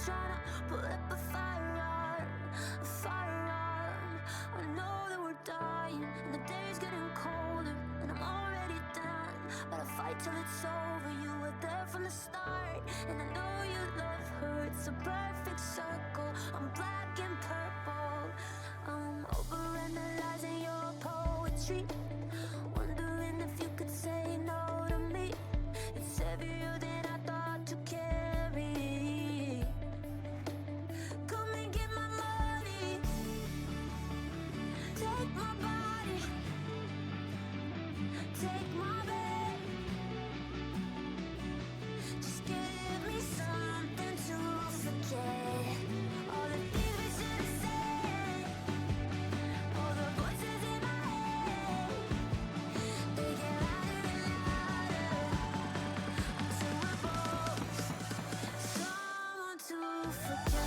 trying to pull up a firearm, a firearm. I know that we're dying, and the day's getting colder, and I'm already done, but I fight till it's over. You were there from the start, and I know your love hurts. A perfect circle, I'm black and purple. I'm overanalyzing your poetry, wondering if you could say no to me. It's heavier than I thought to carry. Come and get my money, take my body, take my bed. Just give me something to forget. All the things we should have said, all the voices in my head, they get louder and louder, until we're both someone to forget.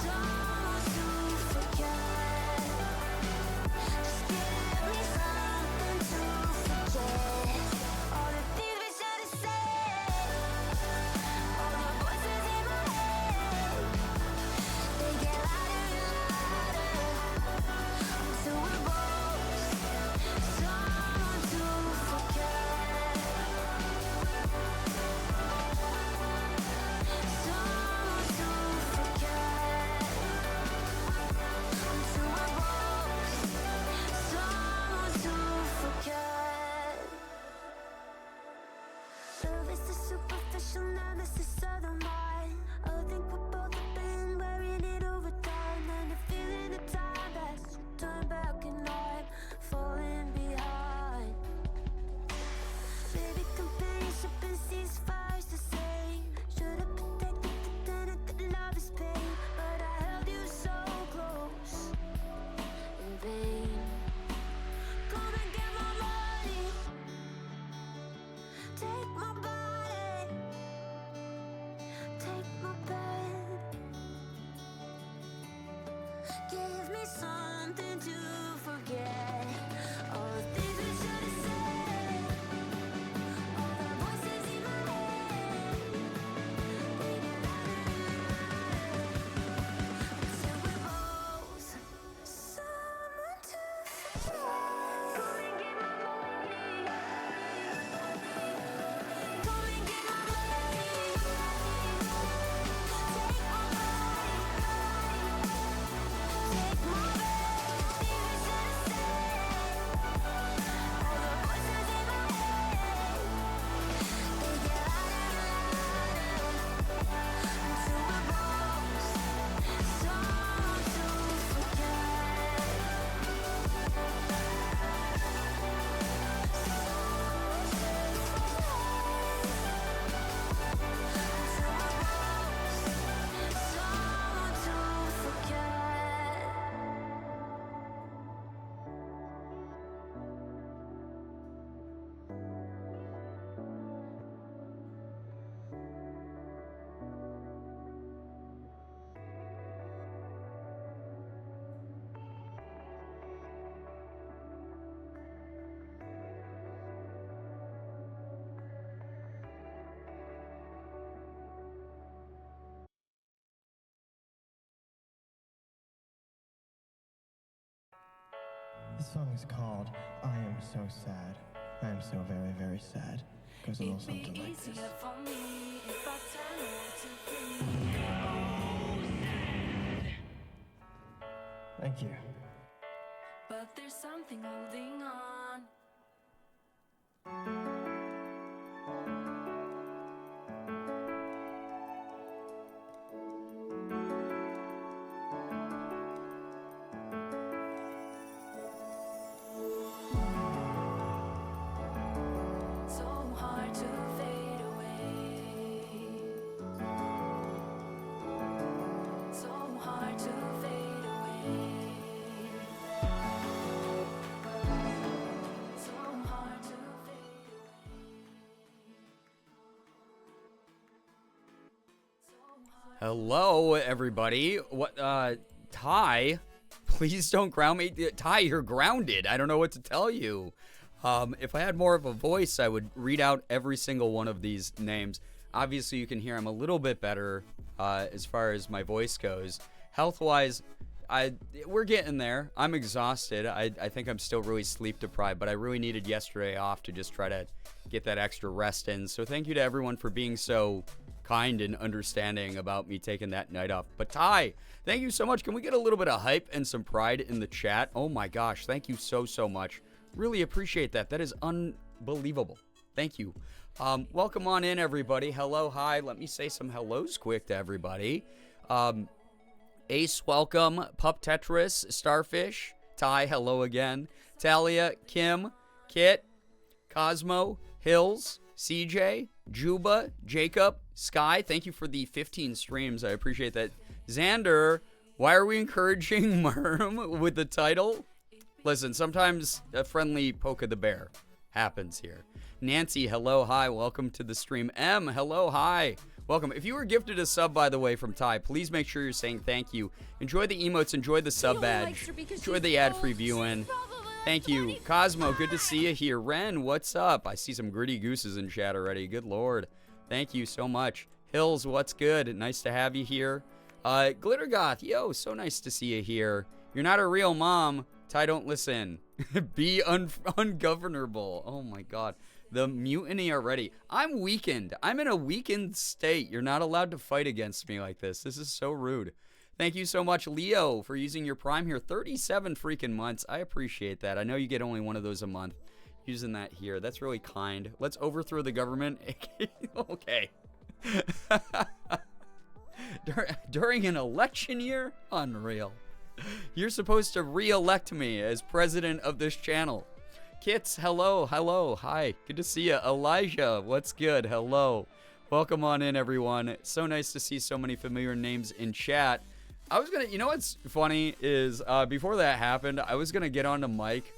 Someone to forget. Just give me something to forget. All the things we should have said, all the voices in my head, they get louder and louder, until we're both someone to forget. Someone to forget, until we're both someone to forget. Surface is superficial, nemesis of the mind. I think we both have been wearing it over time, and you're feeling the time pass. You turn back and I'm falling behind. Baby, companionship and ceasefires the same. Should've protected the tenant that love is pain, but I held you so close in vain. Come and get my money, take my body, take my bed. Give me something to forget. All the things we should have said, all the voices in my head, they get louder and louder, until we're both someone to forget. Come and get my money, come and get my money, take my body, take my bed. Things we should have said, all the voices in my head, they get louder and louder, until we're both someone to forget. This song is called I Am So Sad. I am so very, very sad. Goes a little It'd be something like this. easier for me if I tell you to be. Thank you. But there's something holding on. So hard to fade away. So hard to fade away. So hard to fade away. Hello, everybody. What, Ty? Please don't ground me. Ty, you're grounded. I don't know what to tell you. If I had more of a voice, I would read out every single one of these names. Obviously, you can hear I'm a little bit better as far as my voice goes. Health-wise, we're getting there. I'm exhausted. I think I'm still really sleep deprived, but I really needed yesterday off to just try to get that extra rest in. So thank you to everyone for being so kind and understanding about me taking that night off. But Ty, thank you so much. Can we get a little bit of hype and some pride in the chat? Oh my gosh, thank you so much. Really appreciate that. That is unbelievable. Thank you. Welcome on in, everybody. Hello, hi. Let me say some hellos quick to everybody. Ace, welcome. Pup Tetris, Starfish, Ty, hello again. Talia, Kim, Kit, Cosmo, Hills, CJ, Juba, Jacob, Sky, thank you for the 15 streams. I appreciate that. Xander, why are we encouraging Merm with the title? Listen, sometimes a friendly poke of the bear happens here. Nancy, hello, hi, welcome to the stream. M, hello, hi, welcome. If you were gifted a sub, by the way, from Ty, please make sure you're saying thank you. Enjoy the emotes, enjoy the sub badge, enjoy the ad-free viewing. Thank you. Cosmo, good to see you here. Ren, what's up? I see some gritty gooses in chat already. Good lord. Thank you so much. Hills, what's good? Nice to have you here. Glittergoth, yo, so nice to see you here. You're not a real mom. Ty, don't listen. Be ungovernable. Oh my god. The mutiny already. I'm weakened. I'm in a weakened state. You're not allowed to fight against me like this. This is so rude. Thank you so much, Leo, for using your Prime here. 37 freaking months. I appreciate that. I know you get only one of those a month. Using that here. That's really kind. Let's overthrow the government. Okay. During an election year? Unreal. You're supposed to re-elect me as president of this channel. Kits, hello, hi. Good to see you. Elijah, what's good? Hello. Welcome on in, everyone. It's so nice to see so many familiar names in chat. I was gonna, you know what's funny is before that happened, I was gonna get onto mic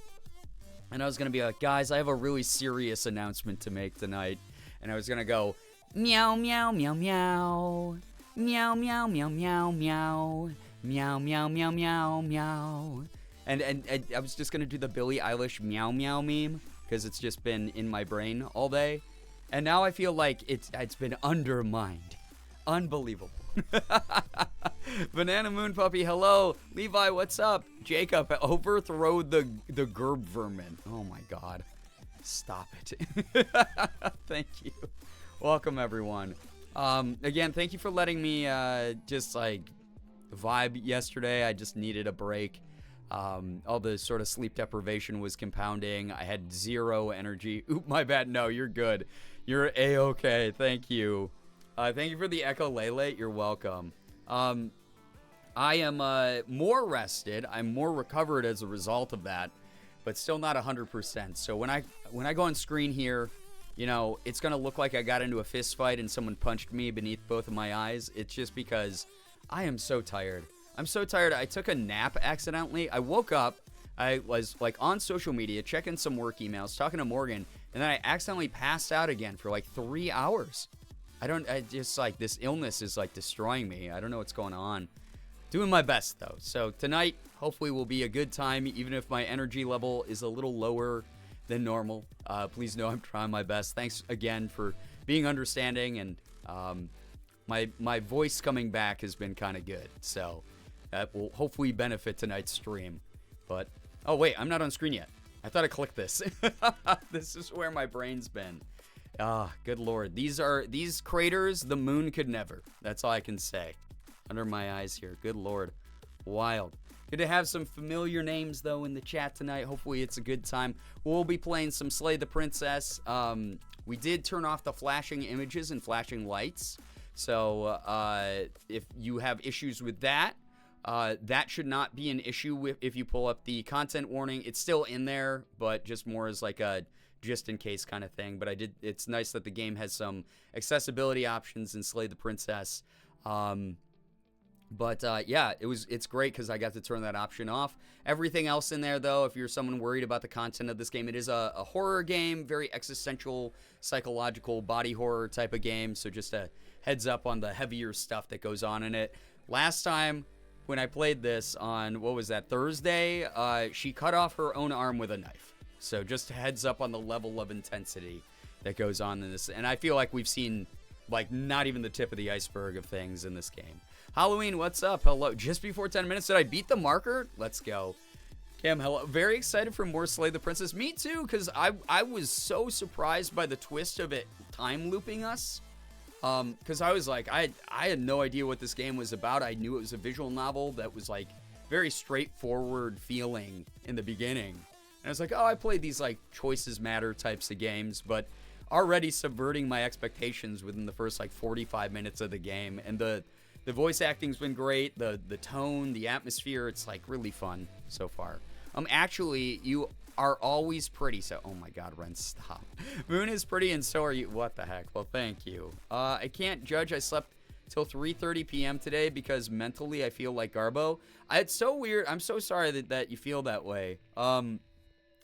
and I was gonna be like, guys, I have a really serious announcement to make tonight. And I was gonna go, meow, meow, meow, meow, meow, meow, meow, meow, meow, meow, meow, meow, meow, meow. And I was just gonna do the Billie Eilish meow meow meme because it's just been in my brain all day. And now I feel like it's been undermined. Unbelievable. Banana Moon Puppy, hello. Levi, what's up? Jacob, overthrow the gerb vermin. Oh my god. Stop it. Thank you. Welcome, everyone. Again, thank you for letting me just like vibe yesterday. I just needed a break. All the sort of sleep deprivation was compounding. I had zero energy. Oop, my bad. No, you're good. You're A-okay. Thank you. Thank you for the echolele. You're welcome. I am more rested. I'm more recovered as a result of that, but still not 100%. So when I go on screen here, you know, it's gonna look like I got into a fist fight and someone punched me beneath both of my eyes. It's just because I am so tired. I'm so tired. I took a nap accidentally. I woke up. I was like on social media, checking some work emails, talking to Morgan, and then I accidentally passed out again for like 3 hours. I just like this illness is like destroying me. I don't know what's going on. Doing my best though. So tonight, hopefully will be a good time, even if my energy level is a little lower than normal. Please know I'm trying my best. Thanks again for being understanding, and my voice coming back has been kind of good. So that will hopefully benefit tonight's stream. But, oh wait, I'm not on screen yet. I thought I clicked this. This is where my brain's been. Ah, good lord. These craters, the moon could never. That's all I can say. Under my eyes here. Good lord. Wild. Good to have some familiar names, though, in the chat tonight. Hopefully it's a good time. We'll be playing some Slay the Princess. We did turn off the flashing images and flashing lights. So if you have issues with that, that should not be an issue if you pull up the content warning. It's still in there, but just more as like a just in case kind of thing. But it's nice that the game has some accessibility options in Slay the Princess. Yeah, it's great because I got to turn that option off. Everything else in there, though, if you're someone worried about the content of this game, it is a horror game, very existential, psychological, body horror type of game. So just a heads up on the heavier stuff that goes on in it. Last time when I played this on, what was that, Thursday, she cut off her own arm with a knife. So just heads up on the level of intensity that goes on in this. And I feel like we've seen like not even the tip of the iceberg of things in this game. Halloween, what's up? Hello. Just before 10 minutes, did I beat the marker? Let's go. Cam, hello. Very excited for more Slay the Princess. Me too, because I was so surprised by the twist of it time looping us. Because I was like, I had no idea what this game was about. I knew it was a visual novel that was like very straightforward feeling in the beginning. And I was like, oh, I played these like choices matter types of games, but already subverting my expectations within the first like 45 minutes of the game. And the voice acting's been great. The tone, the atmosphere, it's like really fun so far. Actually, you are always pretty. So, oh my God, Ren, stop. Moon is pretty and so are you. What the heck? Well, thank you. I can't judge. I slept till 3:30 p.m. today because mentally I feel like Garbo. It's so weird. I'm so sorry that you feel that way.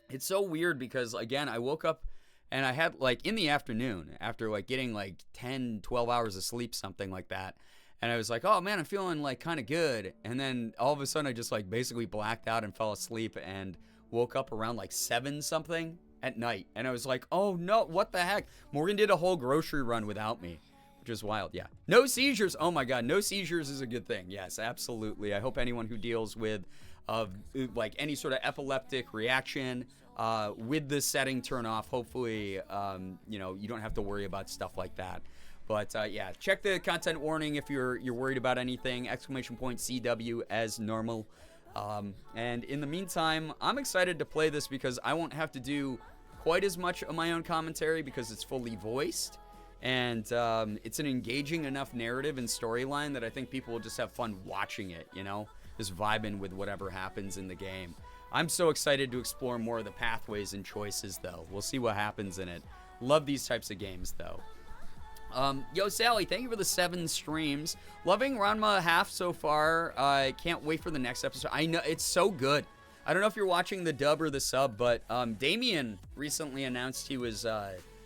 It's so weird because, again, I woke up and I had, like, in the afternoon, after, like, getting, like, 10, 12 hours of sleep, something like that. And I was like, oh, man, I'm feeling, like, kind of good. And then all of a sudden I just, like, basically blacked out and fell asleep and woke up around, like, 7-something at night. And I was like, oh, no, what the heck? Morgan did a whole grocery run without me, which is wild. Yeah. No seizures. Oh, my God. No seizures is a good thing. Yes, absolutely. I hope anyone who deals with, like, any sort of epileptic reaction with the setting turn off, hopefully, you know, you don't have to worry about stuff like that. But yeah, check the content warning if you're worried about anything. ! CW as normal. And in the meantime, I'm excited to play this because I won't have to do quite as much of my own commentary because it's fully voiced. And it's an engaging enough narrative and storyline that I think people will just have fun watching it, you know? Just vibing with whatever happens in the game. I'm so excited to explore more of the pathways and choices, though. We'll see what happens in it. Love these types of games, though. Yo, Sally, thank you for the 7 streams. Loving Ranma half so far. I can't wait for the next episode. I know, it's so good. I don't know if you're watching the dub or the sub, but Damien recently announced he was,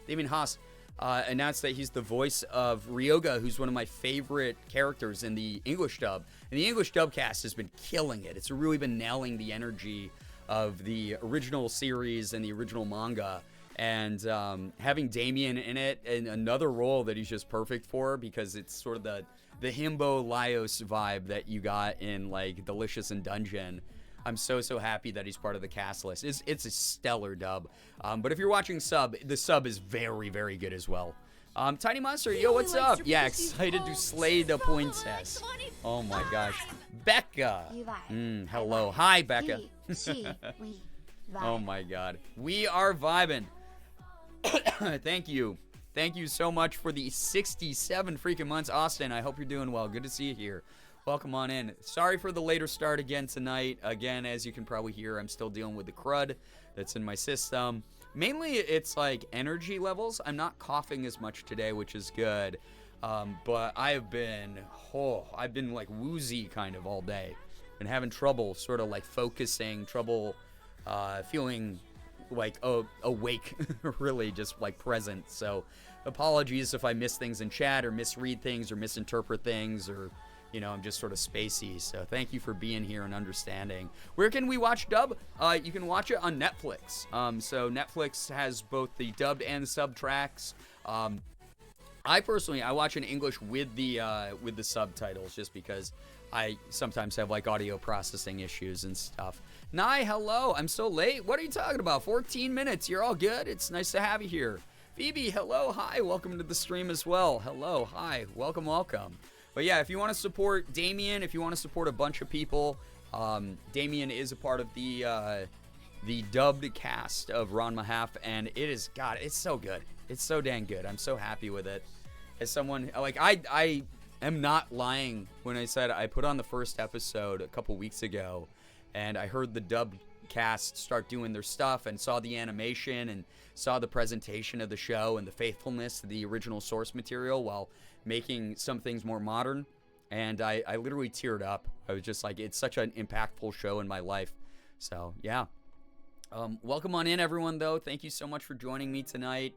Damien Haas, announced that he's the voice of Ryoga, who's one of my favorite characters in the English dub. And the English dub cast has been killing it. It's really been nailing the energy of the original series and the original manga. And having Damien in it, and another role that he's just perfect for, because it's sort of the himbo Laios vibe that you got in like Delicious and Dungeon. I'm so happy that he's part of the cast list. It's a stellar dub. But if you're watching sub, the sub is very, very good as well. Tiny Monster, yo, what's up? Yeah, excited to slay the princess. Oh my gosh. Becca. Hello. Hi, Becca. Oh my God. We are vibing. Thank you. Thank you so much for the 67 freaking months. Austin, I hope you're doing well. Good to see you here. Welcome on in. Sorry for the later start again tonight. Again, as you can probably hear, I'm still dealing with the crud that's in my system. Mainly, it's like energy levels. I'm not coughing as much today, which is good. But I've been like woozy kind of all day. Been having trouble sort of like focusing, trouble feeling like awake, really just like present. So apologies if I miss things in chat or misread things or misinterpret things, or you know, I'm just sort of spacey. So thank you for being here and understanding. Where can we watch dub? You can watch it on Netflix. So Netflix has both the dubbed and the sub tracks. I personally watch in English with the subtitles, just because I sometimes have like audio processing issues and stuff. Nye, hello. I'm so late. What are you talking about? 14 minutes. You're all good. It's nice to have you here. Phoebe, hello. Hi. Welcome to the stream as well. Hello. Hi. Welcome, welcome. But yeah, if you want to support Damien, if you want to support a bunch of people, Damien is a part of the dubbed cast of Ranma Half, and it is, God, it's so good. It's so dang good. I'm so happy with it. As someone, like, I am not lying when I said I put on the first episode a couple weeks ago, and I heard the dubbed cast start doing their stuff and saw the animation and saw the presentation of the show and the faithfulness to the original source material while making some things more modern, and I literally teared up. I was just like, it's such an impactful show in my life. So yeah, welcome on in, everyone, though. Thank you so much for joining me tonight.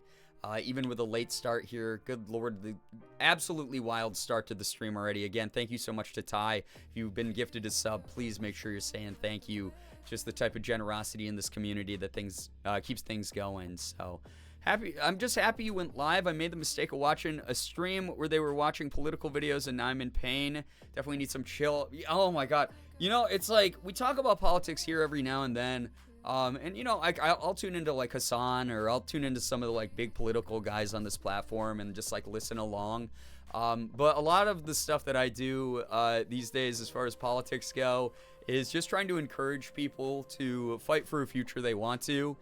even with a late start here. Good Lord, the absolutely wild start to the stream already. Again, thank you so much to Ty. If you've been gifted a sub, please make sure you're saying thank you. Just the type of generosity in this community that keeps things going. So happy. I'm just happy you went live. I made the mistake of watching a stream where they were watching political videos, and now I'm in pain. Definitely need some chill. Oh my God. It's like we talk about politics here every now and then. And I'll tune into like Hassan, or I'll tune into some of the like big political guys on this platform and just like listen along. But a lot of the stuff that I do these days as far as politics go is just trying to encourage people to fight for a future they want to.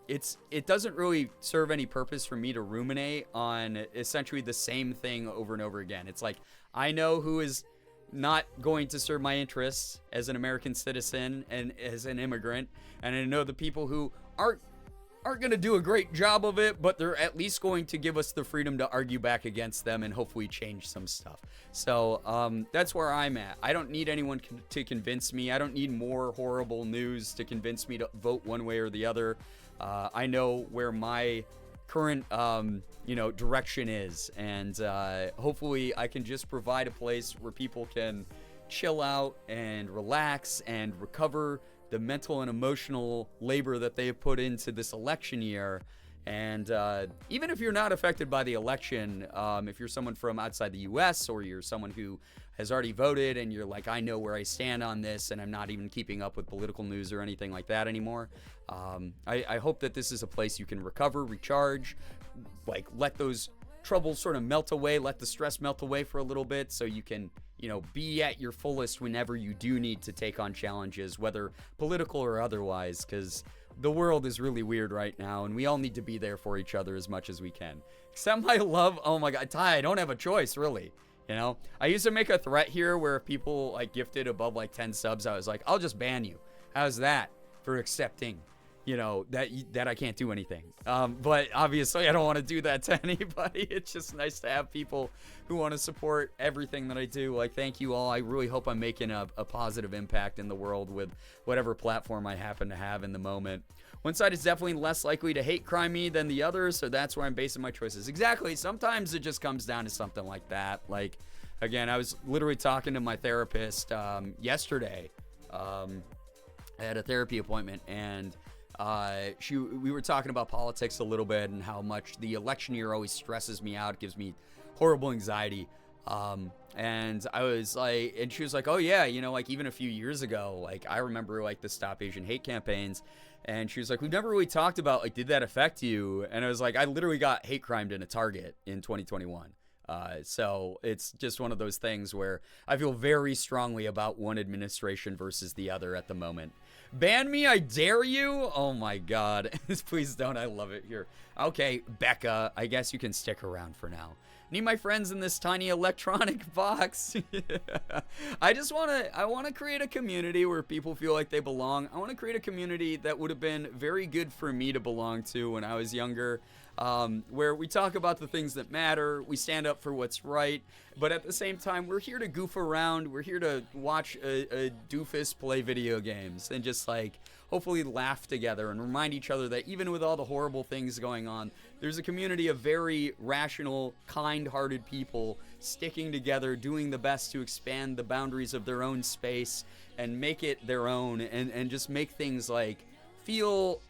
It doesn't really serve any purpose for me to ruminate on essentially the same thing over and over again. It's like, I know who is not going to serve my interests as an American citizen and as an immigrant, and I know the people who aren't going to do a great job of it, but they're at least going to give us the freedom to argue back against them and hopefully change some stuff. So that's where I'm at. I don't need anyone to convince me. I don't need more horrible news to convince me to vote one way or the other. I know where my current direction is, and hopefully I can just provide a place where people can chill out and relax and recover the mental and emotional labor that they have put into this election year. And even if you're not affected by the election, if you're someone from outside the US, or you're someone who has already voted and you're like, I know where I stand on this and I'm not even keeping up with political news or anything like that anymore, I hope that this is a place you can recover, recharge, like let those troubles sort of melt away, let the stress melt away for a little bit, so you can be at your fullest whenever you do need to take on challenges, whether political or otherwise, because the world is really weird right now, and we all need to be there for each other as much as we can. Except my love, oh my God, Ty, I don't have a choice, really. I used to make a threat here where if people like gifted above like 10 subs, I was like, I'll just ban you. How's that for accepting, that I can't do anything? But obviously I don't want to do that to anybody. It's just nice to have people who want to support everything that I do. Like, thank you all. I really hope I'm making a positive impact in the world with whatever platform I happen to have in the moment. One side is definitely less likely to hate crime me than the other, so that's where I'm basing my choices. Exactly. Sometimes it just comes down to something like that. Like, again, I was literally talking to my therapist yesterday. I had a therapy appointment, and we were talking about politics a little bit and how much the election year always stresses me out, gives me horrible anxiety. And I was like, and she was like, oh yeah, like even a few years ago, like I remember like the Stop Asian Hate campaigns, and she was like, we've never really talked about like, did that affect you? And I was like, I literally got hate crimed in a Target in 2021. So it's just one of those things where I feel very strongly about one administration versus the other at the moment. Ban me, I dare you. Oh my God. Please don't. I love it here. Okay, Becca, I guess you can stick around for now. Need my friends in this tiny electronic box. I want to create a community where people feel like they belong. I want to create a community that would have been very good for me to belong to when I was younger. Where we talk about the things that matter, we stand up for what's right, but at the same time, we're here to goof around, we're here to watch a doofus play video games, and just like, hopefully laugh together and remind each other that even with all the horrible things going on, there's a community of very rational, kind-hearted people sticking together, doing the best to expand the boundaries of their own space and make it their own, and just make things like, feel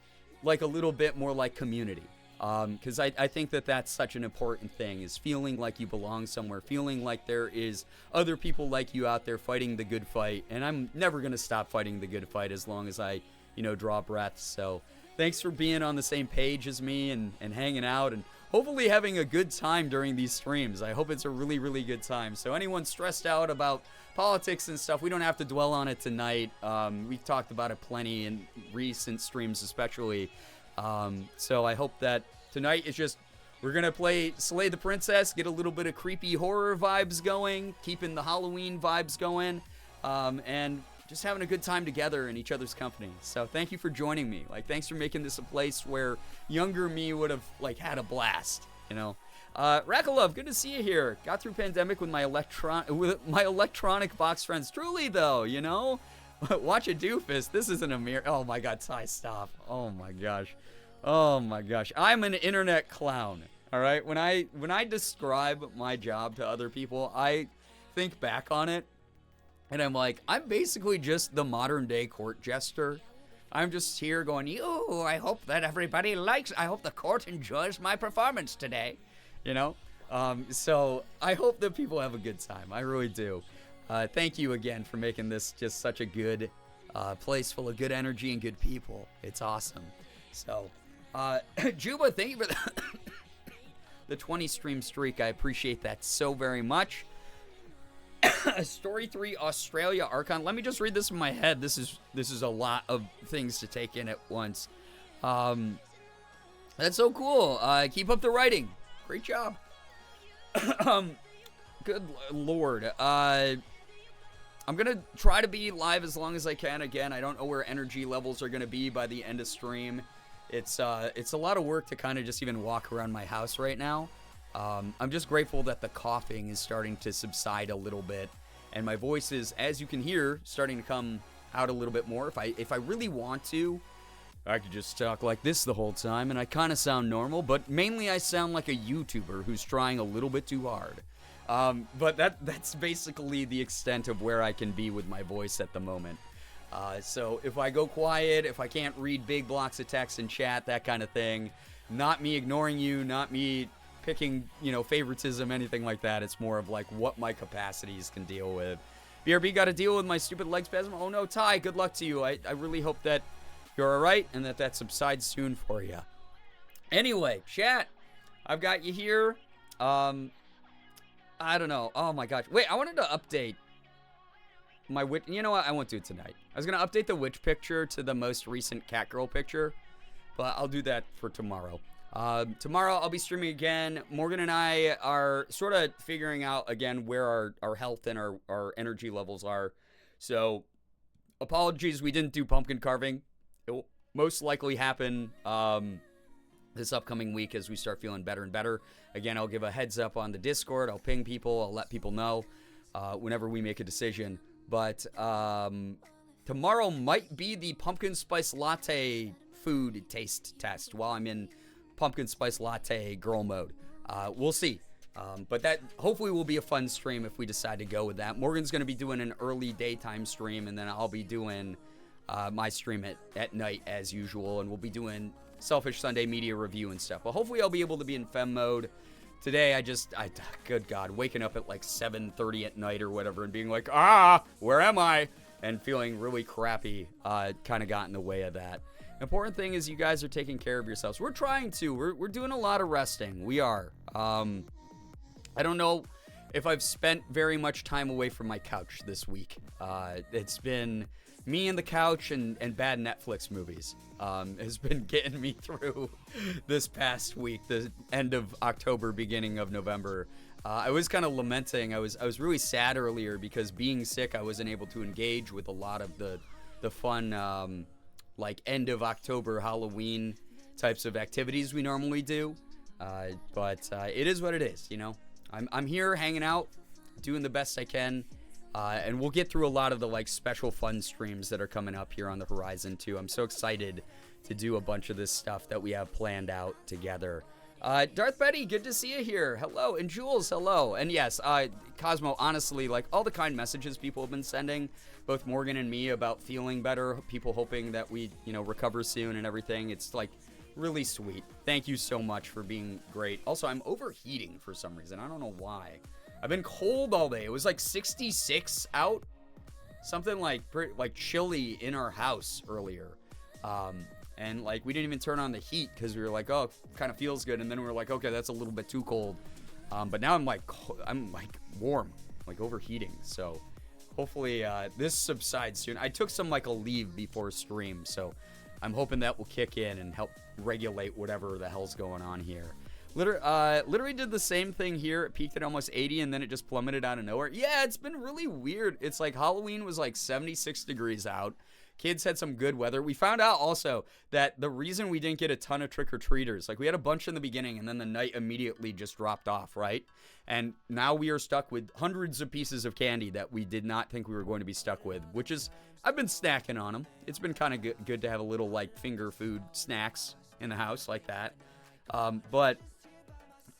like a little bit more like community. Because I think that that's such an important thing, is feeling like you belong somewhere, feeling like there is other people like you out there fighting the good fight, and I'm never going to stop fighting the good fight as long as I, draw breath. So thanks for being on the same page as me and hanging out and hopefully having a good time during these streams. I hope it's a really, really good time. So anyone stressed out about politics and stuff, we don't have to dwell on it tonight. We've talked about it plenty in recent streams especially. So I hope that tonight is just, we're going to play Slay the Princess, get a little bit of creepy horror vibes going, keeping the Halloween vibes going, and just having a good time together in each other's company. So thank you for joining me. Like, thanks for making this a place where younger me would have like had a blast, Rakalov, good to see you here. Got through pandemic with my electronic box friends. Truly though, Watch a doofus. This isn't a mirror. Oh my God, Ty, stop. Oh my gosh. Oh my gosh, I'm an internet clown. All right, when I describe my job to other people, I think back on it, and I'm like, I'm basically just the modern day court jester. I'm just here going, I hope that everybody likes. I hope the court enjoys my performance today. You know, so I hope that people have a good time. I really do. Thank you again for making this just such a good place full of good energy and good people. It's awesome. So, Juba, thank you for the 20 stream streak. I appreciate that so very much. Story 3, Australia Archon. Let me just read this in my head. This is a lot of things to take in at once. That's so cool. Keep up the writing. Great job. Good Lord. I'm going to try to be live as long as I can. Again, I don't know where energy levels are going to be by the end of stream. It's a lot of work to kind of just even walk around my house right now. I'm just grateful that the coughing is starting to subside a little bit. And my voice is, as you can hear, starting to come out a little bit more. If I really want to, I could just talk like this the whole time, and I kind of sound normal, but mainly I sound like a YouTuber who's trying a little bit too hard. But that's basically the extent of where I can be with my voice at the moment. So if I go quiet, if I can't read big blocks of text in chat, that kind of thing, not me ignoring you, not me picking, favoritism, anything like that. It's more of like what my capacities can deal with. BRB, got to deal with my stupid leg spasm. Oh no, Ty, good luck to you. I really hope that you're all right and that subsides soon for you. Anyway, chat, I've got you here. I don't know. Oh my gosh. Wait, I wanted to update my witch. You know what? I won't do it tonight. I was going to update the witch picture to the most recent Catgirl picture, but I'll do that for tomorrow. Tomorrow I'll be streaming again. Morgan and I are sort of figuring out again where our health and our energy levels are. So apologies we didn't do pumpkin carving. It will most likely happen this upcoming week as we start feeling better and better. Again, I'll give a heads up on the Discord. I'll ping people. I'll let people know whenever we make a decision. But tomorrow might be the pumpkin spice latte food taste test while I'm in pumpkin spice latte girl mode. We'll see. But that hopefully will be a fun stream if we decide to go with that. Morgan's going to be doing an early daytime stream, and then I'll be doing my stream at night as usual, and we'll be doing Selfish Sunday media review and stuff. But hopefully I'll be able to be in fem mode. Today, I good God, waking up at like 7:30 at night or whatever and being like, where am I? And feeling really crappy kind of got in the way of that. Important thing is you guys are taking care of yourselves. We're trying to. We're doing a lot of resting. We are. I don't know if I've spent very much time away from my couch this week. It's been me and the couch and bad Netflix movies has been getting me through this past week, the end of October, beginning of November. I was kind of lamenting. I was really sad earlier because being sick, I wasn't able to engage with a lot of the fun like end of October Halloween types of activities we normally do. But it is what it is, I'm here hanging out, doing the best I can. And we'll get through a lot of the like special fun streams that are coming up here on the horizon too. I'm so excited to do a bunch of this stuff that we have planned out together. Darth Betty, good to see you here. Hello. And Jules, hello. And yes, Cosmo, honestly, like all the kind messages people have been sending, both Morgan and me, about feeling better, people hoping that we, recover soon and everything. It's like really sweet. Thank you so much for being great. Also, I'm overheating for some reason. I don't know why. I've been cold all day. It was like 66 out. Something like chilly in our house earlier. And like we didn't even turn on the heat because we were like, oh, kind of feels good. And then we were like, okay, that's a little bit too cold. But now I'm like warm, like overheating. So hopefully this subsides soon. I took some like a leave before stream, so I'm hoping that will kick in and help regulate whatever the hell's going on here. Literally did the same thing here. It peaked at almost 80 and then it just plummeted out of nowhere. Yeah, it's been really weird. It's like Halloween was like 76 degrees out. Kids had some good weather. We found out also that the reason we didn't get a ton of trick-or-treaters, like we had a bunch in the beginning and then the night immediately just dropped off, right? And now we are stuck with hundreds of pieces of candy that we did not think we were going to be stuck with, which is, I've been snacking on them. It's been kind of good to have a little like finger food snacks in the house like that. But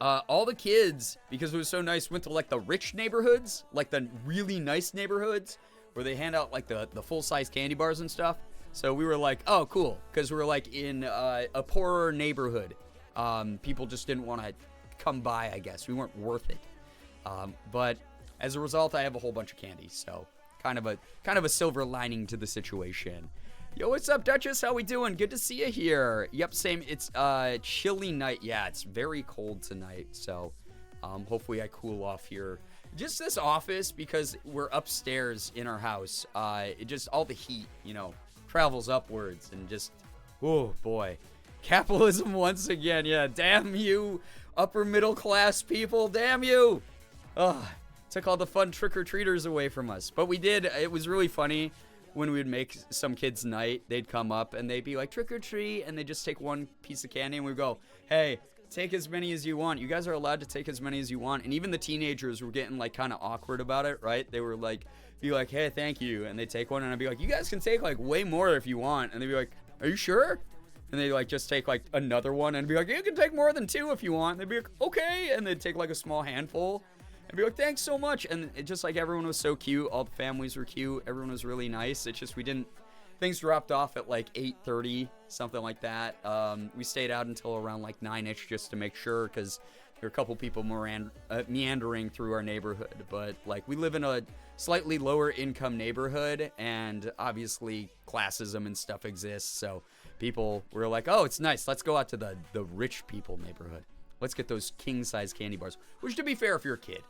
all the kids, because it was so nice, went to like the rich neighborhoods, like the really nice neighborhoods where they hand out like the full-size candy bars and stuff. So we were like, oh, cool, because we were like in a poorer neighborhood. People just didn't want to come by, I guess. We weren't worth it. But as a result, I have a whole bunch of candy. So kind of a silver lining to the situation. Yo, what's up, Duchess? How we doing? Good to see you here. Yep, same. It's a chilly night. Yeah, it's very cold tonight. So hopefully I cool off here. Just this office, because we're upstairs in our house. It just, all the heat, travels upwards and just, oh boy. Capitalism once again. Yeah, damn you, upper middle class people. Damn you. Ugh, took all the fun trick-or-treaters away from us. But we did. It was really funny when we would make some kids' night. They'd come up and they'd be like, trick-or-treat, and they'd just take one piece of candy, and we'd go, hey, take as many as you want. You guys are allowed to take as many as you want. And even the teenagers were getting like kind of awkward about it, right? They were like, be like, hey, thank you. And they'd take one, and I'd be like, you guys can take like way more if you want. And they'd be like, are you sure? And they'd like just take like another one and be like, you can take more than 2 if you want. And they'd be like, okay. And they'd take like a small handful and be like, thanks so much. And it just like everyone was so cute. All the families were cute. Everyone was really nice. It's just things dropped off at like 8:30, something like that. We stayed out until around like 9-ish just to make sure, because there were a couple people meandering through our neighborhood. But like we live in a slightly lower income neighborhood, and obviously classism and stuff exists. So people were like, oh, it's nice. Let's go out to the rich people neighborhood. Let's get those king-size candy bars. Which, to be fair, if you're a kid,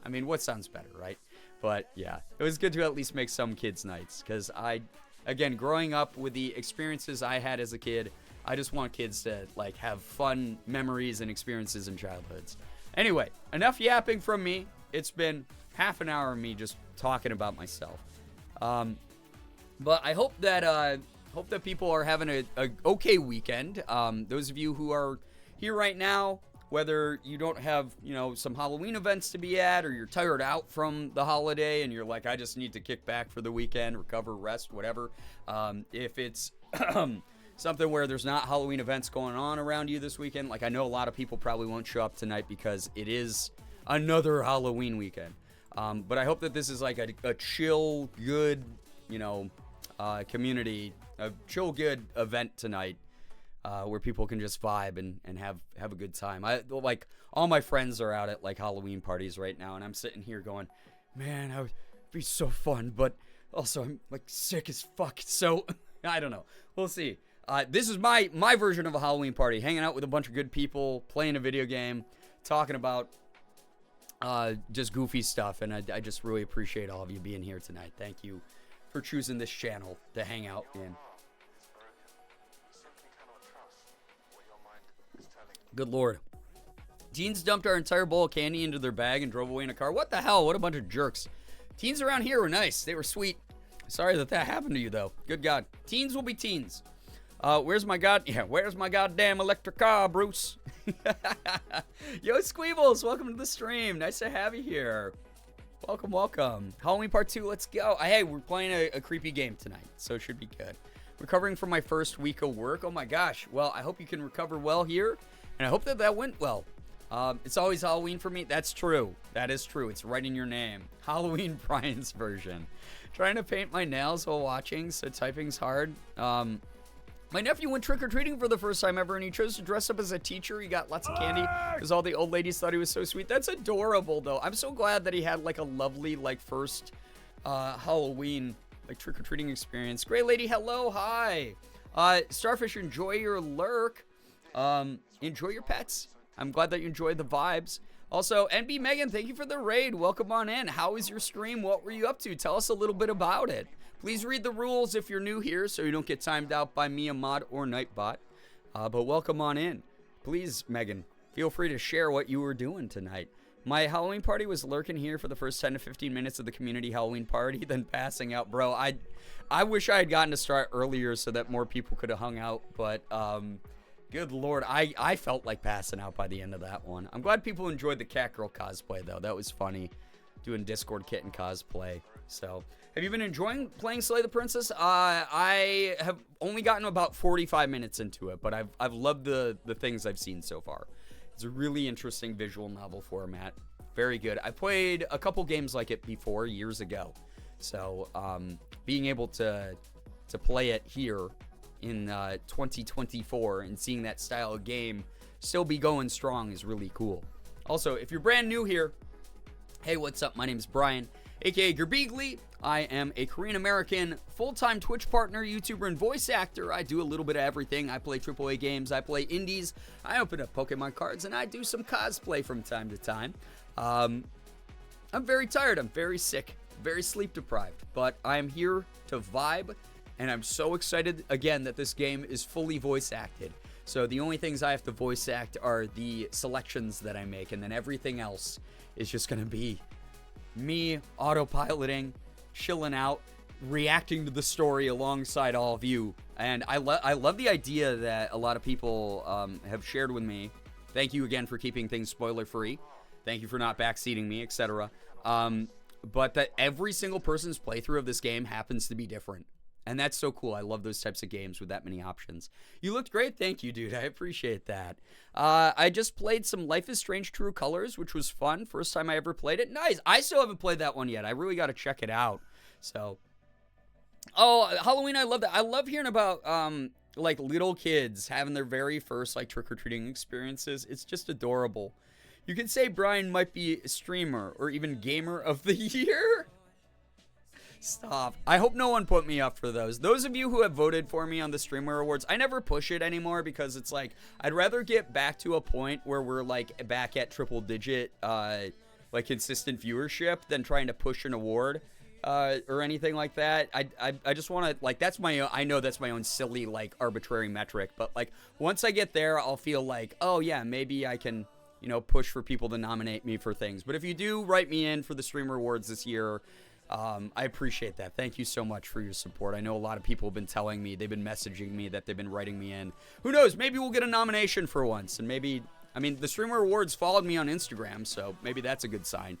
I mean, what sounds better, right? But yeah, it was good to at least make some kids' nights, because again, growing up with the experiences I had as a kid, I just want kids to like have fun memories and experiences in childhoods. Anyway, enough yapping from me. It's been half an hour of me just talking about myself. But I hope that people are having a okay weekend. Those of you who are here right now, whether you don't have, some Halloween events to be at, or you're tired out from the holiday and you're like, I just need to kick back for the weekend, recover, rest, whatever. If it's something where there's not Halloween events going on around you this weekend, like I know a lot of people probably won't show up tonight because it is another Halloween weekend. But I hope that this is like a chill, good, community, a chill, good event tonight. Where people can just vibe and have a good time. Like all my friends are out at like Halloween parties right now, and I'm sitting here going, man, that would be so fun, but also I'm like sick as fuck. So I don't know. We'll see. This is my version of a Halloween party, hanging out with a bunch of good people, playing a video game, talking about just goofy stuff, and I just really appreciate all of you being here tonight. Thank you for choosing this channel to hang out in. Good Lord. Teens dumped our entire bowl of candy into their bag and drove away in a car. What the hell? What a bunch of jerks. Teens around here were nice. They were sweet. Sorry that happened to you, though. Good God. Teens will be teens. Where's my goddamn electric car, Bruce? Yo, Squeebles, welcome to the stream. Nice to have you here. Welcome. Halloween Part 2, let's go. Hey, we're playing a creepy game tonight, so it should be good. Recovering from my first week of work. Oh my gosh. Well, I hope you can recover well here. And I hope that went well. It's always Halloween for me. That's true. That is true. It's right in your name. Halloween Brian's version. Trying to paint my nails while watching, so typing's hard. My nephew went trick-or-treating for the first time ever, and he chose to dress up as a teacher. He got lots of candy because all the old ladies thought he was so sweet. That's adorable, though. I'm so glad that he had like a lovely first Halloween trick-or-treating experience. Gray Lady, hello, hi. Starfish, enjoy your lurk. Enjoy your pets. I'm glad that you enjoyed the vibes. Also, NB Megan, thank you for the raid. Welcome on in. How was your stream? What were you up to? Tell us a little bit about it. Please read the rules if you're new here so you don't get timed out by me, a mod, or Nightbot. But welcome on in. Please, Megan, feel free to share what you were doing tonight. My Halloween party was lurking here for the first 10 to 15 minutes of the community Halloween party, then passing out. Bro, I wish I had gotten to start earlier so that more people could have hung out, but good Lord, I felt like passing out by the end of that one. I'm glad people enjoyed the Catgirl cosplay, though. That was funny. doing Discord kitten cosplay. So, have you been enjoying playing Slay the Princess? I have only gotten about 45 minutes into it, but I've loved the things I've seen so far. It's a really interesting visual novel format. Very good. I played a couple games like it before, years ago. So, being able to play it here in 2024 and seeing that style of game still be going strong is really cool. Also, if you're brand new here, hey, what's up? My name is Brian, aka Girbeagly. I am a Korean-American full-time Twitch partner, YouTuber, and voice actor. I do a little bit of everything. I play AAA games, I play indies, I open up Pokemon cards, and I do some cosplay from time to time. I'm very tired. I'm very sick, very sleep-deprived, but I'm here to vibe, and I'm so excited, again, that this game is fully voice-acted. So the only things I have to voice act are the selections that I make, and then everything else is just going to be me autopiloting, chilling out, reacting to the story alongside all of you. And I love the idea that a lot of people have shared with me. Thank you again for keeping things spoiler-free. Thank you for not backseating me, etc. But that every single person's playthrough of this game happens to be different. And that's so cool. I love those types of games with that many options. You looked great. Thank you, dude. I appreciate that. I just played some Life is Strange True Colors, which was fun. First time I ever played it. Nice. I still haven't played that one yet. I really got to check it out. So, oh, Halloween, I love that. I love hearing about, like, little kids having their very first, like, trick-or-treating experiences. It's just adorable. You could say Brian might be a streamer or even gamer of the year. Stop. I hope no one put me up for those. Those of you who have voted for me on the Streamer Awards, I never push it anymore because it's like, I'd rather get back to a point where we're like back at triple digit, like consistent viewership than trying to push an award, or anything like that. I just want to, like, that's my own, I know that's my own silly, like, arbitrary metric, but like, once I get there, I'll feel like, oh yeah, maybe I can, you know, push for people to nominate me for things. But if you do write me in for the Streamer Awards this year, I appreciate that. Thank you so much for your support. I know a lot of people have been telling me, they've been messaging me that they've been writing me in. Who knows? Maybe we'll get a nomination for once. And maybe, I mean, the Streamer Awards followed me on Instagram, so maybe that's a good sign.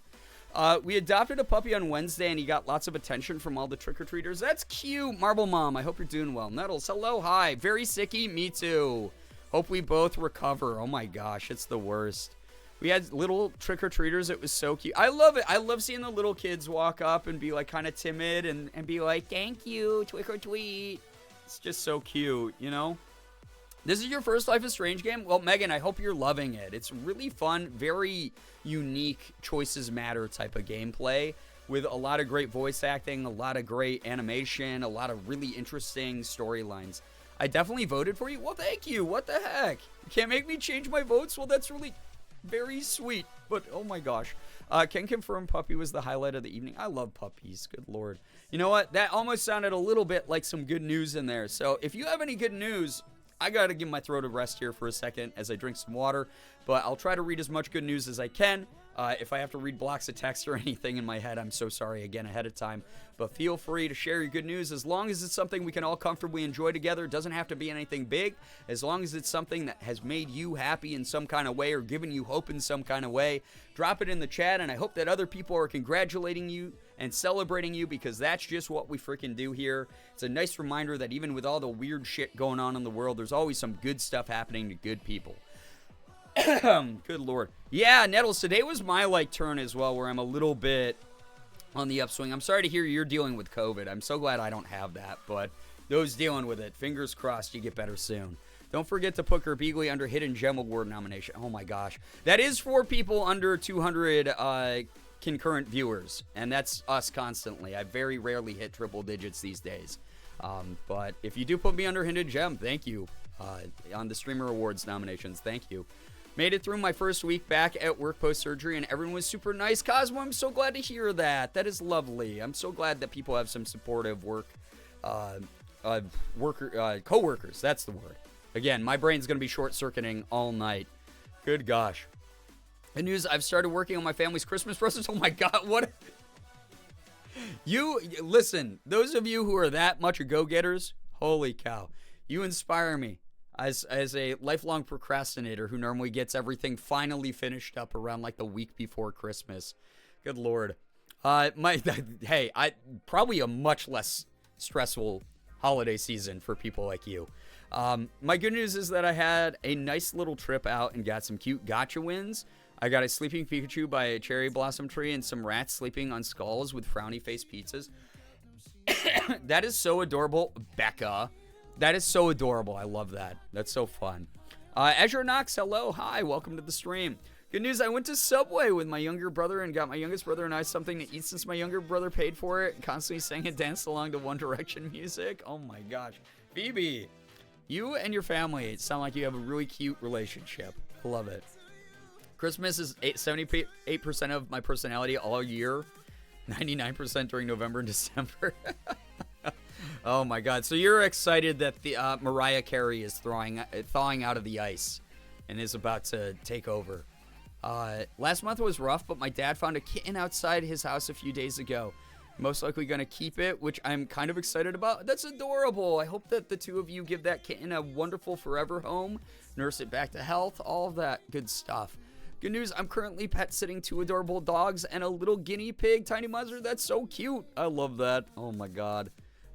We adopted a puppy on Wednesday, and he got lots of attention from all the trick-or-treaters. That's cute. Marble Mom, I hope you're doing well. Nettles, hello, hi. Very sicky, me too. Hope we both recover. Oh my gosh, it's the worst. We had little trick-or-treaters. It was so cute. I love it. I love seeing the little kids walk up and be, like, kind of timid and be like, thank you, trick-or-treat. It's just so cute, you know? This is your first Life is Strange game? Well, Megan, I hope you're loving it. It's really fun, very unique choices matter type of gameplay with a lot of great voice acting, a lot of great animation, a lot of really interesting storylines. I definitely voted for you. Well, thank you. What the heck? You can't make me change my votes? Well, that's really... very sweet, but oh my gosh. Can confirm puppy was the highlight of the evening. I love puppies, good lord. You know what? That almost sounded a little bit like some good news in there. So if you have any good news, I gotta give my throat a rest here for a second as I drink some water, but I'll try to read as much good news as I can. If I have to read blocks of text or anything in my head, I'm so sorry again ahead of time. But feel free to share your good news as long as it's something we can all comfortably enjoy together. It doesn't have to be anything big. As long as it's something that has made you happy in some kind of way or given you hope in some kind of way, drop it in the chat. And I hope that other people are congratulating you and celebrating you because that's just what we freaking do here. It's a nice reminder that even with all the weird shit going on in the world, there's always some good stuff happening to good people. Good lord. Yeah, Nettles, today was my, like, turn as well, where I'm a little bit on the upswing. I'm sorry to hear you're dealing with COVID. I'm so glad I don't have that, but those dealing with it, fingers crossed you get better soon. Don't forget to put Girbeagly under Hidden Gem Award nomination. Oh my gosh. That is for people under 200 concurrent viewers, and that's us constantly. I very rarely hit triple digits these days. But if you do put me under Hidden Gem, thank you. On the Streamer Awards nominations, thank you. Made it through my first week back at work post-surgery, and everyone was super nice. Cosmo, I'm so glad to hear that. That is lovely. I'm so glad that people have some supportive co-workers. That's the word. Again, my brain's going to be short-circuiting all night. Good gosh. The news, I've started working on my family's Christmas presents. Oh my God, what? You, listen, those of you who are that much go-getters, holy cow. You inspire me. As a lifelong procrastinator who normally gets everything finally finished up around like the week before Christmas. Good lord. Hey, probably a much less stressful holiday season for people like you. My good news is that I had a nice little trip out and got some cute gotcha wins. I got a sleeping Pikachu by a cherry blossom tree and some rats sleeping on skulls with frowny face pizzas. That is so adorable, Becca. That is so adorable. I love that. That's so fun. Azure Knox, hello, hi, welcome to the stream. Good news, I went to Subway with my younger brother and got my youngest brother and I something to eat since my younger brother paid for it. Constantly sang and danced along to One Direction music. Oh my gosh. Phoebe, you and your family sound like you have a really cute relationship. I love it. Christmas is 78% of my personality all year. 99% during November and December. Oh my God. So you're excited that the Mariah Carey is thawing out of the ice and is about to take over. Last month was rough, but my dad found a kitten outside his house a few days ago. Most likely going to keep it, which I'm kind of excited about. That's adorable. I hope that the two of you give that kitten a wonderful forever home, nurse it back to health, all of that good stuff. Good news, I'm currently pet sitting 2 adorable dogs and a little guinea pig, Tiny Muzzer. That's so cute. I love that. Oh my God.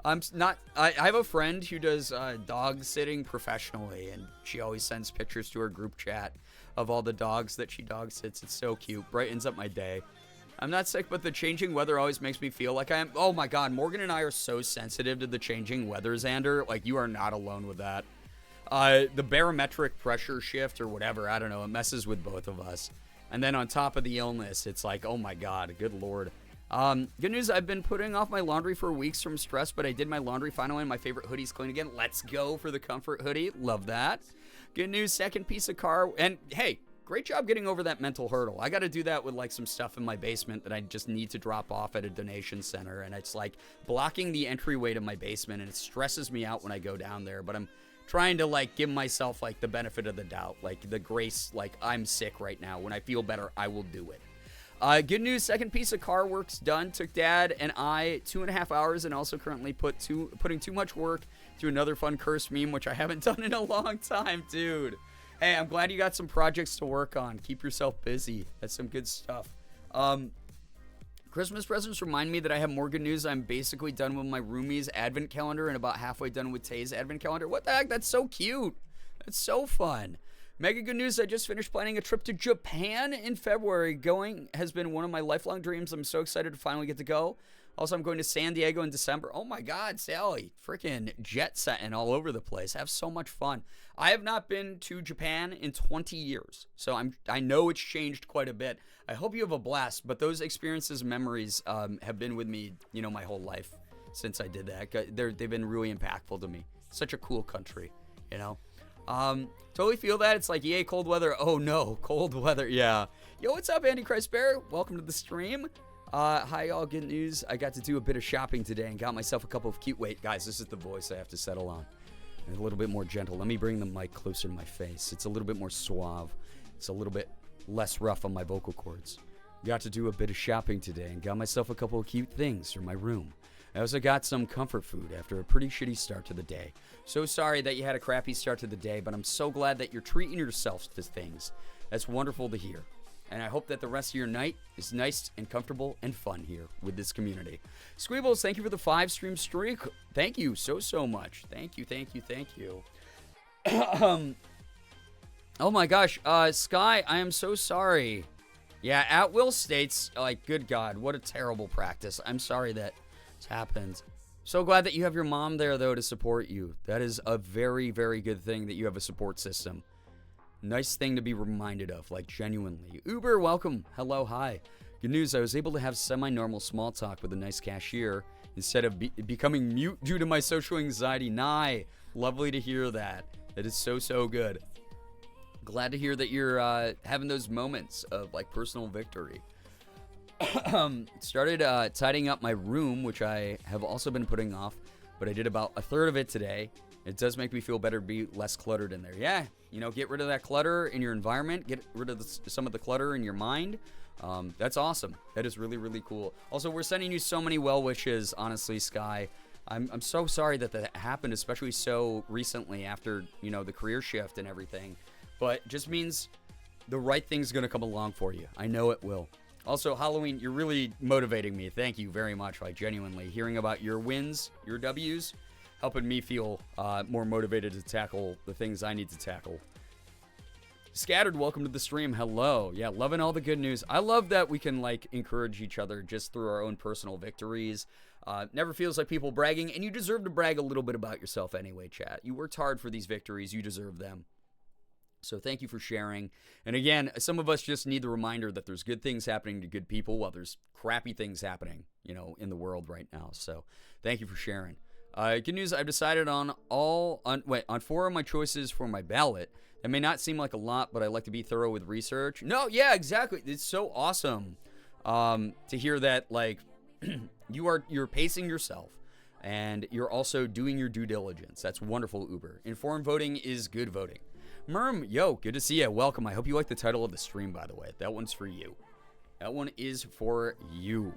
I have a friend who does dog sitting professionally, and she always sends pictures to her group chat of all the dogs that she dog sits. It's so cute. Brightens up my day. I'm not sick, but the changing weather always makes me feel like I am. Oh my God, Morgan and I are so sensitive to the changing weather, Xander. Like, you are not alone with that. The barometric pressure shift or whatever, I don't know, it messes with both of us. And then on top of the illness, it's like, oh my God, good Lord. Good news, I've been putting off my laundry for weeks from stress, but I did my laundry finally and my favorite hoodie's clean again. Let's go for the comfort hoodie. Love that. Good news, second piece of car. And hey, great job getting over that mental hurdle. I got to do that with like some stuff in my basement that I just need to drop off at a donation center. And it's like blocking the entryway to my basement, and it stresses me out when I go down there. But I'm trying to like give myself like the benefit of the doubt, like the grace, like I'm sick right now. When I feel better, I will do it. Good news, second piece of car work's done. Took Dad and I 2.5 hours, and also currently putting too much work to another fun curse meme, which I haven't done in a long time, dude. Hey, I'm glad you got some projects to work on. Keep yourself busy. That's some good stuff. Christmas presents remind me that I have more good news. I'm basically done with my roomie's advent calendar and about halfway done with Tay's advent calendar. What the heck? That's so cute. That's so fun. Mega good news, I just finished planning a trip to Japan in February. Going has been one of my lifelong dreams. I'm so excited to finally get to go. Also, I'm going to San Diego in December. Oh my God, Sally. Freaking jet setting all over the place. Have so much fun. I have not been to Japan in 20 years. So I know it's changed quite a bit. I hope you have a blast. But those experiences and memories have been with me, my whole life since I did that. They've been really impactful to me. Such a cool country, Totally feel that. It's like, yay, cold weather. Oh no, cold weather. Yeah. Yo, what's up, Andy Christ Bear? Welcome to the stream. Hi, y'all. Good news. I got to do a bit of shopping today and got myself a couple of cute. Wait, guys, this is the voice I have to settle on. A little bit more gentle. Let me bring the mic closer to my face. It's a little bit more suave. It's a little bit less rough on my vocal cords. Got to do a bit of shopping today and got myself a couple of cute things for my room. I also got some comfort food after a pretty shitty start to the day. So sorry that you had a crappy start to the day, but I'm so glad that you're treating yourself to things. That's wonderful to hear. And I hope that the rest of your night is nice and comfortable and fun here with this community. Squeebles, thank you for the 5-stream streak. Thank you so much. Thank you. Oh my gosh, Sky, I am so sorry. Yeah, at will states, like, good God, what a terrible practice. I'm sorry that it's happened. So glad that you have your mom there, though, to support you. That is a very, very good thing that you have a support system. Nice thing to be reminded of, like, genuinely. Uber, welcome. Hello, hi. Good news, I was able to have semi-normal small talk with a nice cashier instead of becoming mute due to my social anxiety. Nye, lovely to hear that. That is so good. Glad to hear that you're having those moments of, like, personal victory. Started tidying up my room, which I have also been putting off, but I did about a third of it today. It does make me feel better to be less cluttered in there. Yeah, get rid of that clutter in your environment. Get rid of some of the clutter in your mind. That's awesome. That is really, really cool. Also, we're sending you so many well wishes, honestly, Sky. I'm so sorry that happened, especially so recently after, the career shift and everything. But just means the right thing's going to come along for you. I know it will. Also, Halloween, you're really motivating me. Thank you very much. Like, genuinely, hearing about your wins, your W's, helping me feel more motivated to tackle the things I need to tackle. Scattered, welcome to the stream. Hello. Yeah, loving all the good news. I love that we can, like, encourage each other just through our own personal victories. Never feels like people bragging, and you deserve to brag a little bit about yourself anyway, chat. You worked hard for these victories. You deserve them. So thank you for sharing. And again, some of us just need the reminder that there's good things happening to good people while there's crappy things happening, in the world right now. So thank you for sharing. Good news, I've decided on 4 of my choices for my ballot. That may not seem like a lot, but I like to be thorough with research. No, yeah, exactly. It's so awesome to hear that, like, you're pacing yourself and you're also doing your due diligence. That's wonderful, Uber. Informed voting is good voting. Merm, yo, good to see you. Welcome. I hope you like the title of the stream, by the way. That one's for you. That one is for you.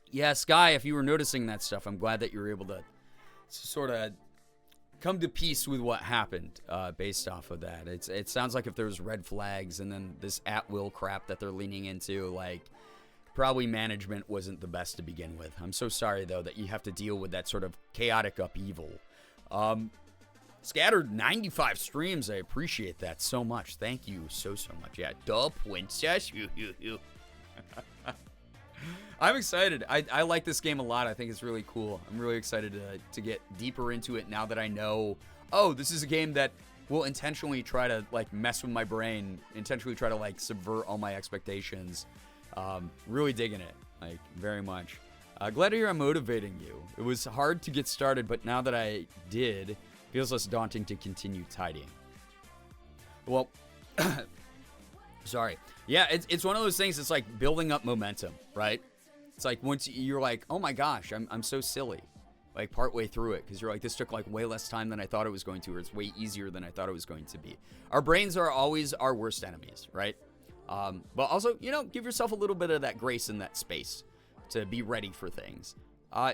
Yeah, Sky, if you were noticing that stuff, I'm glad that you were able to sort of come to peace with what happened based off of that. It sounds like if there's red flags and then this at-will crap that they're leaning into, like, probably management wasn't the best to begin with. I'm so sorry, though, that you have to deal with that sort of chaotic upheaval. Scattered 95 streams. I appreciate that so much. Thank you so much. Yeah, duh, princess. I'm excited. I like this game a lot. I think it's really cool. I'm really excited to get deeper into it now that I know, oh, this is a game that will intentionally try to, like, mess with my brain, intentionally try to, like, subvert all my expectations. Really digging it, like, very much. Glad to hear I'm motivating you. It was hard to get started, but now that I did, feels less daunting to continue tidying. Well, sorry. Yeah, it's one of those things. It's like building up momentum, right? It's like once you're like, oh my gosh, I'm so silly, like partway through it, because you're like, this took like way less time than I thought it was going to, or it's way easier than I thought it was going to be. Our brains are always our worst enemies, right? But also, give yourself a little bit of that grace and that space to be ready for things.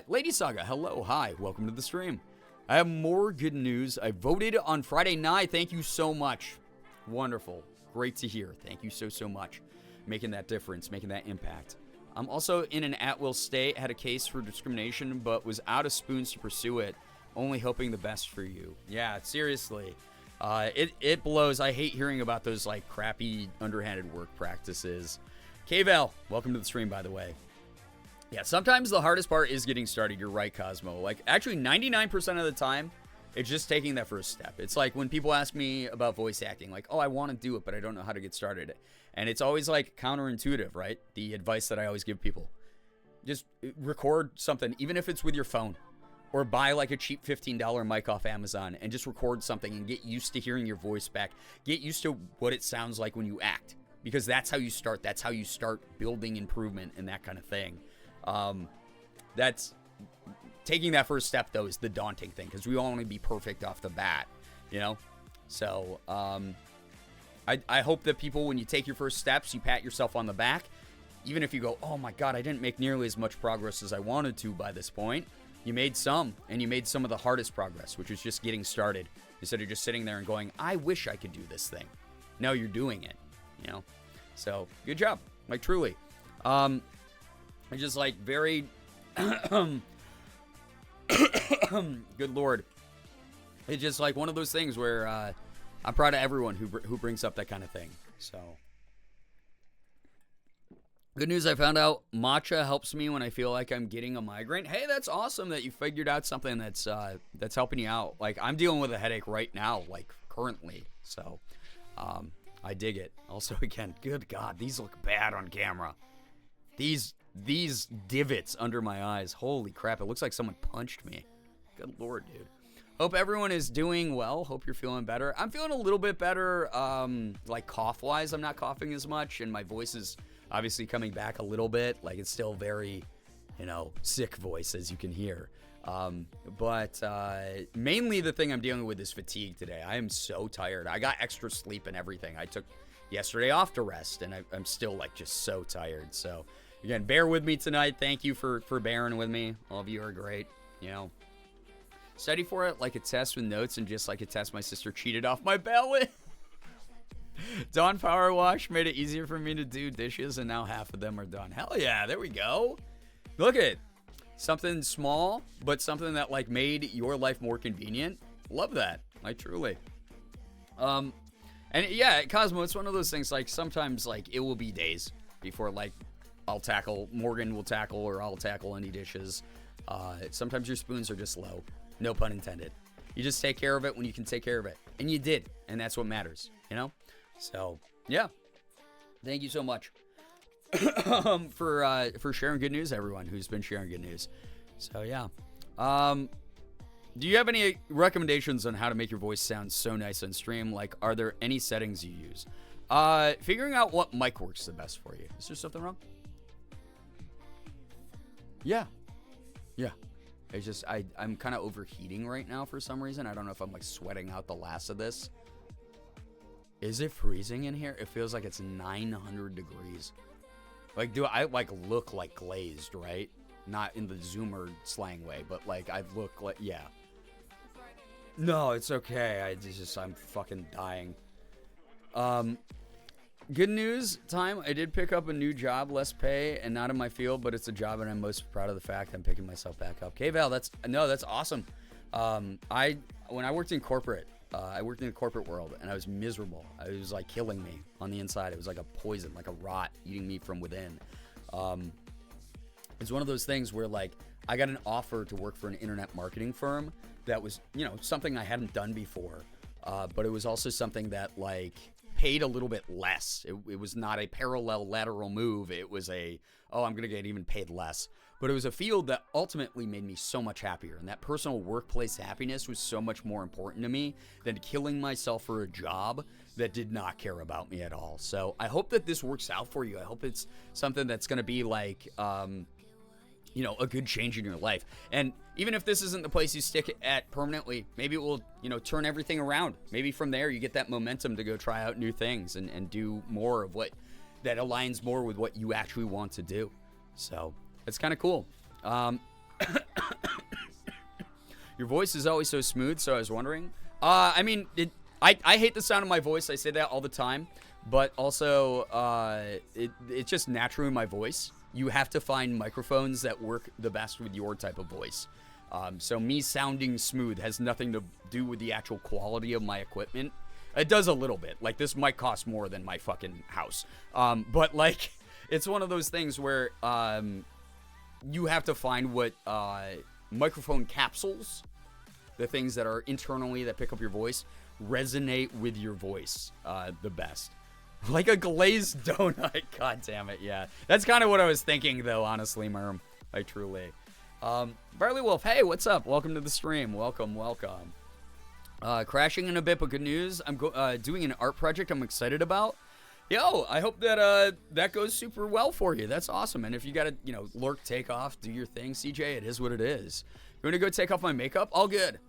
Lady Saga, hello, hi, welcome to the stream. I have more good news. I voted on Friday night. Thank you so much. Wonderful. Great to hear. Thank you so much. Making that difference, making that impact. I'm also in an at-will state, had a case for discrimination, but was out of spoons to pursue it. Only hoping the best for you. Yeah, seriously. It blows. I hate hearing about those, like, crappy, underhanded work practices. K-Val, welcome to the stream, by the way. Yeah, sometimes the hardest part is getting started. You're right, Cosmo. Like, actually, 99% of the time, it's just taking that first step. It's like when people ask me about voice acting, like, oh, I want to do it, but I don't know how to get started. And it's always, like, counterintuitive, right? The advice that I always give people. Just record something, even if it's with your phone. Or buy, like, a cheap $15 mic off Amazon and just record something and get used to hearing your voice back. Get used to what it sounds like when you act. Because that's how you start. That's how you start building improvement and that kind of thing. That's taking that first step, though, is the daunting thing, because we all want to be perfect off the bat, So I hope that people, when you take your first steps, you pat yourself on the back, even if you go, oh my God, I didn't make nearly as much progress as I wanted to by this point. You made some, and you made some of the hardest progress, which is just getting started, instead of just sitting there and going, I wish I could do this thing. No, you're doing it, So good job, like, truly. I just, like, very, good Lord. It's just, like, one of those things where I'm proud of everyone who brings up that kind of thing. So, good news, I found out matcha helps me when I feel like I'm getting a migraine. Hey, that's awesome that you figured out something that's helping you out. Like, I'm dealing with a headache right now, like, currently. So, I dig it. Also, again, good God, these look bad on camera. These divots under my eyes. Holy crap, it looks like someone punched me. Good Lord, dude. Hope everyone is doing well. Hope you're feeling better. I'm feeling a little bit better, like, cough-wise. I'm not coughing as much, and my voice is obviously coming back a little bit. Like, it's still very, sick voice, as you can hear. But mainly the thing I'm dealing with is fatigue today. I am so tired. I got extra sleep and everything. I took yesterday off to rest, and I'm still, like, just so tired. So, again, bear with me tonight. Thank you for bearing with me. All of you are great, Study for it like a test with notes, and just like a test, my sister cheated off my ballot. Dawn Power Wash made it easier for me to do dishes, and now half of them are done. Hell yeah, there we go. Look at it. Something small, but something that like made your life more convenient. Love that. Like truly. And yeah, Cosmo, it's one of those things like sometimes like it will be days before like Morgan will tackle, or I'll tackle any dishes. Sometimes your spoons are just low. No pun intended. You just take care of it when you can take care of it. And you did. And that's what matters, you know? So, yeah. Thank you so much for sharing good news, everyone who's been sharing good news. So, yeah. Do you have any recommendations on how to make your voice sound so nice on stream? Like, are there any settings you use? Figuring out what mic works the best for you. Is there something wrong? Yeah. Yeah. It's just, I'm kind of overheating right now for some reason. I don't know if I'm like sweating out the last of this. Is it freezing in here? It feels like it's 900 degrees. Like, do I like look like glazed, right? Not in the Zoomer slang way, but like I look like, yeah. No, it's okay. I'm fucking dying. Good news time. I did pick up a new job, less pay, and not in my field, but it's a job, and I'm most proud of the fact I'm picking myself back up. K-Val, that's awesome. When I worked in corporate, I worked in the corporate world, and I was miserable. It was like killing me on the inside. It was like a poison, like a rot eating me from within. It's one of those things where like I got an offer to work for an internet marketing firm that was, something I hadn't done before, but it was also something that like paid a little bit less. It was not a parallel lateral move. It was I'm going to get even paid less. But it was a field that ultimately made me so much happier. And that personal workplace happiness was so much more important to me than killing myself for a job that did not care about me at all. So I hope that this works out for you. I hope it's something that's going to be like, a good change in your life. And even if this isn't the place you stick at permanently, maybe it will, turn everything around. Maybe from there you get that momentum to go try out new things and do more of what that aligns more with what you actually want to do. So it's kind of cool. Your voice is always so smooth, so I was wondering. I hate the sound of my voice. I say that all the time. But also, it's just naturally my voice. You have to find microphones that work the best with your type of voice. So me sounding smooth has nothing to do with the actual quality of my equipment. It does a little bit. Like, this might cost more than my fucking house. But, like, it's one of those things where you have to find what microphone capsules, the things that are internally that pick up your voice, resonate with your voice the best. Like a glazed donut. God damn it, yeah. That's kind of what I was thinking, though, honestly, Merm. Like, truly. Barley Wolf, hey, what's up? Welcome to the stream. Welcome. Crashing in a bit, but good news. I'm doing an art project I'm excited about. Yo, I hope that that goes super well for you. That's awesome. And if you got to, lurk, take off, do your thing, CJ, it is what it is. You want to go take off my makeup? All good.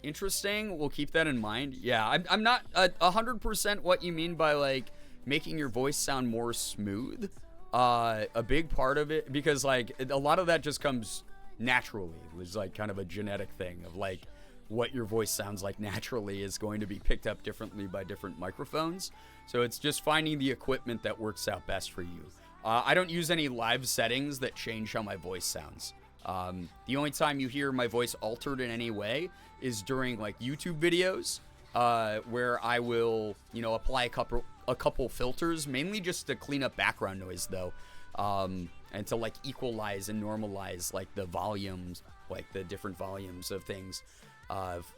Interesting. We'll keep that in mind. Yeah, I'm not 100% what you mean by like making your voice sound more smooth. A big part of it, because like a lot of that just comes naturally. It was like kind of a genetic thing of like what your voice sounds like naturally is going to be picked up differently by different microphones. So it's just finding the equipment that works out best for you. I don't use any live settings that change how my voice sounds. The only time you hear my voice altered in any way is during like YouTube videos, where I will, apply a couple filters, mainly just to clean up background noise though, and to like equalize and normalize like the volumes, like the different volumes of things,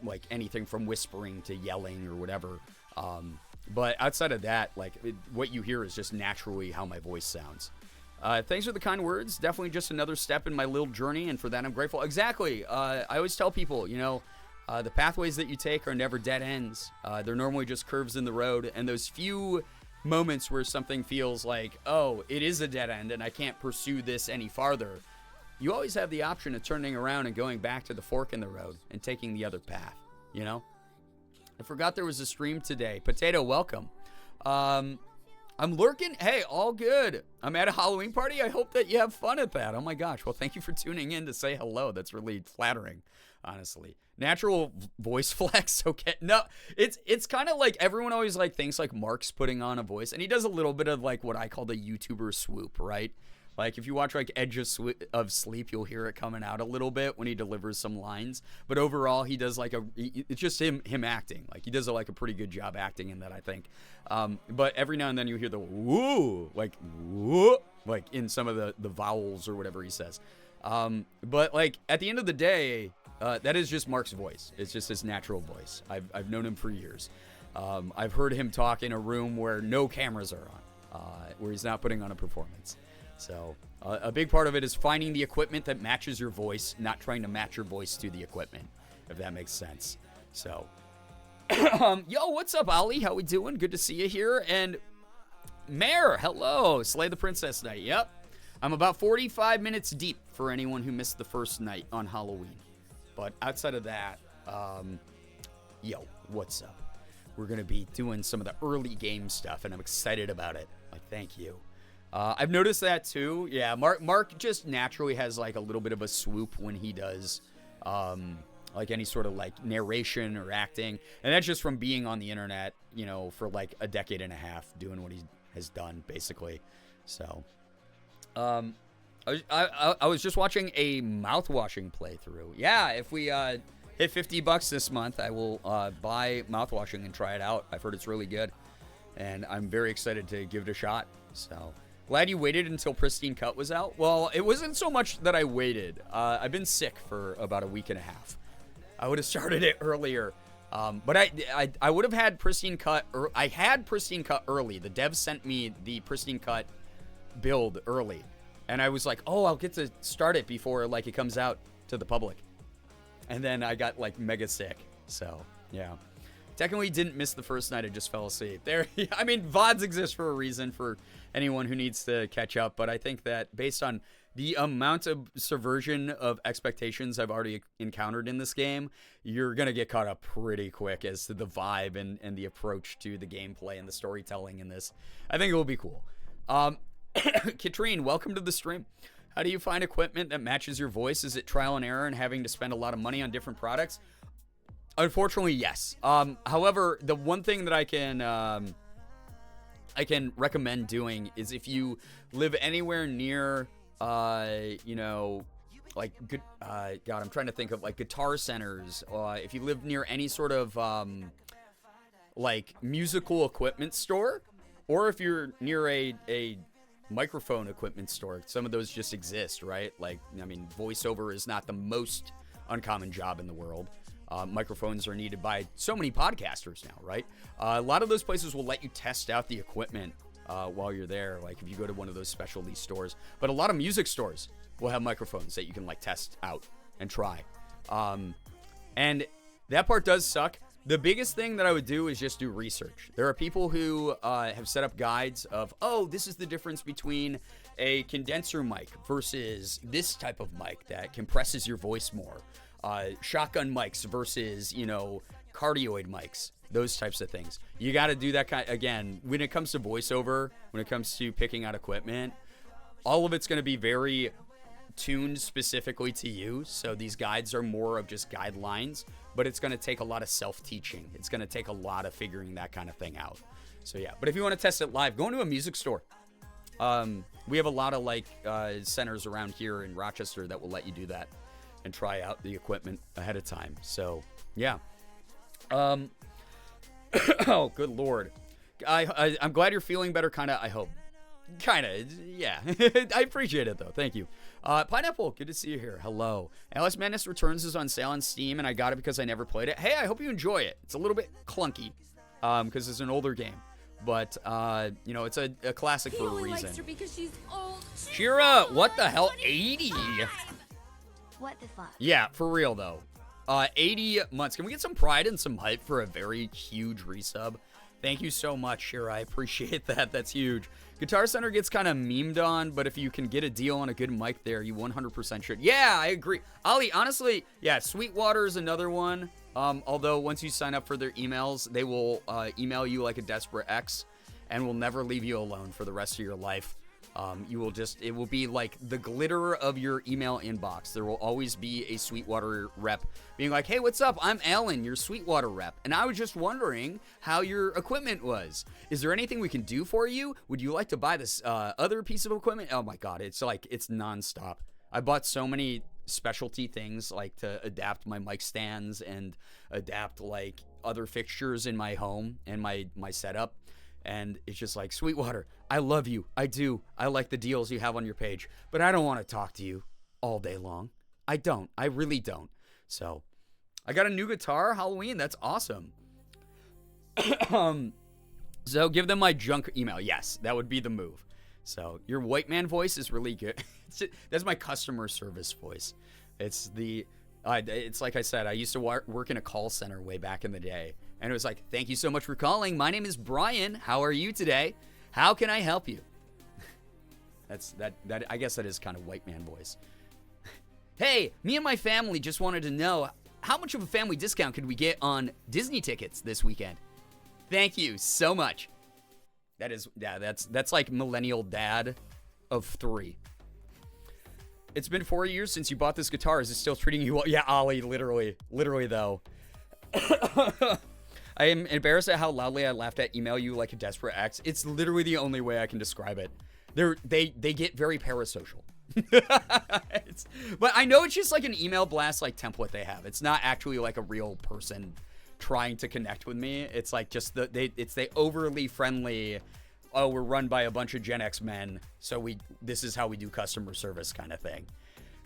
like anything from whispering to yelling or whatever. But outside of that, like what you hear is just naturally how my voice sounds. Thanks for the kind words. Definitely just another step in my little journey, and for that I'm grateful. Exactly. I always tell people, the pathways that you take are never dead ends. They're normally just curves in the road, and those few moments where something feels like, oh, it is a dead end and I can't pursue this any farther, you always have the option of turning around and going back to the fork in the road and taking the other path, I forgot there was a stream today. Potato, welcome. I'm lurking. Hey, all good. I'm at a Halloween party. I hope that you have fun at that. Oh my gosh. Well, thank you for tuning in to say hello. That's really flattering, honestly. Natural voice flex. Okay. No, it's kind of like everyone always like thinks like Mark's putting on a voice, and he does a little bit of like what I call the YouTuber swoop, right? Like if you watch like Edge of Sleep, you'll hear it coming out a little bit when he delivers some lines. But overall, he does like it's just him acting. Like he does like a pretty good job acting in that, I think. But every now and then you hear the woo, like in some of the vowels or whatever he says. But like at the end of the day, that is just Mark's voice. It's just his natural voice. I've known him for years. I've heard him talk in a room where no cameras are on, where he's not putting on a performance. So a big part of it is finding the equipment that matches your voice, not trying to match your voice to the equipment, if that makes sense. So, yo, what's up, Ollie? How we doing? Good to see you here. And Mare, hello. Slay the Princess Night. Yep. I'm about 45 minutes deep for anyone who missed the first night on Halloween. But outside of that, yo, what's up? We're going to be doing some of the early game stuff, and I'm excited about it. Like, thank you. I've noticed that too. Yeah, Mark just naturally has like a little bit of a swoop when he does like any sort of like narration or acting. And that's just from being on the internet, you know, for like a decade and a half doing what he has done basically. So I was just watching a mouthwashing playthrough. Yeah, if we hit $50 this month, I will buy mouthwashing and try it out. I've heard it's really good, and I'm very excited to give it a shot. So glad you waited until Pristine Cut was out. Well, it wasn't so much that I waited. I've been sick for about a week and a half. I would have started it earlier, but I would have had Pristine Cut. I had Pristine Cut early. The devs sent me the Pristine Cut build early, and I was like, oh, I'll get to start it before like it comes out to the public. And then I got like mega sick. So yeah. Technically didn't miss the first night, I just fell asleep. There, I mean, VODs exist for a reason for anyone who needs to catch up, but I think that based on the amount of subversion of expectations I've already encountered in this game, you're going to get caught up pretty quick as to the vibe and the approach to the gameplay and the storytelling in this. I think it will be cool. Katrine, welcome to the stream. How do you find equipment that matches your voice? Is it trial and error and having to spend a lot of money on different products? Unfortunately, yes. However, the one thing that I can recommend doing is if you live anywhere near, you know, like good. God, I'm trying to think of like guitar centers. If you live near any sort of like musical equipment store, or if you're near a microphone equipment store, some of those just exist, right? Like, I mean, voiceover is not the most uncommon job in the world. Microphones are needed by so many podcasters now, right? A lot of those places will let you test out the equipment while you're there, like if you go to one of those specialty stores. But a lot of music stores will have microphones that you can like test out and try. And that part does suck. The biggest thing that I would do is just do research. There are people who have set up guides of, oh, this is the difference between a condenser mic versus this type of mic that compresses your voice more. Shotgun mics versus, you know, cardioid mics, those types of things. You got to do that kind. Again, when it comes to voiceover, when it comes to picking out equipment, all of it's going to be very tuned specifically to you. So these guides are more of just guidelines, but it's going to take a lot of self-teaching. It's going to take a lot of figuring that kind of thing out. So yeah, but if you want to test it live, go into a music store. We have a lot of like centers around here in Rochester that will let you do that and try out the equipment ahead of time. So yeah. Oh, good Lord. I'm glad you're feeling better, kind of, I hope. Kind of, yeah. I appreciate it, though. Thank you. Pineapple, good to see you here. Hello. Alice Madness Returns is on sale on Steam, and I got it because I never played it. Hey, I hope you enjoy it. It's a little bit clunky because it's an older game. But, you know, it's a classic for a reason. Likes her because she's old. Shira, what the hell? 80? What the fuck? Yeah, for real, though. 80 months. Can we get some pride and some hype for a very huge resub? Thank you so much, Shira. I appreciate that. That's huge. Guitar Center gets kind of memed on, but if you can get a deal on a good mic there, you 100% should. Yeah, I agree. Ollie, honestly, yeah, Sweetwater is another one. Although once you sign up for their emails, they will email you like a Desperate X. and will never leave you alone for the rest of your life. It will be like the glitter of your email inbox. There will always be a Sweetwater rep being like, hey, what's up? I'm Alan, your Sweetwater rep. And I was just wondering how your equipment was. Is there anything we can do for you? Would you like to buy this other piece of equipment? Oh my God, it's nonstop. I bought so many specialty things like to adapt my mic stands and adapt like other fixtures in my home and my setup. And it's just like, Sweetwater, I love you. I do. I like the deals you have on your page, but I don't want to talk to you all day long. I don't. I really don't. So I got a new guitar, Halloween. That's awesome. So give them my junk email. Yes, that would be the move. So your white man voice is really good. That's my customer service voice. It's like I said, I used to work in a call center way back in the day. And it was like, thank you so much for calling. My name is Brian. How are you today? How can I help you? I guess that is kind of white man voice. Hey, me and my family just wanted to know how much of a family discount could we get on Disney tickets this weekend? Thank you so much. That's like millennial dad of 3. It's been 4 years since you bought this guitar. Is it still treating you well? Yeah, Ollie, literally though. I am embarrassed at how loudly I laughed at email you like a desperate ex. It's literally the only way I can describe it. They get very parasocial. But I know it's just like an email blast like template they have. It's not actually like a real person trying to connect with me. It's like just the overly friendly, oh, we're run by a bunch of Gen X men, so this is how we do customer service kind of thing.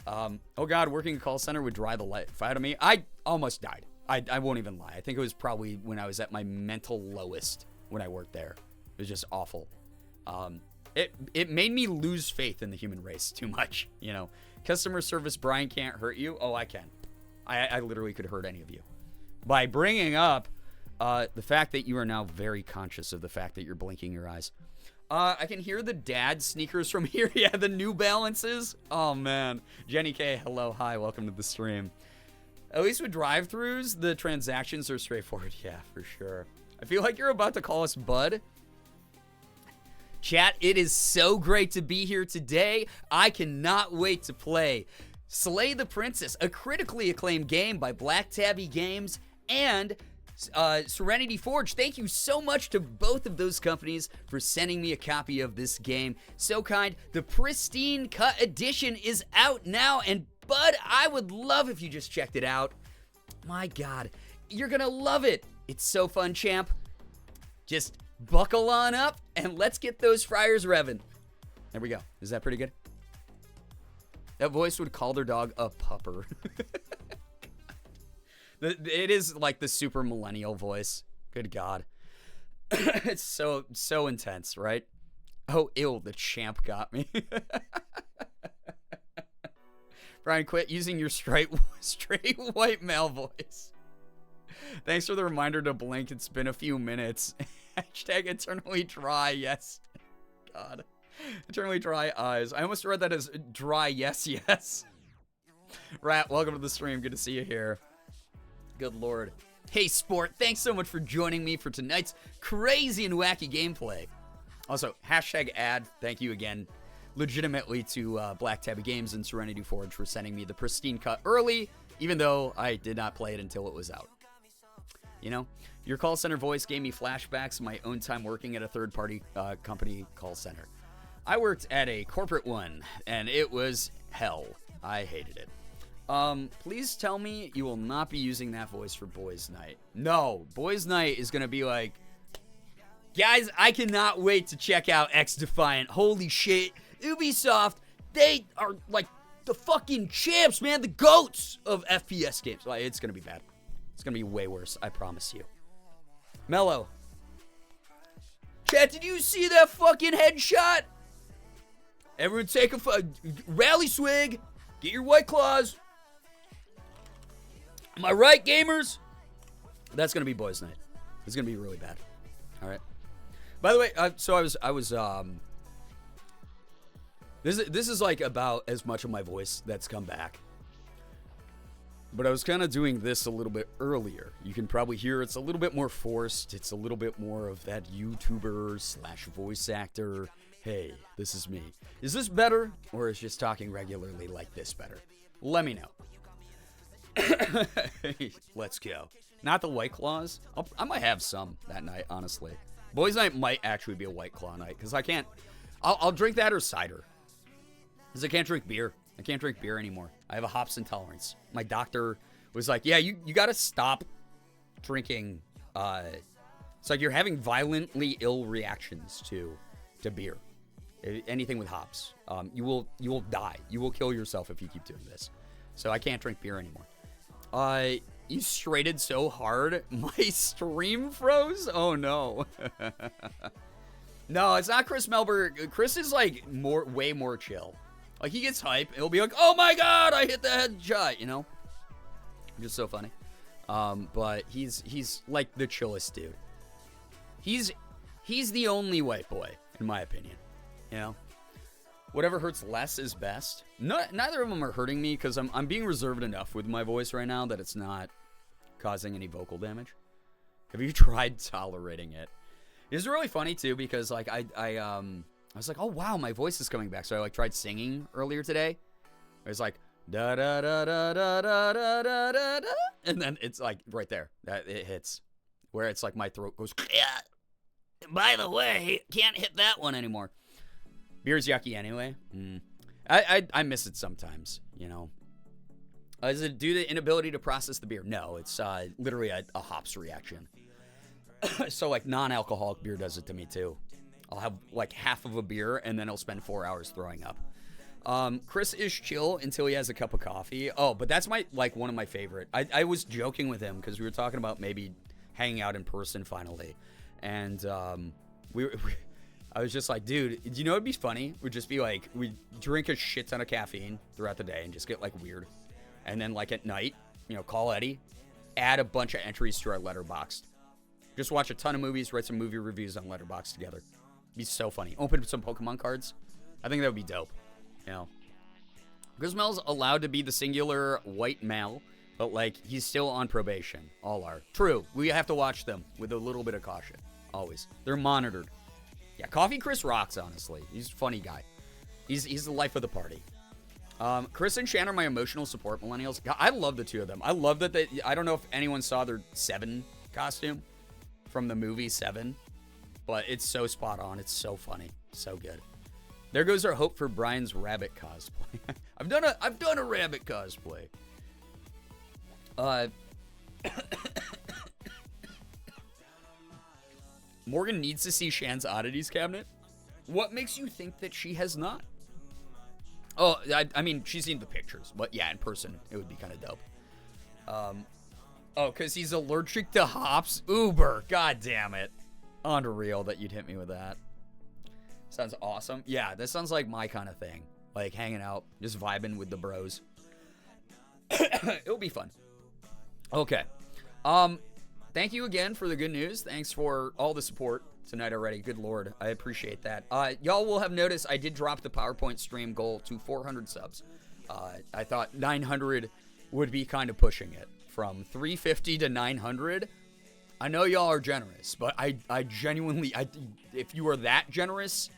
Oh God, working a call center would dry the life out of me. I almost died. I won't even lie. I think it was probably when I was at my mental lowest when I worked there. It was just awful. It made me lose faith in the human race too much. You know, customer service, Brian can't hurt you. Oh, I can. I literally could hurt any of you by bringing up the fact that you are now very conscious of the fact that you're blinking your eyes. I can hear the dad sneakers from here. Yeah, the New Balances. Oh man, Jenny K. Hello, hi, welcome to the stream. At least with drive-thrus, the transactions are straightforward. Yeah, for sure. I feel like you're about to call us bud. Chat, it is so great to be here today. I cannot wait to play Slay the Princess, a critically acclaimed game by Black Tabby Games and Serenity Forge. Thank you so much to both of those companies for sending me a copy of this game. So kind. The Pristine Cut Edition is out now, and Bud, I would love if you just checked it out. My God, you're gonna love it. It's so fun, champ. Just buckle on up and let's get those fryers revving. There we go. Is that pretty good? That voice would call their dog a pupper. It is like the super millennial voice. Good God. It's so intense, right? Oh, ew, the champ got me. Brian, quit using your straight white male voice. Thanks for the reminder to blink. It's been a few minutes. Hashtag eternally dry, yes. God. Eternally dry eyes. I almost read that as dry yes, yes. Rat, welcome to the stream. Good to see you here. Good Lord. Hey, Sport, thanks so much for joining me for tonight's crazy and wacky gameplay. Also, hashtag ad. Thank you again. Legitimately to Black Tabby Games and Serenity Forge for sending me the Pristine Cut early, even though I did not play it until it was out. You know, your call center voice gave me flashbacks of my own time working at a third-party company call center. I worked at a corporate one, and it was hell. I hated it. Please tell me you will not be using that voice for Boys Night. No, Boys Night is going to be like, guys, I cannot wait to check out X Defiant. Holy shit. Ubisoft, they are like the fucking champs, man. The GOATs of FPS games. Like, it's going to be bad. It's going to be way worse. I promise you. Mello. Chat, did you see that fucking headshot? Everyone take a rally swig. Get your White Claws. Am I right, gamers? That's going to be Boys Night. It's going to be really bad. All right. By the way, so I was this is like about as much of my voice that's come back. But I was kind of doing this a little bit earlier. You can probably hear it's a little bit more forced. It's a little bit more of that YouTuber slash voice actor. Hey, this is me. Is this better? Or is just talking regularly like this better? Let me know. Let's go. Not the White Claws. I might have some that night, honestly. Boys' night might actually be a White Claw night. Because I can't. I'll drink that or cider. Because I can't drink beer. I can't drink beer anymore. I have a hops intolerance. My doctor was like, yeah, you got to stop drinking. It's like you're having violently ill reactions to beer. Anything with hops. You will die. You will kill yourself if you keep doing this. So I can't drink beer anymore. You straighted so hard, my stream froze? Oh, no. No, it's not Chris Melberg. Chris is, like, way more chill. Like, he gets hype. He'll be like, oh, my God, I hit the headshot, you know? Just so funny. But he's like, the chillest dude. He's the only white boy, in my opinion. You know? Whatever hurts less is best. Neither of them are hurting me because I'm being reserved enough with my voice right now that it's not causing any vocal damage. Have you tried tolerating it? It's really funny too because like I was like, oh wow, my voice is coming back. So I like tried singing earlier today. I was like da da da da da da da da da, and then it's like right there that it hits where it's like my throat goes. Yeah. By the way, can't hit that one anymore. Beer's yucky anyway. I miss it sometimes, you know. Is it due to the inability to process the beer? No, it's literally a hops reaction. So, like, non-alcoholic beer does it to me, too. I'll have, like, half of a beer, and then I'll spend 4 hours throwing up. Chris is chill until he has a cup of coffee. Oh, but that's one of my favorite. I was joking with him because we were talking about maybe hanging out in person finally. And I was just like, dude, do you know what'd be funny? Would just be like, we drink a shit ton of caffeine throughout the day and just get like weird. And then like at night, you know, call Eddie, add a bunch of entries to our Letterboxd. Just watch a ton of movies, write some movie reviews on Letterboxd together. It'd be so funny. Open some Pokemon cards. I think that would be dope. You know, Grismel's allowed to be the singular white male, but like he's still on probation. All are. True. We have to watch them with a little bit of caution. Always. They're monitored. Yeah, Coffee Chris rocks, honestly. He's a funny guy. He's the life of the party. Chris and Shan are my emotional support millennials. God, I love the two of them. I love that I don't know if anyone saw their Seven costume from the movie Seven, but it's so spot on. It's so funny. So good. There goes our hope for Brian's rabbit cosplay. I've done a rabbit cosplay. Morgan needs to see Shan's oddities cabinet. What makes you think that she has not? Oh, I mean, she's seen the pictures, but yeah, in person, it would be kind of dope. Oh, because he's allergic to hops? Uber, god damn it. Unreal that you'd hit me with that. Sounds awesome. Yeah, this sounds like my kind of thing. Like hanging out, just vibing with the bros. It'll be fun. Okay. Thank you again for the good news. Thanks for all the support tonight already. Good Lord. I appreciate that. Y'all will have noticed I did drop the PowerPoint stream goal to 400 subs. I thought 900 would be kind of pushing it. From 350 to 900. I know y'all are generous, but I genuinely, if you are that generous,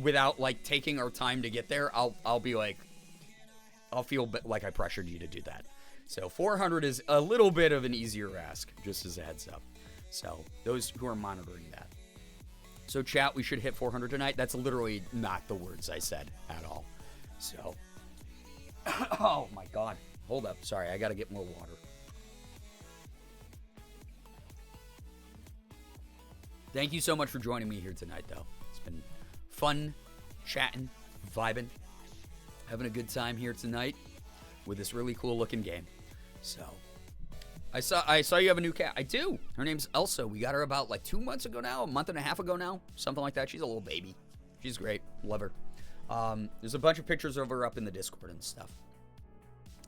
without like taking our time to get there, I'll be like, I'll feel like I pressured you to do that. So 400 is a little bit of an easier ask, just as a heads up. So those who are monitoring that. So chat, we should hit 400 tonight. That's literally not the words I said at all. So, oh my God. Hold up. Sorry, I got to get more water. Thank you so much for joining me here tonight, though. It's been fun, chatting, vibing, having a good time here tonight with this really cool looking game. So, I saw you have a new cat. I do. Her name's Elsa. We got her about like 2 months ago now, a month and a half ago now, something like that. She's a little baby. She's great. Love her. There's a bunch of pictures of her up in the Discord and stuff.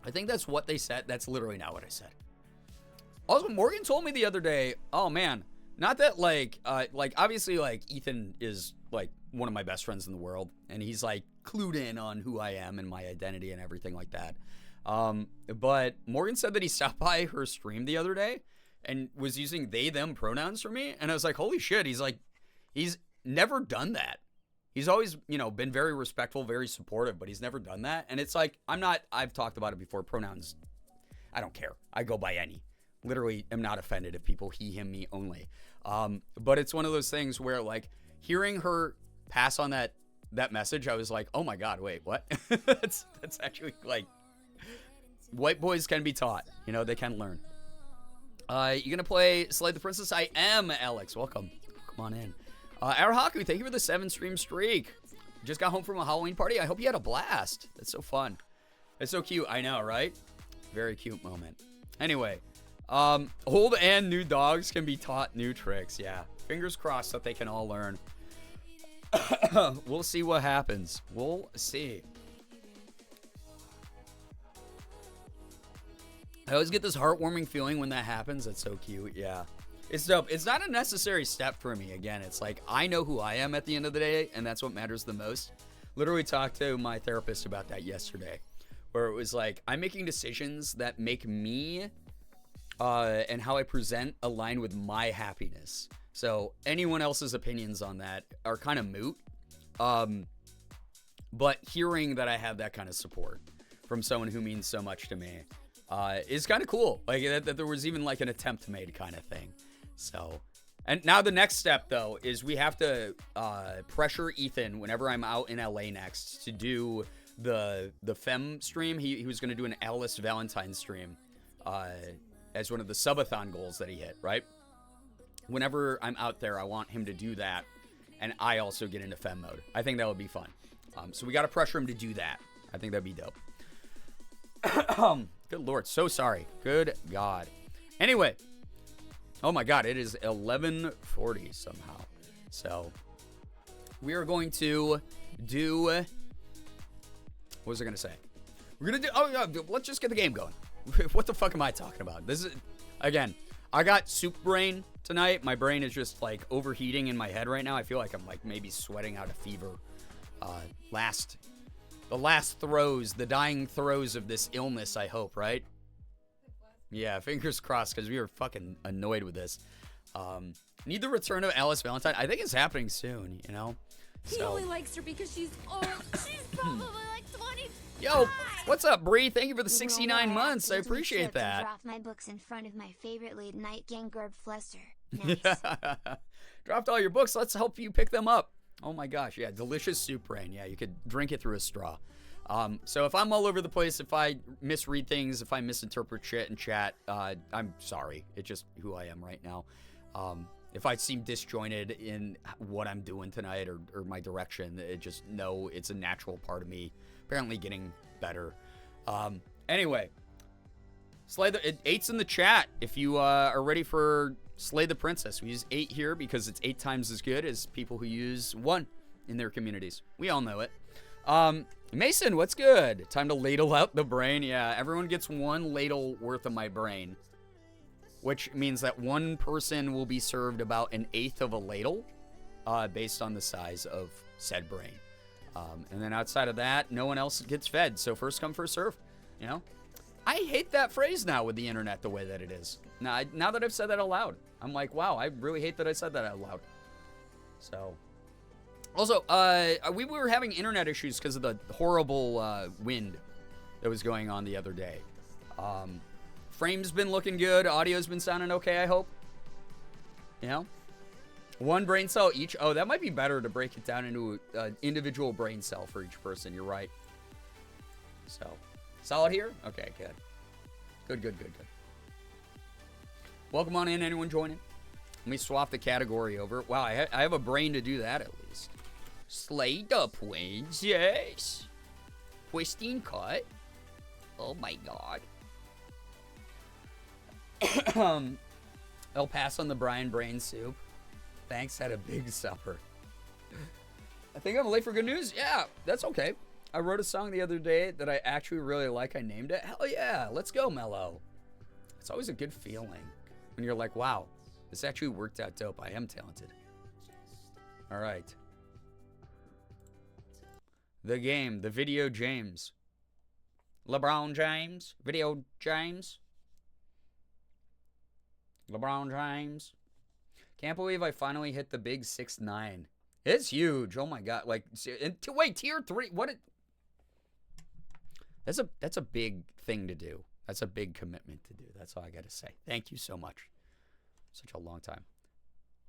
I think that's what they said. That's literally not what I said. Also, Morgan told me the other day, oh man, not that like obviously like Ethan is like one of my best friends in the world, and he's like clued in on who I am and my identity and everything like that. But Morgan said that he stopped by her stream the other day and was using they, them pronouns for me. And I was like, holy shit. He's like, he's never done that. He's always, you know, been very respectful, very supportive, but he's never done that. And it's like, I've talked about it before. Pronouns, I don't care. I go by any. Literally am not offended if people he, him, me only. But it's one of those things where, like, hearing her pass on that message, I was like, oh my God, wait, what? that's actually, like, white boys can be taught. You know, they can learn. You gonna play Slay the Princess? I am, Alex. Welcome. Come on in. Arahaku, thank you for the 7-stream streak. Just got home from a Halloween party. I hope you had a blast. That's so fun. It's so cute. I know, right? Very cute moment. Anyway, old and new dogs can be taught new tricks. Yeah. Fingers crossed that they can all learn. We'll see what happens. We'll see. I always get this heartwarming feeling when that happens. That's so cute. Yeah. It's dope. It's not a necessary step for me. Again, it's like I know who I am at the end of the day, and that's what matters the most. Literally talked to my therapist about that yesterday, where it was like I'm making decisions that make me and how I present align with my happiness. So anyone else's opinions on that are kind of moot. But hearing that I have that kind of support from someone who means so much to me is kind of cool. Like that there was even like an attempt made kind of thing. So, and now the next step though is we have to pressure Ethan whenever I'm out in LA next to do the Femme stream. He was going to do an Alice Valentine stream as one of the subathon goals that he hit, right? Whenever I'm out there, I want him to do that, and I also get into Femme mode. I think that would be fun. So we got to pressure him to do that. I think that'd be dope. Good Lord, so sorry. Good God. Anyway. Oh my God, it is 11:40 somehow. So we are going to do, what was I going to say? We're going to do, oh yeah, let's just get the game going. What the fuck am I talking about? This is, again, I got soup brain tonight. My brain is just like overheating in my head right now. I feel like I'm like maybe sweating out a fever. The last throes, the dying throes of this illness, I hope, right? Yeah, fingers crossed, because we were fucking annoyed with this. Need the return of Alice Valentine. I think it's happening soon, you know? He only likes her because she's old. She's probably like 25. Yo, what's up, Bree? Thank you for the 69 months. I appreciate that. Drop my books in front of my favorite late night gang Fluster. Nice. Dropped all your books. Let's help you pick them up. Oh my gosh, yeah, delicious soup brain. Yeah, you could drink it through a straw. So if I'm all over the place, if I misread things, if I misinterpret shit in chat, I'm sorry. It's just who I am right now. If I seem disjointed in what I'm doing tonight or my direction, just know it's a natural part of me apparently getting better. Anyway, Slay the 8's in the chat if you are ready for Slay the Princess. We use 8 here because it's 8 times as good as people who use 1 in their communities. We all know it. Mason, what's good? Time to ladle out the brain. Yeah, everyone gets 1 ladle worth of my brain, which means that 1 person will be served about 1/8 of a ladle, based on the size of said brain. And then outside of that, no one else gets fed. So first come, first serve, you know? I hate that phrase now with the internet the way that it is. Now that I've said that out loud, I'm like, wow, I really hate that I said that out loud. So... Also, we were having internet issues because of the horrible wind that was going on the other day. Frame's been looking good. Audio's been sounding okay, I hope. You know? 1 brain cell each. Oh, that might be better to break it down into an individual brain cell for each person. You're right. So, solid here? Okay, good. Good. Welcome on in, anyone joining. Let me swap the category over. Wow, I have a brain to do that at least. Slay the Princess. Pristine cut. Oh my God. I'll pass on the Brian Brain soup. Thanks, had a big supper. I think I'm late for good news. Yeah, that's okay. I wrote a song the other day that I actually really like. I named it. Hell yeah, let's go, Mello. It's always a good feeling when you're like, wow, this actually worked out dope. I am talented. All right. The game, the video James. LeBron James. Video James. LeBron James. Can't believe I finally hit the big 6'9". It's huge. Oh my god. Like, wait, tier 3. What? That's a big thing to do. That's a big commitment to do. That's all I gotta say. Thank you so much. Such a long time.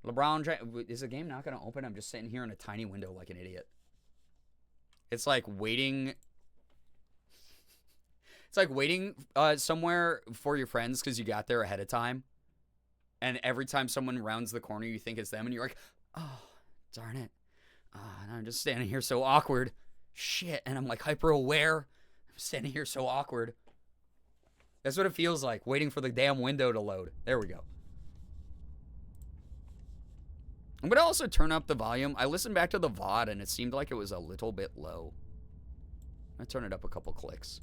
LeBron James. Is the game not gonna open? I'm just sitting here in a tiny window like an idiot. It's like waiting. It's like waiting somewhere for your friends because you got there ahead of time. And every time someone rounds the corner, you think it's them, and you're like, oh, darn it. And I'm just standing here so awkward. Shit. And I'm like hyper aware. I'm standing here so awkward. That's what it feels like, waiting for the damn window to load. There we go. I'm going to also turn up the volume. I listened back to the VOD, and it seemed like it was a little bit low. I'm going to turn it up a couple clicks.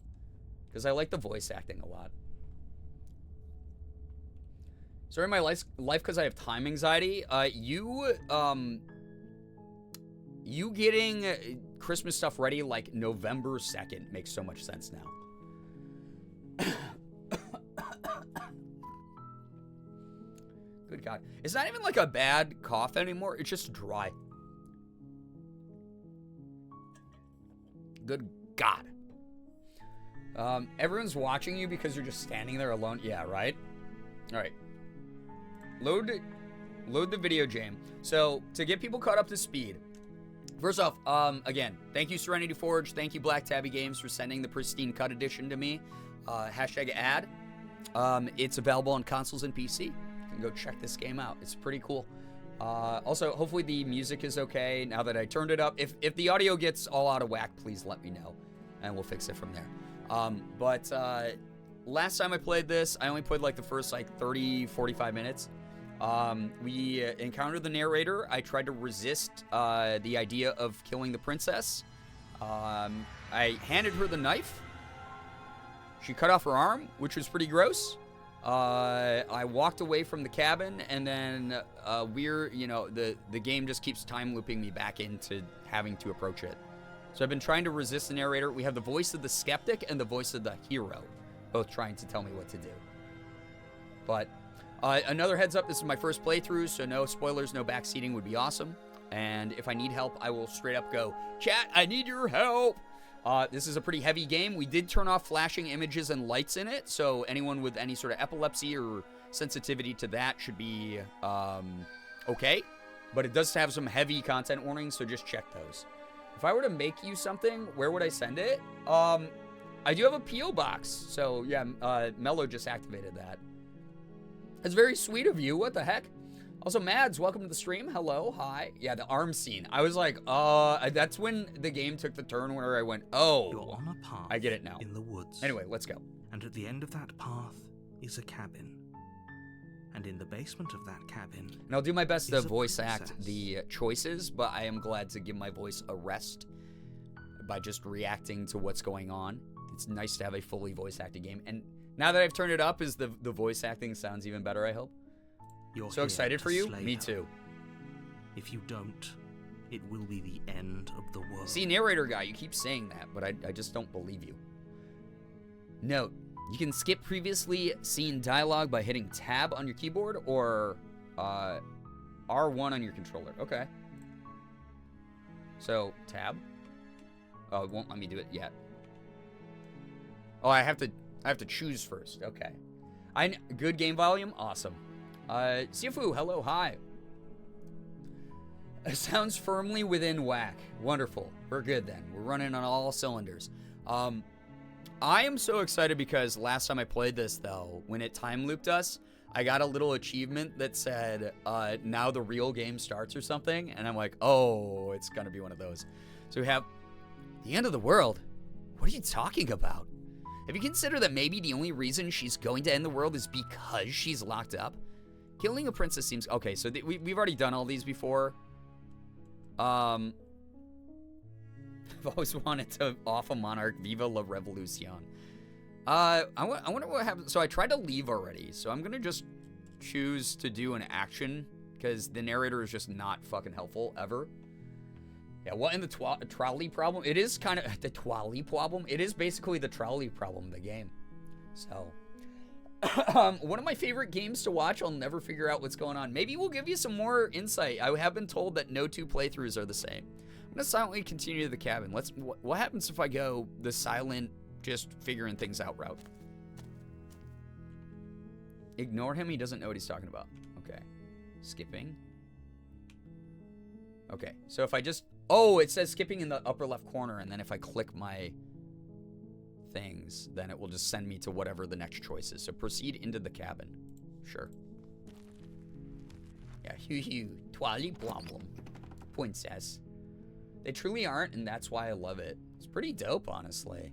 Because I like the voice acting a lot. Sorry, my life because I have time anxiety. You getting Christmas stuff ready like November 2nd makes so much sense now. Good God. It's not even like a bad cough anymore. It's just dry. Good God. Everyone's watching you because you're just standing there alone. Yeah, right? All right. Load the video, James. So, to get people caught up to speed. First off, again, thank you, Serenity Forge. Thank you, Black Tabby Games, for sending the pristine cut edition to me. Hashtag ad. It's available on consoles and PC. You can go check this game out. It's pretty cool. Also, hopefully the music is okay now that I turned it up. If the audio gets all out of whack, please let me know, and we'll fix it from there. Last time I played this, I only played like the first like 30, 45 minutes. We encountered the narrator. I tried to resist the idea of killing the princess. I handed her the knife. She cut off her arm, which was pretty gross. I walked away from the cabin, and then the game just keeps time looping me back into having to approach it. So I've been trying to resist the narrator. We have the voice of the skeptic and the voice of the hero, both trying to tell me what to do. But another heads up, this is my first playthrough, so no spoilers, no backseating would be awesome. And if I need help, I will straight up go, chat, I need your help. This is a pretty heavy game. We did turn off flashing images and lights in it, so anyone with any sort of epilepsy or sensitivity to that should be okay. But it does have some heavy content warnings, so just check those. If I were to make you something, where would I send it? I do have a P.O. box, so yeah, Mello just activated that. That's very sweet of you. What the heck? Also, Mads, welcome to the stream. Hello, hi. Yeah, the arm scene. I was like, that's when the game took the turn where I went, oh, you're on a path. I get it now. In the woods. Anyway, let's go. And at the end of that path is a cabin. And in the basement of that cabin, and I'll do my best to voice act the choices, but I am glad to give my voice a rest by just reacting to what's going on. It's nice to have a fully voice acted game. And now that I've turned it up, is the voice acting sounds even better, I hope. You're so excited for you? Me too. If you don't, it will be the end of the world. See, narrator guy, you keep saying that, but I just don't believe you. Note, you can skip previously seen dialogue by hitting tab on your keyboard or R1 on your controller. Okay. So, tab. Oh, it won't let me do it yet. Oh, I have to choose first. Okay. Good game volume? Awesome. Sifu, hello, hi. Sounds firmly within whack. Wonderful. We're good then. We're running on all cylinders. I am so excited because last time I played this, though, when it time looped us, I got a little achievement that said, now the real game starts or something. And I'm like, oh, it's going to be one of those. So we have the end of the world. What are you talking about? Have you considered that maybe the only reason she's going to end the world is because she's locked up? Killing a princess seems... Okay, so we've already done all these before. I've always wanted to off a monarch. Viva la revolucion. I wonder what happens. So I tried to leave already. So I'm going to just choose to do an action because the narrator is just not fucking helpful ever. Yeah, what in the trolley problem? It is kind of the trolley problem. It is basically the trolley problem of the game. So, one of my favorite games to watch. I'll never figure out what's going on. Maybe we'll give you some more insight. I have been told that no two playthroughs are the same. I'm gonna silently continue to the cabin. What happens if I go the silent, just figuring things out route? Ignore him. He doesn't know what he's talking about. Okay. Skipping. Okay. So if I just... Oh, it says skipping in the upper left corner, and then if I click my things, then it will just send me to whatever the next choice is. So proceed into the cabin. Sure. Yeah, hoo-hoo. Twali blom-blom. Princess. They truly aren't, and that's why I love it. It's pretty dope, honestly.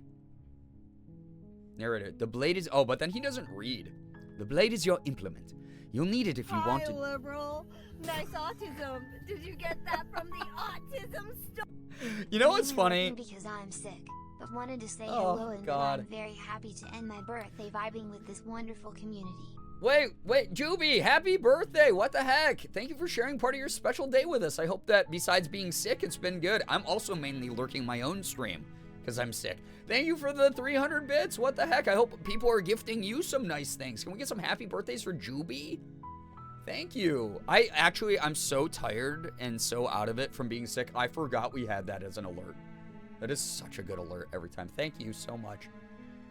Narrator. The blade is... Oh, but then he doesn't read. The blade is your implement. You'll need it if you want to... Hi, liberal. Nice autism. Did you get that from the autism store? You know what's funny? Because I'm sick, but wanted to say Oh, hello and God. that I'm very happy to end my birthday vibing with this wonderful community. Wait, Juby, happy birthday. What the heck? Thank you for sharing part of your special day with us. I hope that besides being sick, it's been good. I'm also mainly lurking my own stream because I'm sick. Thank you for the 300 bits. What the heck? I hope people are gifting you some nice things. Can we get some happy birthdays for Juby? Thank you. I'm so tired and so out of it from being sick. I forgot we had that as an alert. That is such a good alert every time. Thank you so much.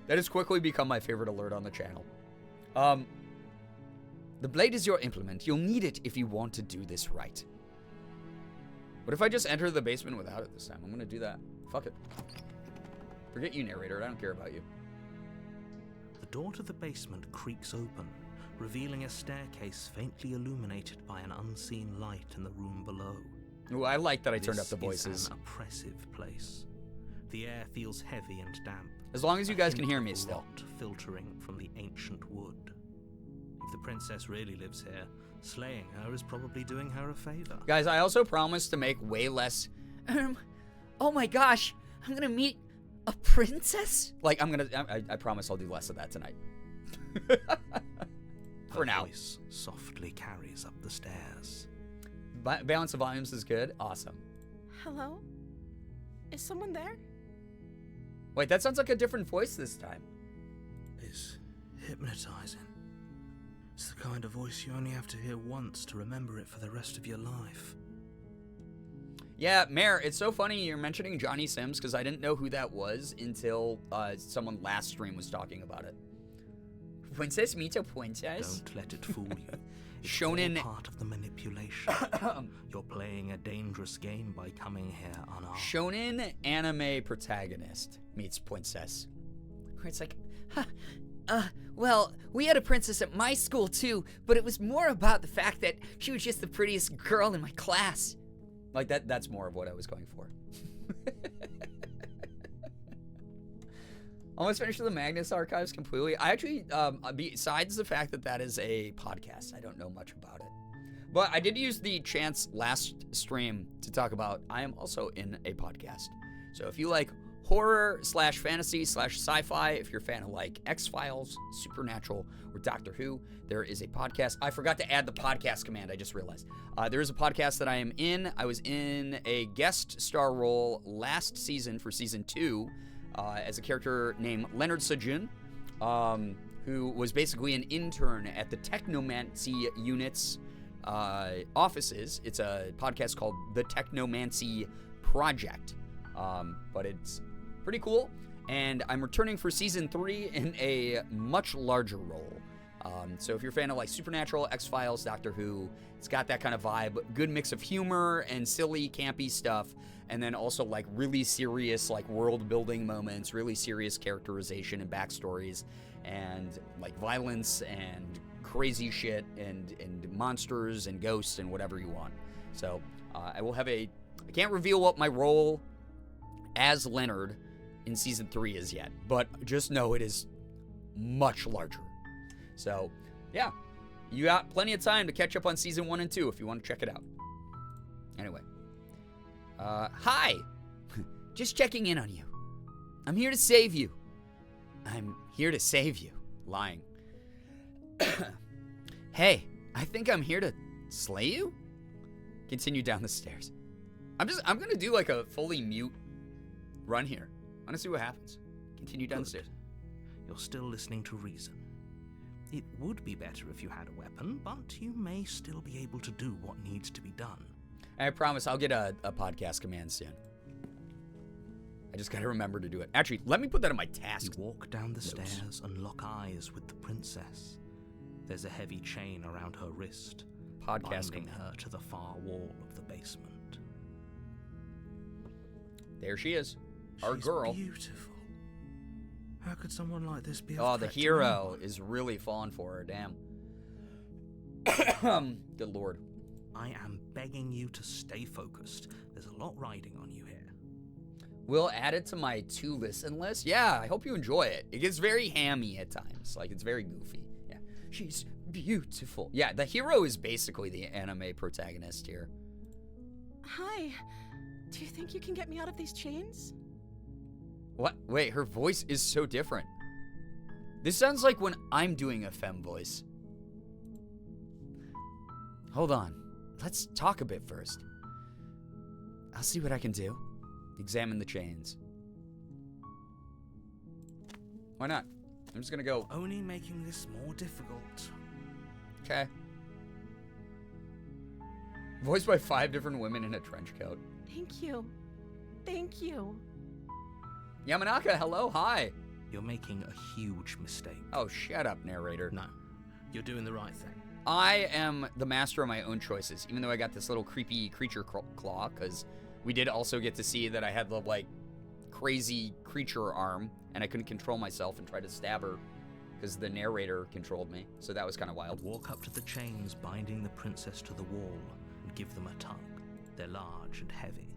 That has quickly become my favorite alert on the channel. The blade is your implement. You'll need it if you want to do this right. What if I just enter the basement without it this time? I'm gonna do that. Fuck it. Forget you, narrator. I don't care about you. The door to the basement creaks open, revealing a staircase faintly illuminated by an unseen light in the room below. Ooh, I like that I turned up the This voices. is an oppressive place. The air feels heavy and damp. As long as you guys A can hint hear of me still. rot filtering from the ancient wood. If the princess really lives here, slaying her is probably doing her a favor. Guys, I also promise to make way less... oh my gosh, I'm gonna meet a princess? Like, I promise I'll do less of that tonight. For Her now. voice softly carries up the stairs. Balance of volumes is good. Awesome. Hello? Is someone there? Wait, that sounds like a different voice this time. It's hypnotizing. It's the kind of voice you only have to hear once to remember it for the rest of your life. Yeah, Mare, it's so funny you're mentioning Johnny Sims because I didn't know who that was until someone last stream was talking about it. Princess meets a princess? Don't let it fool you. It's Shonen- all part of the manipulation. You're playing a dangerous game by coming here unarmed. Shonen anime protagonist meets princess. Where it's like, well, we had a princess at my school too, but it was more about the fact that she was just the prettiest girl in my class. Like that's more of what I was going for. Almost finished with the Magnus Archives completely. I actually, besides the fact that that is a podcast, I don't know much about it. But I did use the chance last stream to talk about I am also in a podcast. So if you like horror / fantasy / sci-fi, if you're a fan of like X-Files, Supernatural, or Doctor Who, there is a podcast. I forgot to add the podcast command, I just realized. There is a podcast that I am in. I was in a guest star role last season for season 2 as a character named Leonard Sajun, who was basically an intern at the Technomancy Unit's offices. It's a podcast called The Technomancy Project, but it's pretty cool, and I'm returning for season 3 in a much larger role. So if you're a fan of like Supernatural, X-Files, Doctor Who, it's got that kind of vibe. Good mix of humor and silly, campy stuff, and then also like really serious like world building moments, really serious characterization and backstories, and like violence and crazy shit and monsters and ghosts and whatever you want. So I will have I can't reveal what my role as Leonard in season 3 is yet, but just know it is much larger. So yeah, you got plenty of time to catch up on season 1 and 2 if you want to check it out. Anyway, hi, just checking in on you. I'm here to save you. I'm here to save you. Lying. Hey, I think I'm here to slay you? Continue down the stairs. I'm gonna do like a fully mute run here. I wanna see what happens. Continue downstairs. You're still listening to reason. It would be better if you had a weapon, but you may still be able to do what needs to be done. I promise I'll get a podcast command soon. I just gotta remember to do it. Actually, let me put that in my task. You walk down the notes. stairs and lock eyes with the princess. There's a heavy chain around her wrist, Podcast binding command. her to the far wall of the basement. There she is. Our She's girl. beautiful. How could someone like this be? Oh, the hero is really falling for her. Damn. Good lord. I am begging you to stay focused. There's a lot riding on you here. We'll add it to my to listen list. Yeah, I hope you enjoy it. It gets very hammy at times. Like, it's very goofy. Yeah. She's beautiful. Yeah, the hero is basically the anime protagonist here. Hi. Do you think you can get me out of these chains? What? Wait, her voice is so different. This sounds like when I'm doing a femme voice. Hold on. Let's talk a bit first. I'll see what I can do. Examine the chains. Why not? I'm just gonna go. Only making this more difficult. Okay. Voiced by 5 different women in a trench coat. Thank you. Thank you. Yamanaka, hello, hi. You're making a huge mistake. Oh, shut up, narrator. No, you're doing the right thing. I am the master of my own choices, even though I got this little creepy creature claw, because we did also get to see that I had the, like, crazy creature arm, and I couldn't control myself and tried to stab her, because the narrator controlled me, so that was kind of wild. Walk up to the chains binding the princess to the wall and give them a tug. They're large and heavy,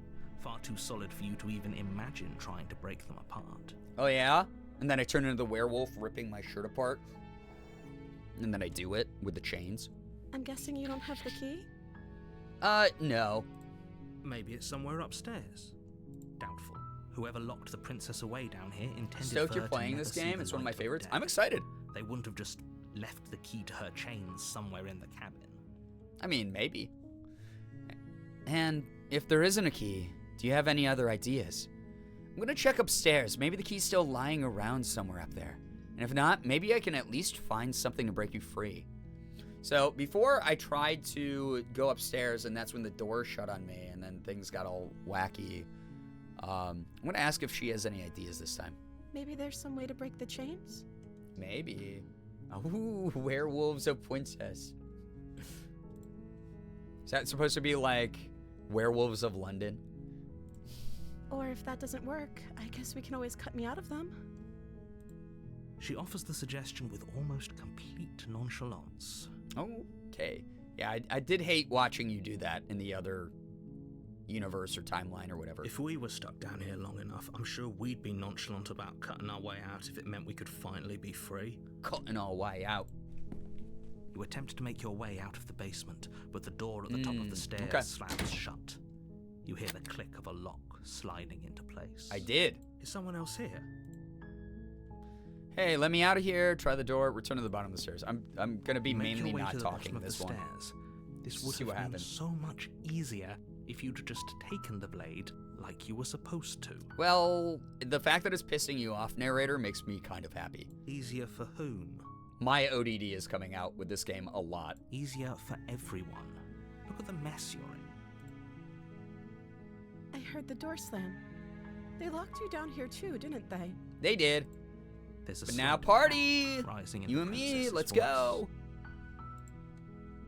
far too solid for you to even imagine trying to break them apart. Oh, yeah? And then I turn into the werewolf, ripping my shirt apart. And then I do it with the chains. I'm guessing you don't have the key? No. Maybe it's somewhere upstairs. Doubtful. Whoever locked the princess away down here intended Stoked for you're her to playing never this see game. the It's one of my light favorites. day. I'm excited. They wouldn't have just left the key to her chains somewhere in the cabin. I mean, maybe. And if there isn't a key, do you have any other ideas? I'm gonna check upstairs. Maybe the key's still lying around somewhere up there. And if not, maybe I can at least find something to break you free. So before I tried to go upstairs, and that's when the door shut on me, and then things got all wacky. I'm gonna ask if she has any ideas this time. Maybe there's some way to break the chains? Maybe. Ooh, werewolves of princess. Is that supposed to be like werewolves of London? Or if that doesn't work, I guess we can always cut me out of them. She offers the suggestion with almost complete nonchalance. Okay. Yeah, I did hate watching you do that in the other universe or timeline or whatever. If we were stuck down here long enough, I'm sure we'd be nonchalant about cutting our way out if it meant we could finally be free. Cutting our way out. You attempt to make your way out of the basement, but the door at the top of the stairs okay. slams shut. You hear the click of a lock sliding into place. I did. Is someone else here? Hey, let me out of here. Try the door. Return to the bottom of the stairs. I'm gonna be You make mainly your way not to the talking bottom of this the one. stairs. This would See have what been happens. so much easier if you'd just taken the blade like you were supposed to. Well, the fact that it's pissing you off, narrator, makes me kind of happy. Easier for whom? My ODD is coming out with this game a lot. Easier for everyone. Look at the mess you're in. I heard the door slam. They locked you down here too, didn't they? They did. There's a But now slight party! rising in You the and me, princess's let's voice. go.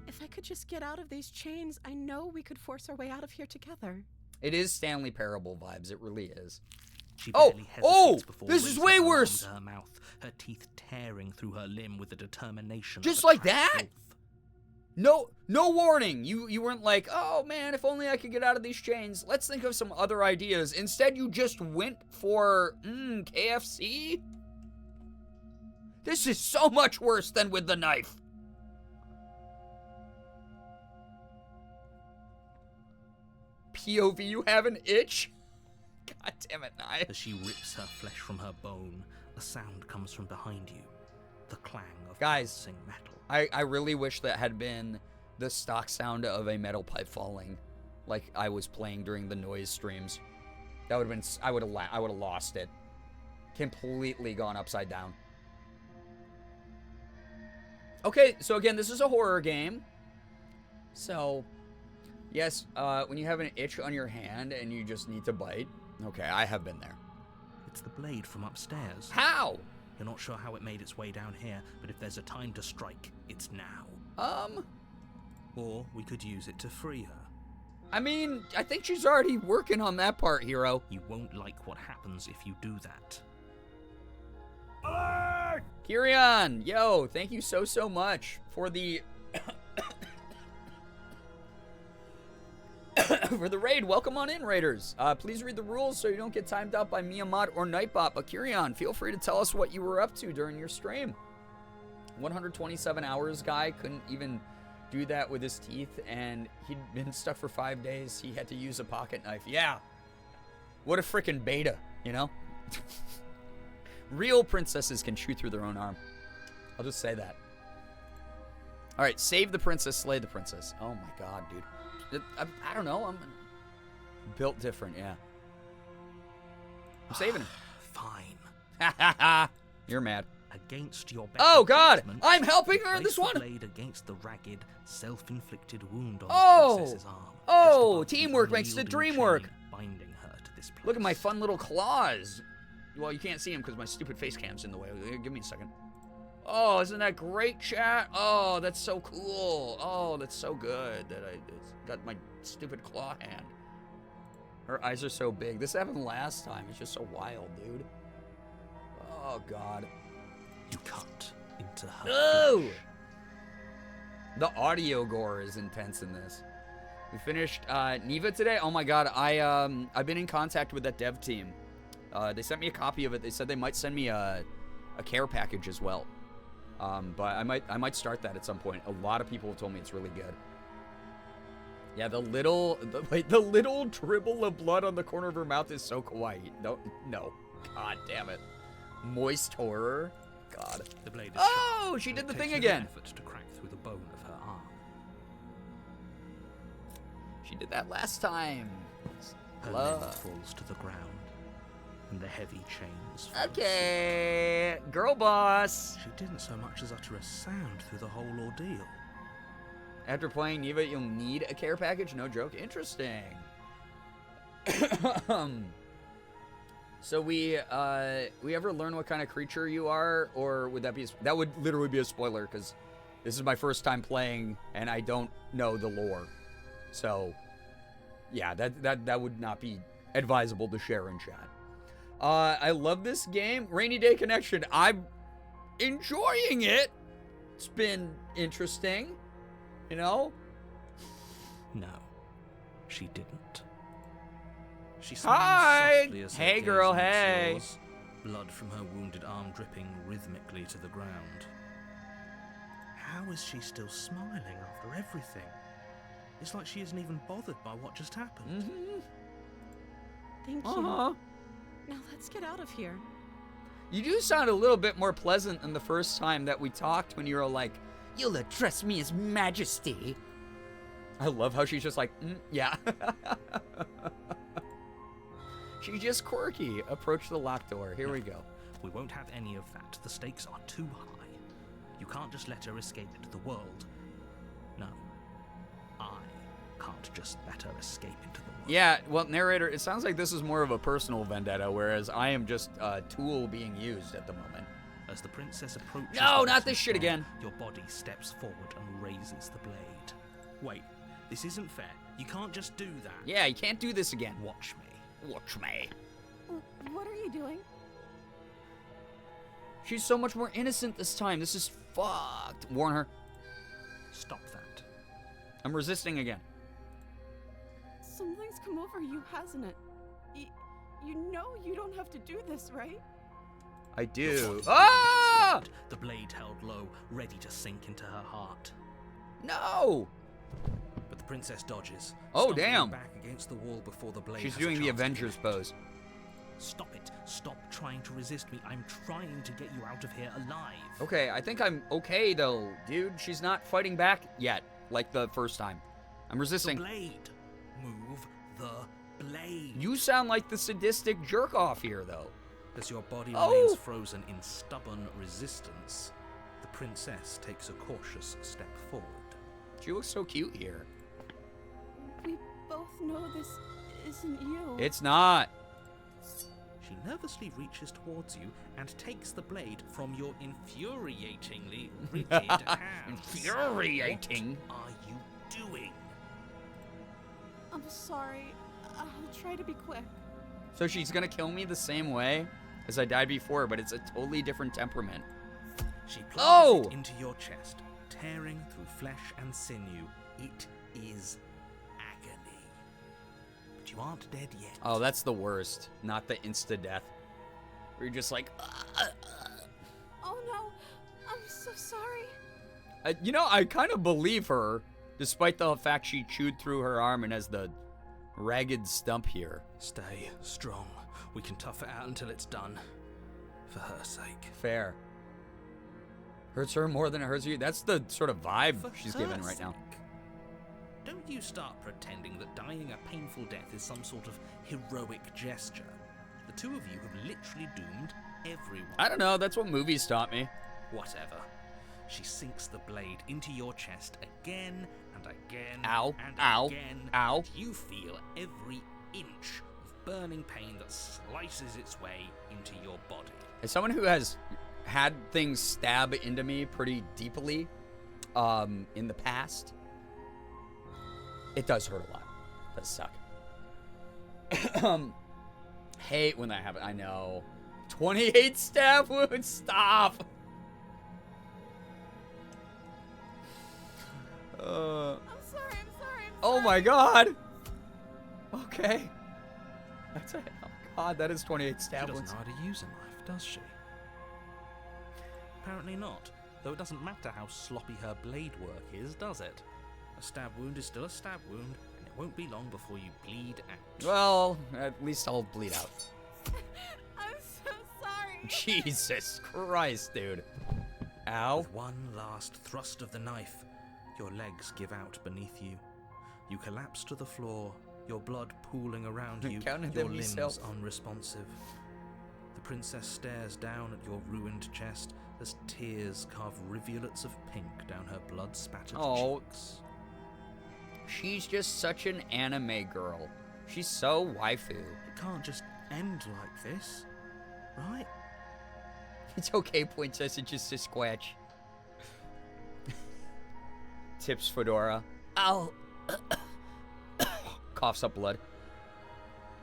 If I could just get out of these chains, I know we could force our way out of here together. It is Stanley Parable vibes. It really is. She Oh! barely hesitates Oh! before This is raising way her arm worse! to her mouth, her teeth tearing through her limb with the determination. Just of a like trapped that? wolf. No warning. You weren't like, oh man, if only I could get out of these chains. Let's think of some other ideas. Instead, you just went for KFC. This is so much worse than with the knife. POV, you have an itch? God damn it, knife. As she rips her flesh from her bone, a sound comes from behind you. The clang of Guys. pulsing metal. I really wish that had been the stock sound of a metal pipe falling. like I was playing during the noise streams. That would have been, I would have lost it. Completely gone upside down. Okay, so again, this is a horror game. So, yes, when you have an itch on your hand and you just need to bite. Okay, I have been there. It's the blade from upstairs. How? You're not sure how it made its way down here, but if there's a time to strike, it's now. Or we could use it to free her. I mean, I think she's already working on that part, Hero. You won't like what happens if you do that. Kirion, yo, thank you so much for the for the raid. Welcome on in, Raiders. Please read the rules so you don't get timed out by Miyamoto or Nightbot. But Kirion, feel free to tell us what you were up to during your stream. 127 hours guy couldn't even do that with his teeth, and he'd been stuck for 5 days. He had to use a pocket knife. Yeah. What a freaking beta, you know? Real princesses can shoot through their own arm. I'll just say that. All right, save the princess, slay the princess. Oh my god, dude. I don't know. I'm built different, yeah. I'm saving him. Fine. You're mad. Against your Oh god! judgment, I'm helping her in place this the one! blade against the ragged, self-inflicted wound on Oh! the princess's arm. Oh, just above the teamwork makes the unyielding dream work. chain binding her to this place. Look at my fun little claws. Well, you can't see them because my stupid face cam's in the way. Give me a second. Oh, isn't that great, chat? Oh, that's so cool. Oh, that's so good that I got my stupid claw hand. Her eyes are so big. This happened last time. It's just so wild, dude. Oh, God. You cut into her. Oh! flesh. The audio gore is intense in this. We finished Neva today. Oh my god, I've been in contact with that dev team. They sent me a copy of it. They said they might send me a care package as well. But I might start that at some point. A lot of people have told me it's really good. Yeah, the little dribble of blood on the corner of her mouth is so kawaii. No. God damn it. Moist horror. God. The blade is Oh, sharp, she but did it the takes thing little again. effort to crack through the bone of her arm. She did that last time. Her Love. limb falls to the ground, and the heavy chains fall. Okay, girl boss. She didn't so much as utter a sound through the whole ordeal. After playing Neva, you'll need a care package? No joke. Interesting. So we ever learn what kind of creature you are, or would that be that would literally be a spoiler because this is my first time playing and I don't know the lore. So yeah, that would not be advisable to share in chat. I love this game. Rainy Day Connection. I'm enjoying it. It's been interesting, you know? No, she didn't. She Hi! smiled softly as her Hey, gaze girl, met hey. yours, blood from her wounded arm dripping rhythmically to the ground. How is she still smiling after everything? It's like she isn't even bothered by what just happened. Mm-hmm. Thank you. Uh-huh. Now let's get out of here. You do sound a little bit more pleasant than the first time that we talked when you were like, "You'll address me as Majesty." I love how she's just like, yeah. She's just quirky. Approach the locked door. Here we go. We won't have any of that. The stakes are too high. You can't just let her escape into the world. No. I can't just let her escape into the world. Yeah, well, narrator, it sounds like this is more of a personal vendetta, whereas I am just a tool being used at the moment. As the princess approaches No, the not bottom this shit floor, again. Your body steps forward and raises the blade. Wait, this isn't fair. You can't just do that. Yeah, you can't do this again. Watch me. Watch me. What are you doing? She's so much more innocent this time. This is fucked. Warn her. Stop that. I'm resisting again. Something's come over you, hasn't it? You know you don't have to do this, right? I Your do. body Ah! swayed, the blade held low, ready to sink into her heart. No! But the princess dodges. Oh, stumbling damn. Back against the wall before the blade She's has a doing the chance to Avengers hit. pose. Stop it. Stop trying to resist me. I'm trying to get you out of here alive. Okay, I think I'm okay, though, dude. She's not fighting back yet, like the first time. I'm The resisting. blade. move the blade. You sound like the sadistic jerk off here, though. As your body Oh. remains frozen in stubborn resistance, the princess takes a cautious step forward. She looks so cute here. We both know this isn't you. It's not. She nervously reaches towards you and takes the blade from your infuriatingly rigid hands. Infuriating. What are you doing? I'm sorry. I'll try to be quick. So she's gonna kill me the same way as I died before, but it's a totally different temperament. She plunges Oh! it into your chest, tearing through flesh and sinew. It is agony. But you aren't dead yet. Oh, that's the worst. Not the insta-death. Where you're just like, Oh no, I'm so sorry. You know, I kind of believe her, despite the fact she chewed through her arm and has the ragged stump here. Stay strong. We can tough it out until it's done. For her sake. Fair. Hurts her more than it hurts you. That's the sort of vibe For she's her giving right now. sake. Don't you start pretending that dying a painful death is some sort of heroic gesture. The two of you have literally doomed everyone. I don't know. That's what movies taught me. Whatever. She sinks the blade into your chest again and again Ow, and ow, again. ow. And you feel every inch of burning pain that slices its way into your body. As someone who has had things stab into me pretty deeply in the past, it does hurt a lot. It does suck. Hate when that happens. I know. 28 stab wounds. Stop. I'm sorry, I'm sorry, Oh my god. Okay. That's a oh god. That is 28 She stab doesn't wounds. know how to use a knife, does she? Apparently not. Though it doesn't matter how sloppy her blade work is, does it? A stab wound is still a stab wound, and it won't be long before you bleed out. Well, at least I'll bleed out. I'm so sorry. Jesus Christ, dude. Ow. With one last thrust of the knife, your legs give out beneath you. You collapse to the floor, your blood pooling around you, Counting your them limbs yourself. unresponsive. The princess stares down at your ruined chest as tears carve rivulets of pink down her blood-spattered Oh. cheeks. She's just such an anime girl. She's so waifu. It can't just end like this, right? It's okay, princess. It's just a scratch. Tips Fedora. Ow. Coughs up blood.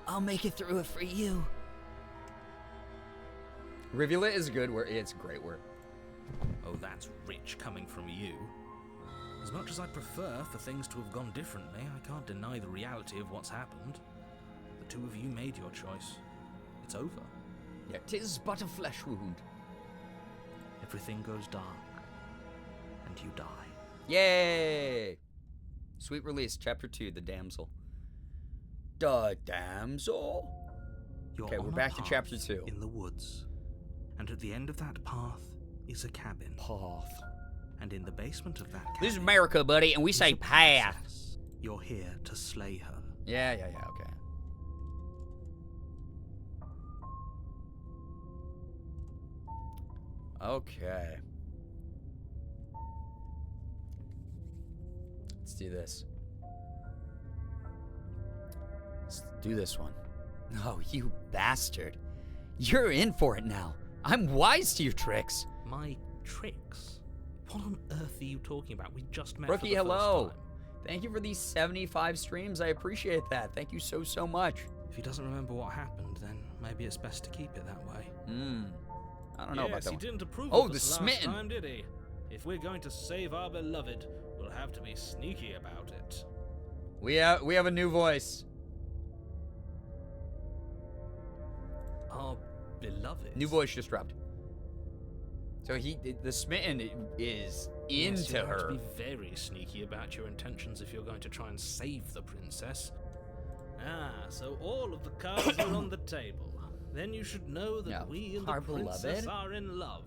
I'll make it through it for you. Rivulet is good word. It's a great word. Oh, that's rich coming from you. As much as I prefer for things to have gone differently, I can't deny the reality of what's happened. The two of you made your choice. It's over. Yeah, 'tis but a flesh wound. Everything goes dark, and you die. Yay! Sweet release, chapter 2, The Damsel. The Damsel? You're Okay, on we're a back to path chapter 2. In the woods, and at the end of that path is a cabin. Path. And in the basement of that cabin, This is America, buddy, and we is say a path. princess. You're here to slay her. Yeah, okay. Okay. Let's do this. Let's do this one. Oh, you bastard. You're in for it now. I'm wise to your tricks. My tricks? What on earth are you talking about? We just met Rookie, for the hello. first time. Thank you for these 75 streams. I appreciate that. Thank you so much. If he doesn't remember what happened, then maybe it's best to keep it that way. I don't know about that he one. didn't approve Oh, of the us smitten. last time, did he? If we're going to save our beloved, we'll have to be sneaky about it. We have a new voice. Our beloved. New voice just dropped. So the smitten is Yes, into you'll have her. to be very sneaky about your intentions if you're going to try and save the princess. Ah, so all of the cards are on the table. Then you should know that Yeah, we and our the princess beloved. are in love.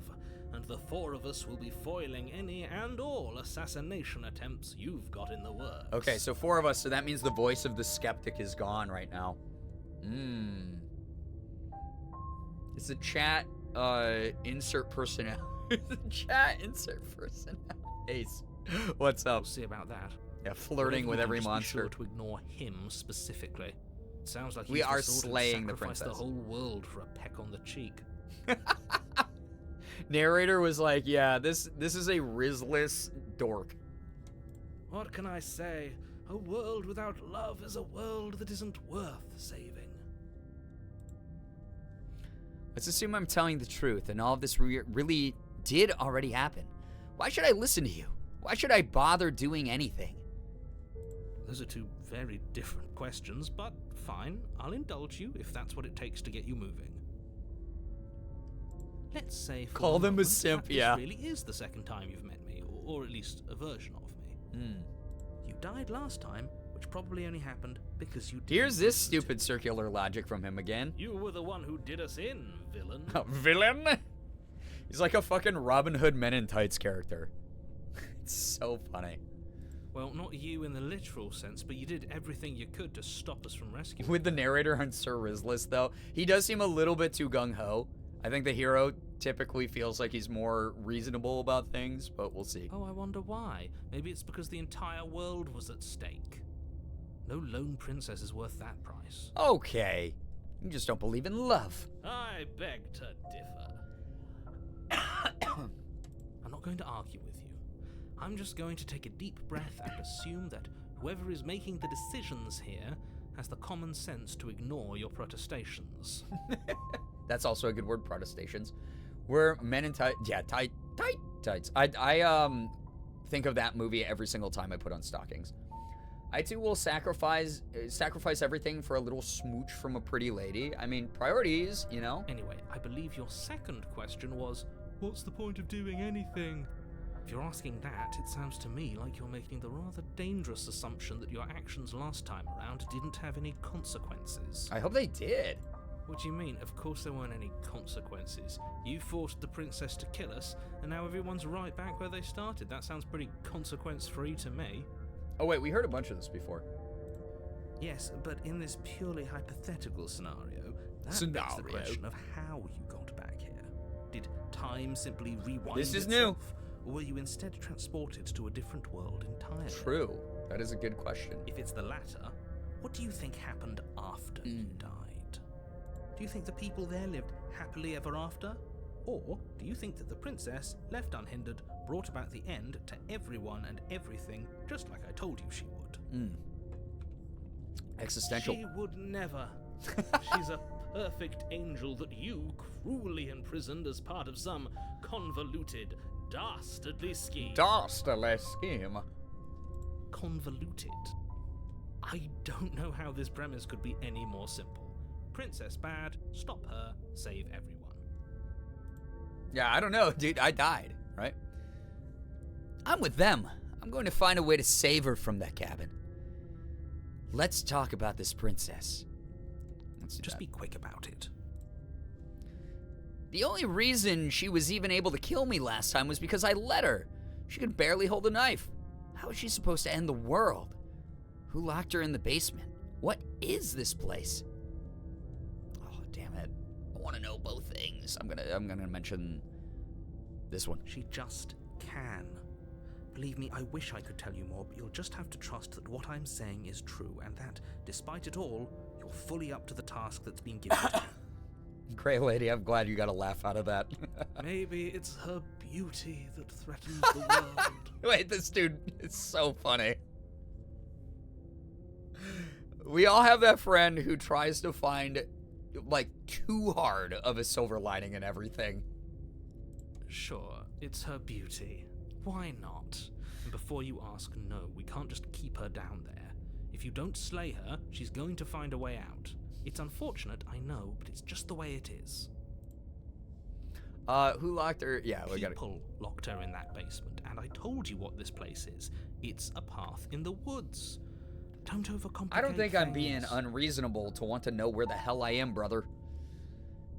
and the four of us will be foiling any and all assassination attempts you've got in the works. Okay, so 4 of us, so that means the voice of the skeptic is gone right now. It's the chat, insert personnel. The chat, insert personnel. Ace, what's up? We'll see about that. Yeah, flirting with every Just monster. Be sure to ignore him specifically. It sounds like We he's are the sort who'd slaying the sacrifice princess. the whole world for a peck on the cheek. Narrator was like, yeah, this is a risless dork. What can I say? A world without love is a world that isn't worth saving. Let's assume I'm telling the truth and all of this really did already happen. Why should I listen to you? Why should I bother doing anything? Those are 2 very different questions, but fine, I'll indulge you if that's what it takes to get you moving. Let's say for Call the them a moment simp, that yeah. This really is the second time you've met me, or at least a version of me. You died last time, which probably only happened because you didn't Here's this listen to stupid circular logic from him again. You were the one who did us in, villain. Villain? He's like a fucking Robin Hood Men in Tights character. It's so funny. Well, not you in the literal sense, but you did everything you could to stop us from rescuing. With the narrator on Sir Rizlis, though, he does seem a little bit too gung-ho. I think the hero typically feels like he's more reasonable about things, but we'll see. Oh, I wonder why. Maybe it's because the entire world was at stake. No lone princess is worth that price. Okay. You just don't believe in love. I beg to differ. I'm not going to argue with you. I'm just going to take a deep breath and assume that whoever is making the decisions here has the common sense to ignore your protestations. That's also a good word, protestations. We're men in tights. Yeah, tights. I think of that movie every single time I put on stockings. I too will sacrifice everything for a little smooch from a pretty lady. I mean, priorities, you know? Anyway, I believe your second question was, what's the point of doing anything? If you're asking that, it sounds to me like you're making the rather dangerous assumption that your actions last time around didn't have any consequences. I hope they did. What do you mean? Of course there weren't any consequences. You forced the princess to kill us, and now everyone's right back where they started. That sounds pretty consequence-free to me. Oh wait, we heard a bunch of this before. Yes, but in this purely hypothetical scenario, begs the question of how you got back here. Did time simply rewind This is itself, or were you instead transported to a different world entirely? True. That is a good question. If it's the latter, what do you think happened after you died? Do you think the people there lived happily ever after? Or do you think that the princess, left unhindered, brought about the end to everyone and everything, just like I told you she would? Existential. She would never. She's a perfect angel that you cruelly imprisoned as part of some convoluted, dastardly scheme. Dastardly scheme. Convoluted? I don't know how this premise could be any more simple. Princess bad, stop her, save everyone. Yeah, I don't know, dude. I died, right? I'm with them. I'm going to find a way to save her from that cabin. Let's talk about this princess. Just be quick about it. The only reason she was even able to kill me last time was because I let her. She could barely hold a knife. How is she supposed to end the world? Who locked her in the basement? What is this place? Oh, damn it. I want to know both things. I'm gonna mention this one. She just can. Believe me, I wish I could tell you more, but you'll just have to trust that what I'm saying is true, and that, despite it all, you're fully up to the task that's been given to you. Great lady, I'm glad you got a laugh out of that. Maybe it's her beauty that threatens the world. Wait, this dude is so funny. We all have that friend who tries to find, like, too hard of a silver lining in everything. Sure, it's her beauty. Why not? And before you ask, no, we can't just keep her down there. If you don't slay her, she's going to find a way out. It's unfortunate, I know, but it's just the way it is. Who locked her? Yeah, we got it. People locked her in that basement, and I told you what this place is. It's a path in the woods. Don't overcomplicate I don't think I'm being things. unreasonable to want to know where the hell I am, brother.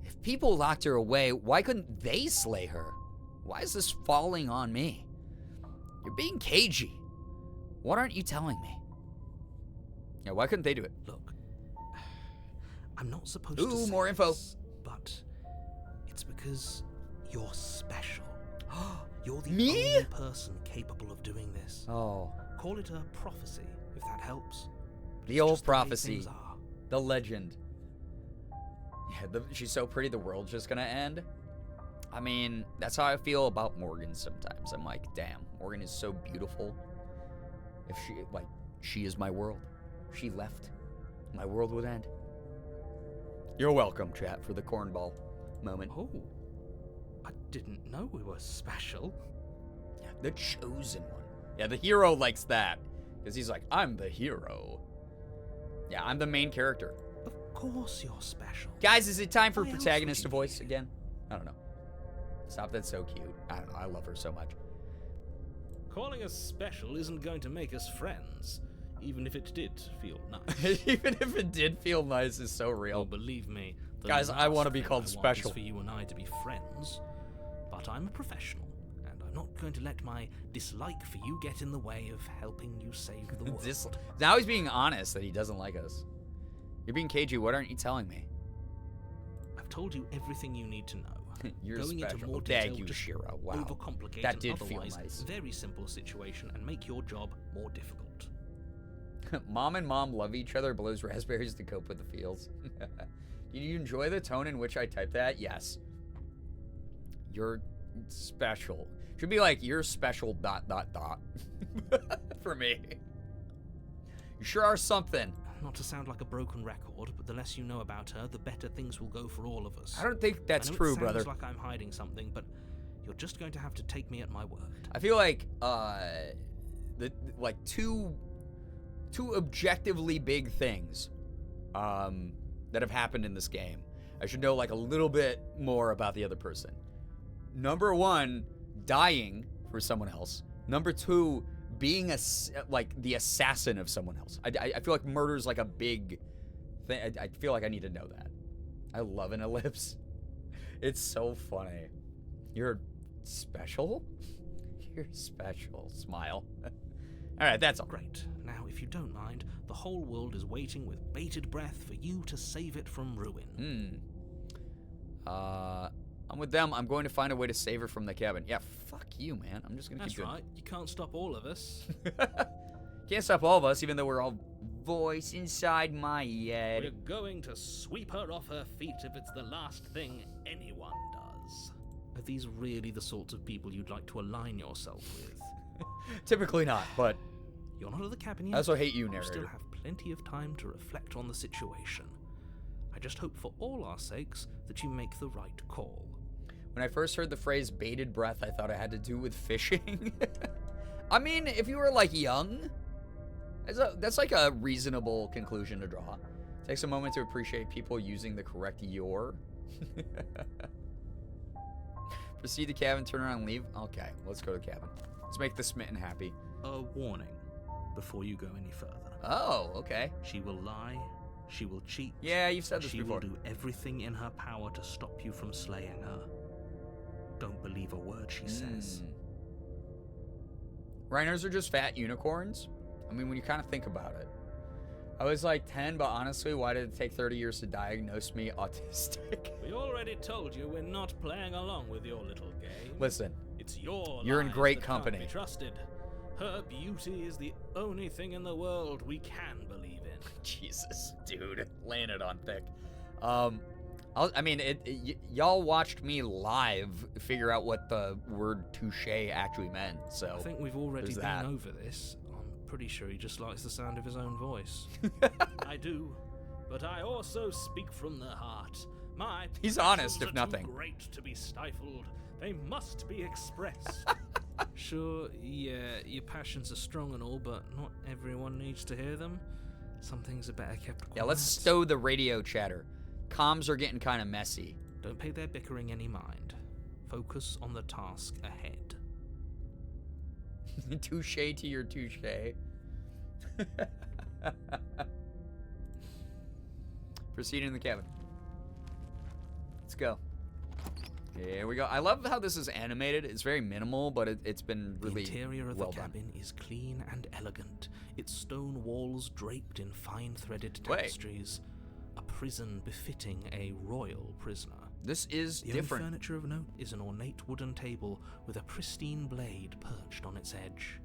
If people locked her away, why couldn't they slay her? Why is this falling on me? You're being cagey. What aren't you telling me? Yeah, why couldn't they do it? Look, I'm not supposed to say more info. this, but it's because you're special. You're the Me? only person capable of doing this. Oh, Call it a prophecy, if that helps. But the it's old just the way prophecy. things are. The legend. Yeah, she's so pretty the world's just gonna end. I mean, that's how I feel about Morgan sometimes. I'm like, damn, Morgan is so beautiful. If she is my world. If she left, my world would end. You're welcome, chat, for the cornball moment. Oh, I didn't know we were special. Yeah, the chosen one. Yeah, the hero likes that. Because he's like, I'm the hero. Yeah, I'm the main character. Of course you're special. Guys, is it time for Why else protagonist to would you voice be? again? I don't know. Stop, that's so cute. I don't know, I love her so much. Calling us special isn't going to make us friends, even if it did feel nice. Even if it did feel nice, it's so Oh, real. believe me, the Guys, I last wanna be thing called I want special. is for you and I to be friends, but I'm a professional, and I'm not going to let my dislike for you get in the way of helping you save the world. Now he's being honest that he doesn't like us. You're being cagey, what aren't you telling me? I've told you everything you need to know. You're Going special. into more Thank detail you, just Shiro. Wow. overcomplicate That an did feel otherwise nice. very simple situation and make your job more difficult. Mom and mom love each other, blows raspberries to cope with the feels. Did you enjoy the tone in which I typed that? Yes. You're special. Should be like, you're special ... for me. You sure are something. Not to sound like a broken record, but the less you know about her, the better things will go for all of us. I don't think that's I know true, it sounds brother. like I'm hiding something, but you're just going to have to take me at my word. I feel like two objectively big things that have happened in this game. I should know like a little bit more about the other person. Number one, dying for someone else. Number two, being the assassin of someone else. I feel like murder is like a big thing. I feel like I need to know that. I love an ellipse. It's so funny. You're special? You're special. Smile. Alright, that's all. Great. Now, if you don't mind, the whole world is waiting with bated breath for you to save it from ruin. I'm with them. I'm going to find a way to save her from the cabin. Yeah, fuck you, man. I'm just gonna That's keep doing right. You can't stop all of us. Can't stop all of us, even though we're all voice inside my head. We're going to sweep her off her feet if it's the last thing anyone does. Are these really the sorts of people you'd like to align yourself with? Typically not, but You're not at the cabin yet. I also hate you, You narrator. still have plenty of time to reflect on the situation. I just hope for all our sakes that you make the right call. When I first heard the phrase bated breath, I thought it had to do with fishing. I mean, if you were like young, that's like a reasonable conclusion to draw. Takes a moment to appreciate people using the correct your. Proceed to cabin, turn around, and leave. Okay, let's go to cabin. Let's make the smitten happy. A warning before you go any further. Oh, okay. She will lie, she will cheat. Yeah, you've said this She before. will do everything in her power to stop you from slaying her. Don't believe a word she says. Rhinos are just fat unicorns? I mean, when you kind of think about it. I was like 10, but honestly, why did it take 30 years to diagnose me autistic? We already told you we're not playing along with your little game. Listen, It's your you're in lies great that company. Can't be trusted. Her beauty is the only thing in the world we can believe in. Jesus, dude, laying it on thick. Y'all watched me live figure out what the word touche actually meant, so I think we've already there's been that. over this. I'm pretty sure he just likes the sound of his own voice. I do, but I also speak from the heart. My He's honest, passions if are nothing. Too great to be stifled. They must be expressed. Sure, yeah, your passions are strong and all, but not everyone needs to hear them. Some things are better kept quiet. Yeah, let's stow the radio chatter. Comms are getting kind of messy. Don't pay their bickering any mind. Focus on the task ahead. Touche to your touche. Proceed in the cabin. Let's go. Here we go. I love how this is animated. It's very minimal, but it's been really The interior of well the done. cabin is clean and elegant, its stone walls draped in fine-threaded tapestries. A prison befitting a royal prisoner. This is The different. only furniture of note is an ornate wooden table with a pristine blade perched on its edge.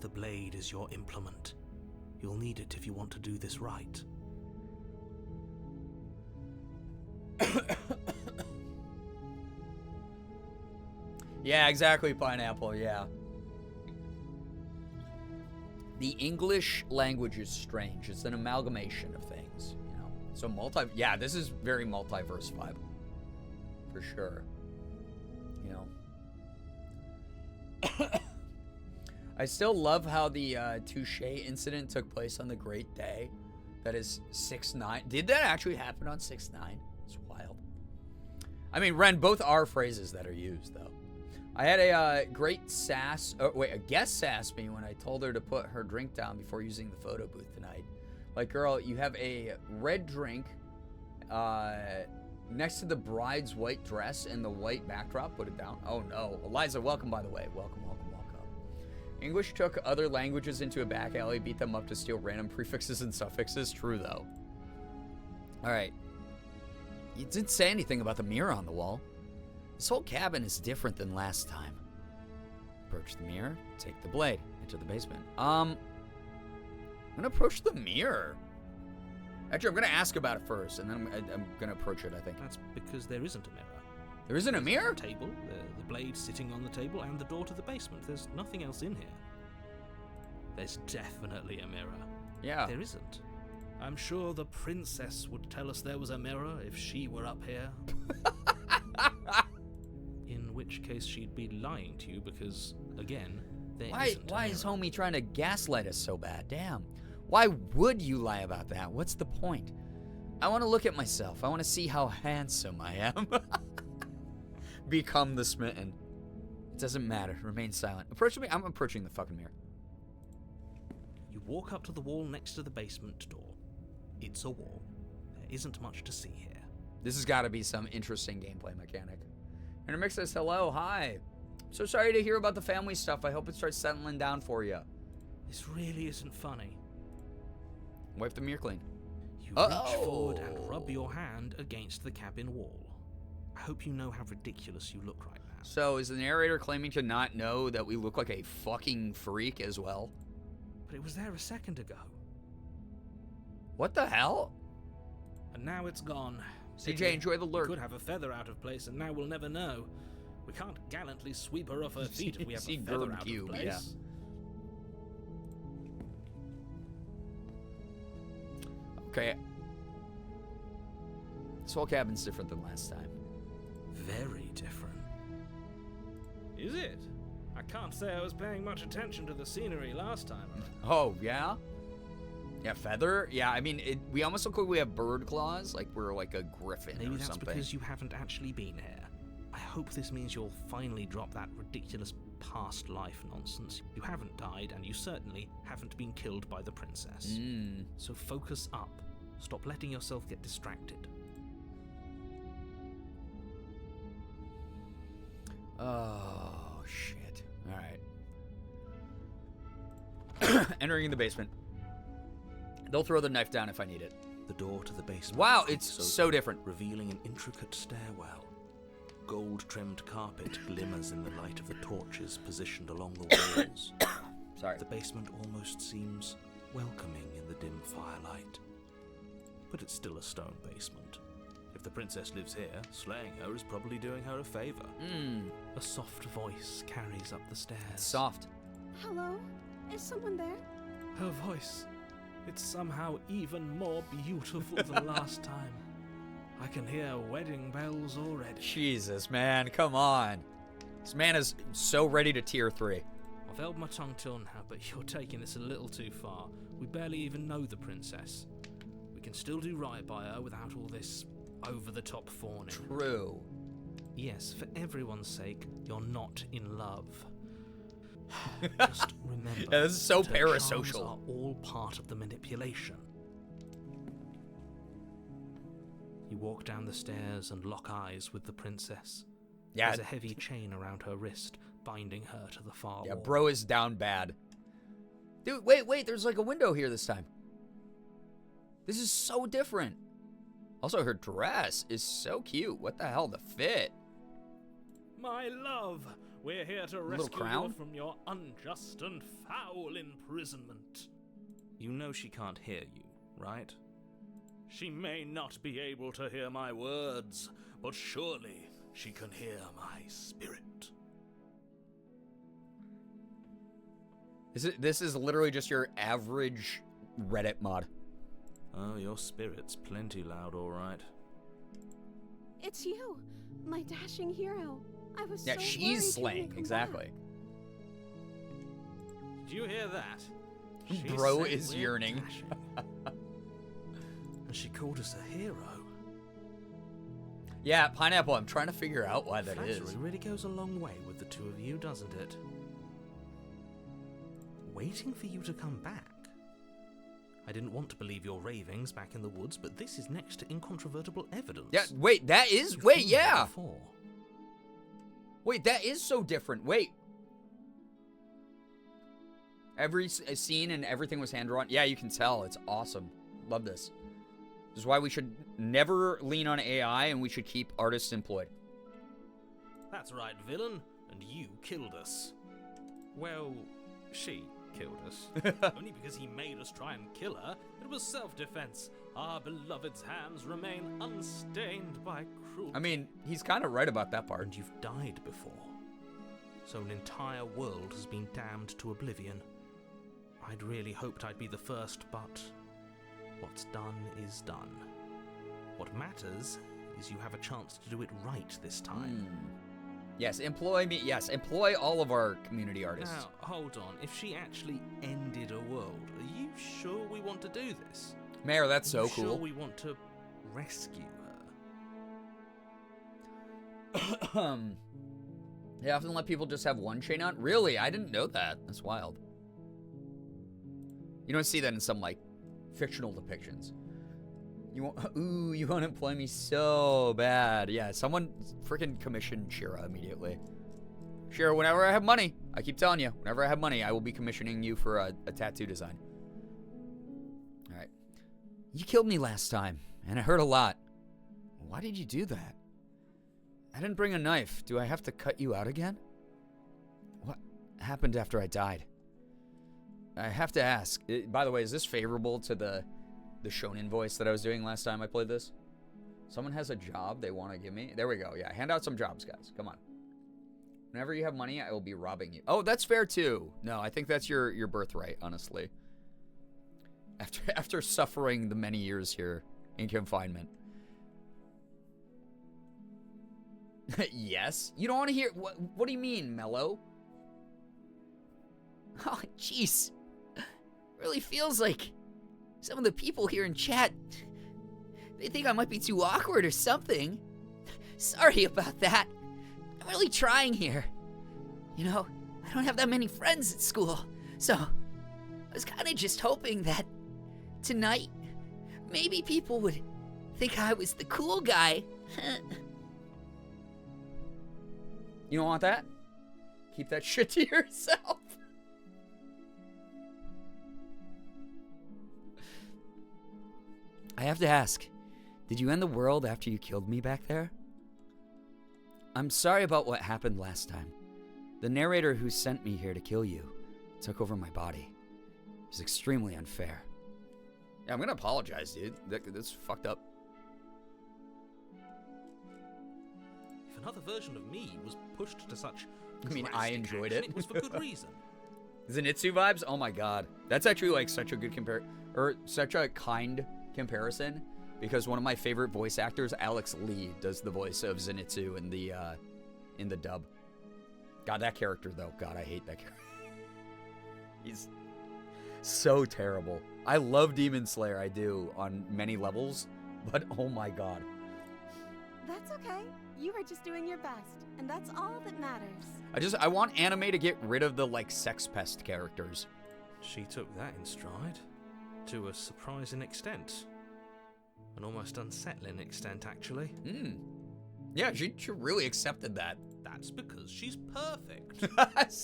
The blade is your implement. You'll need it if you want to do this right. Yeah, exactly, Pineapple, yeah. The English language is strange. It's an amalgamation of things, you know. So yeah, this is very multiverse vibe. For sure. You know. I still love how the Touche incident took place on the great day. That is 6/9. Did that actually happen on 6/9? It's wild. I mean, Ren, both are phrases that are used, though. I had a a guest sass me when I told her to put her drink down before using the photo booth tonight. Like, girl, you have a red drink next to the bride's white dress and the white backdrop. Put it down. Oh, no. Eliza, welcome, by the way. Welcome, welcome, welcome. English took other languages into a back alley, beat them up to steal random prefixes and suffixes. True, though. All right. You didn't say anything about the mirror on the wall. This whole cabin is different than last time. Approach the mirror, take the blade, enter the basement. I'm gonna approach the mirror. Actually, I'm gonna ask about it first, and then I'm gonna approach it, I think. That's because there isn't a mirror. There isn't a mirror? The table, the blade sitting on the table, and the door to the basement. There's nothing else in here. There's definitely a mirror. Yeah. There isn't. I'm sure the princess would tell us there was a mirror if she were up here. In which case she'd be lying to you because, again, there isn't a Why is mirror. homie trying to gaslight us so bad? Damn. Why would you lie about that? What's the point? I want to look at myself. I want to see how handsome I am. Become the smitten. It doesn't matter. Remain silent. Approach me. I'm approaching the fucking mirror. You walk up to the wall next to the basement door. It's a wall. There isn't much to see here. This has got to be some interesting gameplay mechanic. Intermix says, hello, hi. So sorry to hear about the family stuff. I hope it starts settling down for you. This really isn't funny. Wipe the mirror clean. You reach forward and rub your hand against the cabin wall. I hope you know how ridiculous you look right now. So is the narrator claiming to not know that we look like a fucking freak as well? But it was there a second ago. What the hell? And now it's gone. CJ, enjoy the lurk. We could have a feather out of place, and now we'll never know. We can't gallantly sweep her off her feet if we have See a feather Gerb out Cube, of place. yeah. Okay. This whole cabin's different than last time. Very different. Is it? I can't say I was paying much attention to the scenery last time. Oh, yeah? Yeah, feather? Yeah, I mean, we almost look like we have bird claws, like we're like a griffin Maybe or that's something. because you haven't actually been here. I hope this means you'll finally drop that ridiculous past life nonsense. You haven't died, and you certainly haven't been killed by the princess. So focus up. Stop letting yourself get distracted. Oh, shit. All right. Entering the basement. They'll throw the knife down if I need it. The door to the basement. Wow, creaks it's open, so different. Revealing an intricate stairwell. Gold-trimmed carpet glimmers in the light of the torches positioned along the walls. Sorry. The basement almost seems welcoming in the dim firelight. But it's still a stone basement. If the princess lives here, slaying her is probably doing her a favor. A soft voice carries up the stairs. Soft. Hello? Is someone there? Her voice. It's somehow even more beautiful than last time. I can hear wedding bells already. Jesus, man, come on. This man is so ready to tier 3. I've held my tongue till now, but you're taking this a little too far. We barely even know the princess. We can still do right by her without all this over-the-top fawning. True. Yes, for everyone's sake, you're not in love. Just remember, Yeah, this is so that her charms parasocial. are all part of the manipulation. You walk down the stairs and lock eyes with the princess. Yeah. There's a heavy chain around her wrist, binding her to the far Yeah, wall. bro is down bad. Dude, wait, there's like a window here this time. This is so different. Also, her dress is so cute. What the hell, the fit? My love, we're here to little rescue crown? you from your unjust and foul imprisonment. You know she can't hear you, right? She may not be able to hear my words, but surely she can hear my spirit. This is literally just your average Reddit mod. Oh, your spirit's plenty loud, all right. It's you, my dashing hero. I was Yeah, so she's worried you slaying, wouldn't come exactly. back. Did you hear that? She Bro said is we're yearning. dashing. And she called us a hero. Yeah, Pineapple, I'm trying to figure out why that Flattery is. really goes a long way with the two of you, doesn't it? Waiting for you to come back. I didn't want to believe your ravings back in the woods, but this is next to incontrovertible evidence. Yeah, wait, that is... You've Wait, been here yeah. before. Wait, that is so different. Wait. Every scene and everything was hand-drawn. Yeah, you can tell. It's awesome. Love this. This is why we should never lean on AI and we should keep artists employed. That's right, villain. And you killed us. Well, she killed us. Only because he made us try and kill her. It was self-defense. Our beloved's hands remain unstained by cruelty. I mean, he's kind of right about that part. And you've died before. So an entire world has been damned to oblivion. I'd really hoped I'd be the first, but what's done is done. What matters is you have a chance to do it right this time. Yes, employ me. Yes, employ all of our community artists. Now, hold on. If she actually ended a world, are you sure we want to do this? Mayor, that's so Are you cool. sure we want to rescue her? They often let people just have one chain on? Really? I didn't know that. That's wild. You don't see that in some, like, fictional depictions. You want, ooh, you want to employ me so bad. Yeah, someone freaking commission Shira immediately. Shira, whenever I have money, I keep telling you, whenever I have money, I will be commissioning you for a tattoo design. All right. You killed me last time, and it hurt a lot. Why did you do that? I didn't bring a knife. Do I have to cut you out again? What happened after I died? I have to ask. By the way, is this favorable to the shonen voice that I was doing last time I played this? Someone has a job they want to give me. There we go. Yeah, hand out some jobs, guys. Come on. Whenever you have money, I will be robbing you. Oh, that's fair too. No, I think that's your birthright, honestly. After suffering the many years here in confinement. Yes? You don't want to hear... What do you mean, Mello? Oh, jeez. Really feels like some of the people here in chat, they think I might be too awkward or something. Sorry about that. I'm really trying here. You know, I don't have that many friends at school, so I was kind of just hoping that tonight, maybe people would think I was the cool guy. You don't want that? Keep that shit to yourself. I have to ask, did you end the world after you killed me back there? I'm sorry about what happened last time. The narrator who sent me here to kill you took over my body. It was extremely unfair. Yeah, I'm gonna apologize, dude. That's fucked up. If another version of me was pushed to such I mean, I drastic enjoyed action, it. It was for good reason. Zenitsu vibes? Oh my god. That's actually like such a good such a kind comparison, because one of my favorite voice actors, Alex Lee, does the voice of Zenitsu in the dub. God, that character though. God, I hate that character. He's so terrible. I love Demon Slayer, I do, on many levels, but oh my god. That's okay. You were just doing your best, and that's all that matters. I want anime to get rid of the like sex pest characters. She took that in stride, to a surprising extent. An almost unsettling extent, actually. Yeah, she really accepted that. That's because she's perfect.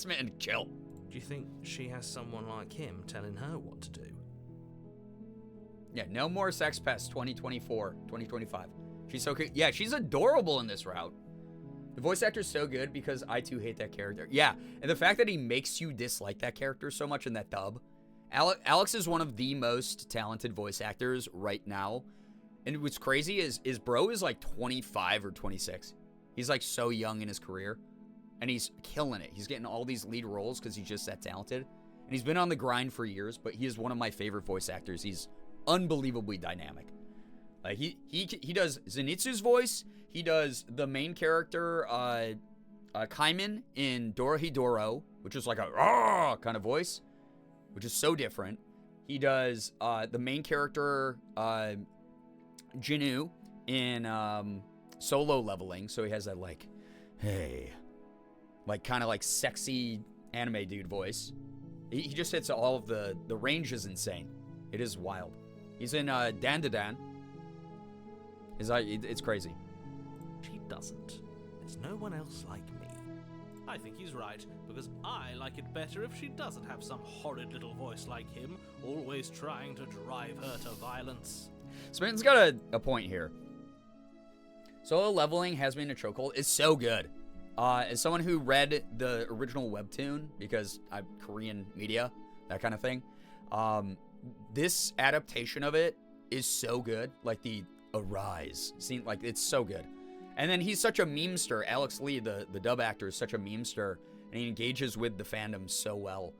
Man, chill. Do you think she has someone like him telling her what to do? Yeah, no more sex pests 2024, 2025. She's so cute. Yeah, she's adorable in this route. The voice actor's so good because I too hate that character. Yeah, and the fact that he makes you dislike that character so much in that dub. Alex is one of the most talented voice actors right now. And what's crazy is bro is like 25 or 26. He's like so young in his career. And he's killing it. He's getting all these lead roles because he's just that talented. And he's been on the grind for years, but he is one of my favorite voice actors. He's unbelievably dynamic. Like he does Zenitsu's voice. He does the main character, Kaiman in Dorohedoro, which is like a rah kind of voice, which is so different. He does the main character, Jinu in Solo Leveling. So he has that like, hey, like kind of like sexy anime dude voice. He just hits all of the range is insane. It is wild. He's in Dandadan. It's crazy. She doesn't. There's no one else like me. I think he's right, because I like it better if she doesn't have some horrid little voice like him, always trying to drive her to violence. Smitten's got a point here. Solo Leveling has me in a chokehold. It's so good. As someone who read the original webtoon, because I'm Korean media, that kind of thing, this adaptation of it is so good. Like the Arise scene, like it's so good. And then he's such a memester. Alex Lee, the dub actor, is such a memester, and he engages with the fandom so well,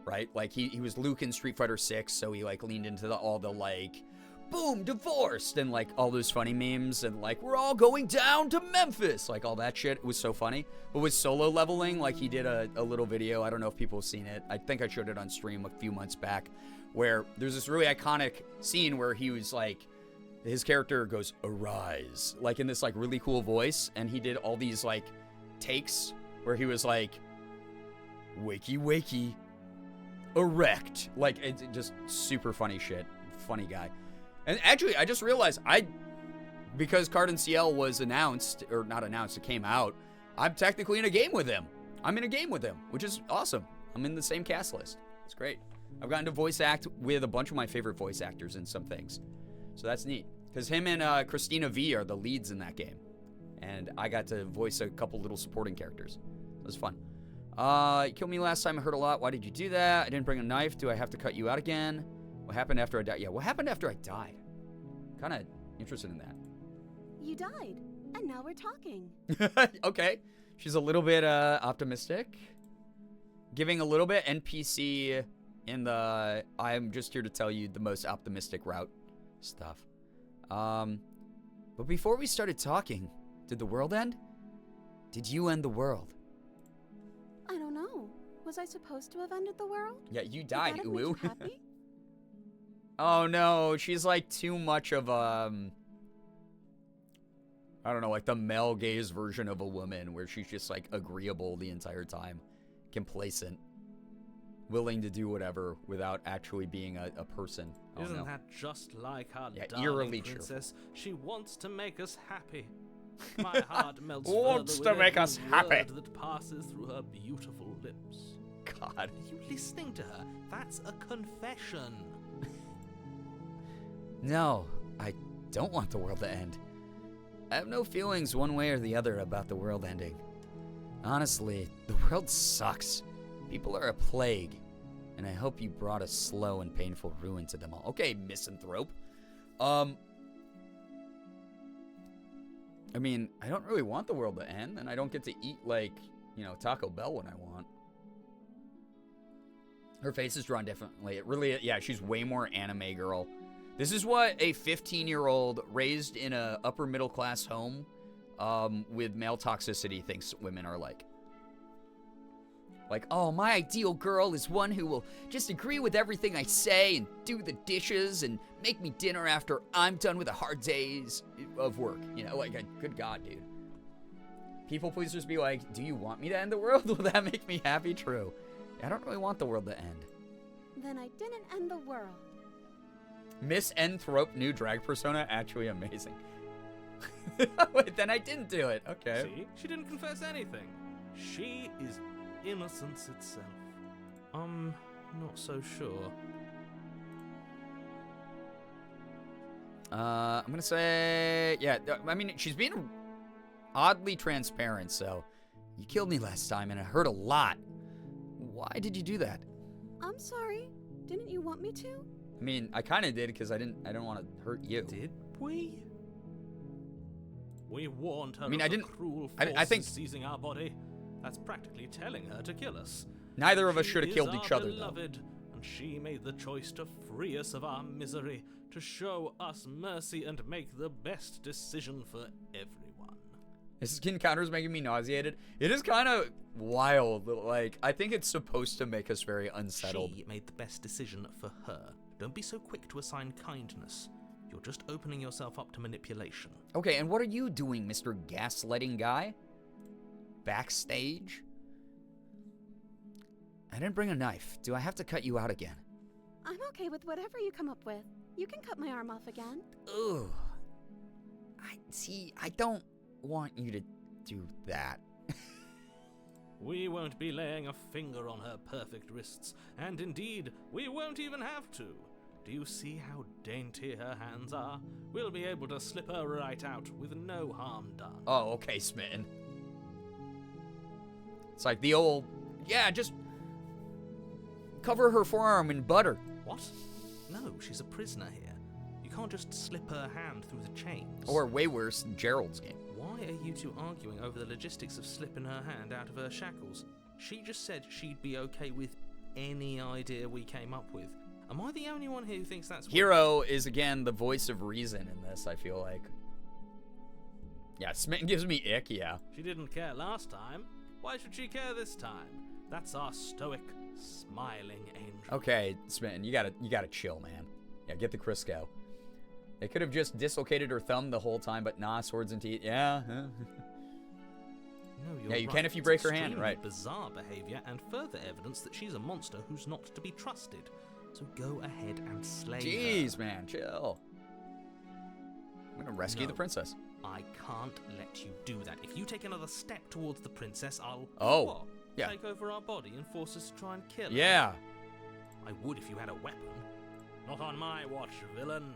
right? Like he was Luke in Street Fighter 6, so he like leaned into all the like, boom, divorced, and like all those funny memes, and like we're all going down to Memphis, like all that shit. It was so funny. But with Solo Leveling, like he did a little video. I don't know if people have seen it. I think I showed it on stream a few months back, where there's this really iconic scene where he was like, his character goes, arise, like in this like really cool voice, and he did all these like takes where he was like, wakey wakey, erect, like it's just super funny shit. Funny guy. And actually, I just realized because Cardin CL was announced, or not announced, it came out, I'm technically in a game with him. I'm in a game with him, which is awesome. I'm in the same cast list. It's great. I've gotten to voice act with a bunch of my favorite voice actors in some things. So that's neat. Because him and Christina V are the leads in that game. And I got to voice a couple little supporting characters. It was fun. You killed me last time. I hurt a lot. Why did you do that? I didn't bring a knife. Do I have to cut you out again? What happened after I died? Yeah, what happened after I died? Kind of interested in that. You died, and now we're talking. Okay. She's a little bit optimistic. Giving a little bit NPC in the I'm just here to tell you the most optimistic route stuff. But before we started talking, did the world end? Did you end the world? I don't know. Was I supposed to have ended the world? Yeah, you died, Would that have made you Uwu. happy? Oh no, she's like too much of I don't know, like the male gaze version of a woman where she's just like agreeable the entire time, complacent, willing to do whatever without actually being a person. Oh, Isn't no. that just like our Eerily darling true. princess? She wants to make us happy. My heart melts Wants further to with make every us happy. word that passes through her beautiful lips. God. Are you listening to her? That's a confession. No, I don't want the world to end. I have no feelings one way or the other about the world ending. Honestly, the world sucks. People are a plague. And I hope you brought a slow and painful ruin to them all. Okay, misanthrope. I mean, I don't really want the world to end, and I don't get to eat, like, you know, Taco Bell when I want. Her face is drawn differently. It really, yeah, she's way more anime girl. This is what a 15-year-old raised in a upper middle class home with male toxicity thinks women are like. Like, oh, my ideal girl is one who will just agree with everything I say and do the dishes and make me dinner after I'm done with a hard days of work. You know, like, good God, dude. People pleasers be like, do you want me to end the world? Will that make me happy? True. I don't really want the world to end. Then I didn't end the world. Miss Nthrope new drag persona, actually amazing. Wait, then I didn't do it. Okay. See? She didn't confess anything. She is innocence itself. I'm not so sure. I'm gonna say, yeah, I mean, she's being oddly transparent, so you killed me last time and it hurt a lot. Why did you do that? I'm sorry. Didn't you want me to? I mean, I kind of did because I didn't want to hurt you. Did we? We warned her. I mean, of I the didn't. Cruel I think seizing our body. That's practically telling her to kill us. neither of us She should have is killed our each other, though. beloved, and she made the choice to free us of our misery, to show us mercy and make the best decision for everyone. This encounter is making me nauseated. It is kind of wild. Like, I think it's supposed to make us very unsettled. She made the best decision for her. Don't be so quick to assign kindness. You're just opening yourself up to manipulation. Okay, and what are you doing, Mr. Gaslighting Guy? Backstage? I didn't bring a knife. Do I have to cut you out again? I'm okay with whatever you come up with. You can cut my arm off again. Ugh. I don't want you to do that. We won't be laying a finger on her perfect wrists, and indeed, we won't even have to. Do you see how dainty her hands are? We'll be able to slip her right out with no harm done. Oh, okay, Smitten. It's like the old, yeah, just cover her forearm in butter. What? No, she's a prisoner here. You can't just slip her hand through the chains. Or way worse, Gerald's game. Why are you two arguing over the logistics of slipping her hand out of her shackles? She just said she'd be okay with any idea we came up with. Am I the only one who thinks that's... Hero is, again, the voice of reason in this, I feel like. Yeah, Smitten gives me ick, yeah. She didn't care last time. Why should she care this time? That's our stoic, smiling angel. Okay, Smitten, you gotta chill, man. Yeah, get the Crisco. They could have just dislocated her thumb the whole time, but nah, swords and teeth, yeah. No, you're Yeah, you right. can if you It's break her hand, extremely right. Bizarre behavior and further evidence that she's a monster who's not to be trusted. So go ahead and slay her. Jeez, man, chill. I'm gonna rescue No. the princess. I can't let you do that. If you take another step towards the princess, I'll... Oh, what? yeah. Take over our body and force us to try and kill her? Yeah. I would if you had a weapon. Not on my watch, villain.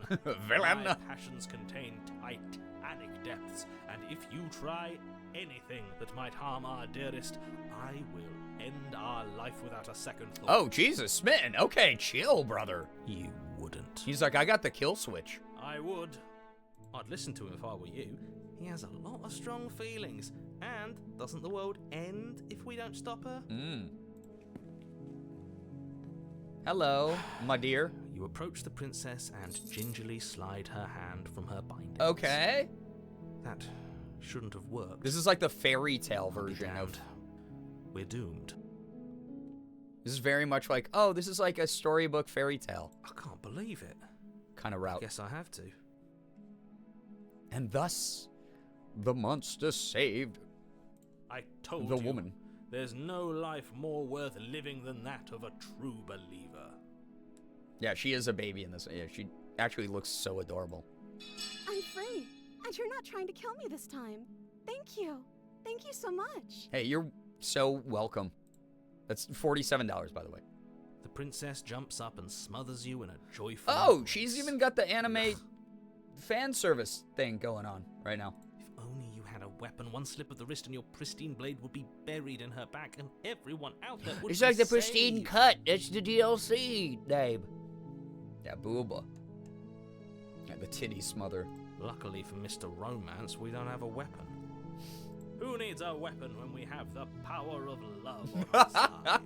Villain. My passions contain titanic depths, and if you try anything that might harm our dearest, I will end our life without a second thought. Oh, Jesus, Smitten. Okay, chill, brother. You wouldn't. He's like, I got the kill switch. I would. I'd listen to him if I were you. He has a lot of strong feelings. And doesn't the world end if we don't stop her? Hello, my dear. You approach the princess and gingerly slide her hand from her bindings. Okay. That shouldn't have worked. This is like the fairy tale I'll be version of... damned. We're doomed. This is very much like, oh, this is like a storybook fairy tale I can't believe it. kind of route. Guess I have to. And thus, the monster saved I told the you. woman. There's no life more worth living than that of a true believer. Yeah, she is a baby in this. Yeah, she actually looks so adorable. I'm free, and you're not trying to kill me this time. Thank you. Thank you so much. Hey, you're so welcome. That's $47, by the way. The princess jumps up and smothers you in a joyful Oh, embrace. she's even got the anime fan service thing going on right now. If only you had a weapon, one slip of the wrist and your pristine blade would be buried in her back, and everyone out there would It's be like the pristine saved. cut. It's the DLC, Dave. Yeah, booba. Yeah, the titty smother. Luckily for Mr. Romance, we don't have a weapon. Who needs a weapon when we have the power of love on our side?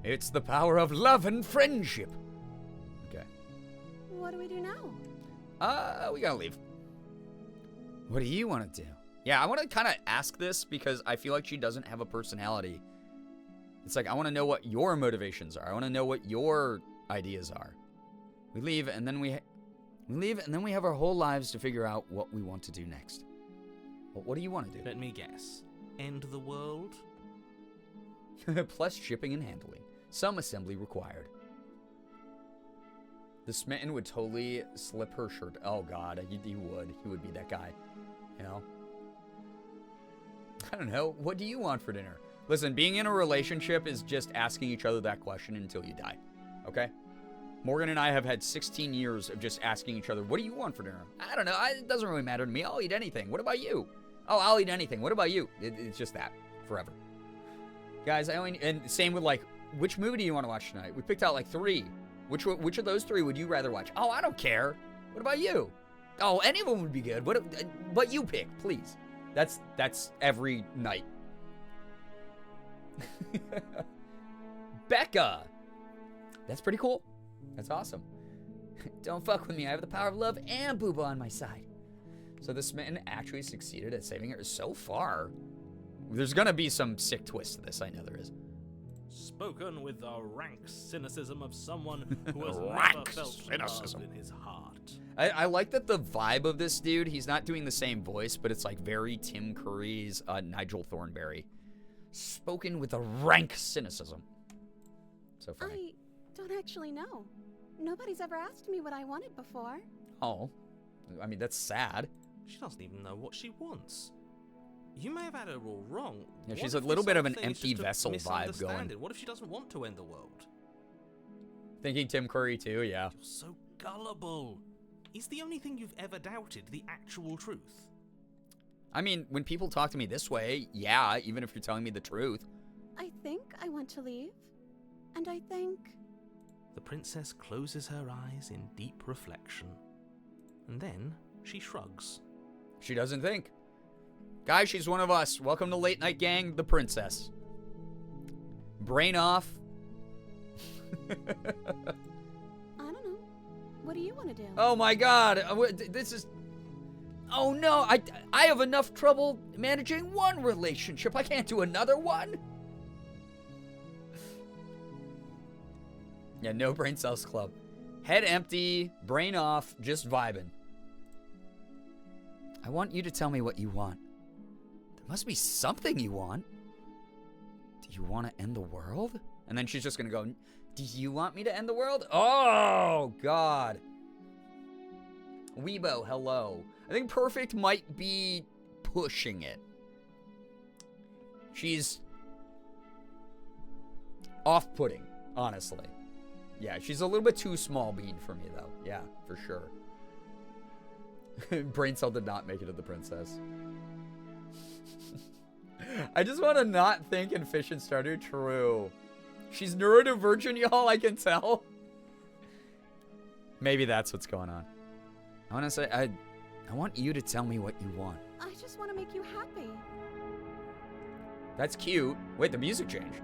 It's the power of love and friendship. Okay. What do we do now? We gotta leave. What do you want to do? Yeah, I want to kind of ask this because I feel like she doesn't have a personality. It's like, I want to know what your motivations are. I want to know what your ideas are. We leave, and then we have our whole lives to figure out what we want to do next. Well, what do you want to do? Let me guess. End the world? Plus shipping and handling. Some assembly required. The smitten would totally slip her shirt. Oh, God. He would. He would be that guy. You know? I don't know. What do you want for dinner? Listen, being in a relationship is just asking each other that question until you die. Okay? Morgan and I have had 16 years of just asking each other, what do you want for dinner? I don't know. It doesn't really matter to me. I'll eat anything. What about you? Oh, I'll eat anything. What about you? It's just that. Forever. Guys, and same with, like, which movie do you want to watch tonight? We picked out, like, 3. Which of those 3 would you rather watch? Oh, I don't care. What about you? Oh, any of them would be good. What you pick, please. That's every night. Becca. That's pretty cool. That's awesome. Don't fuck with me. I have the power of love and Booba on my side. So the smitten actually succeeded at saving her so far. There's gonna be some sick twist to this. I know there is. Spoken with the rank cynicism of someone who has never Rank felt cynicism. love in his heart. I like that the vibe of this dude, he's not doing the same voice, but it's like very Tim Curry's Nigel Thornberry. Spoken with a rank cynicism. So funny. I don't actually know. Nobody's ever asked me what I wanted before. Oh. I mean, that's sad. She doesn't even know what she wants. You may have had her all wrong. Yeah, What she's if a little this bit of whole an thing is empty just a vessel vibe going. misunderstanding? What if she doesn't want to end the world? Thinking Tim Curry too, yeah. You're so gullible. Is the only thing you've ever doubted the actual truth? I mean, when people talk to me this way, yeah, even if you're telling me the truth. I think I want to leave. And I think... The princess closes her eyes in deep reflection. And then she shrugs. She doesn't think. Guys, she's one of us. Welcome to Late Night Gang, the princess. Brain off. I don't know. What do you want to do? Oh my god. This is... Oh no, I have enough trouble managing one relationship. I can't do another one. Yeah, no brain cells club. Head empty, brain off, just vibing. I want you to tell me what you want. There must be something you want. Do you want to end the world? And then she's just going to go, do you want me to end the world? Oh, God. Weibo, hello. I think Perfect might be pushing it. She's off-putting, honestly. Yeah, she's a little bit too small bean for me, though. Yeah, for sure. Brain cell did not make it to the princess. I just want to not think in Fish and Starter. True. She's neurodivergent, y'all, I can tell. Maybe that's what's going on. I want to say, I want you to tell me what you want. I just want to make you happy. That's cute. Wait, the music changed.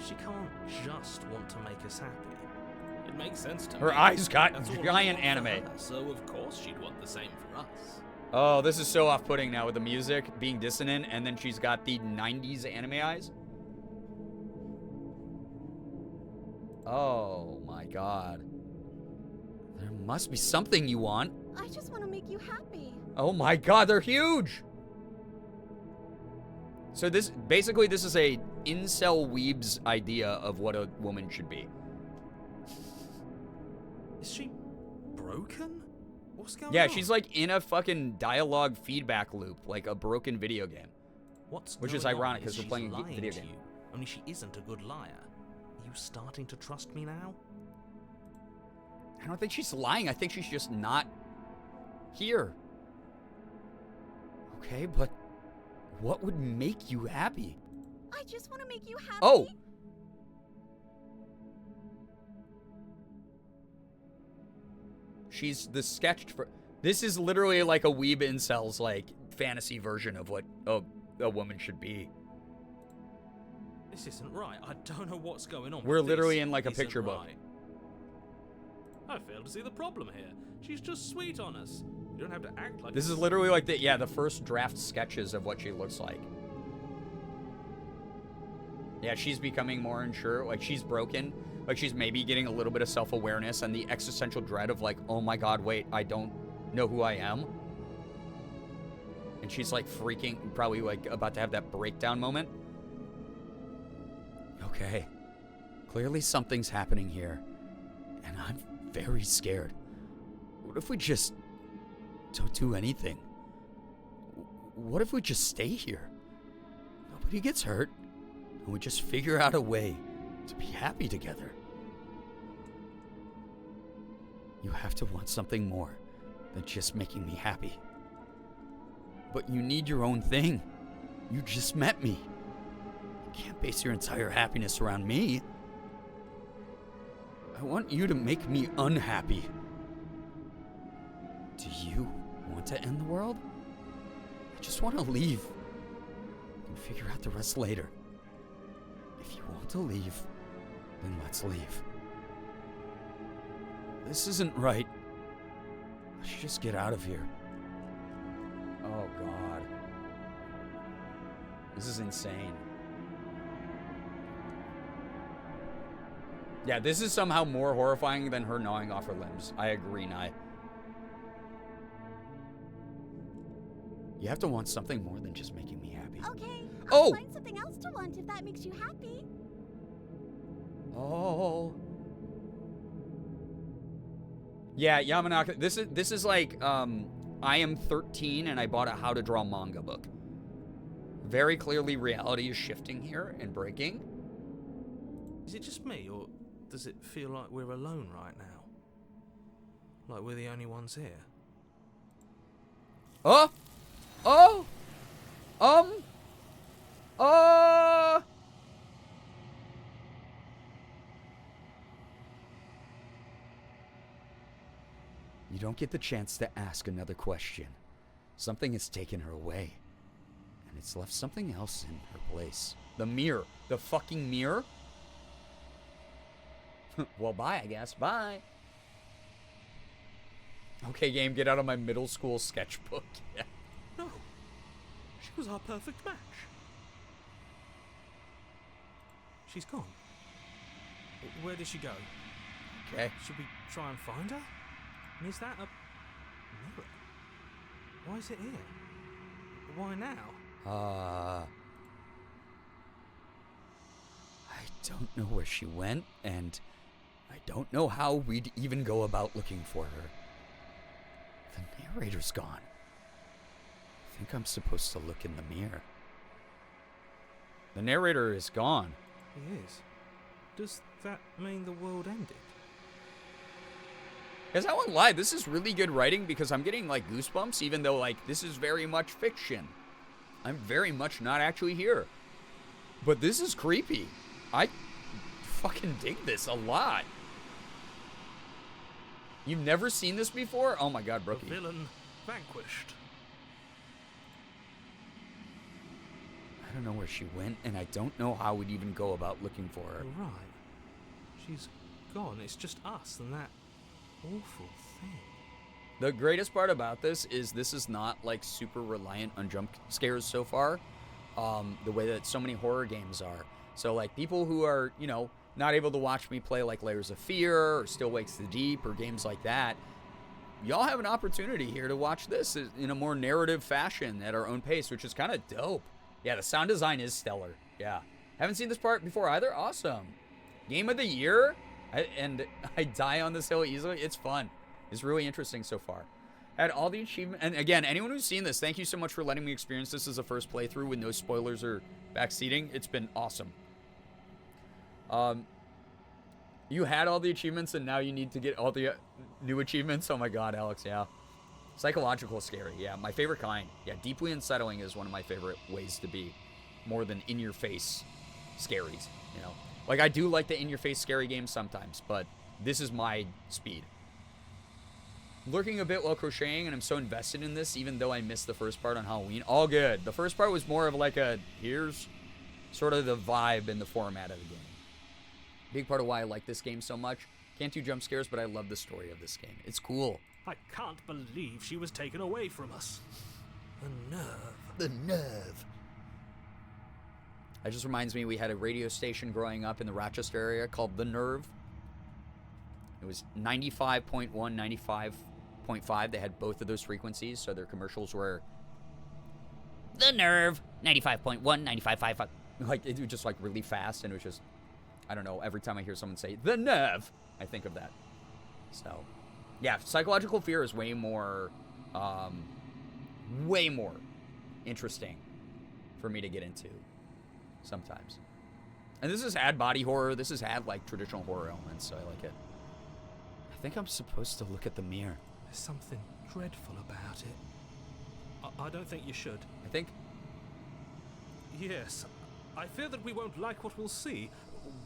She can't just want to make us happy. It makes sense to me. Her eyes got That's all we giant want for anime. her, so of course she'd want the same for us. Oh, this is so off-putting now with the music being dissonant, and then she's got the 90s anime eyes. Oh my god. There must be something you want. I just want to make you happy. Oh my god, they're huge! So this is a incel weeb's idea of what a woman should be. Is she broken? What's going on? Yeah, she's like in a fucking dialogue feedback loop, like a broken video game. Which is ironic because we're playing a video game. Only she isn't a good liar. Are you starting to trust me now? I don't think she's lying. I think she's just not here. Okay, but what would make you happy? I just want to make you happy. Oh! She's the sketched for... This is literally like a weeb incel's, like, fantasy version of what a woman should be. This isn't right. I don't know what's going on. We're but literally this in, like, a isn't picture book. right. I fail to see the problem here. She's just sweet on us. You don't have to act like... This is literally like the first draft sketches of what she looks like. Yeah, she's becoming more unsure. Like, she's broken. Like, she's maybe getting a little bit of self-awareness and the existential dread of, like, oh my god, wait, I don't know who I am. And she's, like, freaking, probably, like, about to have that breakdown moment. Okay. Clearly something's happening here. And I'm very scared. What if we just don't do anything? What if we just stay here? Nobody gets hurt, and we just figure out a way to be happy together. You have to want something more than just making me happy. But you need your own thing. You just met me. You can't base your entire happiness around me. I want you to make me unhappy. Do you want to end the world? I just want to leave. We can figure out the rest later. If you want to leave, then let's leave. This isn't right. I should just get out of here. Oh, God. This is insane. Yeah, this is somehow more horrifying than her gnawing off her limbs. I agree, Nye. You have to want something more than just making me happy. Okay. Oh! I'll find something else to want if that makes you happy. Oh. Yeah, Yamanaka. This is like I am 13 and I bought a How to Draw manga book. Very clearly reality is shifting here and breaking. Is it just me, or does it feel like we're alone right now? Like we're the only ones here? Oh! Oh! You don't get the chance to ask another question. Something has taken her away. And it's left something else in her place. The mirror. The fucking mirror? Well, bye, I guess. Bye. Okay, game, get out of my middle school sketchbook. Yeah. No. She was our perfect match. She's gone. Where did she go? Okay. Should we try and find her? And is that a mirror? Why is it here? Why now? I don't know where she went, and I don't know how we'd even go about looking for her. The narrator's gone. I think I'm supposed to look in the mirror. The narrator is gone. He is. Does that mean the world ended? Guys, I won't lie, this is really good writing because I'm getting like goosebumps, even though like this is very much fiction. I'm very much not actually here. But this is creepy. I fucking dig this a lot. You've never seen this before? Oh my god, Brookie. The villain vanquished. I don't know where she went, and I don't know how we'd even go about looking for her. Right. She's gone. It's just us and that awful thing. The greatest part about this is not like super reliant on jump scares so far, the way that so many horror games are. So like people who are, you know, not able to watch me play like Layers of Fear or Still Wakes the Deep or games like that, y'all have an opportunity here to watch this in a more narrative fashion at our own pace, which is kind of dope. Yeah, the sound design is stellar. Yeah. Haven't seen this part before either. Awesome. Game of the year? I die on this hill easily. It's fun. It's really interesting so far. Had all the achievement, and again, anyone who's seen this, thank you so much for letting me experience this as a first playthrough with no spoilers or backseating. It's been awesome. You had all the achievements, and now you need to get all the new achievements. Oh my god, Alex, yeah. Psychological scary, yeah, my favorite kind. Yeah, deeply unsettling is one of my favorite ways to be, more than in-your-face scaries, you know. Like, I do like the in-your-face scary games sometimes, but this is my speed. Lurking a bit while crocheting, and I'm so invested in this, even though I missed the first part on Halloween. All good. The first part was more of like a, here's sort of the vibe and the format of the game. Big part of why I like this game so much. Can't do jump scares, but I love the story of this game. It's cool. I can't believe she was taken away from us. The nerve. The nerve. That just reminds me, we had a radio station growing up in the Rochester area called The Nerve. It was 95.1, 95.5. They had both of those frequencies, so their commercials were The Nerve, 95.1, 95.5. Like, it was just like really fast, and it was just, I don't know, every time I hear someone say The Nerve, I think of that. So, yeah, psychological fear is way more interesting for me to get into sometimes. And this has had body horror. This has had, like, traditional horror elements, so I like it. I think I'm supposed to look at the mirror. There's something dreadful about it. I don't think you should. I think... Yes. I fear that we won't like what we'll see.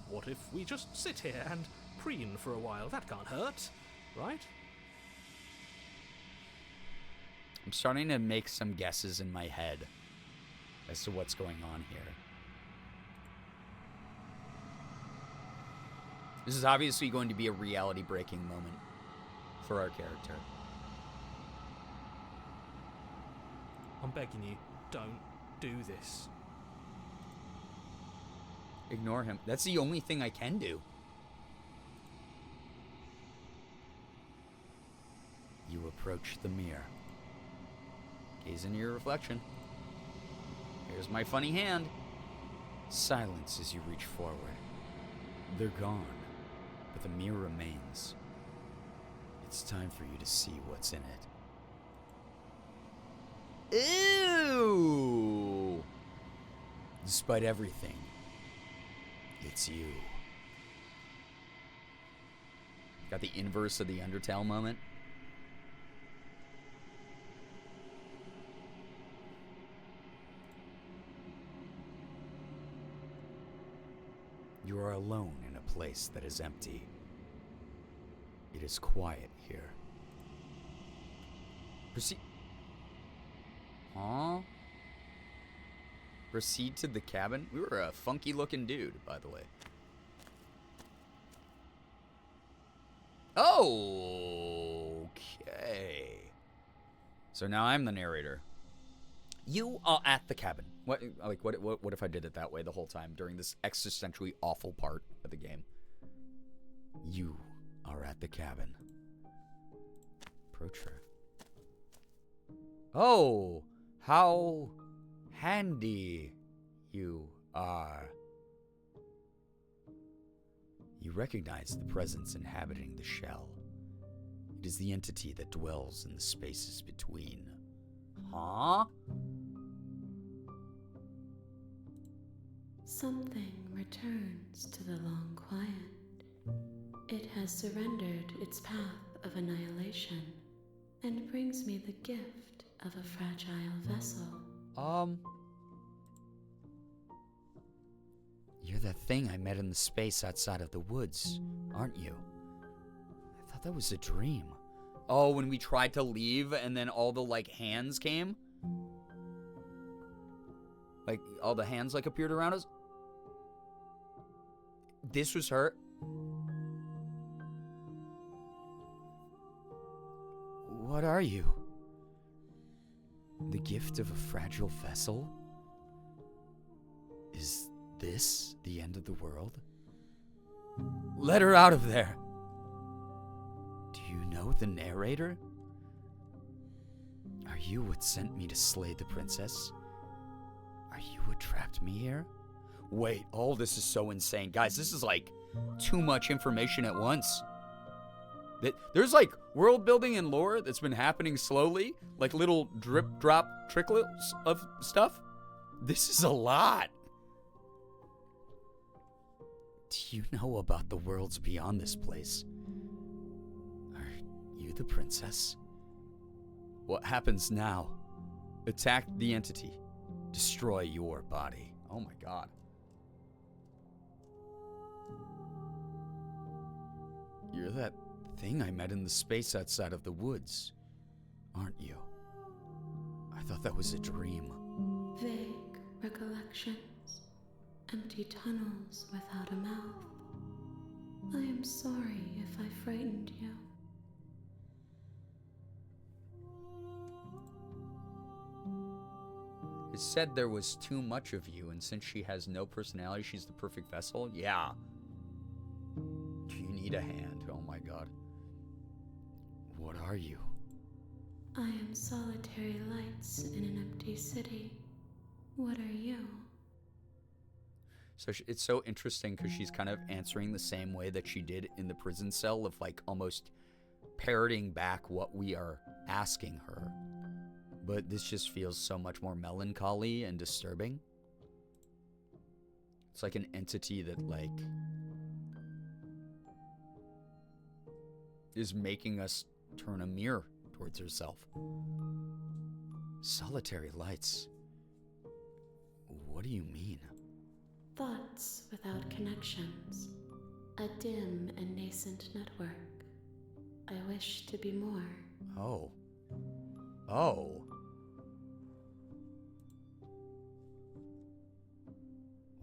What if we just sit here and preen for a while? That can't hurt, right? I'm starting to make some guesses in my head as to what's going on here. This is obviously going to be a reality-breaking moment for our character. I'm begging you, don't do this. Ignore him. That's the only thing I can do. You approach the mirror. Gaze into your reflection. Here's my funny hand. Silence as you reach forward. They're gone, but the mirror remains. It's time for you to see what's in it. Ew! Despite everything, it's you. Got the inverse of the Undertale moment. You are alone in a place that is empty. It is quiet here. Proceed. Huh? Proceed to the cabin? We were a funky looking dude, by the way. Okay. So now I'm the narrator. You are at the cabin. What if I did it that way the whole time during this existentially awful part of the game? You are at the cabin. Approach her. Oh, how handy you are. You recognize the presence inhabiting the shell. It is the entity that dwells in the spaces between. Huh? Something returns to the long quiet. It has surrendered its path of annihilation and brings me the gift of a fragile vessel. You're that thing I met in the space outside of the woods, aren't you? I thought that was a dream. Oh, when we tried to leave and then all the, like, hands came? Like, all the hands, like, appeared around us? This was her? What are you? The gift of a fragile vessel? Is this the end of the world? Let her out of there! Do you know the narrator? Are you what sent me to slay the princess? Are you what trapped me here? Wait, oh, this is so insane. Guys, this is like too much information at once. There's like world building and lore that's been happening slowly, like little drip drop tricklets of stuff. This is a lot. Do you know about the worlds beyond this place? Are you the princess? What happens now? Attack the entity. Destroy your body. Oh my god. You're that thing I met in the space outside of the woods, aren't you? I thought that was a dream. Vague recollections. Empty tunnels without a mouth. I am sorry if I frightened you. It said there was too much of you, and since she has no personality, she's the perfect vessel? Yeah. Do you need a hand? Oh my god. What are you? I am solitary lights in an empty city. What are you? So it's so interesting because she's kind of answering the same way that she did in the prison cell of like almost parroting back what we are asking her. But this just feels so much more melancholy and disturbing. It's like an entity that, like, is making us turn a mirror towards herself. Solitary lights. What do you mean? Thoughts without connections. A dim and nascent network. I wish to be more. Oh. Oh.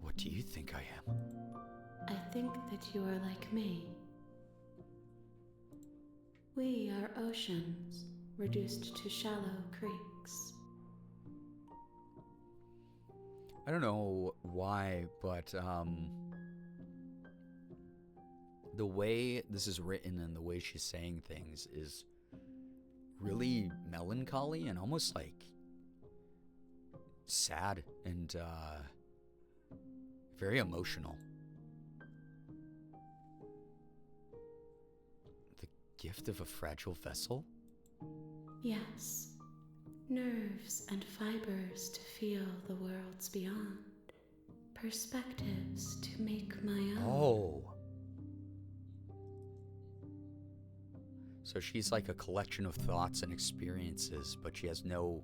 What do you think I am? I think that you are like me. We are oceans, reduced to shallow creeks. I don't know why, but the way this is written and the way she's saying things is really melancholy and almost like sad and very emotional. The gift of a fragile vessel? Yes. Nerves and fibers to feel the worlds beyond. Perspectives to make my own. Oh. So she's like a collection of thoughts and experiences, but she has no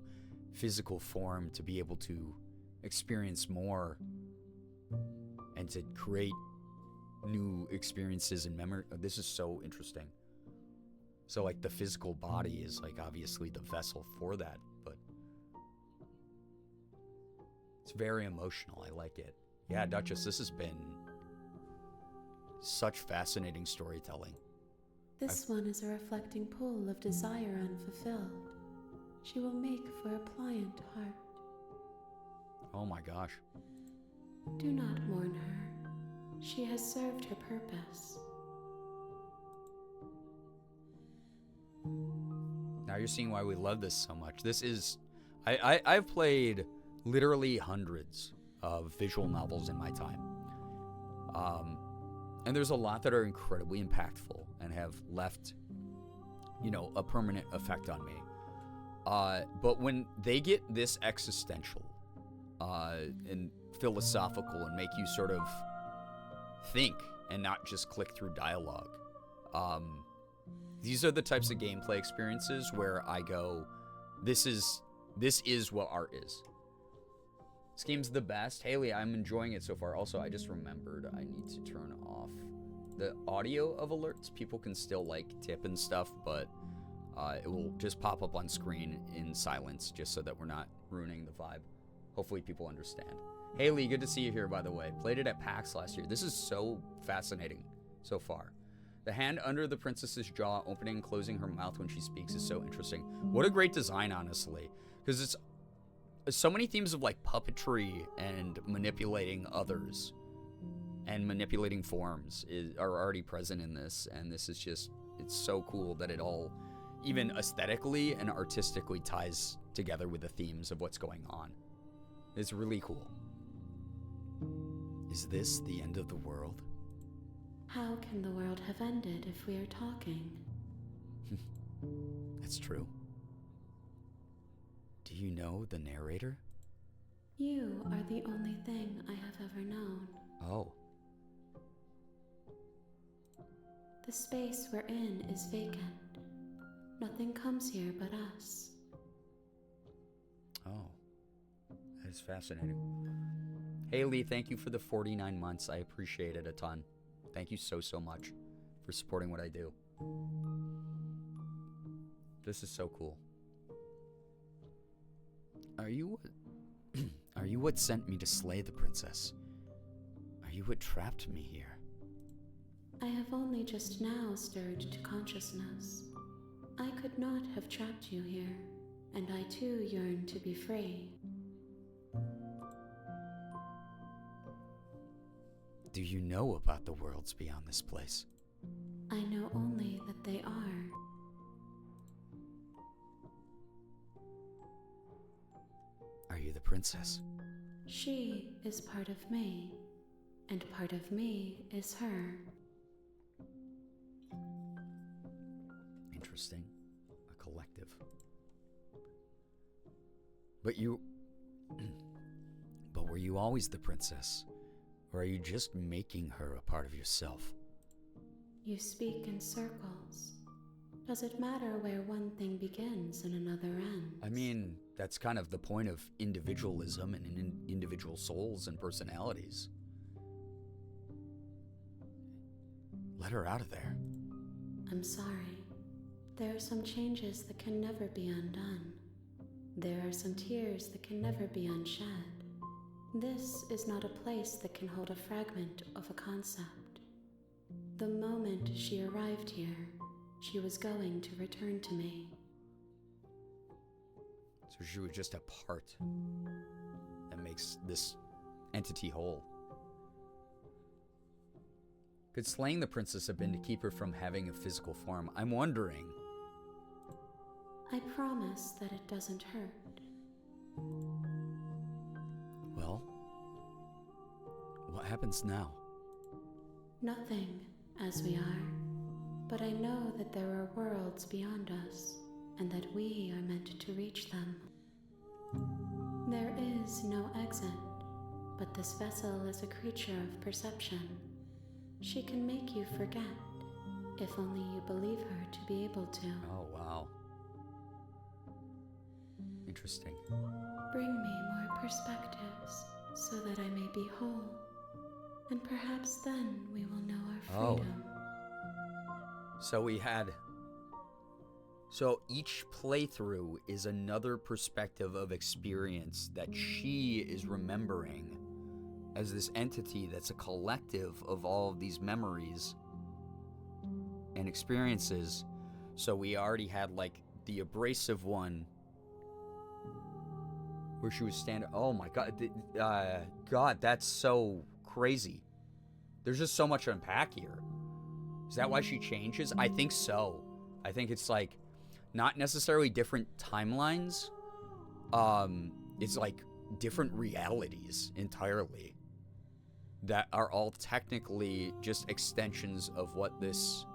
physical form to be able to experience more and to create new experiences and memory. This is so interesting. So like the physical body is like obviously the vessel for that, but it's very emotional. I like it. Yeah, Duchess, this has been such fascinating storytelling. This one is a reflecting pool of desire unfulfilled. She will make for a pliant heart. Oh my gosh. Do not mourn her. She has served her purpose. Now you're seeing why we love this so much. This is... I've played literally hundreds of visual novels in my time. And there's a lot that are incredibly impactful and have left, you know, a permanent effect on me. But when they get this existential and philosophical and make you sort of think and not just click through dialogue, these are the types of gameplay experiences where I go, this is what art is. This game's the best. Haley, I'm enjoying it so far. Also, I just remembered I need to turn off the audio of alerts. People can still like tip and stuff, but it will just pop up on screen in silence just so that we're not ruining the vibe. Hopefully people understand. Haley, good to see you here, by the way. Played it at PAX last year. This is so fascinating so far. The hand under the princess's jaw, opening and closing her mouth when she speaks, is so interesting. What a great design, honestly. Because it's so many themes of like puppetry and manipulating others and manipulating forms are already present in this. And this is just, it's so cool that it all, even aesthetically and artistically, ties together with the themes of what's going on. It's really cool. Is this the end of the world? How can the world have ended if we are talking? That's true. Do you know the narrator? You are the only thing I have ever known. Oh. The space we're in is vacant. Nothing comes here but us. Oh. That is fascinating. Haley, thank you for the 49 months. I appreciate it a ton. Thank you so, so much for supporting what I do. This is so cool. Are you what sent me to slay the princess? Are you what trapped me here? I have only just now stirred to consciousness. I could not have trapped you here, and I too yearn to be free. Do you know about the worlds beyond this place? I know only that they are. Are you the princess? She is part of me, and part of me is her. interesting. A collective. But you... But were you always the princess? Or are you just making her a part of yourself? You speak in circles. Does it matter where one thing begins and another ends? I mean, that's kind of the point of individualism and individual souls and personalities. Let her out of there. I'm sorry. There are some changes that can never be undone. There are some tears that can never be unshed. This is not a place that can hold a fragment of a concept. The moment she arrived here, she was going to return to me. So she was just a part that makes this entity whole. Could slaying the princess have been to keep her from having a physical form? I'm wondering. I promise that it doesn't hurt. Well, what happens now? Nothing, as we are. But I know that there are worlds beyond us, and that we are meant to reach them. There is no exit, but this vessel is a creature of perception. She can make you forget, if only you believe her to be able to. Oh, wow. Interesting. Bring me more perspectives, so that I may be whole, and perhaps then we will know our freedom. So we had... So each playthrough is another perspective of experience that she is remembering as this entity that's a collective of all of these memories and experiences. So we already had, like, the abrasive one where she was standing... Oh my god. God, that's so crazy. There's just so much to unpack here. Is that why she changes? I think so. I think it's like not necessarily different timelines. It's like different realities entirely that are all technically just extensions of what this...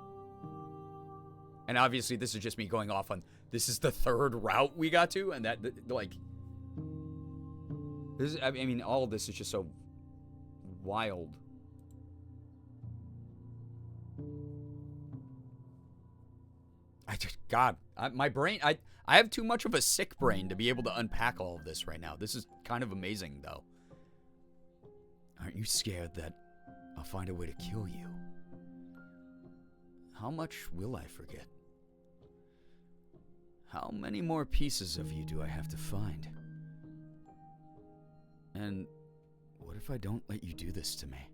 And obviously this is just me going off on, this is the third route we got to, and that, like... This is, I mean, all of this is just so wild. My brain, I have too much of a sick brain to be able to unpack all of this right now. This is kind of amazing, though. Aren't you scared that I'll find a way to kill you? How much will I forget? How many more pieces of you do I have to find? And what if I don't let you do this to me?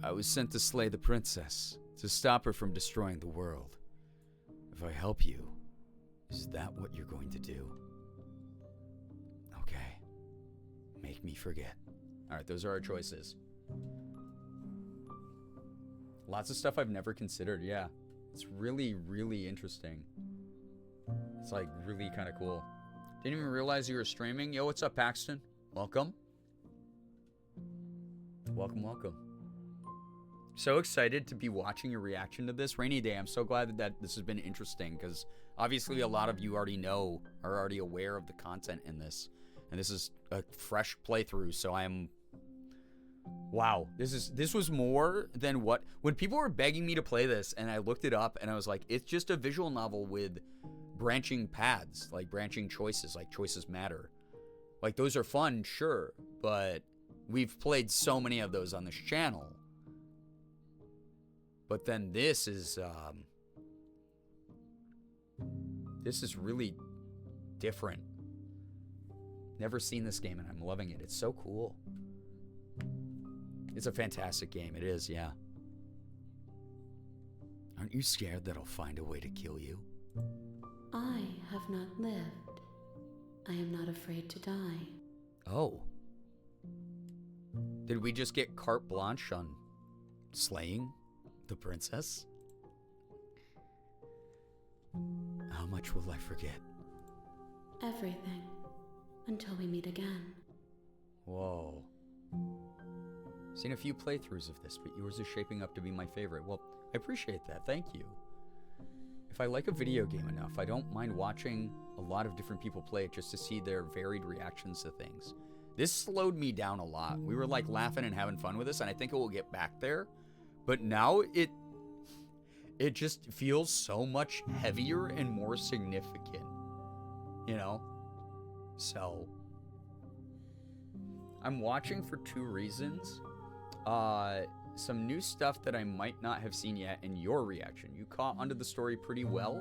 I was sent to slay the princess, to stop her from destroying the world. If I help you, is that what you're going to do? Okay. Make me forget. Alright, those are our choices. Lots of stuff I've never considered, yeah. It's really, really interesting. It's like really kind of cool. Didn't even realize you were streaming. Yo, what's up, Paxton? Welcome. Welcome, welcome. So excited to be watching your reaction to this. Rainy day, I'm so glad that this has been interesting, because obviously a lot of you already know, are already aware of the content in this. And this is a fresh playthrough, so I am... Wow, this was more than what... When people were begging me to play this, and I looked it up, and I was like, it's just a visual novel with branching paths, like branching choices, like choices matter. Like, those are fun, sure, but we've played so many of those on this channel. But then this is really different. Never seen this game, and I'm loving it. It's so cool. It's a fantastic game. It is, yeah. Aren't you scared that I'll find a way to kill you? I have not lived. I am not afraid to die. Oh. Did we just get carte blanche on slaying the princess? How much will I forget? Everything. Until we meet again. Whoa. Seen a few playthroughs of this, but yours is shaping up to be my favorite. Well, I appreciate that. Thank you. if I like a video game enough, I don't mind watching a lot of different people play it just to see their varied reactions to things. This slowed me down a lot. We were like laughing and having fun with this, and I think it will get back there. But now it just feels so much heavier and more significant, you know? So, I'm watching for 2 reasons. Some new stuff that I might not have seen yet, and your reaction. You caught onto the story pretty well.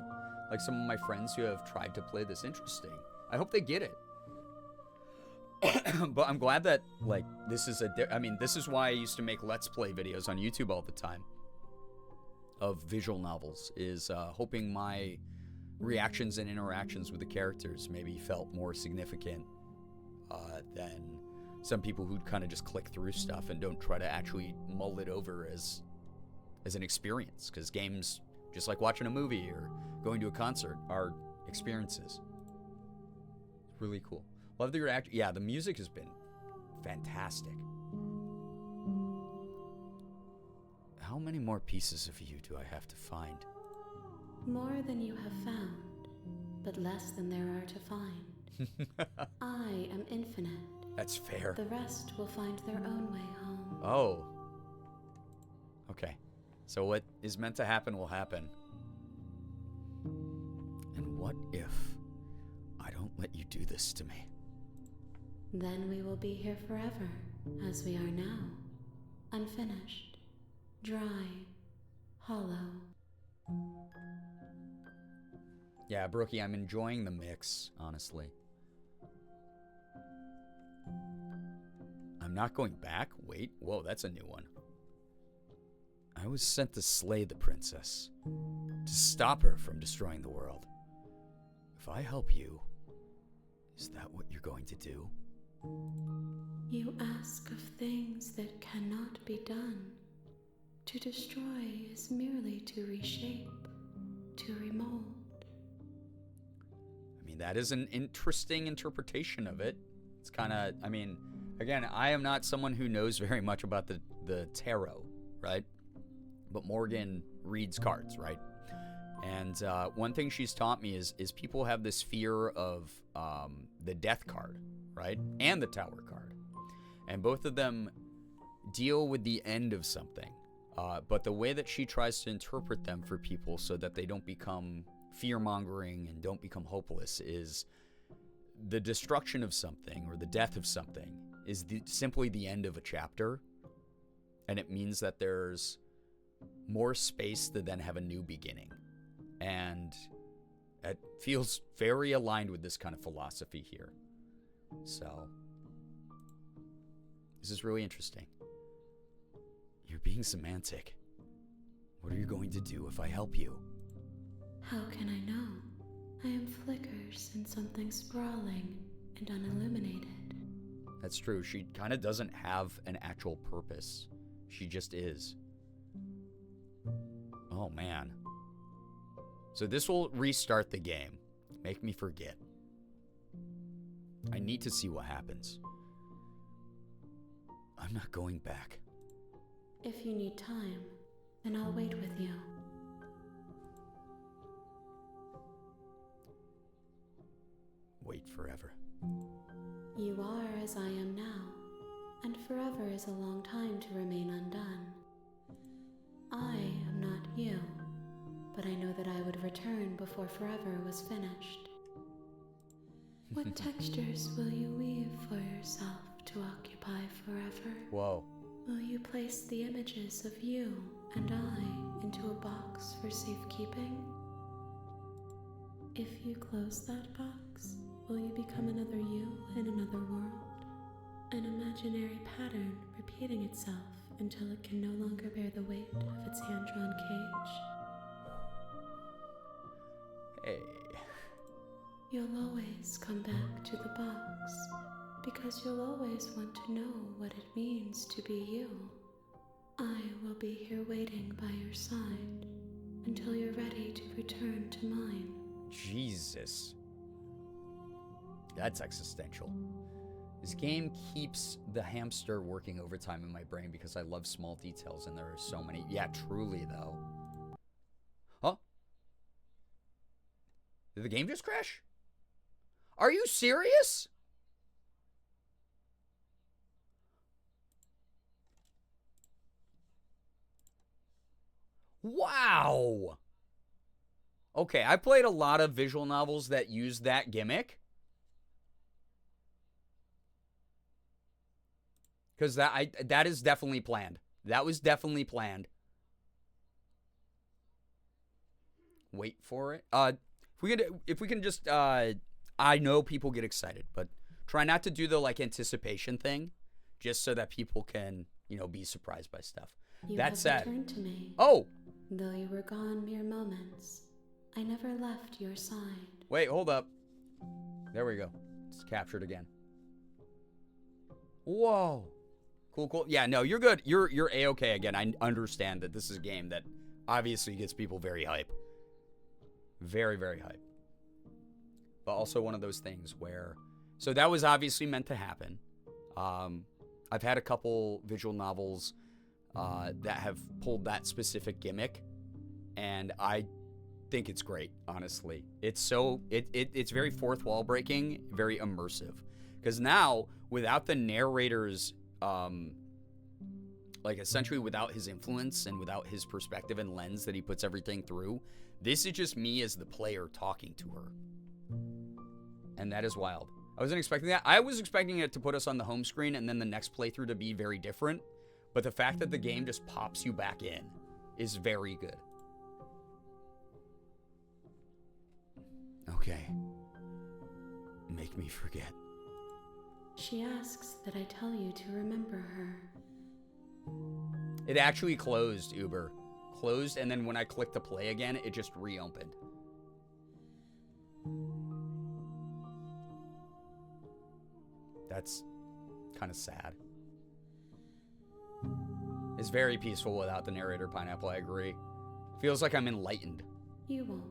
Like some of my friends who have tried to play this interesting. I hope they get it. But I'm glad that, like, this is this is why I used to make Let's Play videos on YouTube all the time. Of visual novels, is hoping my reactions and interactions with the characters maybe felt more significant than some people who kind of just click through stuff and don't try to actually mull it over as an experience. Because games, just like watching a movie or going to a concert, are experiences. It's really cool. Love the reaction. Yeah, the music has been fantastic. How many more pieces of you do I have to find? More than you have found, but less than there are to find. I am infinite. That's fair. The rest will find their own way home. Oh. Okay. So what is meant to happen will happen. And what if I don't let you do this to me? Then we will be here forever, as we are now. Unfinished. Dry. Hollow. Yeah, Brookie, I'm enjoying the mix, honestly. I'm not going back? Wait, whoa, that's a new one. I was sent to slay the princess, to stop her from destroying the world. If I help you, is that what you're going to do? You ask of things that cannot be done. To destroy is merely to reshape, to remold. I mean, that is an interesting interpretation of it. It's kind of, I mean, again, I am not someone who knows very much about the tarot, right? But Morgan reads cards, right? And one thing she's taught me is people have this fear of the death card, right? And the tower card. And both of them deal with the end of something. But the way that she tries to interpret them for people so that they don't become fear-mongering and don't become hopeless is the destruction of something or the death of something is simply the end of a chapter. And it means that there's more space to then have a new beginning. And it feels very aligned with this kind of philosophy here. So, this is really interesting. You're being semantic. What are you going to do if I help you? How can I know? I am flickers in something sprawling and unilluminated. That's true. She kind of doesn't have an actual purpose. She just is. Oh, man. So this will restart the game. Make me forget. I need to see what happens. I'm not going back. If you need time, then I'll wait with you. Wait forever. You are as I am now, and forever is a long time to remain undone. I am not you, but I know that I would return before forever was finished. What textures will you weave for yourself to occupy forever? Whoa. Will you place the images of you and I into a box for safekeeping? If you close that box, will you become another you in another world? An imaginary pattern repeating itself until it can no longer bear the weight of its hand-drawn cage? Hey. You'll always come back to the box, because you'll always want to know what it means to be you. I will be here waiting by your side until you're ready to return to mine. Jesus. That's existential. This game keeps the hamster working overtime in my brain because I love small details and there are so many. Yeah, truly though. Huh? Did the game just crash? Are you serious? Wow. Okay, I played a lot of visual novels that use that gimmick. Because that is definitely planned. That was definitely planned. Wait for it. If we can just I know people get excited, but try not to do the like anticipation thing, just so that people can, you know, be surprised by stuff. You That have said, returned to me. oh, Though you were gone mere moments, I never left your side. wait, hold up. There we go. It's captured again. Whoa. Cool, cool. Yeah, no, you're good. You're A-okay again. I understand that this is a game that obviously gets people very hype. Very, very hype. But also one of those things where... So that was obviously meant to happen. I've had a couple visual novels that have pulled that specific gimmick. And I think it's great, honestly. It's so... It's very fourth wall breaking, very immersive. Because now, without the narrator's... like essentially without his influence and without his perspective and lens that he puts everything through, this is just me as the player talking to her. And that is wild. I wasn't expecting that. I was expecting it to put us on the home screen and then the next playthrough to be very different. But the fact that the game just pops you back in is very good. Okay. Make me forget. She asks that I tell you to remember her. It actually closed, Uber. Closed, and then when I clicked to play again, it just reopened. That's kind of sad. It's very peaceful without the narrator, Pineapple, I agree. Feels like I'm enlightened. You won't.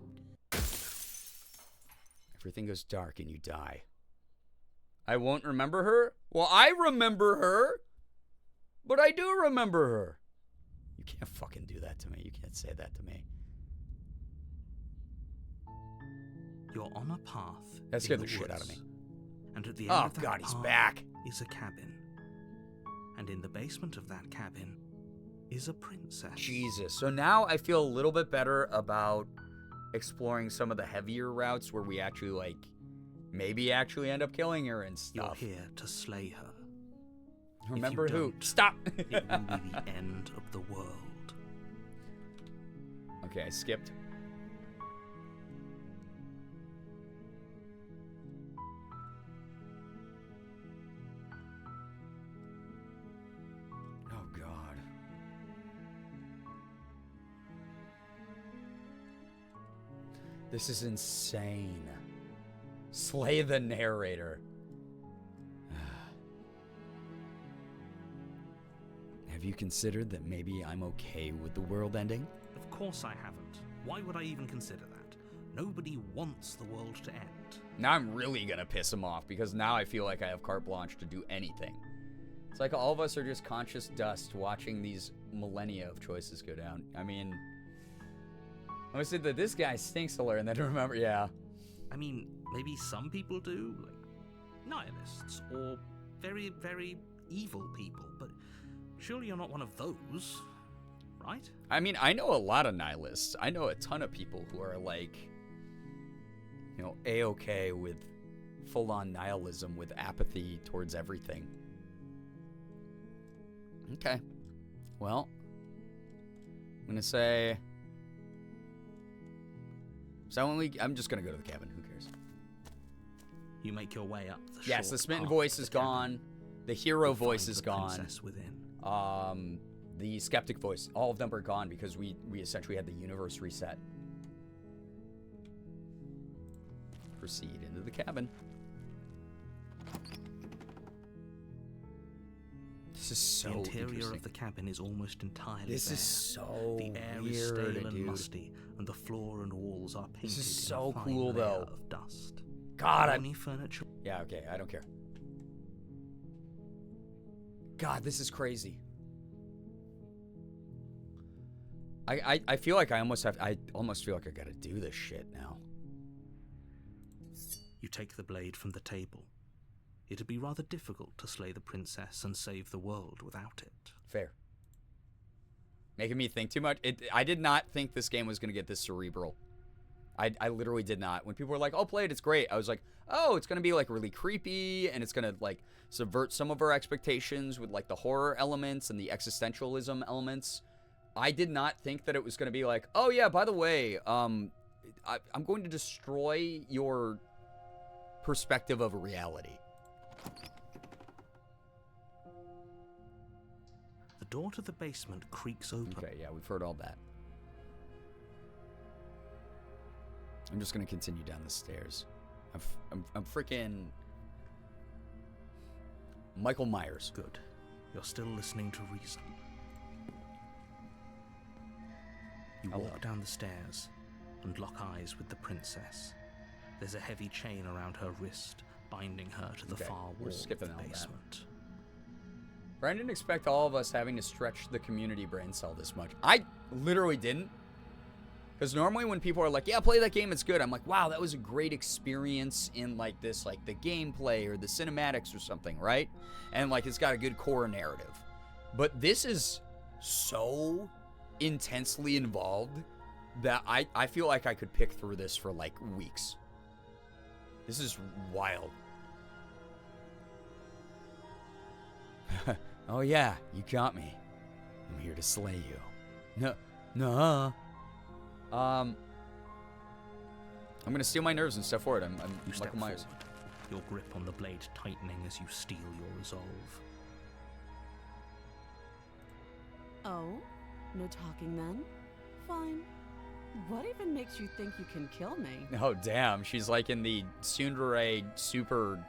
Everything goes dark and you die. I won't remember her? Well, I remember her. But I do remember her. You can't fucking do that to me. You can't say that to me. You're on a path. That scared in the shit out of woods, me. And at the end Oh, of that God, he's path back. is a cabin. And in the basement of that cabin is a princess. Jesus. So now I feel a little bit better about exploring some of the heavier routes where we actually, like, maybe actually end up killing her and stuff. You're here to slay her. Remember who? don't, Stop! It will be the end of the world. Okay, I skipped. Oh, God. This is insane. Slay the narrator. Have you considered that maybe I'm okay with the world ending? Of course I haven't. Why would I even consider that? Nobody wants the world to end. Now I'm really gonna piss him off because now I feel like I have carte blanche to do anything. It's like all of us are just conscious dust watching these millennia of choices go down. I mean, I would say that this guy stinks to learn, and then remember, yeah. I mean, maybe some people do, like nihilists or very, very evil people, but surely you're not one of those, right? I mean, I know a lot of nihilists. I know a ton of people who are like, you know, A-okay with full-on nihilism, with apathy towards everything. Okay. Well, I'm gonna say... I'm just gonna go to the cabin. Who cares? You make your way up the Yes, the short smitten path voice to is the cabin. gone. The hero You'll voice find is the gone. princess within. The skeptic voice. All of them are gone because we essentially had the universe reset. Proceed into the cabin. This is so The interior interesting. of the cabin is almost entirely This bare. is so The air weird, is stale and dude. musty, and the floor and walls are painted is in so a fine cool, layer though. of dust. God, Only furniture. Yeah, okay, I don't care. God, this is crazy. I feel like I almost feel like I gotta do this shit now. You take the blade from the table. It'd be rather difficult to slay the princess and save the world without it. Fair. Making me think too much. I did not think this game was going to get this cerebral. I literally did not. When people were like, "Oh, play it, it's great," I was like, "Oh, it's going to be like really creepy, and it's going to like subvert some of our expectations with like the horror elements and the existentialism elements." I did not think that it was going to be like, "Oh yeah, by the way, I'm going to destroy your perspective of reality." The door to the basement creaks open. Okay, yeah, we've heard all that. I'm just gonna continue down the stairs. I'm freaking Michael Myers. Good. You're still listening to reason. You walk down the stairs and lock eyes with the princess. There's a heavy chain around her wrist, binding her to the far wall of the basement. I didn't expect all of us having to stretch the community brain cell this much. I literally didn't. Because normally when people are like, yeah, play that game, it's good. I'm like, wow, that was a great experience in like this, like the gameplay or the cinematics or something, right? And like it's got a good core narrative. But this is so intensely involved that I feel like I could pick through this for like weeks. This is wild. Oh yeah, you got me. I'm here to slay you. No. I'm gonna steal my nerves and step forward. I'm Michael Myers. Your grip on the blade tightening as you steel your resolve. Oh? No talking then? Fine. What even makes you think you can kill me? Oh damn, she's like in the tsundere super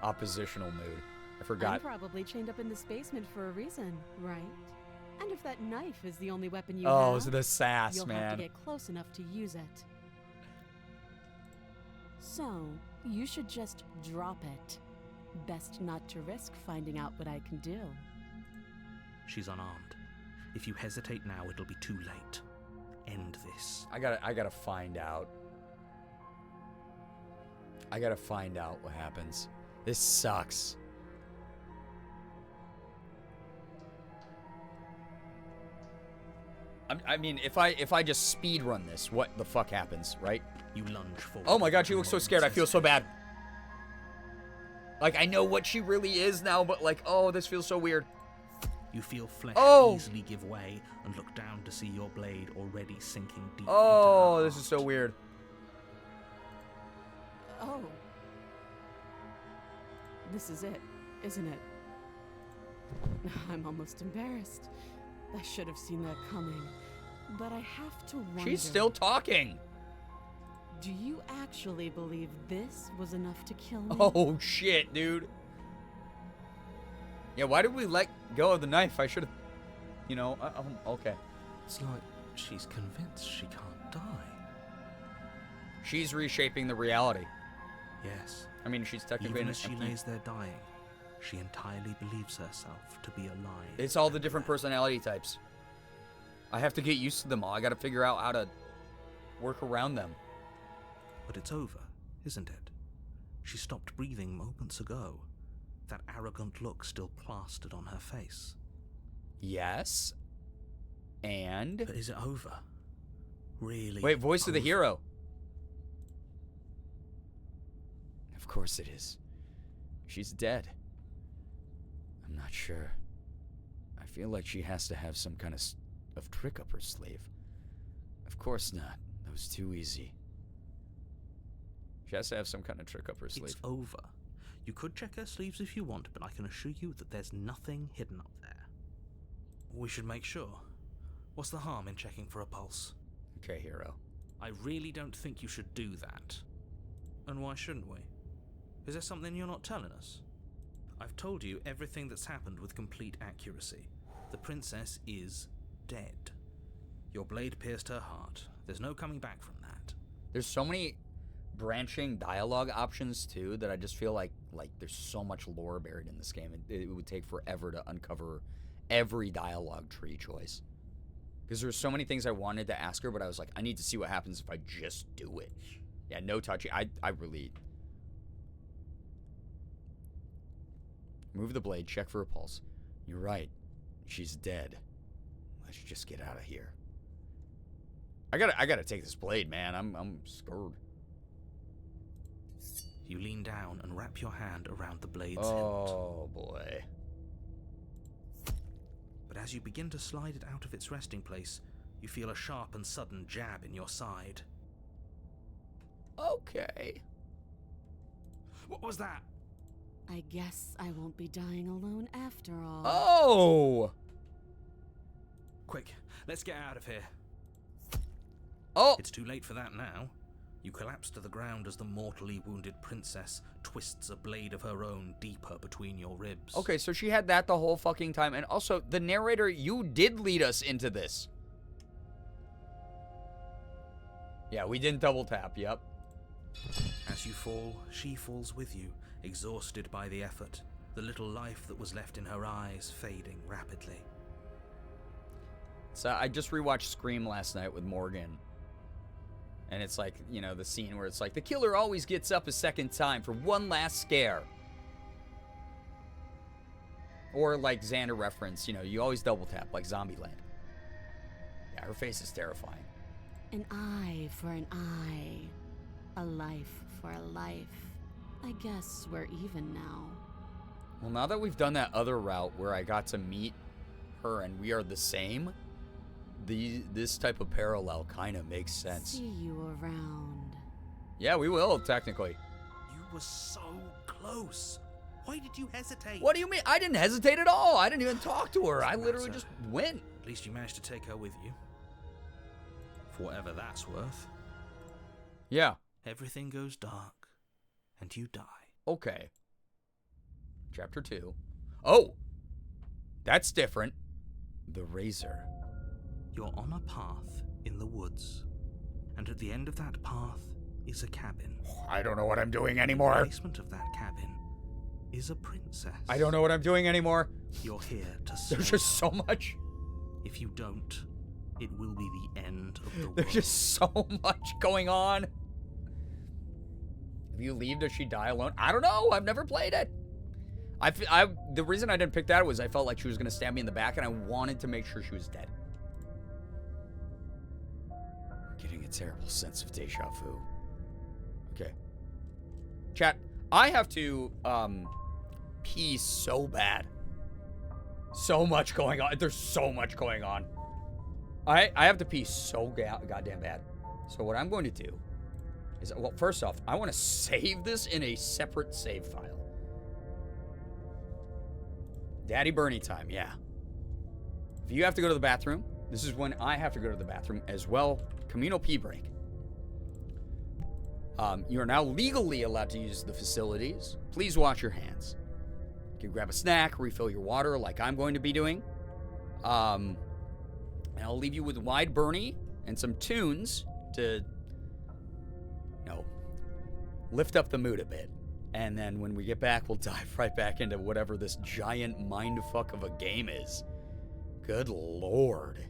oppositional mood. I forgot. I'm probably chained up in this basement for a reason, right? And if that knife is the only weapon you have, have, the sass, you'll man. have to get close enough to use it. So, you should just drop it. Best not to risk finding out what I can do. She's unarmed. If you hesitate now, it'll be too late. End this. I gotta find out. I gotta find out what happens. This sucks. I mean, if I just speed run this, what the fuck happens, right? You lunge forward. Oh my god, she looks so scared. I feel so bad. Like, I know what she really is now, but like, oh, this feels so weird. You feel flesh easily give way and look down to see your blade already sinking deep into her this is so weird. Oh. This is it, isn't it? I'm almost embarrassed. I should have seen that coming. But I have to wonder... She's still talking. Do you actually believe this was enough to kill me? Oh, shit, dude. Yeah, why did we let go of the knife? I should have... You know, okay. It's like she's convinced she can't die. She's reshaping the reality. Yes. I mean, she's technically... Even as she lays there dying, she entirely believes herself to be alive. It's all the different personality types. I have to get used to them all. I gotta figure out how to work around them. But it's over, isn't it? She stopped breathing moments ago. That arrogant look still plastered on her face. Yes. And... But is it over? Really? Wait, voice of the hero. Of course it is. She's dead. I'm not sure. I feel like she has to have some kind of trick up her sleeve. Of course not. That was too easy. She has to have some kind of trick up her sleeve. It's over. You could check her sleeves if you want, but I can assure you that there's nothing hidden up there. We should make sure. What's the harm in checking for a pulse? Okay, hero. I really don't think you should do that. And why shouldn't we? Is there something you're not telling us? I've told you everything that's happened with complete accuracy. The princess is dead. Your blade pierced her heart. There's no coming back from that. There's so many branching dialogue options too that I just feel like there's so much lore buried in this game. It would take forever to uncover every dialogue tree choice. Because there's so many things I wanted to ask her, but I was like, I need to see what happens if I just do it. Yeah, no touching. I really... Move the blade, check for a pulse. You're right. She's dead. Let's just get out of here. I gotta take this blade, man. I'm scared. You lean down and wrap your hand around the blade's hilt. Oh, boy. But as you begin to slide it out of its resting place, you feel a sharp and sudden jab in your side. Okay. What was that? I guess I won't be dying alone after all. Oh! Quick, let's get out of here. Oh! It's too late for that now. You collapse to the ground as the mortally wounded princess twists a blade of her own deeper between your ribs. Okay, so she had that the whole fucking time. And also, the narrator, you did lead us into this. Yeah, we didn't double tap, yep. As you fall, she falls with you, exhausted by the effort, the little life that was left in her eyes fading rapidly. So I just rewatched Scream last night with Morgan. And it's like, you know, the scene where it's like, the killer always gets up a second time for one last scare. Or like Xander reference, you know, you always double tap, like Zombieland. Yeah, her face is terrifying. An eye for an eye. A life for a life. I guess we're even now. Well, now that we've done that other route where I got to meet her and we are the same, this type of parallel kind of makes sense. See you around. Yeah, we will, technically. You were so close. Why did you hesitate? What do you mean? I didn't hesitate at all. I didn't even talk to her. I literally just went. At least you managed to take her with you. For whatever that's worth. Yeah. Everything goes dark, and you die. Okay. Chapter 2. Oh! That's different. The Razor. You're on a path in the woods, and at the end of that path is a cabin. I don't know what I'm doing In the anymore. basement of that cabin is a princess. I don't know what I'm doing anymore. You're here to save There's just so much. If you don't, it will be the end of the world. There's just so much going on. If you leave, does she die alone? I don't know. I've never played it. The reason I didn't pick that was I felt like she was going to stab me in the back, and I wanted to make sure she was dead. I'm getting a terrible sense of deja vu. Okay. Chat, I have to pee so bad. So much going on. There's so much going on. I have to pee so goddamn bad. So what I'm going to do is, well, first off, I want to save this in a separate save file. Daddy Bernie time, yeah. If you have to go to the bathroom, this is when I have to go to the bathroom as well. Communal pee break. You are now legally allowed to use the facilities. Please wash your hands. You can grab a snack, refill your water like I'm going to be doing. And I'll leave you with Wide Bernie and some tunes to, lift up the mood a bit. And then when we get back, we'll dive right back into whatever this giant mindfuck of a game is. Good Lord.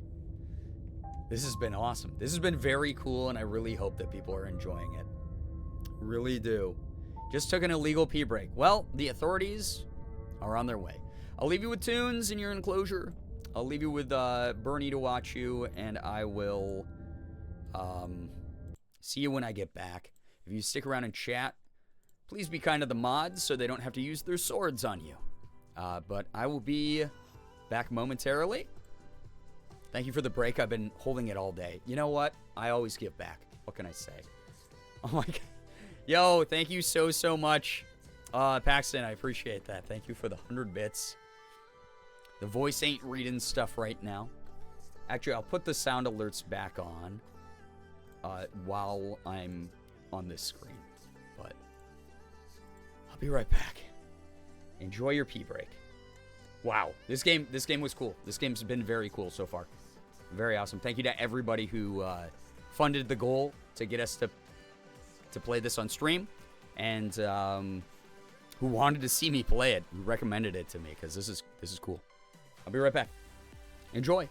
This has been awesome. This has been very cool, and I really hope that people are enjoying it. Really do. Just took an illegal pee break. Well, the authorities are on their way. I'll leave you with tunes in your enclosure. I'll leave you with Bernie to watch you, and I will see you when I get back. If you stick around and chat, please be kind to the mods so they don't have to use their swords on you. But I will be back momentarily. Thank you for the break. I've been holding it all day. You know what? I always give back. What can I say? Oh my God. Yo, thank you so much. Paxton, I appreciate that. Thank you for the 100 bits. The voice ain't reading stuff right now. Actually, I'll put the sound alerts back on while I'm on this screen. But I'll be right back. Enjoy your pee break. Wow, this game was cool. This game's been very cool so far. Very awesome. Thank you to everybody who funded the goal to get us to play this on stream, and who wanted to see me play it, who recommended it to me, because this is cool. I'll be right back. Enjoy.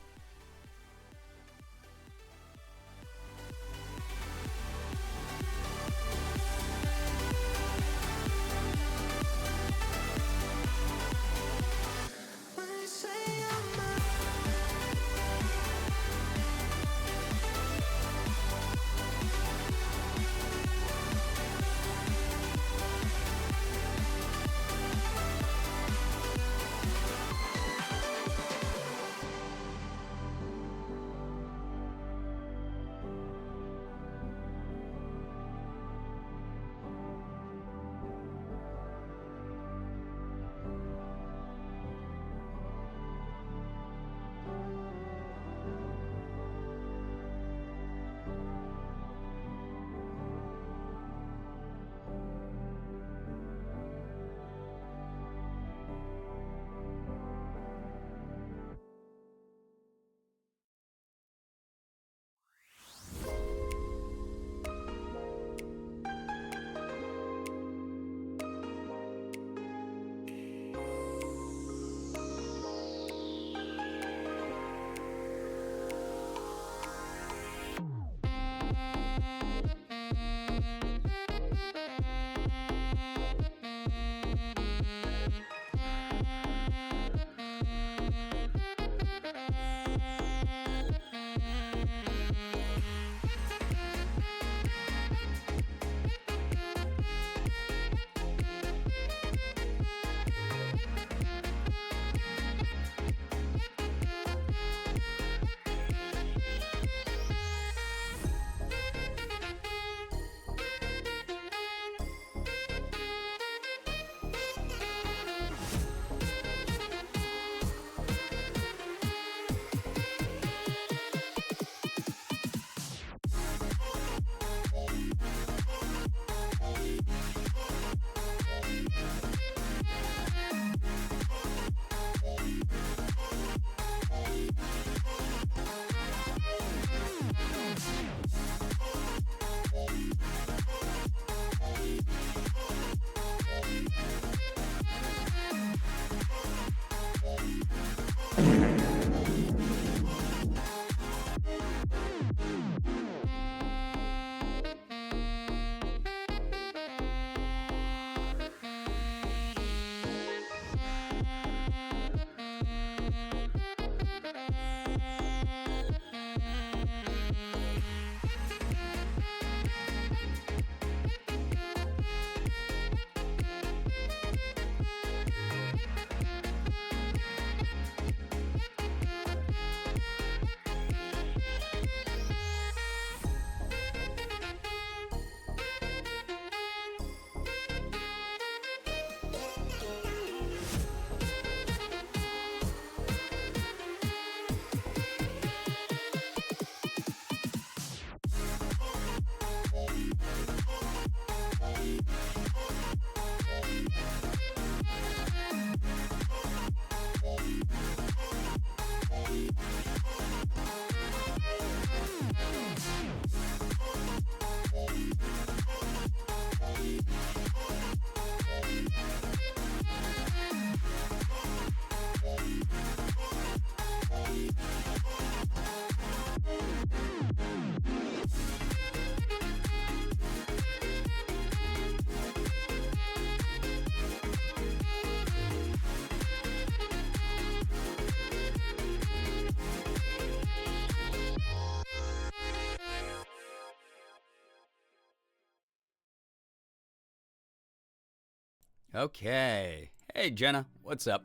Okay. Hey, Jenna. What's up?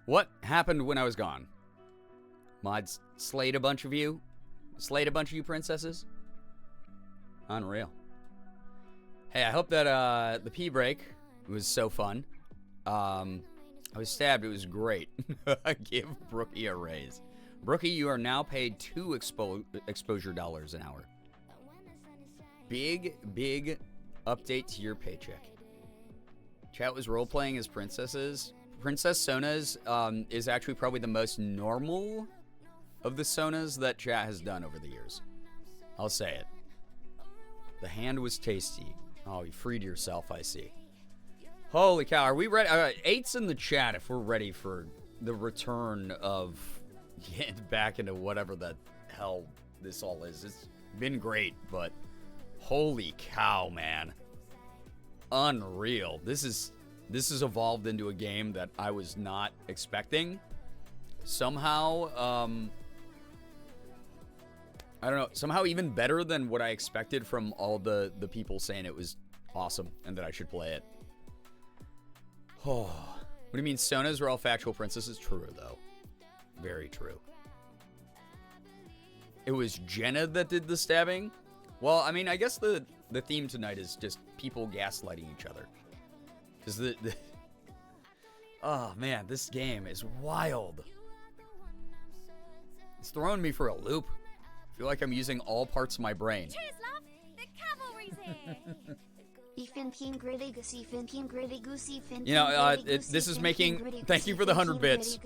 What happened when I was gone? Mods slayed a bunch of you? Slayed a bunch of you princesses? Unreal. Hey, I hope that the pee break was so fun. I was stabbed. It was great. Give Brookie a raise. Brookie, you are now paid 2 exposure dollars an hour. Big update to your paycheck. Chat was role-playing as princesses. Princess Sona's is actually probably the most normal of the Sonas that chat has done over the years. I'll say it. The hand was tasty. Oh, you freed yourself, I see. Holy cow, are we ready? 8's in the chat if we're ready for the return of getting back into whatever the hell this all is. It's been great, but holy cow, man. Unreal. This has evolved into a game that I was not expecting. Somehow, I don't know, somehow even better than what I expected from all the people saying it was awesome and that I should play it. Oh, what do you mean Sonas are all factual princesses? True, though. Very true. It was Jenna that did the stabbing? Well, I mean, I guess the theme tonight is just people gaslighting each other. Because oh, man, this game is wild. It's throwing me for a loop. I feel like I'm using all parts of my brain. Cheers, love! The cavalry's here! You know, this is making... Thank you for the 100 bits.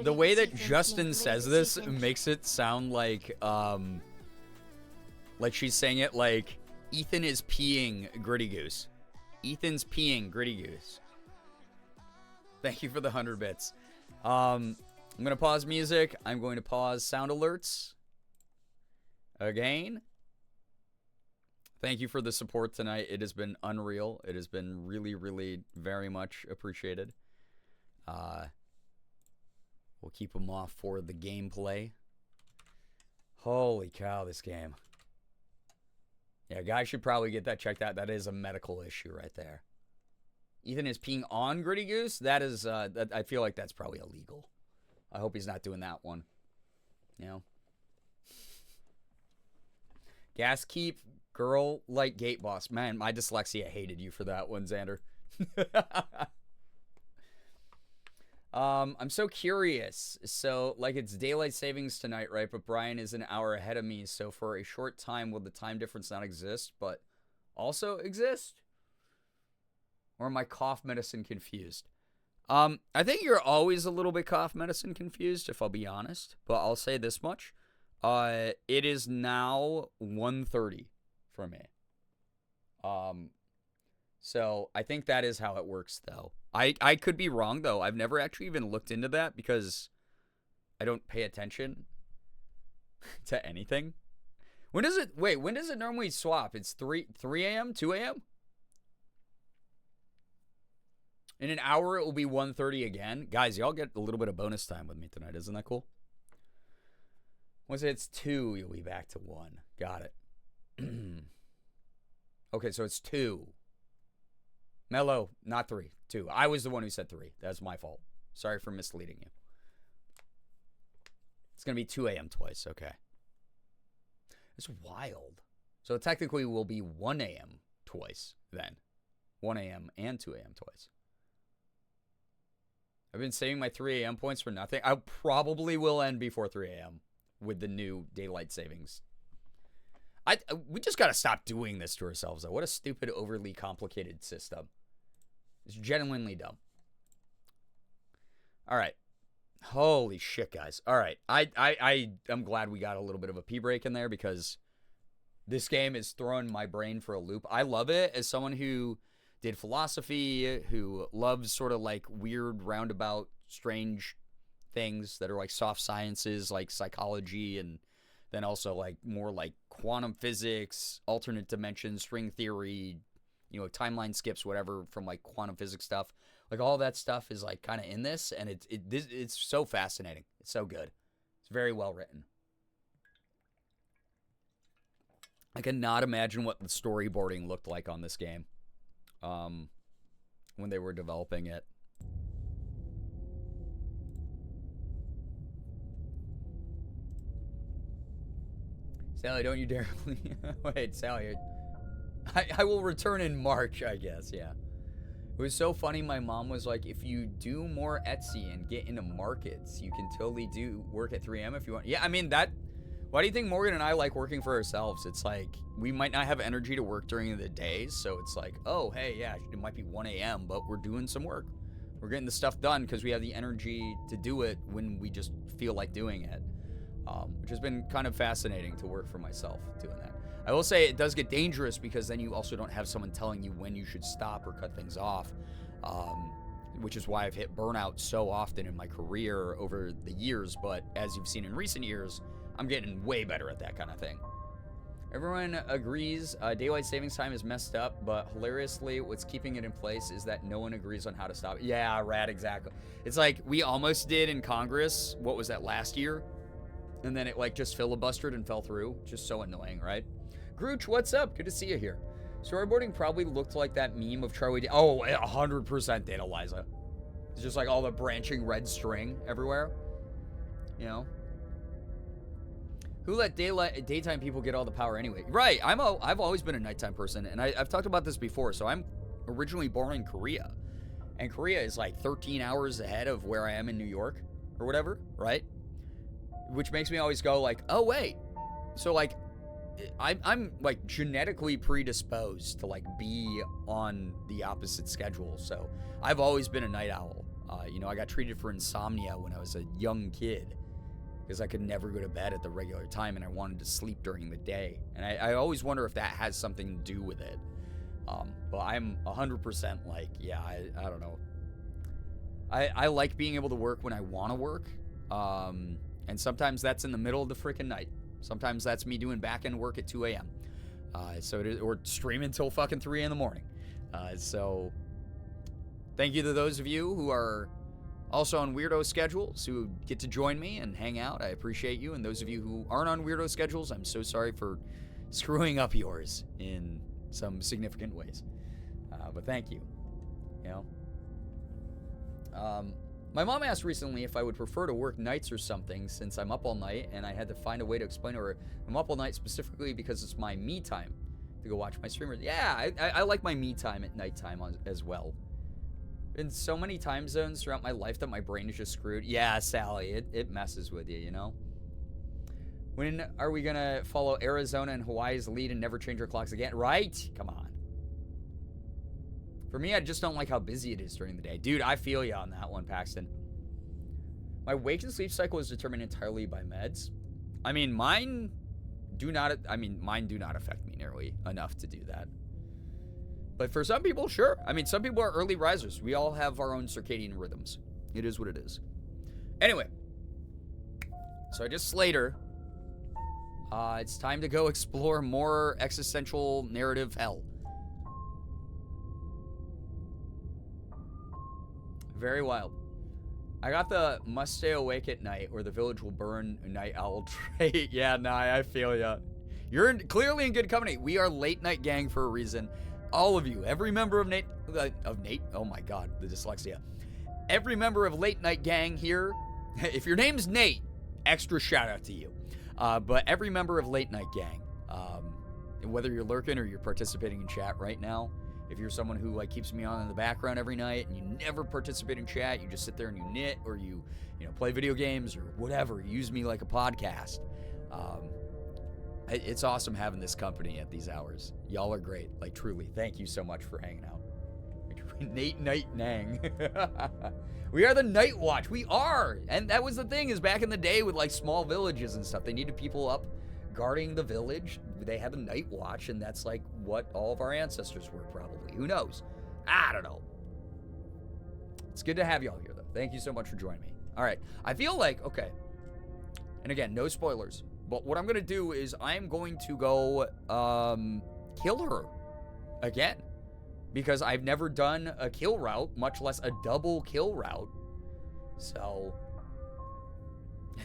The way that Justin says this makes it sound like she's saying it like Ethan is peeing Gritty Goose. Ethan's peeing Gritty Goose. Thank you for the 100 bits. I'm going to pause music. I'm going to pause sound alerts. Again. Thank you for the support tonight. It has been unreal. It has been really, really very much appreciated. We'll keep them off for the gameplay. Holy cow, this game. Yeah, guys should probably get that checked out. That is a medical issue right there. Ethan is peeing on Gritty Goose. That is, I feel like that's probably illegal. I hope he's not doing that one. You know? Gas keep, girl, like gate boss. Man, my dyslexia hated you for that one, Xander. I'm so curious. So, like, it's daylight savings tonight, right? But Brian is an hour ahead of me. So, for a short time, will the time difference not exist, but also exist? Or am I cough medicine confused? I think you're always a little bit cough medicine confused, if I'll be honest. But I'll say this much. It is now 1:30 for me. So I think that is how it works, though. I could be wrong, though. I've never actually even looked into that because I don't pay attention to anything. When does it normally swap? It's 3 a.m., 2 a.m.? In an hour, it will be 1:30 again. Guys, y'all get a little bit of bonus time with me tonight. Isn't that cool? Once it's 2, you'll be back to 1. Got it. Okay, so it's 2. Mello, not 3. 2. I was the one who said 3. That's my fault. Sorry for misleading you. It's going to be 2 a.m. twice. Okay. It's wild. So it technically will be 1 a.m. twice then. 1 a.m. and 2 a.m. twice. I've been saving my 3 a.m. points for nothing. I probably will end before 3 a.m. with the new daylight savings. We just got to stop doing this to ourselves, though. What a stupid, overly complicated system. It's genuinely dumb. All right. Holy shit, guys. All right. I'm glad we got a little bit of a pee break in there because this game is throwing my brain for a loop. I love it as someone who did philosophy, who loves sort of like weird, roundabout, strange things that are like soft sciences, like psychology, and then also like more like quantum physics, alternate dimensions, string theory, you know, timeline skips, whatever, from like quantum physics stuff. Like all that stuff is like kind of in this, and it's so fascinating. It's so good. It's very well written. I cannot imagine what the storyboarding looked like on this game when they were developing it. Sally, don't you dare. Wait, Sally. I will return in March, I guess, yeah. It was so funny, my mom was like, if you do more Etsy and get into markets, you can totally do work at 3M if you want. Yeah, I mean, why do you think Morgan and I like working for ourselves? It's like, we might not have energy to work during the days, so it's like, oh, hey, yeah, it might be 1 a.m., but we're doing some work. We're getting the stuff done because we have the energy to do it when we just feel like doing it, which has been kind of fascinating to work for myself doing that. I will say it does get dangerous because then you also don't have someone telling you when you should stop or cut things off, which is why I've hit burnout so often in my career over the years. But as you've seen in recent years, I'm getting way better at that kind of thing. Everyone agrees daylight savings time is messed up, but hilariously, what's keeping it in place is that no one agrees on how to stop it. Yeah, rad, exactly. It's like we almost did in Congress. What was that, last year? And then it like just filibustered and fell through. Just so annoying, right? Grooch, what's up? Good to see you here. Storyboarding probably looked like that meme of Charlie. Oh, 100% did, Eliza. It's just like all the branching red string everywhere. You know? Who let daytime people get all the power anyway? Right. I've always been a nighttime person, and I've talked about this before. So I'm originally born in Korea, and Korea is like 13 hours ahead of where I am in New York or whatever, right? Which makes me always go like, oh wait, so like I'm like genetically predisposed to like be on the opposite schedule. So I've always been a night owl. You know, I got treated for insomnia when I was a young kid because I could never go to bed at the regular time and I wanted to sleep during the day. And I always wonder if that has something to do with it. But I'm 100% like, yeah, I don't know. I like being able to work when I want to work. And sometimes that's in the middle of the freaking night. Sometimes that's me doing back-end work at 2 a.m. Or streaming until fucking 3 in the morning. So thank you to those of you who are also on weirdo schedules who get to join me and hang out. I appreciate you. And those of you who aren't on weirdo schedules, I'm so sorry for screwing up yours in some significant ways. But thank you. You know? My mom asked recently if I would prefer to work nights or something since I'm up all night, and I had to find a way to explain to her I'm up all night specifically because it's my me time to go watch my streamers. Yeah, I like my me time at nighttime as well. In so many time zones throughout my life that my brain is just screwed. Yeah, Sally, it messes with you, you know? When are we going to follow Arizona and Hawaii's lead and never change our clocks again? Right? Come on. For me, I just don't like how busy it is during the day. Dude, I feel you on that one, Paxton. My wake and sleep cycle is determined entirely by meds. I mean, mine do not affect me nearly enough to do that. But for some people, sure. I mean, some people are early risers. We all have our own circadian rhythms. It is what it is. Anyway, so I just slayed her. It's time to go explore more existential narrative hell. Very wild. I got the must stay awake at night or the village will burn night owl trait. Yeah, nah, I feel ya. You're clearly in good company. We are late night gang for a reason. All of you, every member of Nate, oh my God, the dyslexia. Every member of late night gang here, if your name's Nate, extra shout out to you. But every member of late night gang, whether you're lurking or you're participating in chat right now, if you're someone who like keeps me on in the background every night and you never participate in chat, you just sit there and you knit or you play video games or whatever, use me like a podcast. It's awesome having this company at these hours. Y'all are great. Like truly, thank you so much for hanging out. Nate Night Nang. We are the Night Watch. We are. And that was the thing is back in the day with like small villages and stuff, they needed people up guarding the village. They had the Night Watch, and that's like what all of our ancestors were probably. Who knows? I don't know. It's good to have y'all here, though. Thank you so much for joining me. All right. I feel like, okay. And again, no spoilers. But what I'm going to do is I'm going to go kill her again. Because I've never done a kill route, much less a double kill route. So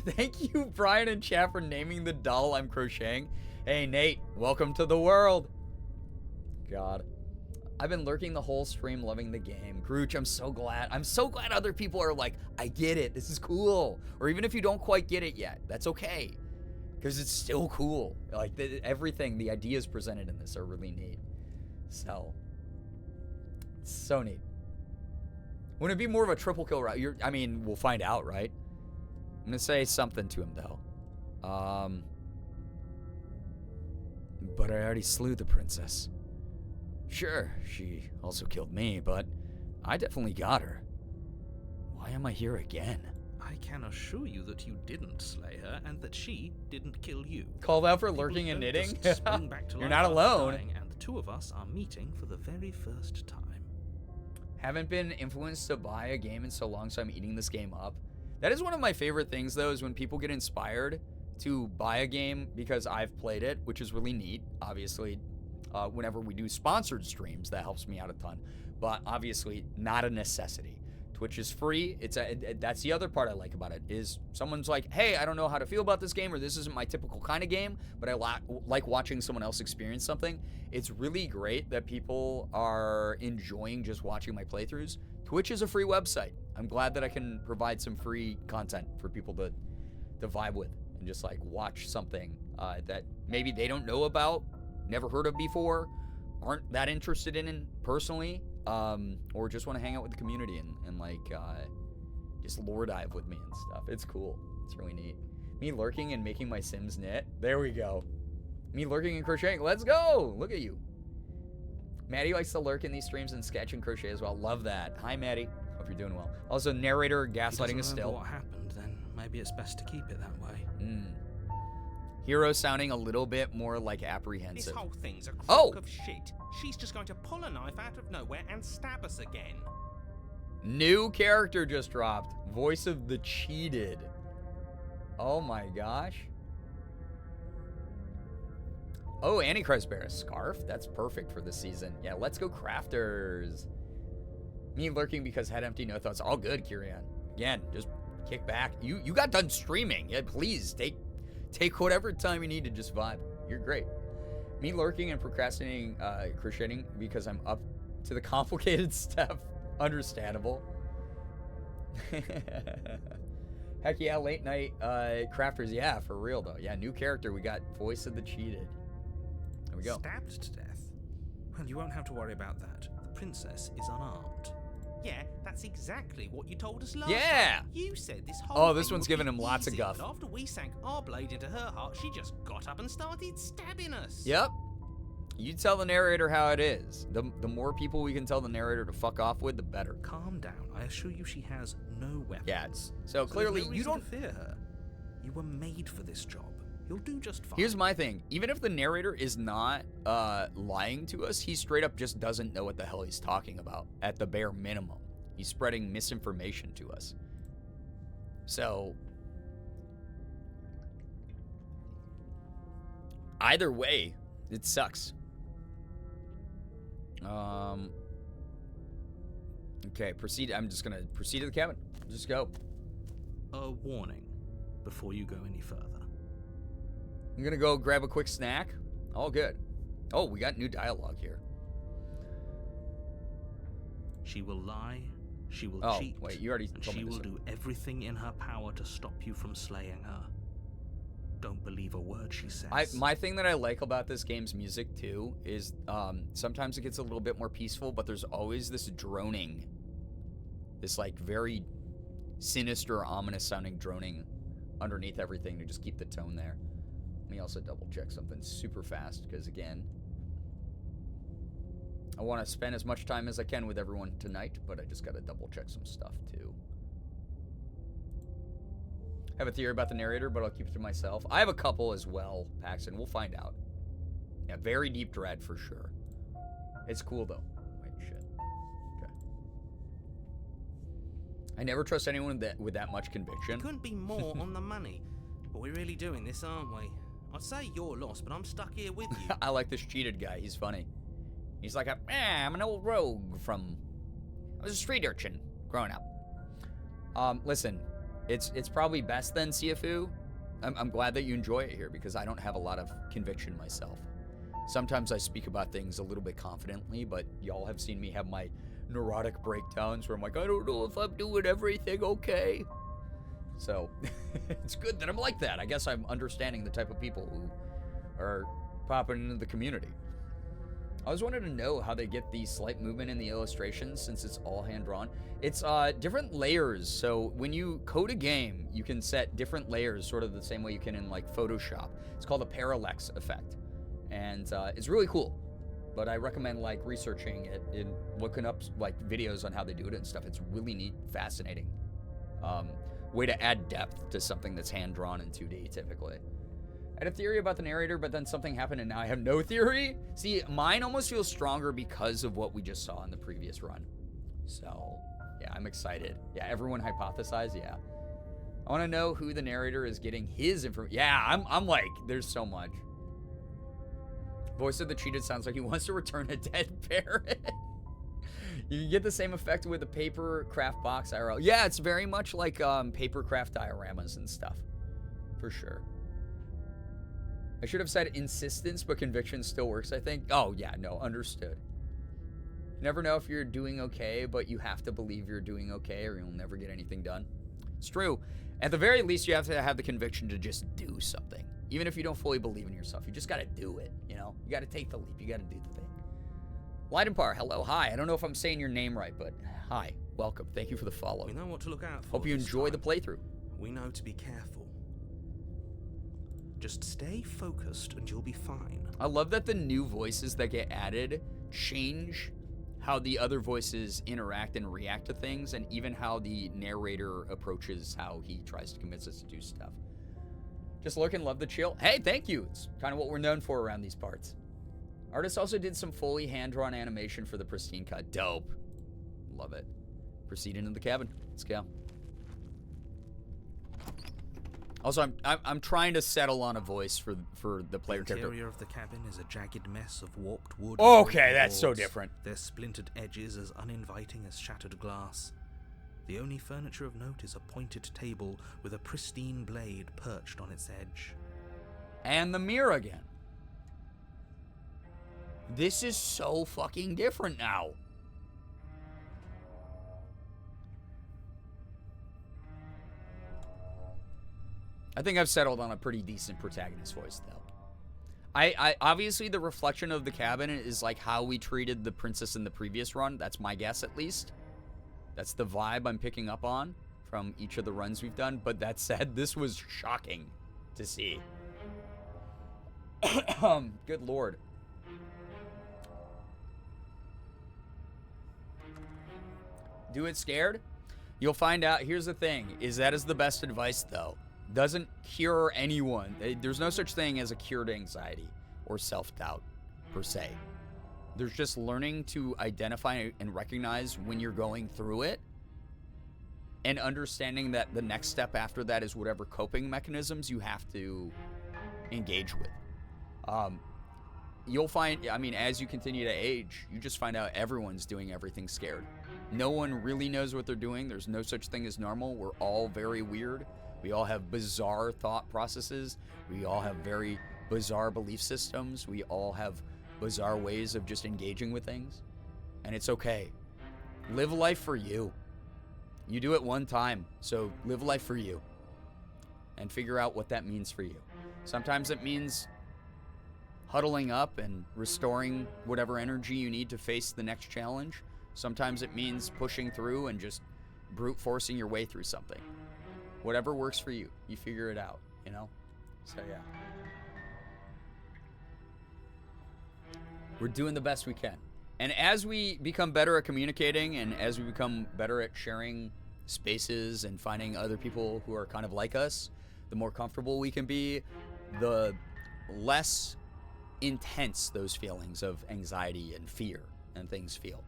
Thank you, Brian and chat, for naming the doll I'm crocheting. Hey, Nate, welcome to the world. God. I've been lurking the whole stream, loving the game. Grooch, I'm so glad. I'm so glad other people are like, I get it. This is cool. Or even if you don't quite get it yet, that's okay. Because it's still cool. Like, everything, the ideas presented in this are really neat. So, it's so neat. Wouldn't it be more of a triple kill route? I mean, we'll find out, right? I'm going to say something to him, though. But I already slew the princess. Sure, she also killed me, but I definitely got her. Why am I here again? I can assure you that you didn't slay her and that she didn't kill you. Called out for People lurking and don't knitting? just spring back to You're life not after alone. dying, and the two of us are meeting for the very first time. Haven't been influenced to buy a game in so long, so I'm eating this game up. That is one of my favorite things, though, is when people get inspired to buy a game because I've played it, which is really neat. Obviously, whenever we do sponsored streams, that helps me out a ton. But obviously, not a necessity. Twitch is free. That's the other part I like about it, is someone's like, hey, I don't know how to feel about this game, or this isn't my typical kind of game, but I like watching someone else experience something. It's really great that people are enjoying just watching my playthroughs. Twitch is a free website. I'm glad that I can provide some free content for people to vibe with and just like watch something that maybe they don't know about, never heard of before, aren't that interested in personally, or just want to hang out with the community and like just lore dive with me and stuff. It's cool. It's really neat. Me lurking and making my Sims knit. There we go. Me lurking and crocheting. Let's go. Look at you. Maddie likes to lurk in these streams and sketch and crochet as well. Love that. Hi, Maddie. Hope you're doing well. Also, narrator gaslighting is still. What happened? Then maybe it's best to keep it that way. Hero sounding a little bit more like apprehensive. This whole thing's a crock of shit. She's just going to pull a knife out of nowhere and stab us again. New character just dropped. Voice of the cheated. Oh my gosh. Oh, Antichrist Bear, a scarf? That's perfect for this season. Yeah, let's go crafters. Me lurking because head empty, no thoughts. All good, Kirian. Again, just kick back. You got done streaming. Yeah, please take whatever time you need to just vibe. You're great. Me lurking and procrastinating crocheting because I'm up to the complicated stuff. Understandable. Heck yeah, late night crafters. Yeah, for real though. Yeah, new character. We got Voice of the Cheated. There we go. Stabbed to death? Well, you won't have to worry about that. The princess is unarmed. Yeah, that's exactly what you told us last Yeah. time. You said this whole this thing one's would giving be him lots of easy, guff. But after we sank our blade into her heart, she just got up and started stabbing us. Yep. You tell the narrator how it is. The more people we can tell the narrator to fuck off with, the better. Calm down. I assure you she has no weapons. Yeah, so clearly there's no you reason don't to fear her. You were made for this job. You'll do just fine. Here's my thing. Even if the narrator is not lying to us, he straight up just doesn't know what the hell he's talking about at the bare minimum. He's spreading misinformation to us. So, either way, it sucks. Okay, proceed. I'm just gonna proceed to the cabin. Just go. A warning before you go any further. I'm gonna go grab a quick snack. All good. Oh, we got new dialogue here. She will lie, she will cheat, wait, you already and told me she this will one. do everything in her power to stop you from slaying her. Don't believe a word she says. My thing that I like about this game's music too is sometimes it gets a little bit more peaceful, but there's always this droning, this like very sinister, ominous sounding droning underneath everything to just keep the tone there. Let me also double check something super fast because again, I want to spend as much time as I can with everyone tonight, but I just got to double check some stuff too. I have a theory about the narrator, but I'll keep it to myself. I have a couple as well, Paxton. We'll find out. Yeah, very deep dread for sure. It's cool though. Wait, shit. Okay. I never trust anyone with that much conviction. Couldn't be more on the money. But we're really doing this, aren't we? I'd say you're lost, but I'm stuck here with you. I like this cheated guy. He's funny. He's like, I'm an old rogue from... I was a street urchin growing up. Listen, It's probably best then, CFU. I'm glad that you enjoy it here because I don't have a lot of conviction myself. Sometimes I speak about things a little bit confidently, but y'all have seen me have my neurotic breakdowns where I'm like, I don't know if I'm doing everything okay. So it's good that I'm like that. I guess I'm understanding the type of people who are popping into the community. I always wanted to know how they get the slight movement in the illustrations since it's all hand-drawn. It's different layers. So when you code a game, you can set different layers sort of the same way you can in like Photoshop. It's called a parallax effect. And it's really cool. But I recommend like researching it and looking up like videos on how they do it and stuff. It's really neat, fascinating. Way to add depth to something that's hand-drawn in 2D typically. I had a theory about the narrator, but then something happened and now I have no theory. See, mine almost feels stronger because of what we just saw in the previous run. So, yeah, I'm excited. Yeah, everyone hypothesized, yeah. I want to know who the narrator is getting his information. Yeah, I'm like, there's so much. Voice of the cheated sounds like he wants to return a dead parrot. You can get the same effect with a paper craft box IRL. Yeah, it's very much like paper craft dioramas and stuff. For sure. I should have said insistence, but conviction still works, I think. Oh, yeah, no, understood. You never know if you're doing okay, but you have to believe you're doing okay or you'll never get anything done. It's true. At the very least, you have to have the conviction to just do something. Even if you don't fully believe in yourself, you just got to do it, you know? You got to take the leap. You got to do the thing. Light and Par, hello, hi. I don't know if I'm saying your name right, but hi, welcome. Thank you for the follow. We know what to look out for. Hope you enjoy the playthrough. We know to be careful. Just stay focused and you'll be fine. I love that the new voices that get added change how the other voices interact and react to things, and even how the narrator approaches how he tries to convince us to do stuff. Just look and love the chill. Hey, thank you. It's kind of what we're known for around these parts. Artists also did some fully hand-drawn animation for the pristine cut. Dope. Love it. Proceed into the cabin. Let's go. Also, I'm trying to settle on a voice for the player character. The interior of the cabin is a jagged mess of warped wood. Okay, that's so different. Their splintered edges as uninviting as shattered glass. The only furniture of note is a pointed table with a pristine blade perched on its edge. And the mirror again. This is so fucking different now. I think I've settled on a pretty decent protagonist voice, though. I obviously the reflection of the cabin is like how we treated the princess in the previous run. That's my guess, at least. That's the vibe I'm picking up on from each of the runs we've done. But that said, this was shocking to see. Good lord. Do it scared? You'll find out. Here's the thing, is that is the best advice, though. Doesn't cure anyone. There's no such thing as a cure to anxiety or self-doubt, per se. There's just learning to identify and recognize when you're going through it, and understanding that the next step after that is whatever coping mechanisms you have to engage with. You'll find, I mean, as you continue to age, you just find out everyone's doing everything scared. No one really knows what they're doing. There's no such thing as normal. We're all very weird. We all have bizarre thought processes. We all have very bizarre belief systems. We all have bizarre ways of just engaging with things. And it's okay. Live life for you. You do it one time, so live life for you. And figure out what that means for you. Sometimes it means huddling up and restoring whatever energy you need to face the next challenge. Sometimes it means pushing through and just brute forcing your way through something. Whatever works for you, you figure it out, you know? So, yeah. We're doing the best we can. And as we become better at communicating and as we become better at sharing spaces and finding other people who are kind of like us, the more comfortable we can be, the less intense those feelings of anxiety and fear and things feel.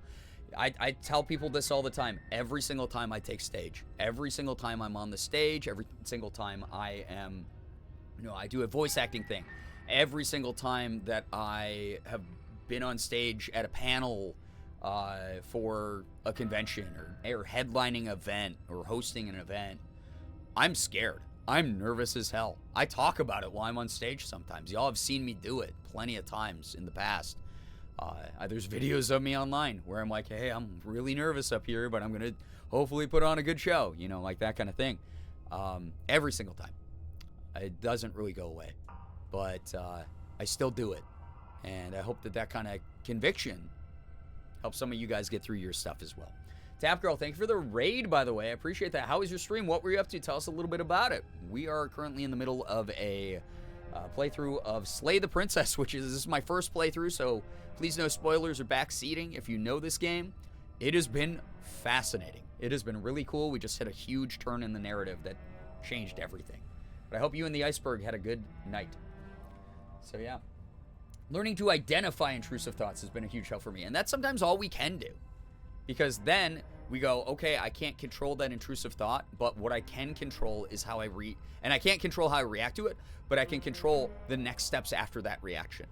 I tell people this all the time. Every single time I take stage, every single time I'm on the stage, every single time I am, I do a voice acting thing, every single time that I have been on stage at a panel for a convention or headlining an event or hosting an event, I'm scared. I'm nervous as hell. I talk about it while I'm on stage sometimes. Y'all have seen me do it plenty of times in the past. There's videos of me online where I'm like, hey, I'm really nervous up here, but I'm going to hopefully put on a good show, you know, like that kind of thing. Every single time. It doesn't really go away, but I still do it. And I hope that that kind of conviction helps some of you guys get through your stuff as well. Tap Girl, thank you for the raid, by the way. I appreciate that. How was your stream? What were you up to? Tell us a little bit about it. We are currently in the middle of a playthrough of Slay the Princess, which is, this is my first playthrough, so please no spoilers or backseating if you know this game. It has been fascinating. It has been really cool. We just hit a huge turn in the narrative that changed everything. But I hope you and the Iceberg had a good night. So yeah. Learning to identify intrusive thoughts has been a huge help for me. And that's sometimes all we can do. Because then we go, okay, I can't control that intrusive thought, but what I can control is how and I can't control how I react to it, but I can control the next steps after that reaction.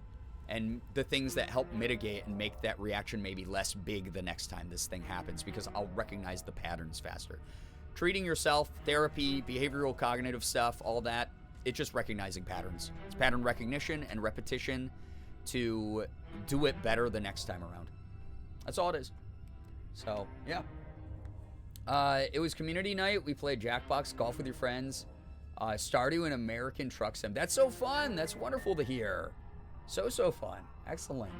And the things that help mitigate and make that reaction maybe less big the next time this thing happens, because I'll recognize the patterns faster. Treating yourself, therapy, behavioral cognitive stuff, all that, it's just recognizing patterns. It's pattern recognition and repetition to do it better the next time around. That's all it is. So, yeah. It was community night. We played Jackbox, golf with your friends, Stardew and American Truck Sim. That's so fun. That's wonderful to hear. So fun. Excellent.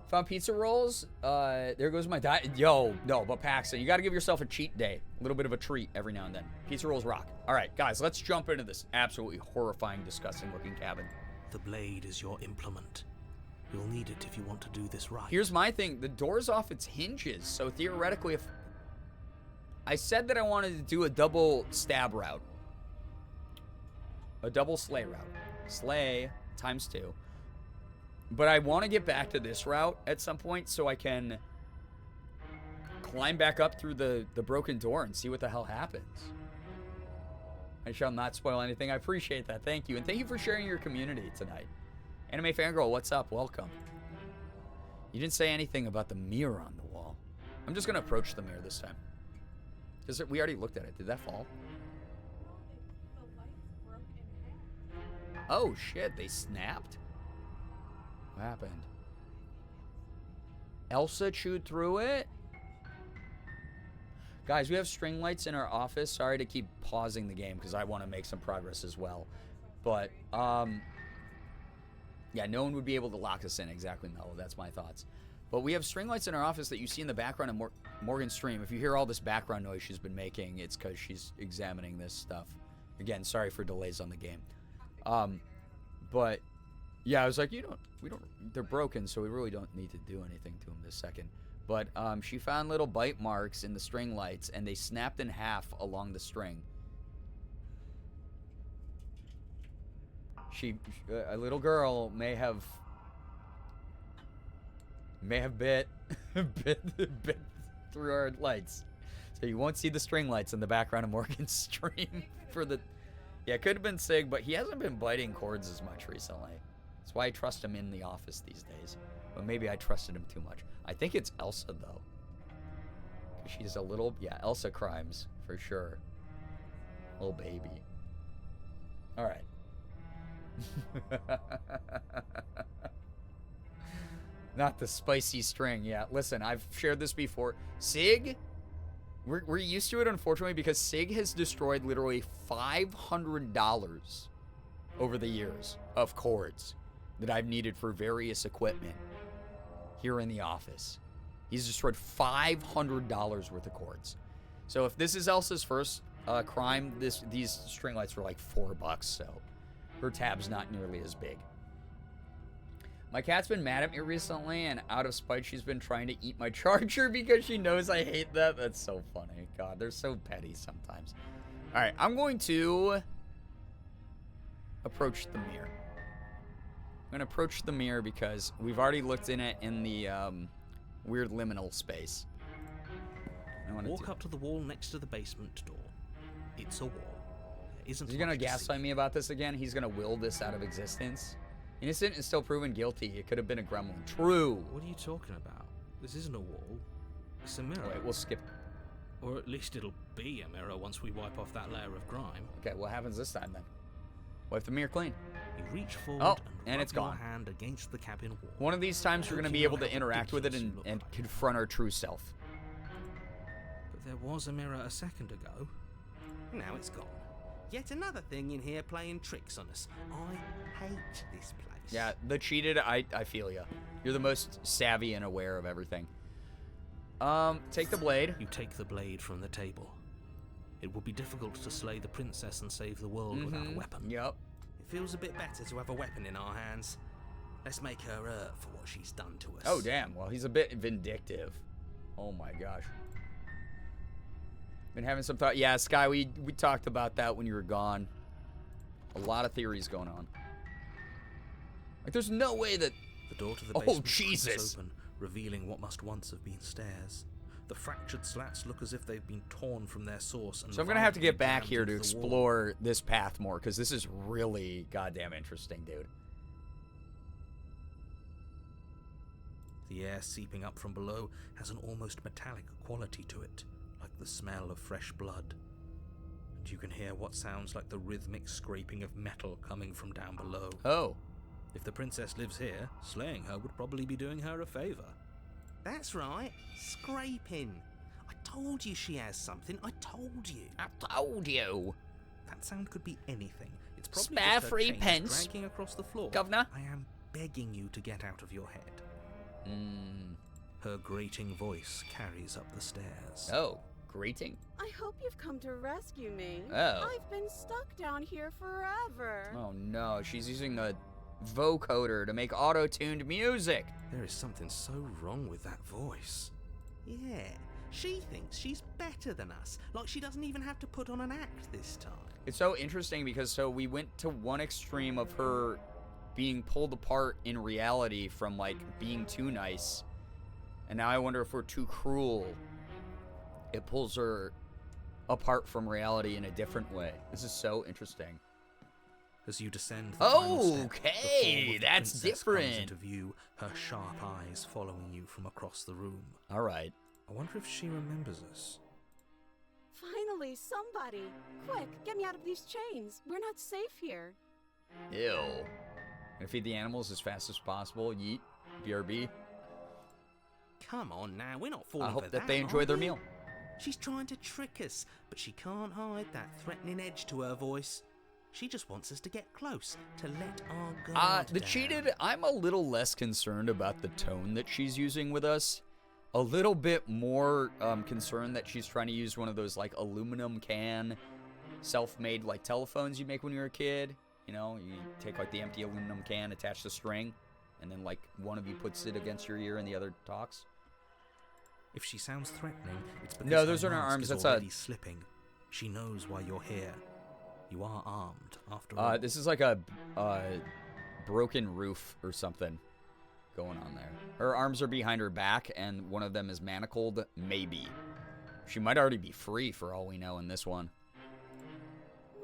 Found pizza rolls. There goes my diet. Yo, no, but Paxton, you got to give yourself a cheat day. A little bit of a treat every now and then. Pizza rolls rock. All right, guys, let's jump into this absolutely horrifying, disgusting looking cabin. The blade is your implement. You'll need it if you want to do this right. Here's my thing. The door's off its hinges. So theoretically, if I said that I wanted to do a double stab route, a double slay route, slay times 2. But I want to get back to this route at some point so I can climb back up through the broken door and see what the hell happens. I shall not spoil anything. I appreciate that. Thank you. And thank you for sharing your community tonight. Anime Fangirl, what's up? Welcome. You didn't say anything about the mirror on the wall. I'm just going to approach the mirror this time. Because we already looked at it. Did that fall? Oh, shit. They snapped? What happened? Elsa chewed through it? Guys, we have string lights in our office. Sorry to keep pausing the game because I want to make some progress as well. But, yeah, no one would be able to lock us in. Exactly, Mello. That's my thoughts. But we have string lights in our office that you see in the background of Morgan's stream. If you hear all this background noise she's been making, it's because she's examining this stuff. Again, sorry for delays on the game. But, yeah, I was like, they're broken, so we really don't need to do anything to them this second. But she found little bite marks in the string lights, and they snapped in half along the string. A little girl may have bit through our lights. So you won't see the string lights in the background of Morgan's stream for the... Yeah, it could have been Sig, but he hasn't been biting cords as much recently. That's why I trust him in the office these days. But maybe I trusted him too much. I think it's Elsa, though. She's a little... Yeah, Elsa crimes, for sure. Little baby. Alright. Not the spicy string. Yeah, listen, I've shared this before. Sig, we're used to it, unfortunately, because Sig has destroyed literally $500 over the years of cords that I've needed for various equipment here in the office. He's destroyed $500 worth of cords. So if this is Elsa's first crime, these string lights were like $4, so her tab's not nearly as big. My cat's been mad at me recently, and out of spite, she's been trying to eat my charger because she knows I hate that. That's so funny. God, they're so petty sometimes. All right, I'm going to approach the mirror. I'm going to approach the mirror because we've already looked in it in the weird liminal space. Walk up to the wall next to the basement door. It's a wall. There isn't Is he going to gaslight me about this again? He's going to will this out of existence? Innocent is still proven guilty. It could have been a gremlin. True. What are you talking about? This isn't a wall. It's a mirror. Wait, we'll skip. Or at least it'll be a mirror once we wipe off that layer of grime. Okay, what happens this time then? Wipe the mirror clean. You reach forward and rub it's your gone. hand against the cabin wall. One of these times we're going to be able to interact with it Ridiculous and, you look and like. confront our true self. But there was a mirror a second ago. Now it's gone. Yet another thing in here playing tricks on us. I hate this place. Yeah, the cheated, I feel ya. You're the most savvy and aware of everything. Take the blade. You take the blade from the table. It will be difficult to slay the princess and save the world without a weapon. Yep. It feels a bit better to have a weapon in our hands. Let's make her hurt for what she's done to us. Oh, damn. Well, he's a bit vindictive. Oh, my gosh. Been having some thought. Yeah, Sky, we talked about that when you were gone. A lot of theories going on. Like, there's no way that... The door to the Oh, basement Jesus. creaks open, revealing what must once have been stairs. The fractured slats look as if they've been torn from their source. And So I'm going to have to get violently back here to jammed into the wall. explore this path more, because this is really goddamn interesting, dude. The air seeping up from below has an almost metallic quality to it, like the smell of fresh blood. And you can hear what sounds like the rhythmic scraping of metal coming from down below. Oh. If the princess lives here, slaying her would probably be doing her a favor. That's right. Scraping. I told you she has something. I told you. I told you. That sound could be anything. It's probably Spare just her 3 chains pence. dragging across the floor. Governor? I am begging you to get out of your head. Her grating voice carries up the stairs. Oh, grating. I hope you've come to rescue me. Oh. I've been stuck down here forever. Oh, no. She's using a vocoder to make auto-tuned music. There is something so wrong with that voice. Yeah. She thinks she's better than us. Like she doesn't even have to put on an act this time. It's so interesting because so we went to one extreme of her being pulled apart in reality from like being too nice. And now I wonder if we're too cruel. It pulls her apart from reality in a different way. This is so interesting. As you descend the final step, the Okay, form of the that's princess different. comes into view, her sharp eyes following you from across the room. All right. I wonder if she remembers us. Finally, somebody. Quick, get me out of these chains. We're not safe here. Ew. Gonna feed the animals as fast as possible. Yeet. BRB. Come on now, we're not falling I hope for that they are enjoy their we? meal. She's trying to trick us, but she can't hide that threatening edge to her voice. She just wants us to get close, to let our guard The down. cheated, I'm a little less concerned about the tone that she's using with us. A little bit more concerned that she's trying to use one of those like aluminum can self-made like telephones you make when you're a kid. You know, you take like the empty aluminum can, attach the string, and then like one of you puts it against your ear and the other talks. If she sounds threatening, it's because No, those her aren't her mask arms, is that's already slipping. She knows why you're here. You are armed, after all. This is like a broken roof or something going on there. Her arms are behind her back, and one of them is manacled, maybe. She might already be free for all we know in this one.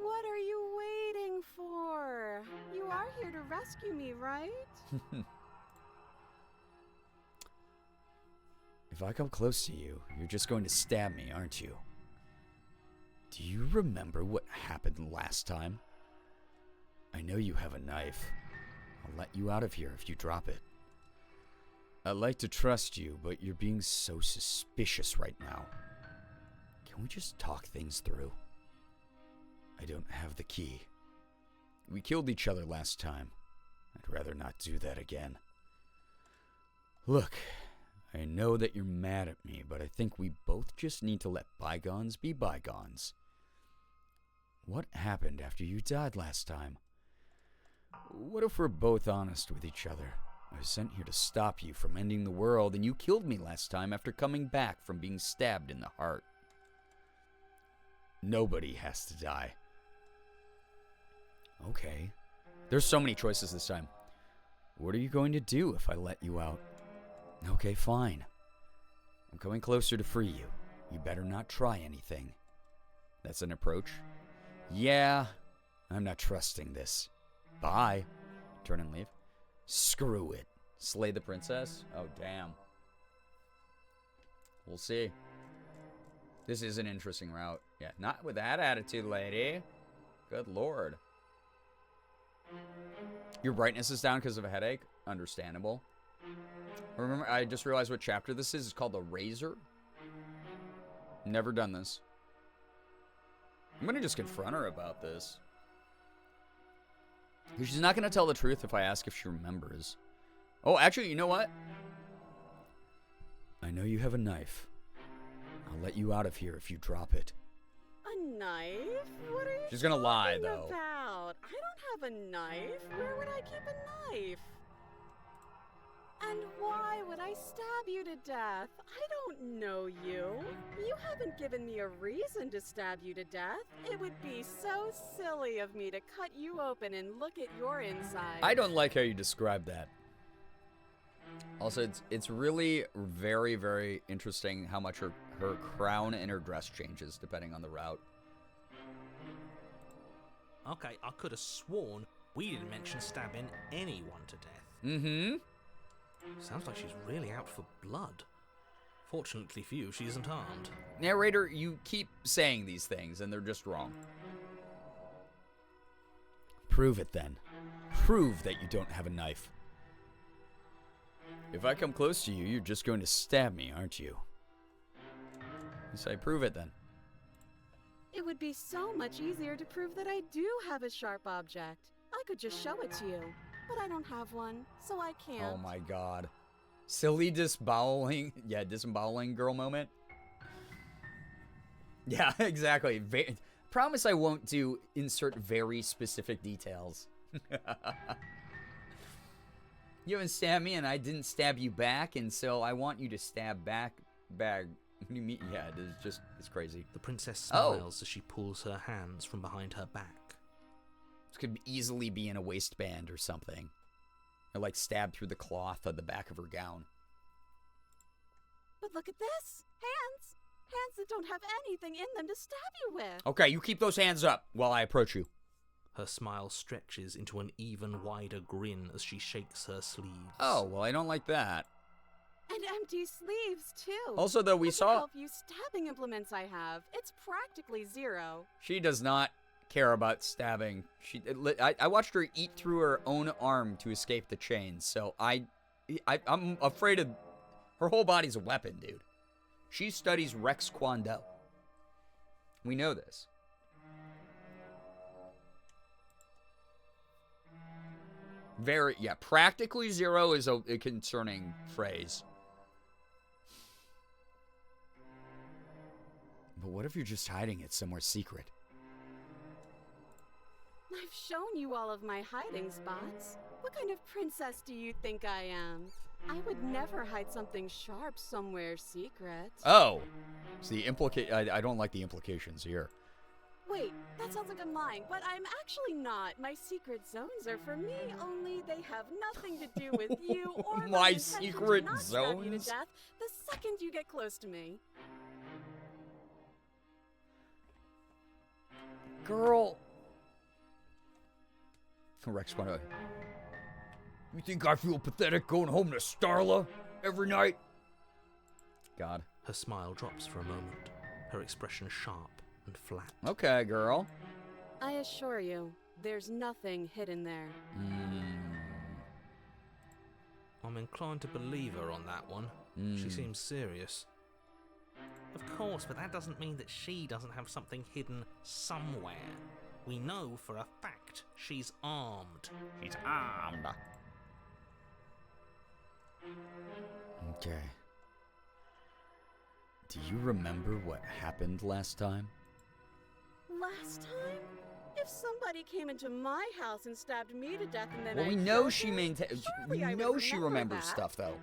What are you waiting for? You are here to rescue me, right? If I come close to you, you're just going to stab me, aren't you? Do you remember what happened last time? I know you have a knife. I'll let you out of here if you drop it. I'd like to trust you, but you're being so suspicious right now. Can we just talk things through? I don't have the key. We killed each other last time. I'd rather not do that again. Look, I know that you're mad at me, but I think we both just need to let bygones be bygones. What happened after you died last time? What if we're both honest with each other? I was sent here to stop you from ending the world, and you killed me last time after coming back from being stabbed in the heart. Nobody has to die. Okay. There's so many choices this time. What are you going to do if I let you out? Okay, fine. I'm coming closer to free you. You better not try anything. That's an approach. Yeah, I'm not trusting this. Bye. Turn and leave. Screw it. Slay the princess? Oh, damn. We'll see. This is an interesting route. Yeah, not with that attitude, lady. Good lord. Your brightness is down because of a headache? Understandable. Remember, I just realized what chapter this is. It's called The Razor. Never done this. I'm gonna just confront her about this. She's not gonna tell the truth if I ask if she remembers. Oh, actually, you know what? I know you have a knife. I'll let you out of here if you drop it. A knife? What are you She's gonna lie, talking though. about? I don't have a knife. Where would I keep a knife? And why would I stab you to death? I don't know you. You haven't given me a reason to stab you to death. It would be so silly of me to cut you open and look at your inside. I don't like how you describe that. Also, it's really very, very interesting how much her crown and her dress changes depending on the route. Okay, I could have sworn we didn't mention stabbing anyone to death. Mm-hmm. Sounds like she's really out for blood. Fortunately for you, she isn't armed. Narrator, you keep saying these things, and they're just wrong. Prove it, then. Prove that you don't have a knife. If I come close to you, you're just going to stab me, aren't you? You say, prove it, then. It would be so much easier to prove that I do have a sharp object. I could just show it to you. But I don't have one, so I can't. Oh my god. Silly disemboweling. Yeah, disemboweling girl moment. Yeah, exactly. Promise I won't do insert very specific details. You haven't stabbed me and I didn't stab you back, and so I want you to stab back. What do you mean? Yeah, it's crazy. The princess smiles as she pulls her hands from behind her back. This could easily be in a waistband or something. Or like stabbed through the cloth of the back of her gown. But look at this! Hands! Hands that don't have anything in them to stab you with! Okay, you keep those hands up while I approach you. Her smile stretches into an even wider grin as she shakes her sleeves. Oh, well, I don't like that. And empty sleeves, too. Also, though, we saw... How few stabbing implements I have. It's practically zero. She does not care about stabbing. I watched her eat through her own arm to escape the chains, so I'm afraid of... Her whole body's a weapon, dude. She studies Rex Kwon Do. We know this. Practically zero is a concerning phrase. But what if you're just hiding it somewhere secret? I've shown you all of my hiding spots. What kind of princess do you think I am? I would never hide something sharp somewhere secret. Oh. See, I don't like the implications here. Wait, that sounds like I'm lying, but I'm actually not. My secret zones are for me, only they have nothing to do with you or my intention secret to not stab you to zones? death the second you get close to me. Girl. Rex Kwon Do. You think I feel pathetic going home to Starla every night? God. Her smile drops for a moment, her expression sharp and flat. Okay, girl. I assure you, there's nothing hidden there. I'm inclined to believe her on that one. She seems serious. Of course, but that doesn't mean that she doesn't have something hidden somewhere. We know for a fact she's armed. She's armed. Okay. Do you remember what happened last time? Last time? If somebody came into my house and stabbed me to death and then Well, we know she remembers stuff, though.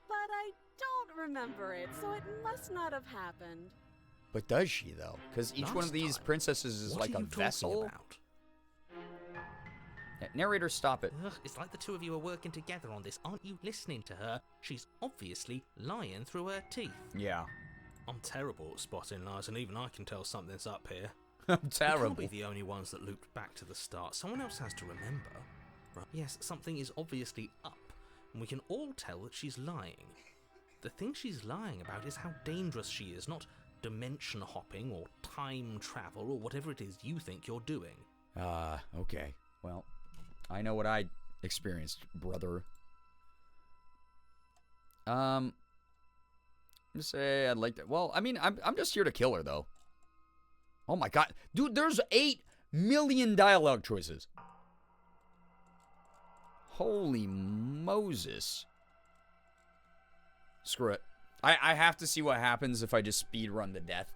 But I don't remember it, so it must not have happened. But does she, though? Because each one of these princesses is like a vessel. About? Yeah, narrator, stop it. Ugh, it's like the two of you are working together on this. Aren't you listening to her? She's obviously lying through her teeth. Yeah. I'm terrible at spotting lies, and even I can tell something's up here. I'm terrible. We can't be the only ones that looped back to the start. Someone else has to remember. Right? Yes, something is obviously up, and we can all tell that she's lying. The thing she's lying about is how dangerous she is, not dimension hopping or time travel or whatever it is you think you're doing. Okay. Well, I know what I experienced, brother. Say I'd like to. Well, I mean, I'm just here to kill her, though. Oh my god, dude, there's 8 million dialogue choices. Holy Moses. Screw it. I have to see what happens if I just speed run to death.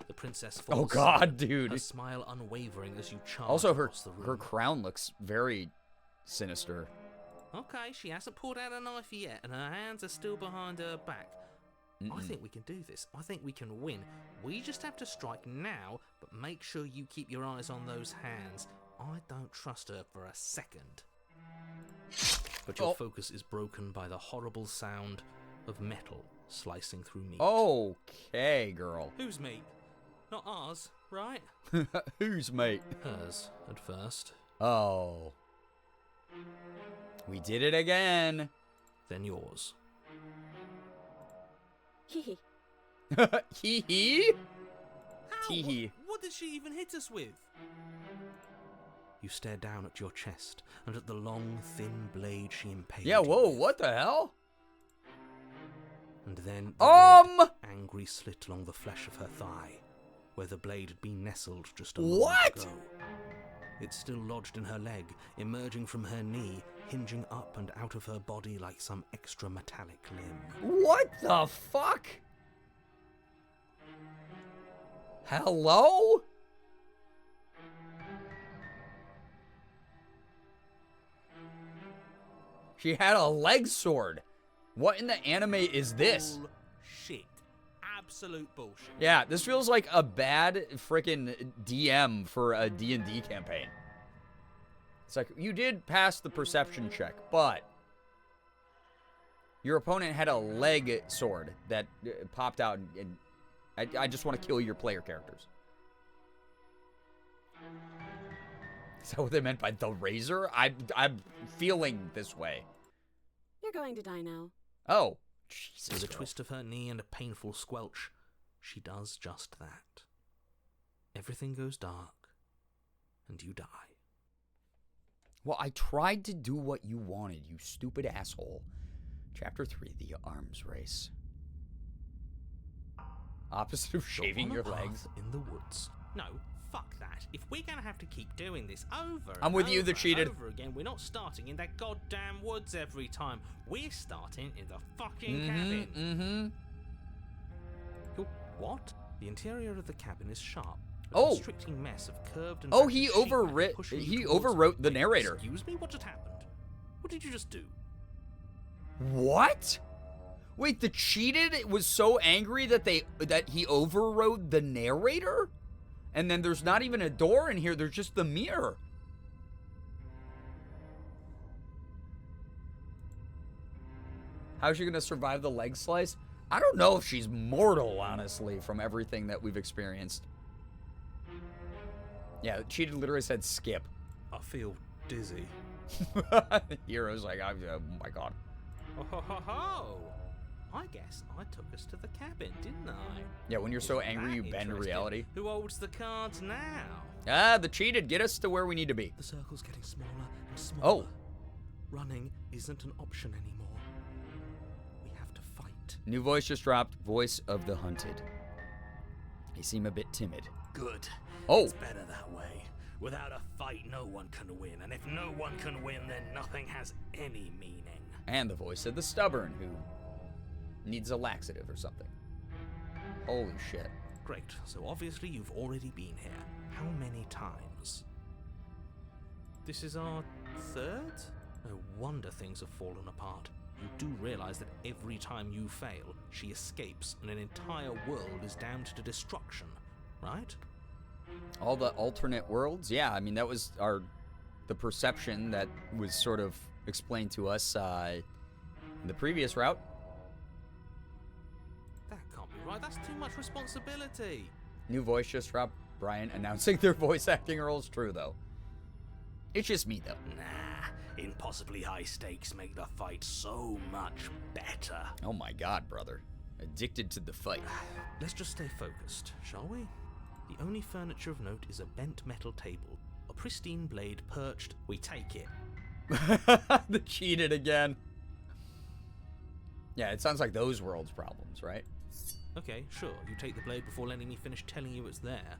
The princess falls. Oh god, dude. Her smile unwavering as you charge Also, across the room. her crown looks very sinister. Okay, she hasn't pulled out a knife yet, and her hands are still behind her back. I think we can do this. I think we can win. We just have to strike now, but make sure you keep your eyes on those hands. I don't trust her for a second. But your focus is broken by the horrible sound of metal slicing through meat. Okay, girl. Whose meat? Not ours, right? Whose mate? Hers, at first. Oh. We did it again. Then yours. Hee Hee hee? How? Tee hee. What did she even hit us with? You stare down at your chest and at the long, thin blade she impaled. Yeah, whoa, you with. what the hell? And then a red, angry slit along the flesh of her thigh, where the blade had been nestled just a moment ago. It's still lodged in her leg, emerging from her knee, hinging up and out of her body like some extra metallic limb. What the fuck? Hello? She had a leg sword. What in the anime is this? Bullshit. Absolute bullshit. Yeah, this feels like a bad freaking DM for a D&D campaign. It's like, you did pass the perception check, but your opponent had a leg sword that popped out, and I just want to kill your player characters. Is that what they meant by the razor? I'm feeling this way. You're going to die now. Oh, Jesus. With a twist of her knee and a painful squelch, she does just that. Everything goes dark, and you die. Well, I tried to do what you wanted, you stupid asshole. Chapter 3, the arms race. Opposite of shaving your legs. In the woods. No, fuck that. If we're gonna have to keep doing this over I'm with you, the cheated. over again, we're not starting in that goddamn woods every time. We're starting in the fucking cabin. What? The interior of the cabin is sharp. A constricting mess of curved and he battered sheet metal he overwrote the narrator. Excuse me, what just happened? What did you just do? What? Wait, the cheated was so angry that he overrode the narrator? And then there's not even a door in here, there's just the mirror. How's she gonna survive the leg slice? I don't know if she's mortal, honestly, from everything that we've experienced. Yeah, cheated literally said skip. I feel dizzy. Hero's like, oh my god. Oh, ho, ho, ho. I guess I took us to the cabin, didn't I? Yeah, when you're so angry, you bend reality. Who holds the cards now? Ah, the cheated. Get us to where we need to be. The circle's getting smaller and smaller. Oh. Running isn't an option anymore. We have to fight. New voice just dropped. Voice of the hunted. He seemed a bit timid. Good. Oh. It's better that way. Without a fight, no one can win. And if no one can win, then nothing has any meaning. And the voice of the stubborn, who needs a laxative or something. Holy shit. Great. So obviously you've already been here. How many times? This is our third? No wonder things have fallen apart. You do realize that every time you fail, she escapes and an entire world is damned to destruction, right? All the alternate worlds? Yeah, I mean, that was the perception that was sort of explained to us in the previous route. That can't be right. That's too much responsibility. New voice just dropped. Brian announcing their voice acting roles. True, though. It's just me, though. Nah, impossibly high stakes make the fight so much better. Oh my god, brother. Addicted to the fight. Let's just stay focused, shall we? The only furniture of note is a bent metal table, a pristine blade perched. We take it. The cheated again. Yeah, it sounds like those world's problems, right? Okay, sure, you take the blade before letting me finish telling you it's there.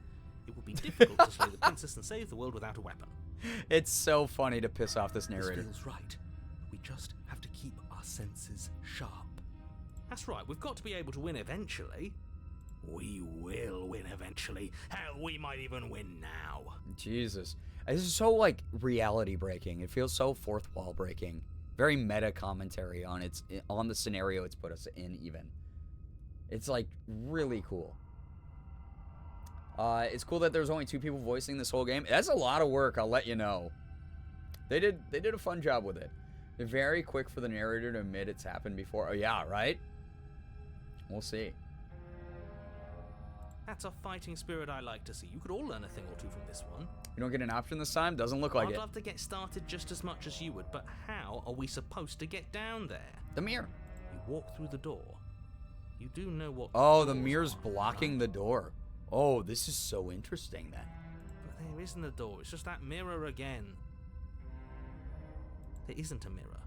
It would be difficult to slay the princess and save the world without a weapon. It's so funny to piss off this narrator. This feels right. We just have to keep our senses sharp. That's right, we've got to be able to win eventually. We will win eventually. Hell, we might even win now. Jesus. This is so, like, reality breaking. It feels so fourth wall breaking. Very meta commentary on the scenario it's put us in, even. It's, like, really cool. It's cool that there's only 2 people voicing this whole game. That's a lot of work, I'll let you know. They did a fun job with it. They're very quick for the narrator to admit it's happened before. Oh, yeah, right? We'll see. That's a fighting spirit I like to see. You could all learn a thing or two from this one. You don't get an option this time? Doesn't look like it. I'd love to get started just as much as you would, but how are we supposed to get down there? The mirror. You walk through the door. You do know what... Oh, the mirror's blocking the door. Oh, this is so interesting then. But there isn't a door. It's just that mirror again. There isn't a mirror.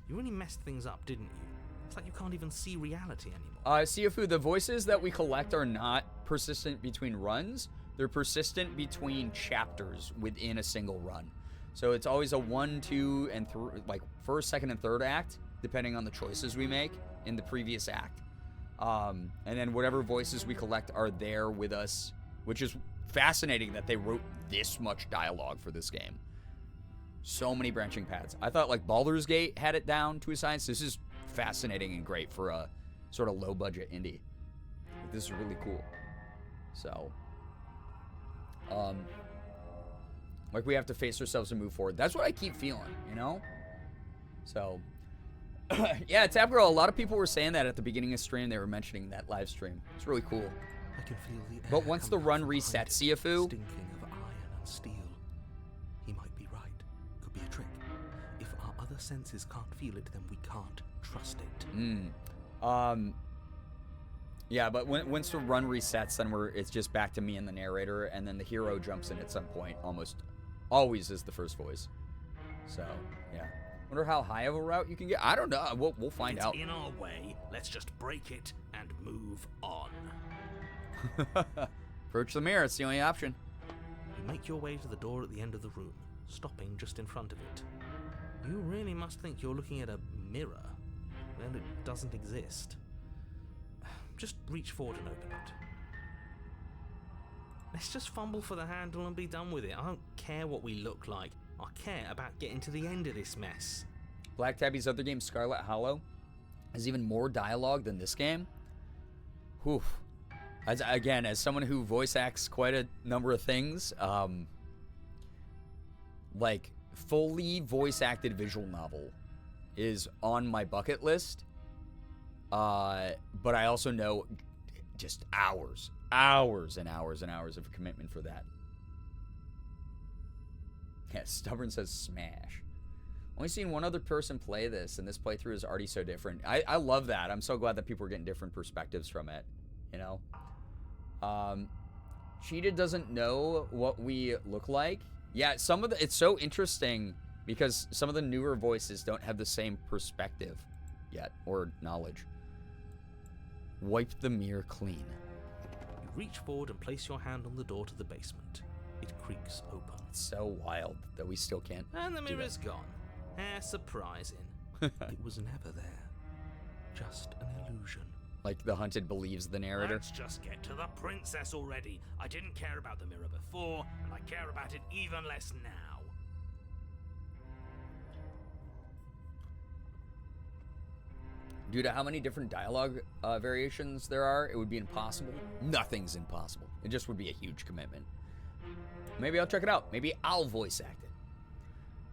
You really messed things up, didn't you? It's like you can't even see reality anymore. Siafu, the voices that we collect are not persistent between runs. They're persistent between chapters within a single run. So it's always a 1, 2, and 3, like first, second, and third act, depending on the choices we make in the previous act. And then whatever voices we collect are there with us, which is fascinating that they wrote this much dialogue for this game. So many branching paths. I thought like Baldur's Gate had it down to a science. This is fascinating and great for a sort of low budget indie. This is really cool. So, like we have to face ourselves and move forward. That's what I keep feeling, you know? So, yeah, Tap Girl, a lot of people were saying that at the beginning of stream. They were mentioning that live stream. It's really cool. I can feel the air. But once the run resets, Siafu, Stinking of iron and steel. He might be right. Could be a trick. If our other senses can't feel it, then we can't trust it. yeah, but once the run resets, then it's just back to me and the narrator, and then the hero jumps in at some point, almost always is the first voice. So, yeah. Wonder how high of a route you can get. I don't know. We'll find out. It's in our way. Let's just break it and move on. Approach the mirror. It's the only option. You make your way to the door at the end of the room, stopping just in front of it. You really must think you're looking at a mirror. Well, it doesn't exist. Just reach forward and open it. Let's just fumble for the handle and be done with it. I don't care what we look like. I care about getting to the end of this mess. Black Tabby's other game, Scarlet Hollow, has even more dialogue than this game. Whew. As someone who voice acts quite a number of things, like fully voice acted visual novel is on my bucket list. But I also know just hours and hours and hours of commitment for that. Yeah, Stubborn says smash. Only seen one other person play this, and this playthrough is already so different. I love that. I'm so glad that people are getting different perspectives from it, you know? Cheetah doesn't know what we look like. Yeah, it's so interesting because some of the newer voices don't have the same perspective yet, or knowledge. Wipe the mirror clean. You reach forward and place your hand on the door to the basement. It creaks open. It's so wild that we still can't. And the mirror's gone. How surprising. It was never there. Just an illusion. Like the hunted believes the narrator. Let's just get to the princess already. I didn't care about the mirror before, and I care about it even less now. Due to how many different dialogue variations there are, it would be impossible. Nothing's impossible. It just would be a huge commitment. Maybe I'll check it out. Maybe I'll voice act it.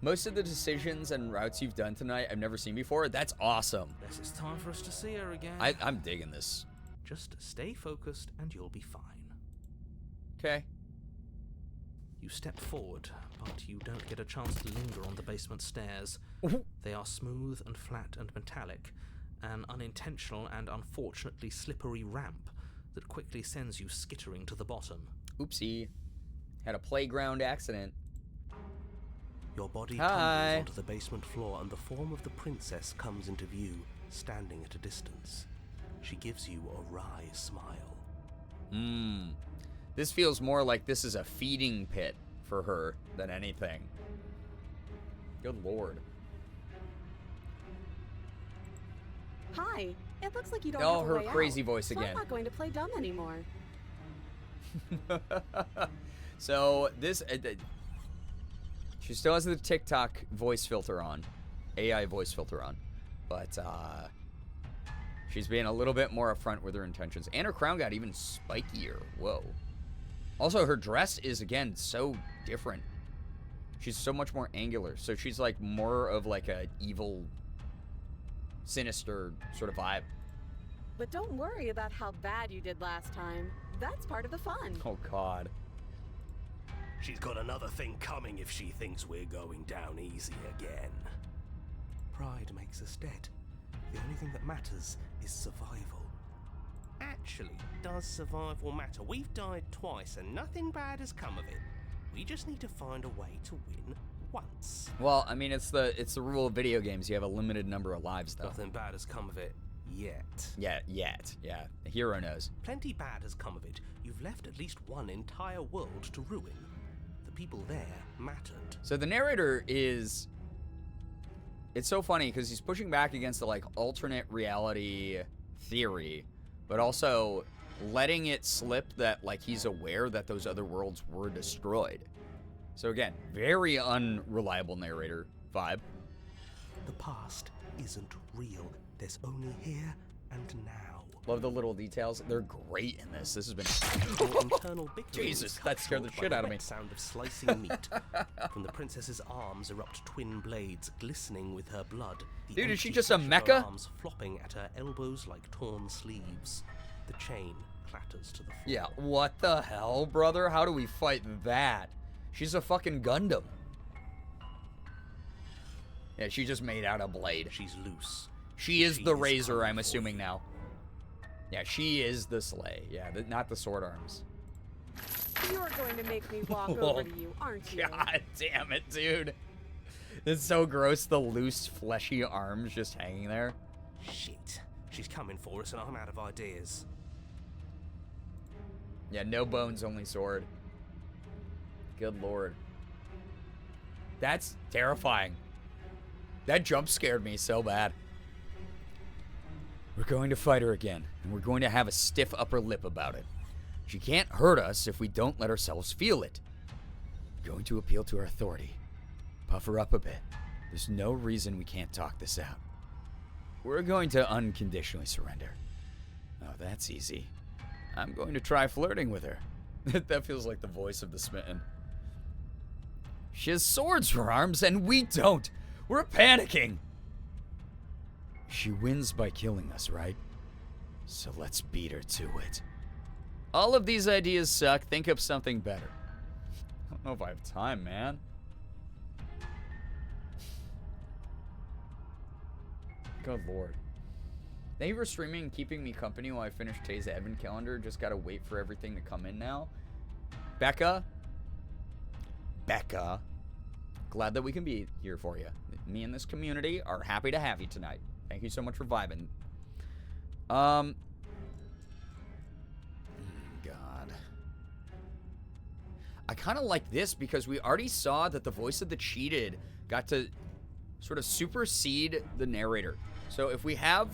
Most of the decisions and routes you've done tonight I've never seen before. That's awesome. Guess it's time for us to see her again. I'm digging this. Just stay focused and you'll be fine. Okay. You step forward, but you don't get a chance to linger on the basement stairs. They are smooth and flat and metallic, an unintentional and unfortunately slippery ramp that quickly sends you skittering to the bottom. Oopsie. Had a playground accident. Your body Hi. tumbles onto the basement floor, and the form of the princess comes into view, standing at a distance. She gives you a wry smile. This feels more like this is a feeding pit for her than anything. Good lord. Hi. It looks like you don't Oh, have a her way crazy out, voice so again. I'm not going to play dumb anymore. So this, she still has the TikTok voice filter on, AI voice filter on, but she's being a little bit more upfront with her intentions, and her crown got even spikier. Whoa. Also, her dress is again so different. She's so much more angular, so she's like more of like a evil, sinister sort of vibe. But don't worry about how bad you did last time. That's part of the fun. Oh God. She's got another thing coming if she thinks we're going down easy again. Pride makes us dead. The only thing that matters is survival. Actually, does survival matter? We've died twice and nothing bad has come of it. We just need to find a way to win once. Well, I mean, it's the rule of video games. You have a limited number of lives, though. Nothing bad has come of it yet. Yeah. The hero knows. Plenty bad has come of it. You've left at least one entire world to ruin. The people there mattered. So the narrator is... It's so funny because he's pushing back against the, like, alternate reality theory, but also letting it slip that, like, he's aware that those other worlds were destroyed. So again, very unreliable narrator vibe. The past isn't real. There's only here and now. Love the little details. They're great in this. This has been... Your internal bickering Jesus, is that cut scared the short shit by out of me. wet sound of slicing meat. From the princess's arms erupt twin blades, glistening with her blood. The Dude, is she empty just a flesh of her mecha? arms flopping at her elbows like torn sleeves. The chain clatters to the floor. Yeah, what the hell, brother? How do we fight that? She's a fucking Gundam. Yeah, she just made out a blade. She's loose. She is She the is razor, coming I'm for assuming you. now. Yeah, she is the sleigh. Yeah, not the sword arms. You're going to make me walk over to you, aren't you? God damn it, dude. It's so gross, the loose, fleshy arms just hanging there. Shit. She's coming for us and I'm out of ideas. Yeah, no bones, only sword. Good lord. That's terrifying. That jump scared me so bad. We're going to fight her again, and we're going to have a stiff upper lip about it. She can't hurt us if we don't let ourselves feel it. We're going to appeal to her authority. Puff her up a bit. There's no reason we can't talk this out. We're going to unconditionally surrender. Oh, that's easy. I'm going to try flirting with her. That feels like the voice of the smitten. She has swords for arms, and we don't. We're panicking. She wins by killing us, right? So let's beat her to it. All of these ideas suck. Think of something better. I don't know if I have time, man. Good lord. Thank you for streaming and keeping me company while I finish today's advent calendar. Just gotta wait for everything to come in now. Becca. Glad that we can be here for you. Me and this community are happy to have you tonight. Thank you so much for vibing. God. I kind of like this because we already saw that the voice of the cheated got to sort of supersede the narrator. So if we have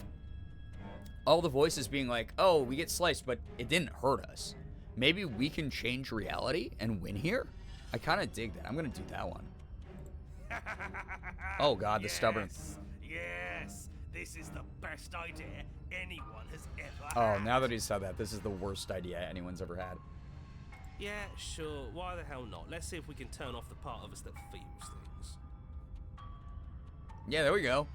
all the voices being like, oh, we get sliced, but it didn't hurt us, maybe we can change reality and win here? I kind of dig that. I'm going to do that one. Oh, God, the stubborn. Yes, this is the best idea anyone has ever Oh, had. now that he said that, this is the worst idea anyone's ever had. Yeah, sure. Why the hell not? Let's see if we can turn off the part of us that feels things. Yeah, there we go.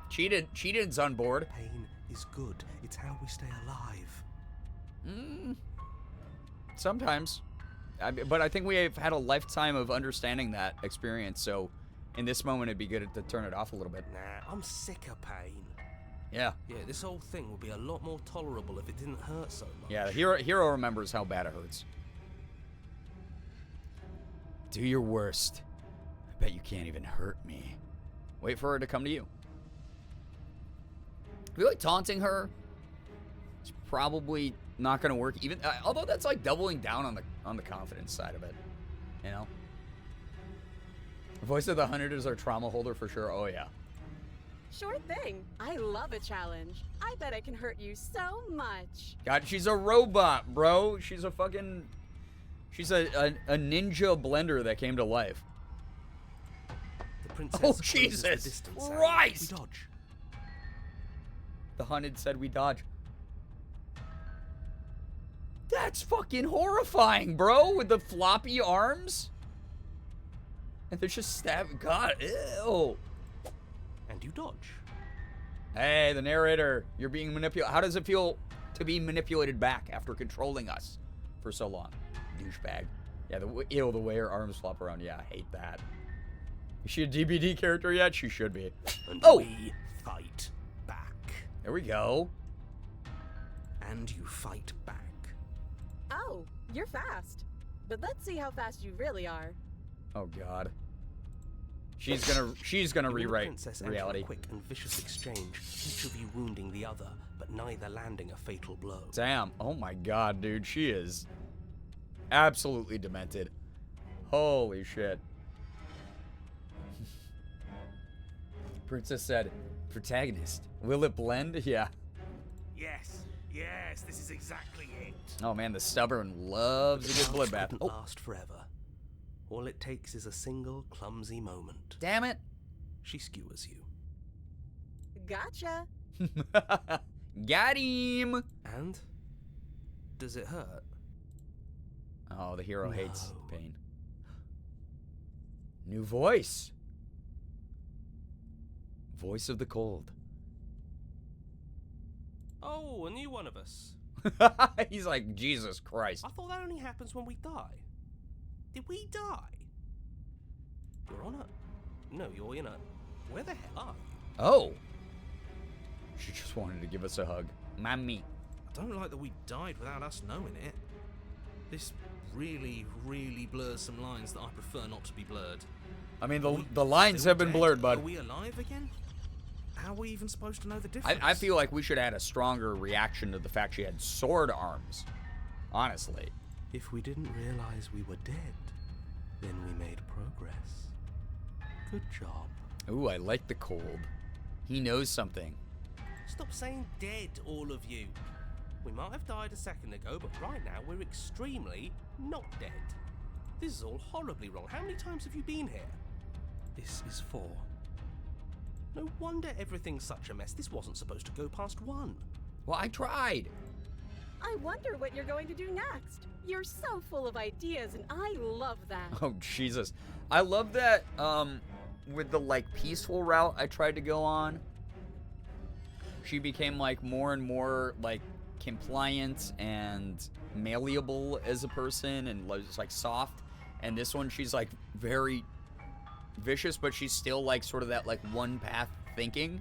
Cheated's on board. Pain is good. It's how we stay alive. Sometimes. But I think we have had a lifetime of understanding that experience, so in this moment it'd be good to turn it off a little bit. Nah, I'm sick of pain. Yeah. Yeah, this whole thing would be a lot more tolerable if it didn't hurt so much. Yeah, hero remembers how bad it hurts. Do your worst. I bet you can't even hurt me. Wait for her to come to you. I feel like taunting her is probably not going to work. Even although that's like doubling down on the confidence side of it, you know. The voice of the 100 is our trauma holder for sure. Oh yeah. Sure thing. I love a challenge. I bet I can hurt you so much. God, she's a robot, bro. She's a fucking... She's a ninja blender that came to life. The princess Oh, closes Jesus the distance out. Christ! We dodge. The hunted said we dodge. That's fucking horrifying, bro, with the floppy arms. And they're just stabbing. God, ew. And you dodge. Hey, the narrator, you're being manipulated. How does it feel to be manipulated back after controlling us for so long? Douchebag. Yeah, the way her arms flop around. Yeah, I hate that. Is she a DBD character yet? She should be. And oh! we fight back. There we go. And you fight back. Oh, you're fast. But let's see how fast you really are. Oh God. She's gonna rewrite reality. A quick and vicious exchange, each of you wounding the other, but neither landing a fatal blow. Damn. Oh my God, dude. She is absolutely demented. Holy shit. Princess said, protagonist. Will it blend? Yeah. Yes, this is exactly it. Oh man, the stubborn loves a good bloodbath. Couldn't last forever. All it takes is a single clumsy moment. Damn it. She skewers you. Gotcha. Got him. And? Does it hurt? Oh, the hero hates pain. New voice. Voice of the cold. Oh, a new one of us. He's like, Jesus Christ. I thought that only happens when we die. Did we die? You're on it. No, you're in it. Where the hell are you? Oh. She just wanted to give us a hug. Mammy. I don't like that we died without us knowing it. This really, really blurs some lines that I prefer not to be blurred. I mean, the lines have been blurred, bud. Are we alive again? How are we even supposed to know the difference? I feel like we should add a stronger reaction to the fact she had sword arms. Honestly. If we didn't realize we were dead, then we made progress. Good job. Ooh, I like the cold. He knows something. Stop saying dead, all of you. We might have died a second ago, but right now we're extremely not dead. This is all horribly wrong. How many times have you been here? This is 4. No wonder everything's such a mess. This wasn't supposed to go past 1. Well, I tried. I wonder what you're going to do next. You're so full of ideas, and I love that. Oh, Jesus. I love that, with the, like, peaceful route I tried to go on, she became, like, more and more, like, compliant and malleable as a person and was, like, soft. And this one, she's, like, very vicious, but she's still, like, sort of that, like, one-path thinking.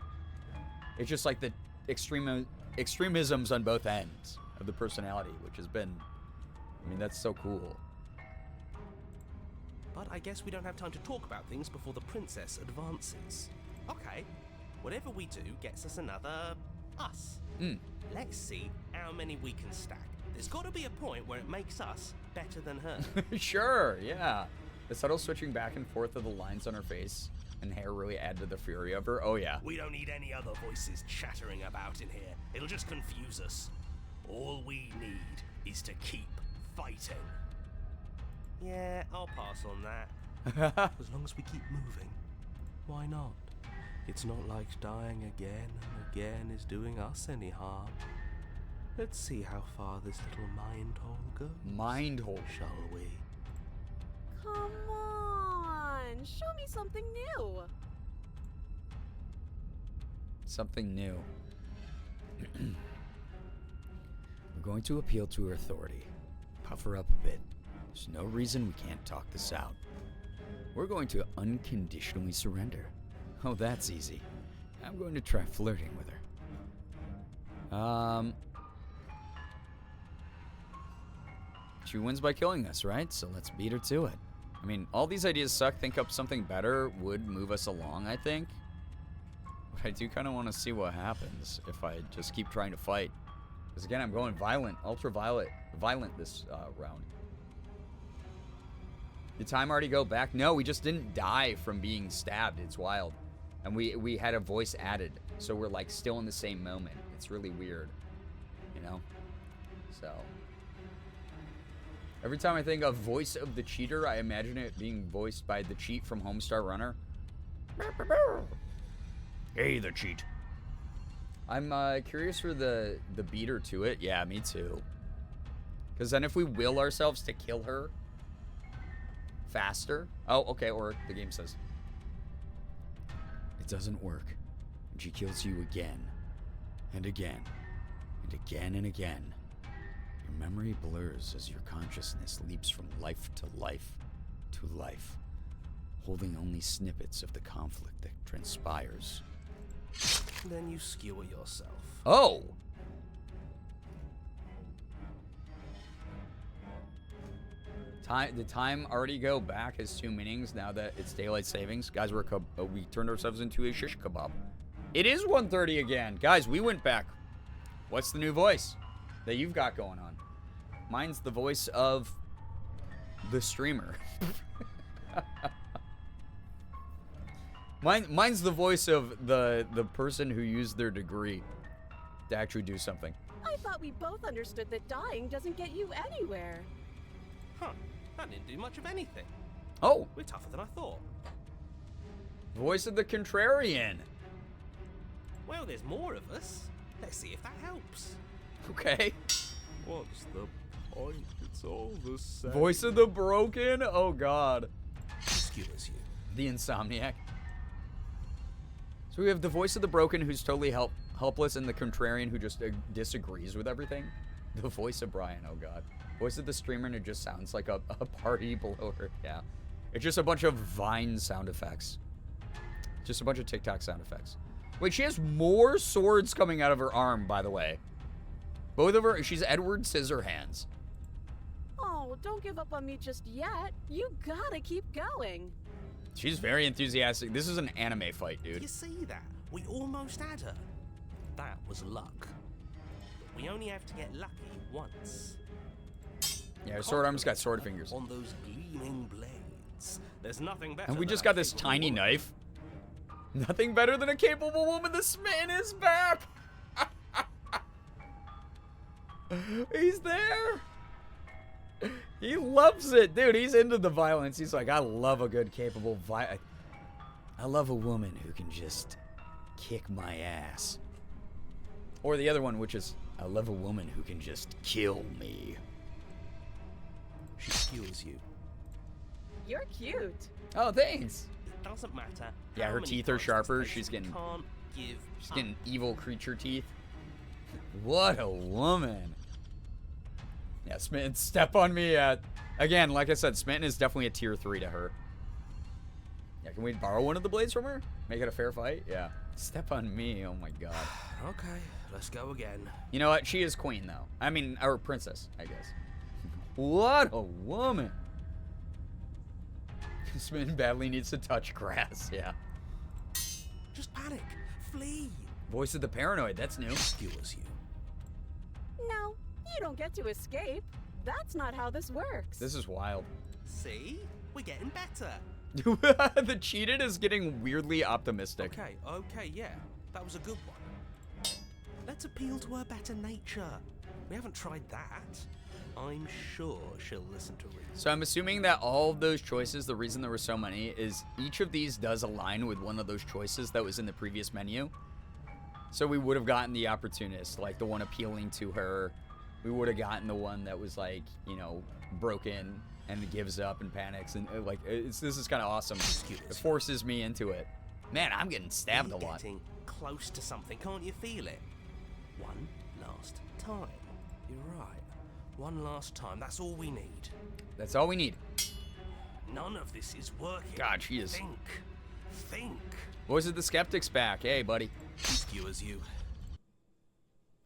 It's just, like, the extremisms on both ends of the personality, which has been... I mean, that's so cool. But I guess we don't have time to talk about things before the princess advances. Okay, whatever we do gets us another us. Let's see how many we can stack. There's got to be a point where it makes us better than her. Sure, yeah. The subtle switching back and forth of the lines on her face and hair really add to the fury of her. Oh, yeah. We don't need any other voices chattering about in here. It'll just confuse us. All we need is to keep fighting. Yeah, I'll pass on that. As long as we keep moving, why not? It's not like dying again and again is doing us any harm. Let's see how far this little mind hole goes. Mind hole. Shall we? Come on, show me something new. Something new. We're going to appeal to her authority. Puff her up a bit. There's no reason we can't talk this out. We're going to unconditionally surrender. Oh, that's easy. I'm going to try flirting with her. She wins by killing us, right? So let's beat her to it. I mean, all these ideas suck. Think up something better would move us along, I think. But I do kind of want to see what happens if I just keep trying to fight. Because again, I'm going violent, ultraviolet, violent this round. Did time already go back? No, we just didn't die from being stabbed. It's wild. And we had a voice added. So we're like still in the same moment. It's really weird. You know? So. Every time I think of voice of the cheater, I imagine it being voiced by the cheat from Homestar Runner. Hey, the cheat. I'm curious for the beater to it. Yeah, me too. Because then if we will ourselves to kill her faster. Oh, okay, or the game says it doesn't work. And she kills you again and again and again and again. Your memory blurs as your consciousness leaps from life to life to life, holding only snippets of the conflict that transpires. Then you skewer yourself. Oh! Did time already go back as 2 meanings now that it's daylight savings? Guys, we turned ourselves into a shish kebab. It is 1:30 again. Guys, we went back. What's the new voice that you've got going on? Mine's the voice of the streamer. Mine's the voice of the person who used their degree to actually do something. I thought we both understood that dying doesn't get you anywhere. Huh. That didn't do much of anything. Oh! We're tougher than I thought. Voice of the contrarian. Well, there's more of us. Let's see if that helps. Okay. What's the point? It's all the same. Voice of the broken? Oh, God. Skewers you. The insomniac. So we have the voice of the broken who's totally helpless and the contrarian who just disagrees with everything. The voice of Brian, oh God. Voice of the streamer and it just sounds like a party below her. Yeah. It's just a bunch of Vine sound effects. Just a bunch of TikTok sound effects. Wait, she has more swords coming out of her arm, by the way. Both of her, she's Edward Scissorhands. Oh, don't give up on me just yet. You gotta keep going. She's very enthusiastic. This is an anime fight, dude. You see that? We almost had her. That was luck. But we only have to get lucky once. Yeah, her sword arm's got sword fingers. On those gleaming blades. There's nothing better. And we than just a got this capable tiny woman. knife. Nothing better than a capable woman. The smitten is back. He's there. He loves it, dude. He's into the violence. He's like, I love a good capable I love a woman who can just kick my ass. Or the other one, which is, I love a woman who can just kill me. She skewers you. You're cute. Oh, thanks. It doesn't matter. Yeah, how her many teeth are times sharper. it takes, She's we getting can't give She's up. getting evil creature teeth. What a woman. Yeah, Smitten, step on me at... Again, like I said, Smitten is definitely a tier 3 to her. Yeah, can we borrow one of the blades from her? Make it a fair fight? Yeah. Step on me, oh my god. Okay, let's go again. You know what? She is queen, though. I mean, or princess, I guess. What a woman. Smitten badly needs to touch grass, yeah. Just panic. Flee. Voice of the paranoid, that's new. Skewers you. No, you don't get to escape. That's not how this works. This is wild. See? We're getting better. The cheated is getting weirdly optimistic. Okay, yeah. That was a good one. Let's appeal to her better nature. We haven't tried that. I'm sure she'll listen to reason. So I'm assuming that all of those choices, the reason there were so many, is each of these does align with one of those choices that was in the previous menu. So we would have gotten the opportunist, like the one appealing to her. We would have gotten the one that was like, you know, broken and gives up and panics. And this is kind of awesome. It forces me into it. Man, I'm getting stabbed a You're lot. getting close to something, can't you feel it? One last time. You're right. One last time, that's all we need. That's all we need. None of this is working. God, she is. Think. Voice of the Skeptic's back. Hey, buddy. Skewers you.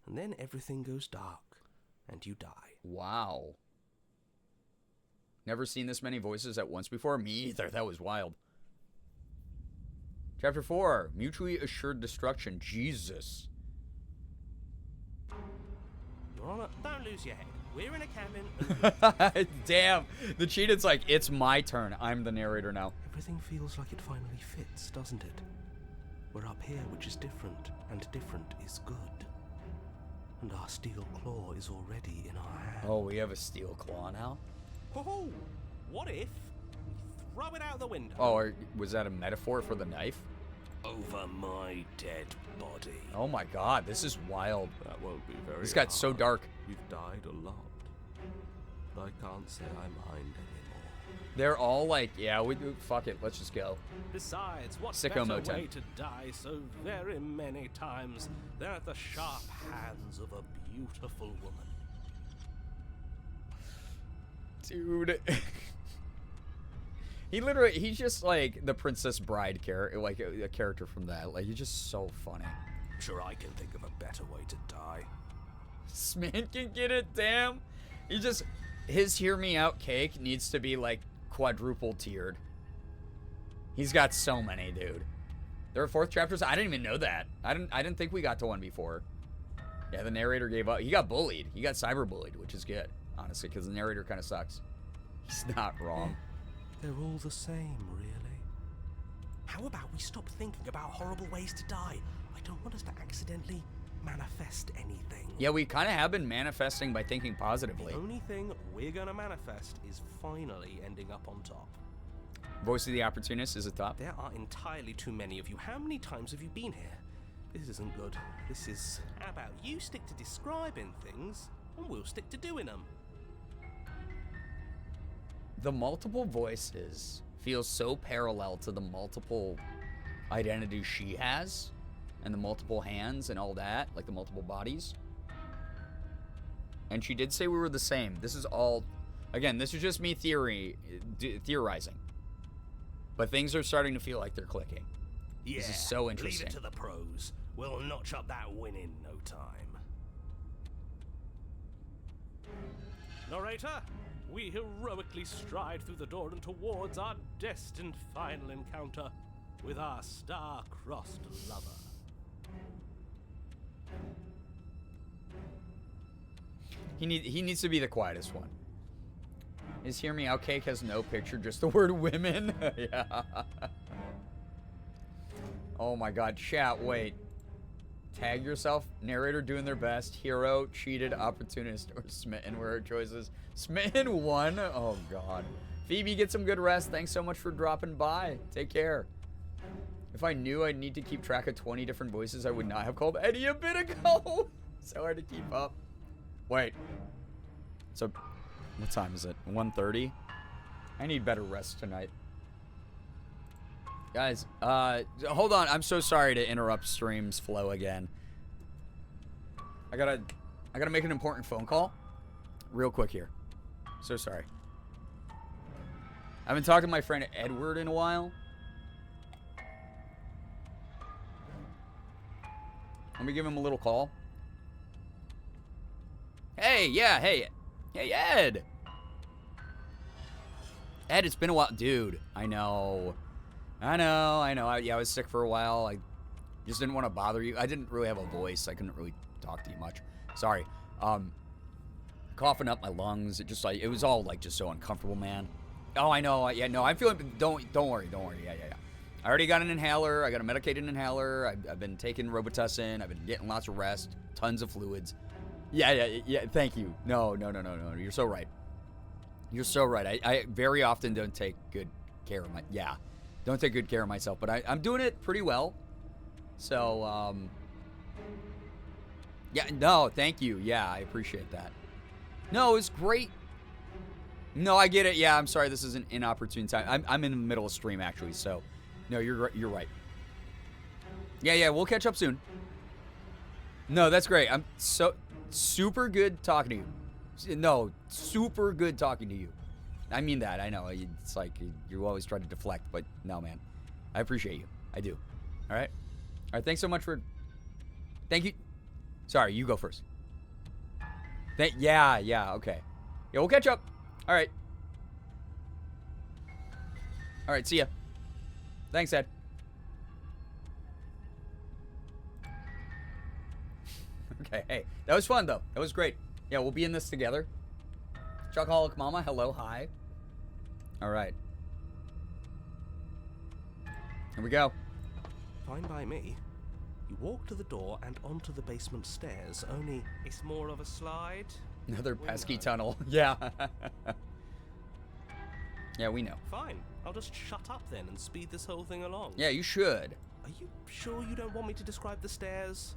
And then everything goes dark, and you die. Wow. Never seen this many voices at once before? Me either. That was wild. Chapter 4. Mutually Assured Destruction. Jesus. Your Honor, don't lose your head. We're in a cabin. And Damn. The cheated's like, it's my turn. I'm the narrator now. everything feels like it finally fits, doesn't it? We're up here, which is different, and different is good. And our steel claw is already in our hand. Oh, we have a steel claw now? Oh, what if we throw it out the window? Oh, was that a metaphor for the knife? Over my dead body. Oh my god, this is wild. That won't be very This got so hard. dark. You've died a lot. But I can't say I mind anymore. They're all like, yeah, fuck it, let's just go. Besides, what Sicko better mode way 10. to die so very many times than at the sharp hands of a beautiful woman? Dude. He's just like the Princess Bride character, like a character from that. Like, he's just so funny. I'm sure I can think of a better way to die. This man can get it, damn. His hear me out cake needs to be like quadruple tiered. He's got so many, dude. There are 4th chapters. I didn't even know that. I didn't think we got to one before. Yeah, the narrator gave up. He got bullied. He got cyberbullied, which is good, honestly, because the narrator kind of sucks. He's not wrong. They're all the same, really. How about we stop thinking about horrible ways to die? I don't want us to accidentally manifest anything. Yeah, we kind of have been manifesting by thinking positively. The only thing we're gonna manifest is finally ending up on top. Voice of the Opportunist is a top. There are entirely too many of you. How many times have you been here? This isn't good. This is... How about you stick to describing things, and we'll stick to doing them. The multiple voices feel so parallel to the multiple identities she has, and the multiple hands and all that, like the multiple bodies. And she did say we were the same. This is all, again, this is just me theorizing. But things are starting to feel like they're clicking. Yeah, this is so interesting. Leave it to the pros. We'll notch up that win in no time. Narrator, we heroically stride through the door and towards our destined final encounter with our star-crossed lover. He needs to be the quietest one. His Hear Me Out cake has no picture, just the word women. Yeah. Oh my god, chat, wait. Tag yourself, narrator doing their best, hero, cheated, opportunist, or smitten were her choices. Smitten won? Oh god. Phoebe, get some good rest. Thanks so much for dropping by. Take care. If I knew I'd need to keep track of 20 different voices, I would not have called Eddie a bit ago. So hard to keep up. Wait. So, what time is it? 1:30? I need better rest tonight. Guys, hold on. I'm so sorry to interrupt stream's flow again. I gotta make an important phone call real quick here. So sorry. I haven't talked to my friend Edward in a while. Let me give him a little call. Hey, yeah, hey, Ed. Ed, it's been a while. Dude, I know. Yeah, I was sick for a while. I just didn't want to bother you. I didn't really have a voice. I couldn't really talk to you much. Sorry. Coughing up my lungs. It was all like just so uncomfortable, man. Oh, I know. Yeah, no, I'm feeling. Don't worry. Yeah. I already got an inhaler. I got a medicated inhaler. I've been taking Robitussin. I've been getting lots of rest. Tons of fluids. Yeah. Thank you. No. You're so right. You're so right. I very often don't take good care of don't take good care of myself, but I'm doing it pretty well. So, yeah, no, thank you. Yeah, I appreciate that. No, it's great. No, I get it. Yeah, I'm sorry. This is an inopportune time. I'm in the middle of stream, actually, so no, you're right. Yeah, we'll catch up soon. No, that's great. I'm so super good talking to you. No, super good talking to you. I mean that. I know. It's like you always try to deflect, but no, man. I appreciate you. I do. All right? All right, thanks so much for... Thank you. Sorry, you go first. Yeah, okay. Yeah, we'll catch up. All right. All right, see ya. Thanks, Ed. Okay, hey. That was fun, though. That was great. Yeah, we'll be in this together. Chocoholic Mama, hello, hi. All right. Here we go. Fine by me. You walk to the door and onto the basement stairs, only it's more of a slide. Another We pesky know. tunnel. Yeah. Yeah, we know. Fine, I'll just shut up then and speed this whole thing along. Yeah, you should. Are you sure you don't want me to describe the stairs?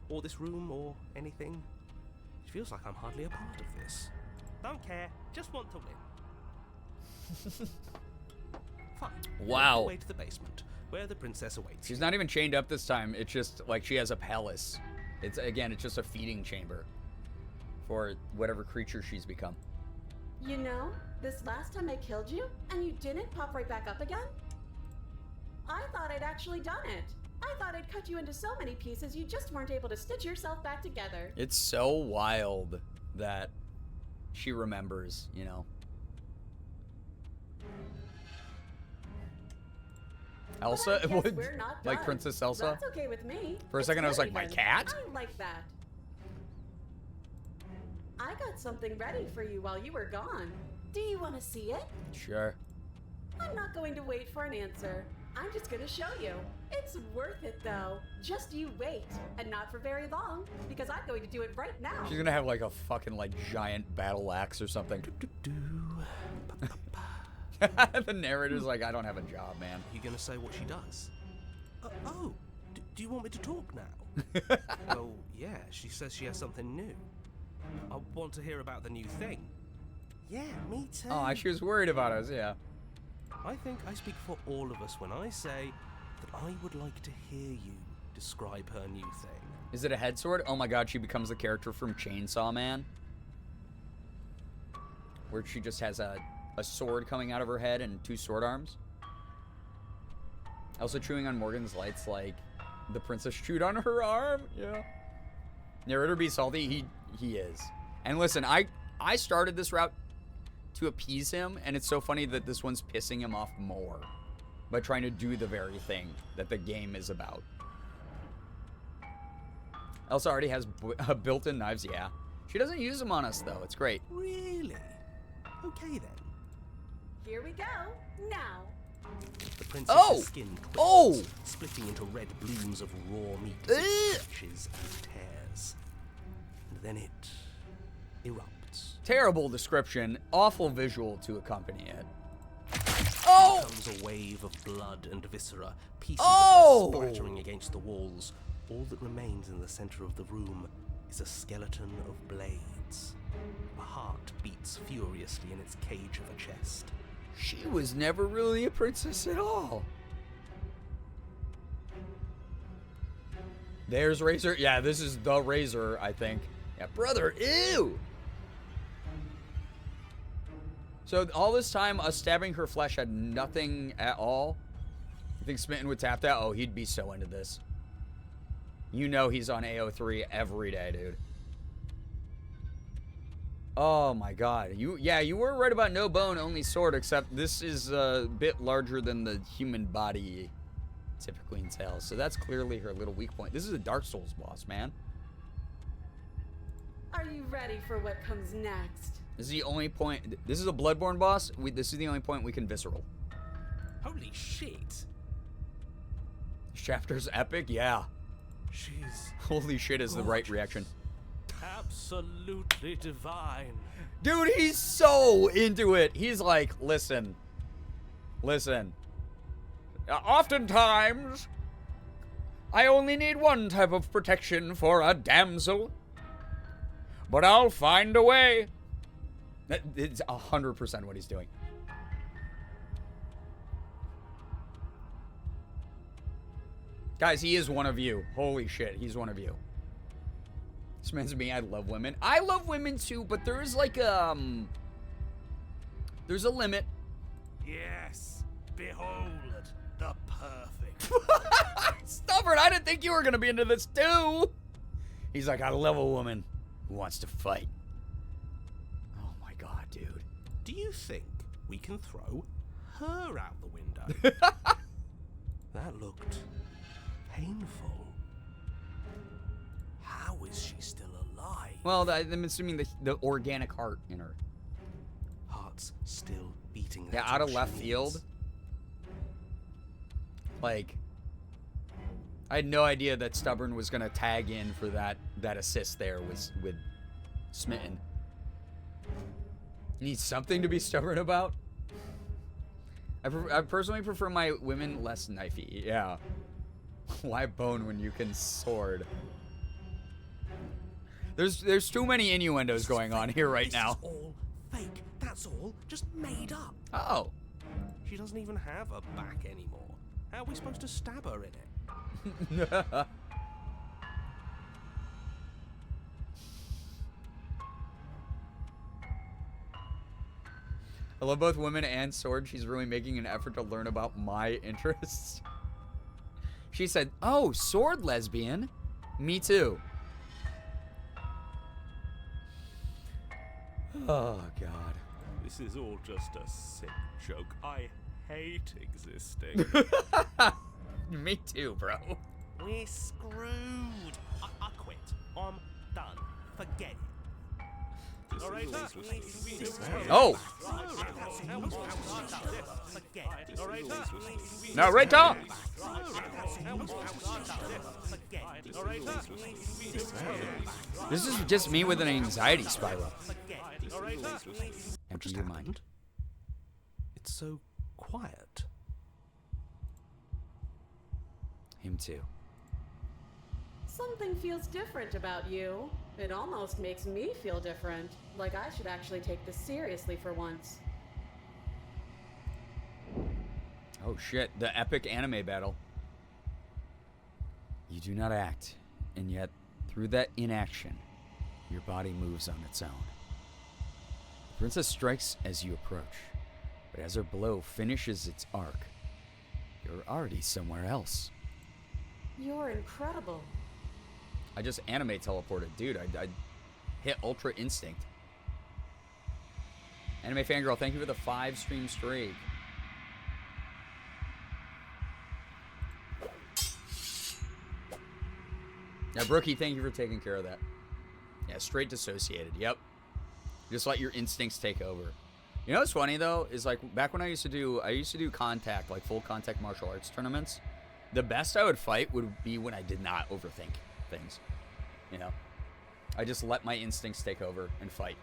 Or this room, or anything? It feels like I'm hardly a part of this. Don't care, just want to win. Fine. Wow. Away to the basement, where the princess awaits. She's not even chained up this time. It's just like she has a palace. It's just a feeding chamber for whatever creature she's become. You know, this last time I killed you, and you didn't pop right back up again? I thought I'd actually done it. I thought I'd cut you into so many pieces you just weren't able to stitch yourself back together. It's so wild that she remembers, you know. Elsa? But I guess we're not Like done. Princess Elsa? That's okay with me. For a It's second I was very like, my done. cat? I like that. I got something ready for you while you were gone. Do you want to see it? Sure. I'm not going to wait for an answer. I'm just going to show you. It's worth it, though. Just you wait. And not for very long, because I'm going to do it right now. She's gonna have like a fucking like giant battle axe or something. The narrator's like, I don't have a job, man. You gonna say what she does? Do you want me to talk now? Well, yeah, she says she has something new. I want to hear about the new thing. Yeah, me too. Oh, she was worried about us, yeah. I think I speak for all of us when I say that I would like to hear you describe her new thing. Is it a head sword? Oh my god, she becomes the character from Chainsaw Man. Where she just has a sword coming out of her head and 2 sword arms. Also chewing on Morgan's lights like the princess chewed on her arm. Yeah. Narrator be salty. He is. And listen, I started this route to appease him, and it's so funny that this one's pissing him off more by trying to do the very thing that the game is about. Elsa already has built-in knives, yeah. She doesn't use them on us, though. It's great. Really? Okay, then. Here we go. Now. The princess's skin twists, splitting into red blooms of raw meat as it stretches and tears. And then it erupts. Terrible description. Awful visual to accompany it. Comes a wave of blood and viscera, pieces of her splattering against the walls. All that remains in the center of the room is a skeleton of blades. A heart beats furiously in its cage of a chest. She was never really a princess at all. There's Razor. Yeah, this is the Razor, I think. Yeah, brother, ew! So all this time, us stabbing her flesh had nothing at all? You think Smitten would tap that? Oh, he'd be so into this. You know he's on AO3 every day, dude. Oh my god. You were right about no bone, only sword, except this is a bit larger than the human body typically entails. So that's clearly her little weak point. This is a Dark Souls boss, man. Are you ready for what comes next? This is the only point. This is a Bloodborne boss. This is the only point we can visceral. Holy shit. This chapter's epic, yeah. She's Holy shit is the right reaction. absolutely divine. Dude, he's so into it. He's like, listen. Oftentimes, I only need one type of protection for a damsel. But I'll find a way. It's 100% what he's doing. Guys, he is one of you. Holy shit, he's one of you. This man's me. I love women. I love women too, but there's like there's a limit. Yes, behold the perfect. Stubborn, I didn't think you were gonna be into this too. He's like, I love a woman who wants to fight. Oh my god, dude. Do you think we can throw her out the window? That looked painful. How is she still alive? Well, I'm assuming the organic heart in her. Heart's still beating. Yeah, That's out all of she left needs. field. Like, I had no idea that Stubborn was gonna tag in for that assist there with Smitten. Needs something to be stubborn about. I personally prefer my women less knifey. Yeah. Why bone when you can sword? There's too many innuendos going on here right now. This is all fake. That's all just made up. Oh. She doesn't even have a back anymore. How are we supposed to stab her in it? I love both women and sword. She's really making an effort to learn about my interests. She said, oh, sword lesbian? Me too. Oh, God. This is all just a sick joke. I hate existing. Me too, bro. We're screwed. I quit. I'm done. Forget it. All right, oh. Narrator. This is just me with an anxiety spiral. Empty your mind. It's so quiet. Him too. Something feels different about you. It almost makes me feel different. Like I should actually take this seriously for once. Oh shit, the epic anime battle. You do not act, and yet, through that inaction, your body moves on its own. The princess strikes as you approach, but as her blow finishes its arc, you're already somewhere else. You're incredible. I just anime teleported. Dude, I hit Ultra Instinct. Anime Fangirl, thank you for the 5-stream streak. Now, Brookie, thank you for taking care of that. Yeah, straight dissociated. Yep. Just let your instincts take over. You know what's funny, though, is like back when I used to do contact, like full contact martial arts tournaments, the best I would fight would be when I did not overthink things. You know? I just let my instincts take over and fight.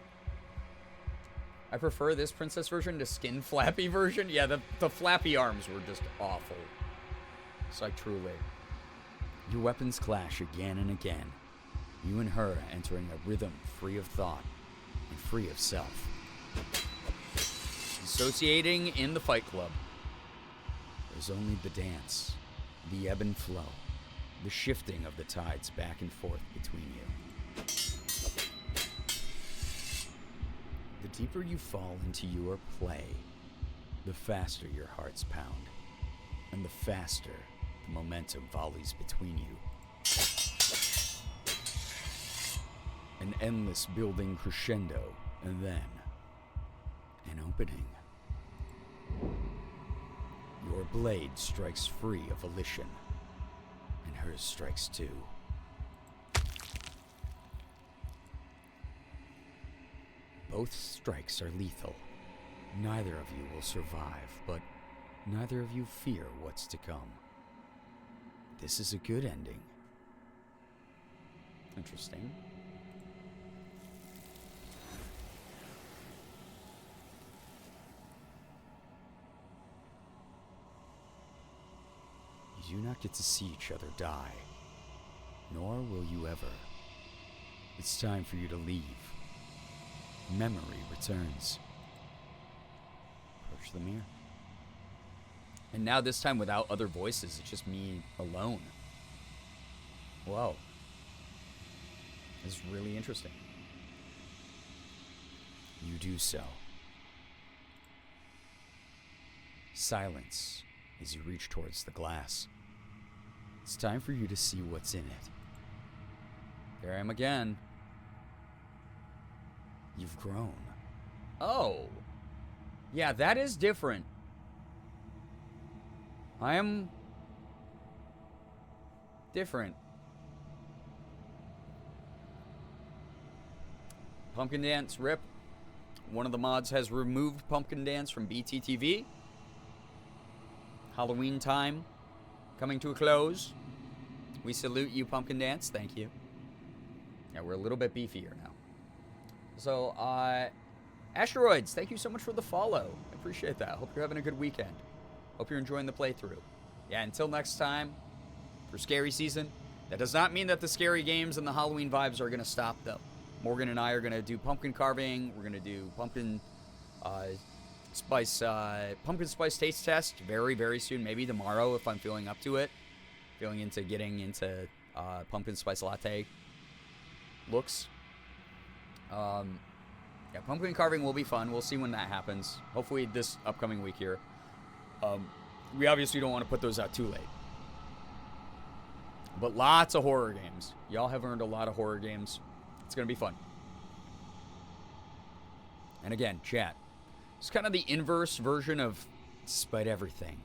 I prefer this princess version to skin flappy version. Yeah, the flappy arms were just awful. It's like truly. Your weapons clash again and again. You and her entering a rhythm free of thought and free of self. Dissociating in the fight club. There's only the dance, the ebb and flow, the shifting of the tides back and forth between you. The deeper you fall into your play, the faster your hearts pound, and the faster the momentum volleys between you. An endless building crescendo, and then an opening. Your blade strikes free of volition, and hers strikes too. Both strikes are lethal. Neither of you will survive, but neither of you fear what's to come. This is a good ending. Interesting. You do not get to see each other die, nor will you ever. It's time for you to leave. Memory returns. Approach the mirror. And now this time without other voices, it's just me alone. Whoa. is really interesting. You do so. Silence as you reach towards the glass. It's time for you to see what's in it. There I am again. You've grown. Oh. Yeah, that is different. I am different. Pumpkin Dance rip. One of the mods has removed Pumpkin Dance from BTTV. Halloween time coming to a close. We salute you, Pumpkin Dance. Thank you. Yeah, we're a little bit beefier now. So, Asteroids, thank you so much for the follow. I appreciate that. Hope you're having a good weekend. Hope you're enjoying the playthrough. Yeah, until next time, for scary season. That does not mean that the scary games and the Halloween vibes are going to stop, though. Morgan and I are going to do pumpkin carving. We're going to do pumpkin spice taste test very, very soon. Maybe tomorrow if I'm feeling up to it. Feeling into getting into pumpkin spice latte looks. Yeah, pumpkin carving will be fun. We'll see when that happens. Hopefully this upcoming week here. We obviously don't want to put those out too late. But lots of horror games. Y'all have earned a lot of horror games. It's going to be fun. And again, chat. It's kind of the inverse version of despite everything,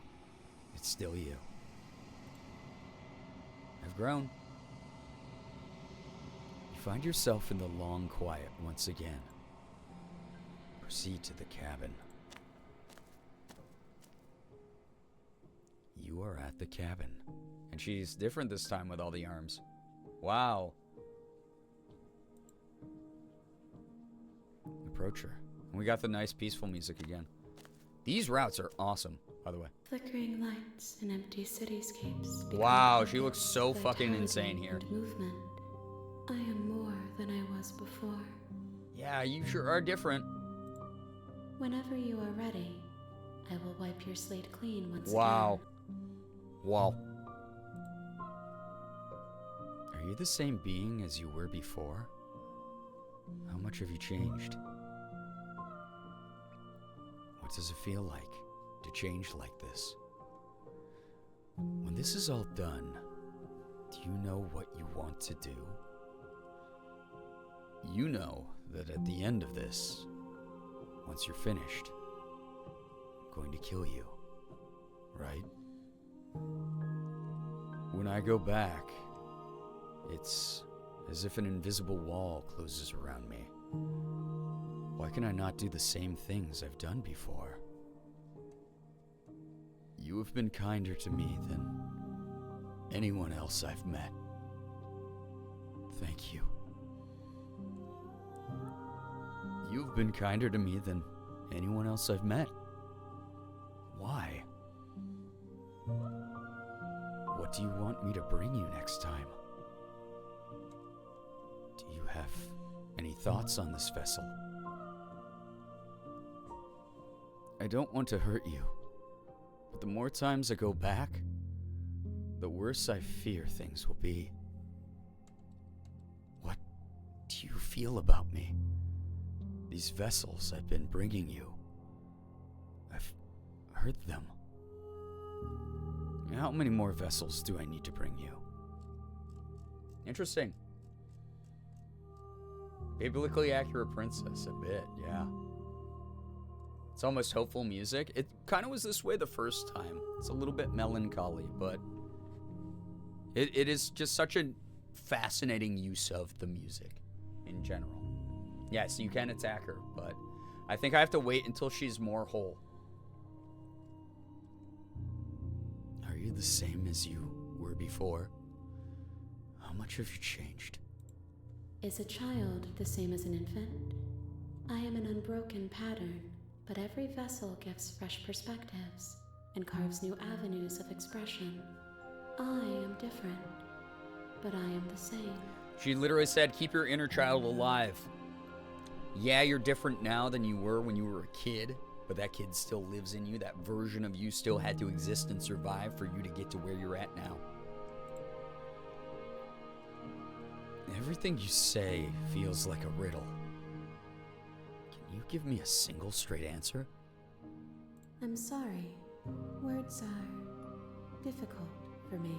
it's still you. I've grown. You find yourself in the long quiet once again. Proceed to the cabin. You are at the cabin. And she's different this time with all the arms. Wow. Approach her. And we got the nice peaceful music again. These routes are awesome, by the way. Flickering lights and empty cityscapes. Wow, she looks so fucking insane here. Movement. I am more than I was before. Yeah, you sure are different. Whenever you are ready, I will wipe your slate clean once Wow. Wow. Are you the same being as you were before? How much have you changed? What does it feel like to change like this? When this is all done, do you know what you want to do? You know that at the end of this, once you're finished, I'm going to kill you, right? When I go back, it's as if an invisible wall closes around me. Why can I not do the same things I've done before? You have been kinder to me than anyone else I've met. Thank you. You've been kinder to me than anyone else I've met. Why? What do you want me to bring you next time? Do you have any thoughts on this vessel? I don't want to hurt you, but the more times I go back, the worse I fear things will be. What do you feel about me? These vessels I've been bringing you, I've hurt them. How many more vessels do I need to bring you? Interesting. Biblically accurate princess, a bit, yeah. It's almost hopeful music. It kind of was this way the first time. It's a little bit melancholy, but it is just such a fascinating use of the music in general. Yes, you can attack her, but I think I have to wait until she's more whole. Are you the same as you were before? How much have you changed? Is a child the same as an infant? I am an unbroken pattern, but every vessel gives fresh perspectives and carves new avenues of expression. I am different, but I am the same. She literally said, keep your inner child alive. Yeah, you're different now than you were when you were a kid, but that kid still lives in you. That version of you still had to exist and survive for you to get to where you're at now. Everything you say feels like a riddle. Can you give me a single straight answer? I'm sorry. Words are difficult for me.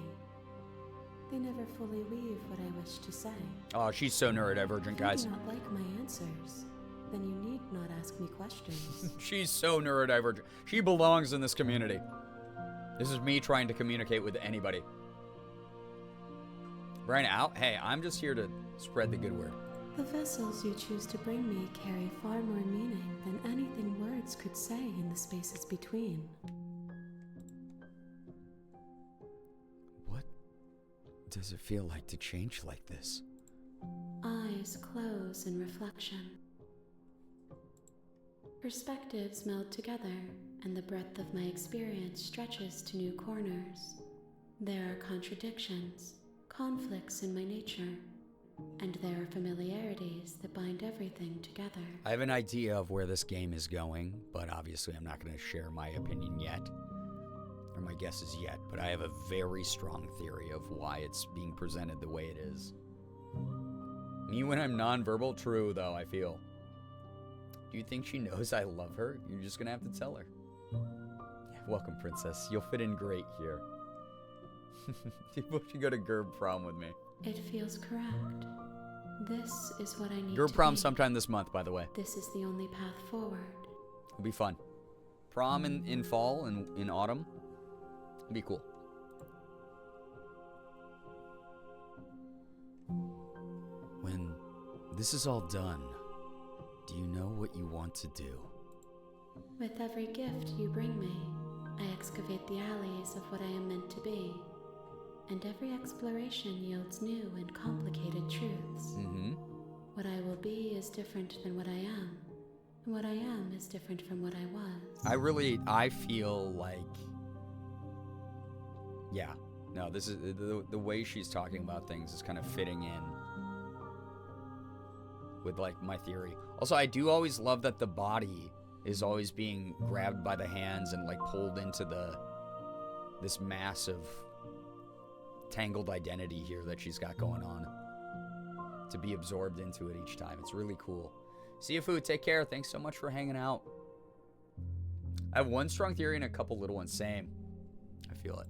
They never fully weave what I wish to say. Oh, she's so neurodivergent, guys. If you do not like my answers, then you need not ask me questions. She's so neurodivergent. She belongs in this community. This is me trying to communicate with anybody. Brian out? Hey, I'm just here to spread the good word. The vessels you choose to bring me carry far more meaning than anything words could say in the spaces between. What does it feel like to change like this? Eyes close in reflection. Perspectives meld together, and the breadth of my experience stretches to new corners. There are contradictions, conflicts in my nature, and there are familiarities that bind everything together. I have an idea of where this game is going, but obviously I'm not going to share my opinion yet, or my guesses yet, but I have a very strong theory of why it's being presented the way it is. Me when I'm nonverbal, true though, I feel. Do you think she knows I love her? You're just going to have to tell her. Yeah, welcome, princess. You'll fit in great here. People should go to Gerb prom with me. It feels correct. This is what I need Gerb to prom be. sometime this month, by the way. This is the only path forward. It'll be fun. Prom in fall and in autumn. It'll be cool. When this is all done, do you know what you want to do? With every gift you bring me, I excavate the alleys of what I am meant to be. And every exploration yields new and complicated truths. Mm-hmm. What I will be is different than what I am. And what I am is different from what I was. I feel like, yeah, no, this is, the way she's talking about things is kind of fitting in with, like, my theory. Also, I do always love that the body is always being grabbed by the hands and, like, pulled into this massive tangled identity here that she's got going on, to be absorbed into it each time. It's really cool. See you, Food. Take care. Thanks so much for hanging out. I have one strong theory and a couple little ones. Same. I feel it.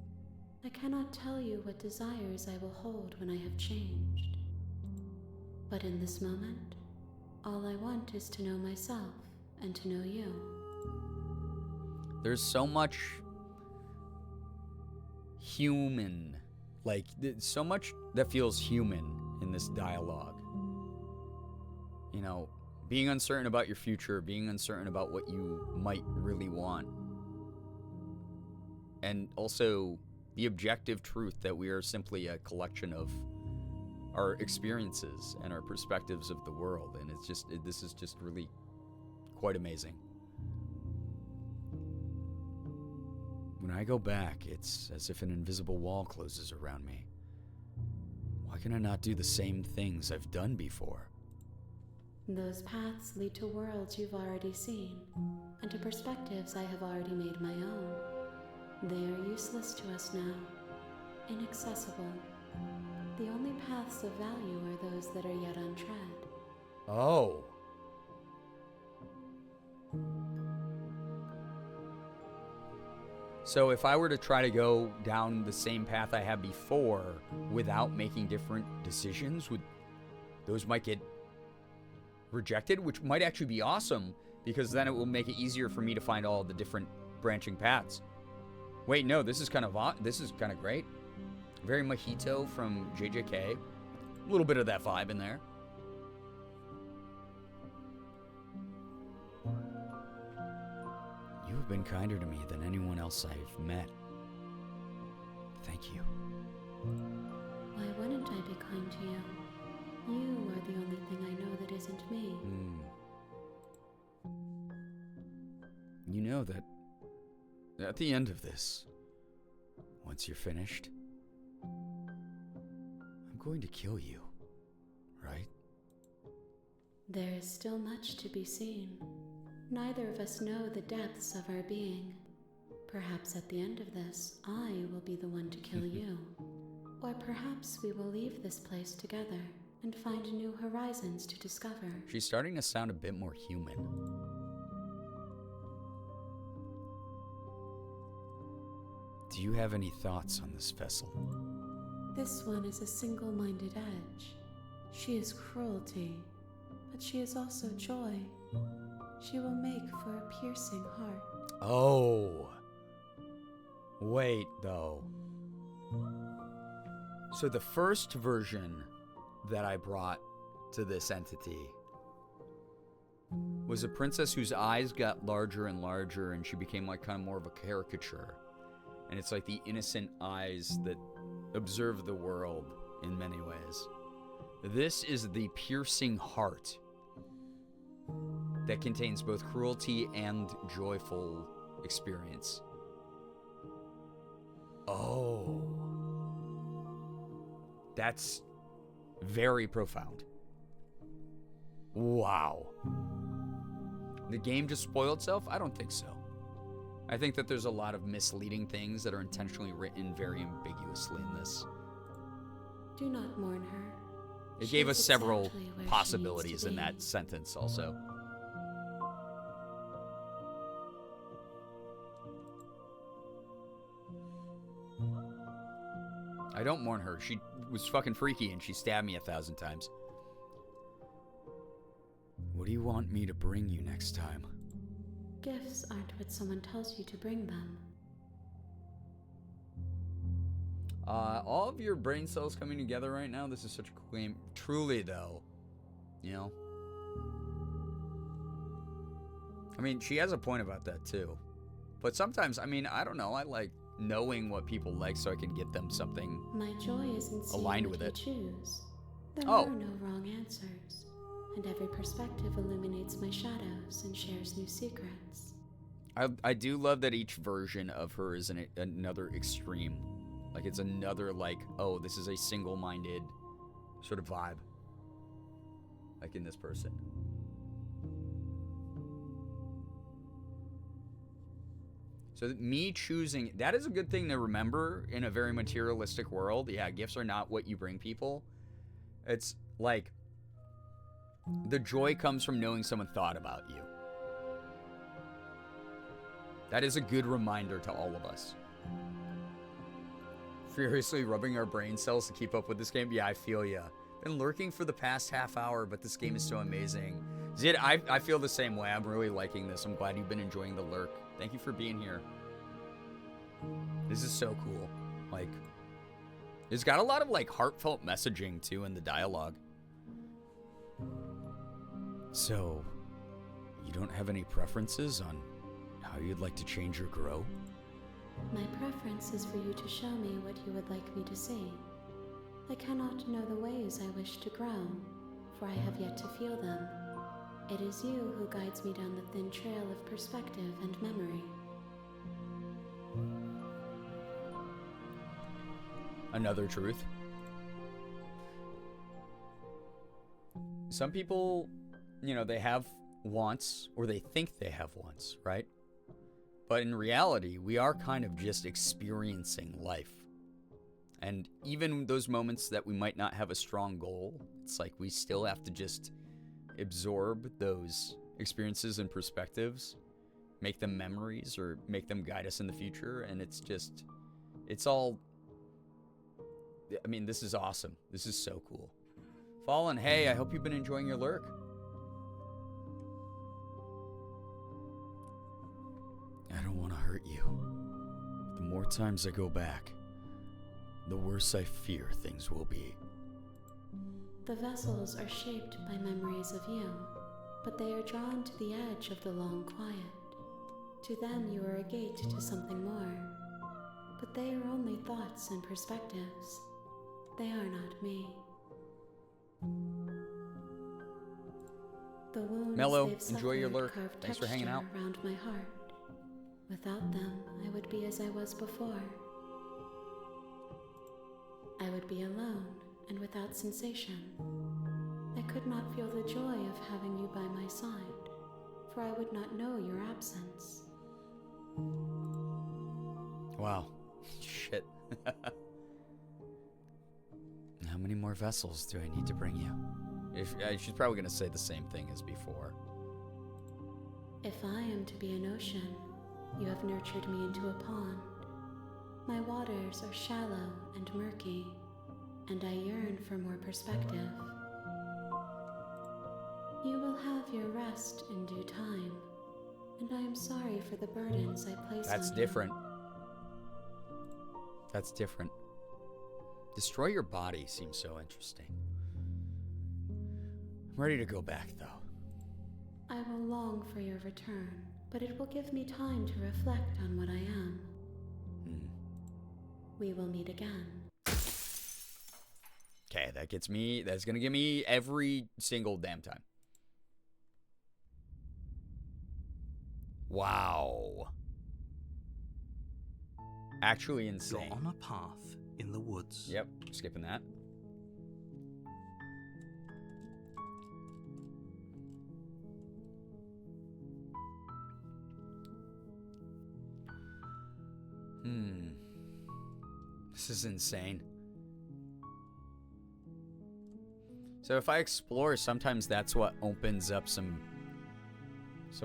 I cannot tell you what desires I will hold when I have changed. But in this moment, all I want is to know myself and to know you. There's so much human, like, so much that feels human in this dialogue. You know, being uncertain about your future, being uncertain about what you might really want. And also the objective truth that we are simply a collection of our experiences and our perspectives of the world. And it's just, this is just really quite amazing. When I go back, it's as if an invisible wall closes around me. Why can I not do the same things I've done before? Those paths lead to worlds you've already seen, and to perspectives I have already made my own. They are useless to us now, inaccessible. The only paths of value are those that are yet untread. Oh. So if I were to try to go down the same path I had before without making different decisions, those might get rejected, which might actually be awesome, because then it will make it easier for me to find all the different branching paths. Wait, no, this is kind of great. Very mojito from JJK. A little bit of that vibe in there. You have been kinder to me than anyone else I've met. Thank you. Why wouldn't I be kind to you? You are the only thing I know that isn't me. You know that at the end of this, once you're finished, I'm going to kill you, right? There is still much to be seen. Neither of us know the depths of our being. Perhaps at the end of this, I will be the one to kill you. Or perhaps we will leave this place together and find new horizons to discover. She's starting to sound a bit more human. Do you have any thoughts on this vessel? This one is a single-minded edge. She is cruelty, but she is also joy. She will make for a piercing heart. Oh. Wait, though. So the first version that I brought to this entity was a princess whose eyes got larger and larger, and she became like kind of more of a caricature. And it's like the innocent eyes that observe the world in many ways. This is the piercing heart that contains both cruelty and joyful experience. Oh. That's very profound. Wow. The game just spoiled itself? I don't think so. I think that there's a lot of misleading things that are intentionally written very ambiguously in this. Do not mourn her. It She gave is us several exactly where she possibilities needs to in be. that sentence also. I don't mourn her. She was fucking freaky and she stabbed me 1,000 times. What do you want me to bring you next time? Gifts aren't what someone tells you to bring them. All of your brain cells coming together right now, this is such a cool game. Truly, though, you know? I mean, she has a point about that, too. But sometimes, I mean, I don't know, I like knowing what people like so I can get them something My joy is in seeing aligned what with you it. choose. There Oh. are no wrong answers, and every perspective illuminates my shadows and shares new secrets. I do love that each version of her is another extreme. Like, it's another, like, oh, this is a single-minded sort of vibe. Like in this person. So me choosing, that is a good thing to remember in a very materialistic world. Yeah, gifts are not what you bring people. It's like, the joy comes from knowing someone thought about you. That is a good reminder to all of us. Furiously rubbing our brain cells to keep up with this game. Yeah, I feel ya. Been lurking for the past half hour, but this game is so amazing. Zid, I feel the same way. I'm really liking this. I'm glad you've been enjoying the lurk. Thank you for being here. This is so cool. Like, it's got a lot of like heartfelt messaging too in the dialogue. So, you don't have any preferences on how you'd like to change or grow? My preference is for you to show me what you would like me to see. I cannot know the ways I wish to grow, for I have yet to feel them. It is you who guides me down the thin trail of perspective and memory. Another truth. Some people, you know, they have wants, or they think they have wants, right? But in reality, we are kind of just experiencing life. And even those moments that we might not have a strong goal, it's like we still have to just absorb those experiences and perspectives, make them memories, or make them guide us in the future. And it's just, it's all, I mean, this is awesome. This is so cool. Fallen, hey, I hope you've been enjoying your lurk. I don't want to hurt you. The more times I go back, the worse I fear things will be. The vessels are shaped by memories of you, but they are drawn to the edge of the long quiet. To them you are a gate to something more, but they are only thoughts and perspectives. They are not me. The wounds Mellow, they've enjoy your suffered lurk. carve Thanks for hanging texture out. around my heart. Without them, I would be as I was before. I would be alone and without sensation. I could not feel the joy of having you by my side, for I would not know your absence. Wow. Shit. How many more vessels do I need to bring you? She's probably going to say the same thing as before. If I am to be an ocean, you have nurtured me into a pond. My waters are shallow and murky, and I yearn for more perspective. You will have your rest in due time, and I am sorry for the burdens I place on you. That's different. That's different. Destroy your body seems so interesting. I'm ready to go back, though. I will long for your return, but it will give me time to reflect on what I am. We will meet again. Okay, that's gonna give me every single damn time. Wow. Actually insane. You're on a path in the woods. Yep, skipping that. This is insane. So if I explore, sometimes that's what opens up some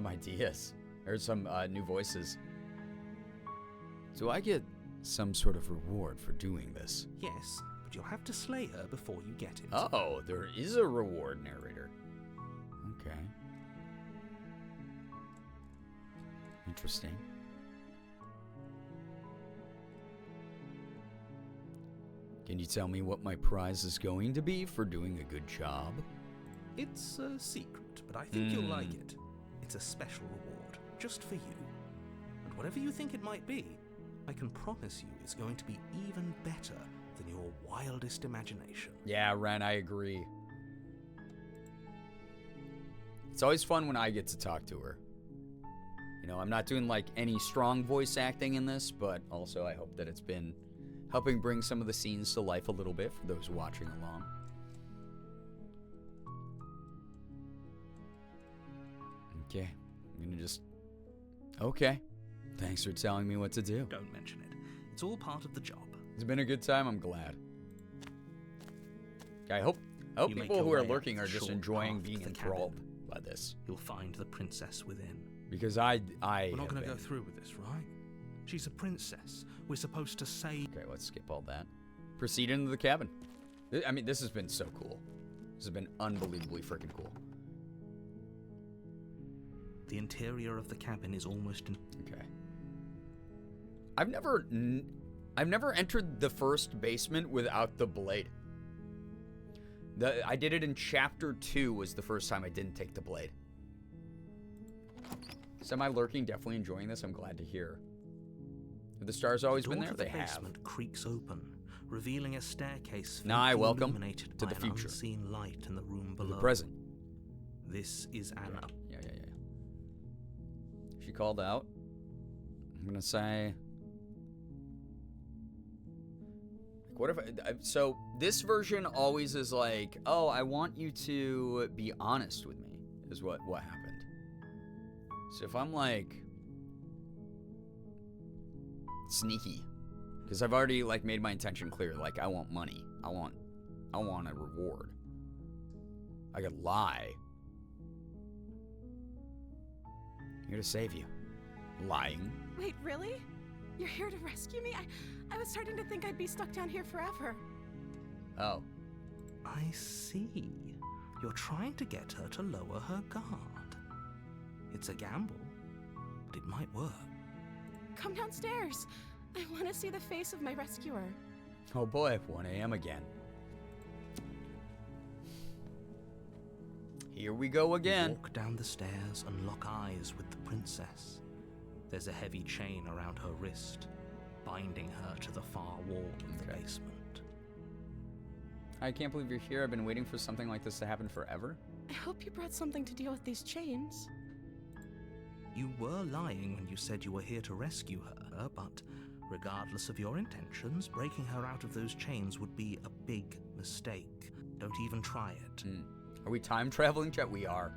ideas or some new voices. Do I get some sort of reward for doing this? Yes, but you'll have to slay her before you get it. Oh, there is a reward, narrator. Okay. Interesting. Can you tell me what my prize is going to be for doing a good job? It's a secret, but I think you'll like it. It's a special reward, just for you. And whatever you think it might be, I can promise you it's going to be even better than your wildest imagination. Yeah, Ren, I agree. It's always fun when I get to talk to her. You know, I'm not doing like any strong voice acting in this, but also I hope that it's been helping bring some of the scenes to life a little bit for those watching along. Okay, I'm gonna just... Okay, thanks for telling me what to do. Don't mention it. It's all part of the job. It's been a good time, I'm glad. I hope You make people your who are way up lurking the are just short enjoying path being to the enthralled cabin. by this. You'll find the princess within. Because I We're not going to go through with this, right? She's a princess. We're supposed to say... Okay, let's skip all that. Proceed into the cabin. I mean, this has been so cool. This has been unbelievably freaking cool. The interior of the cabin is almost... Okay. I've never entered the first basement without the blade. I did it in chapter 2 was the first time I didn't take the blade. Semi-lurking, definitely enjoying this. I'm glad to hear. Have the stars always been there? They have. The basement creaks open, revealing a staircase Nye, welcome illuminated to by the an future. unseen light in the room below. The present. This is an... Yeah. She called out. I'm gonna say... What if so this version always is like, oh, I want you to be honest with me, is what happened. So if I'm like sneaky, because I've already like made my intention clear, like I want money, I want a reward. I could lie. I'm here to save you. Lying. Wait, really? You're here to rescue me? I was starting to think I'd be stuck down here forever. Oh. I see. You're trying to get her to lower her guard. It's a gamble, but it might work. Come downstairs. I want to see the face of my rescuer. Oh boy, 1 a.m. again. Here we go again. You walk down the stairs and lock eyes with the princess. There's a heavy chain around her wrist, binding her to the far wall of the basement. I can't believe you're here. I've been waiting for something like this to happen forever. I hope you brought something to deal with these chains. You were lying when you said you were here to rescue her, but regardless of your intentions, breaking her out of those chains would be a big mistake. Don't even try it. Are we time traveling, Chet? We are.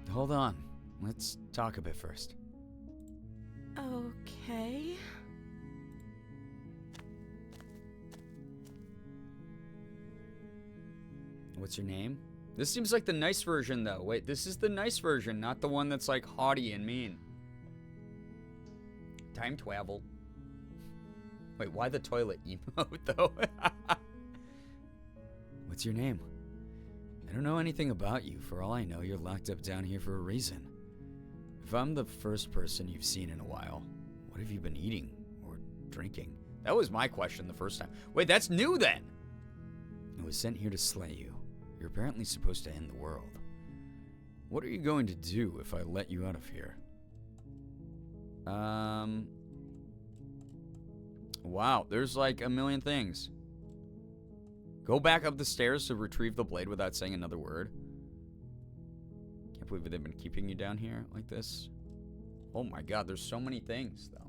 Hold on. Let's talk a bit first. Okay. What's your name? This seems like the nice version, though. Wait, this is the nice version, not the one that's, like, haughty and mean. Time travel. Wait, why the toilet emote, though? What's your name? I don't know anything about you. For all I know, you're locked up down here for a reason. If I'm the first person you've seen in a while, what have you been eating or drinking? That was my question the first time. Wait, that's new then! I was sent here to slay you. You're apparently supposed to end the world. What are you going to do if I let you out of here? Wow, there's like a million things. Go back up the stairs to retrieve the blade without saying another word. Can't believe they've been keeping you down here like this. Oh my god, there's so many things, though.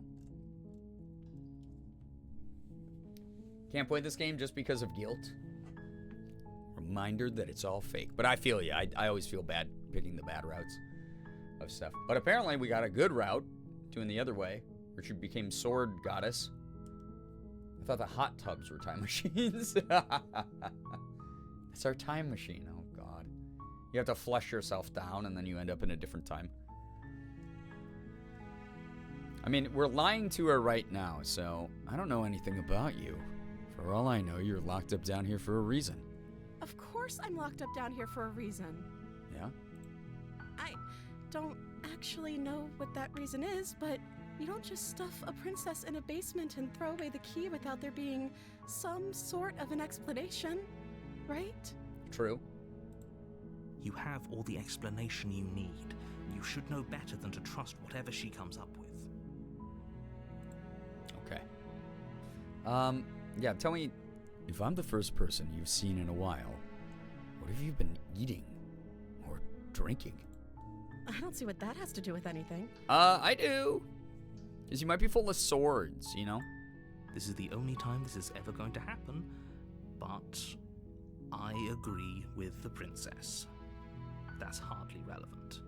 Can't play this game just because of guilt. Reminder that it's all fake. But I feel you. I always feel bad picking the bad routes of stuff. But apparently we got a good route doing the other way, where she became sword goddess. I thought the hot tubs were time machines. It's our time machine. Oh, God. You have to flush yourself down, and then you end up in a different time. I mean, we're lying to her right now, so I don't know anything about you. For all I know, you're locked up down here for a reason. Of course I'm locked up down here for a reason. Yeah? I don't actually know what that reason is, but you don't just stuff a princess in a basement and throw away the key without there being some sort of an explanation, right? True. You have all the explanation you need. You should know better than to trust whatever she comes up with. Okay. Yeah, tell me, if I'm the first person you've seen in a while, what have you been eating or drinking? I don't see what that has to do with anything. I do. Because you might be full of swords, you know? This is the only time this is ever going to happen, but I agree with the princess. That's hardly relevant.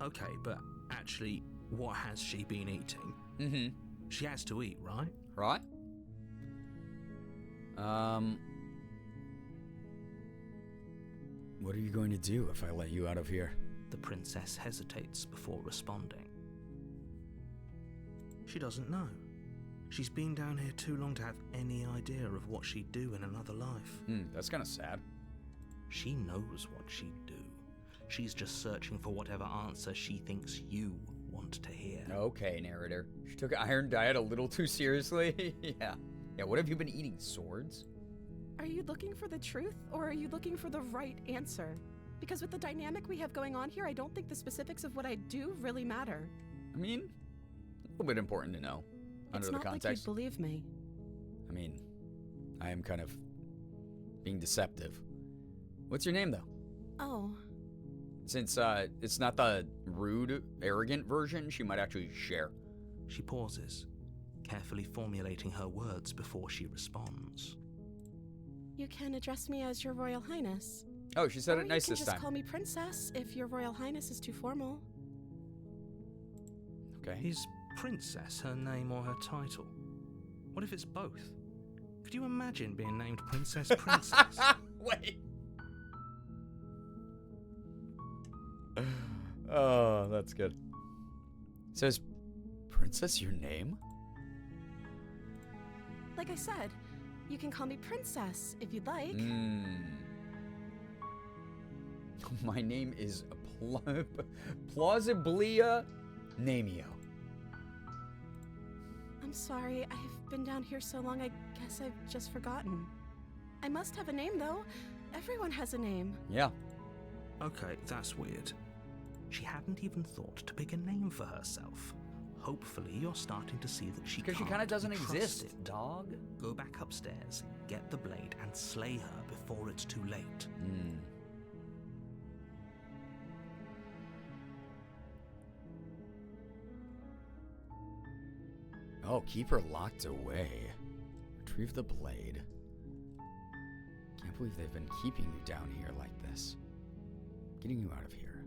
Okay, but actually, what has she been eating? Mm-hmm. She has to eat, right? Right? What are you going to do if I let you out of here? The princess hesitates before responding. She doesn't know. She's been down here too long to have any idea of what she'd do in another life. That's kind of sad. She knows what she'd do. She's just searching for whatever answer she thinks you want to hear. Okay, narrator. She took Iron Diet a little too seriously. Yeah. Yeah, what have you been eating? Swords? Are you looking for the truth, or are you looking for the right answer? Because with the dynamic we have going on here, I don't think the specifics of what I do really matter. I mean, a little bit important to know under the context. It's not like you'd believe me. I mean, I am kind of being deceptive. What's your name, though? Oh. Since it's not the rude, arrogant version, she might actually share. She pauses, carefully formulating her words before she responds. You can address me as Your Royal Highness. Oh, she said it nice this time. You can just call me Princess if Your Royal Highness is too formal. Okay. Is Princess her name or her title? What if it's both? Could you imagine being named Princess? Wait. Oh, that's good. So is Princess your name? Like I said, you can call me Princess if you'd like. My name is Plausiblia Namio. I'm sorry, I've been down here so long, I guess I've just forgotten. I must have a name, though. Everyone has a name. Yeah. Okay, that's weird. She hadn't even thought to pick a name for herself. Hopefully, you're starting to see that she because she kind of doesn't exist, dog. Go back upstairs, get the blade, and slay her before it's too late. Oh, keep her locked away. Retrieve the blade. Can't believe they've been keeping you down here like this. Getting you out of here.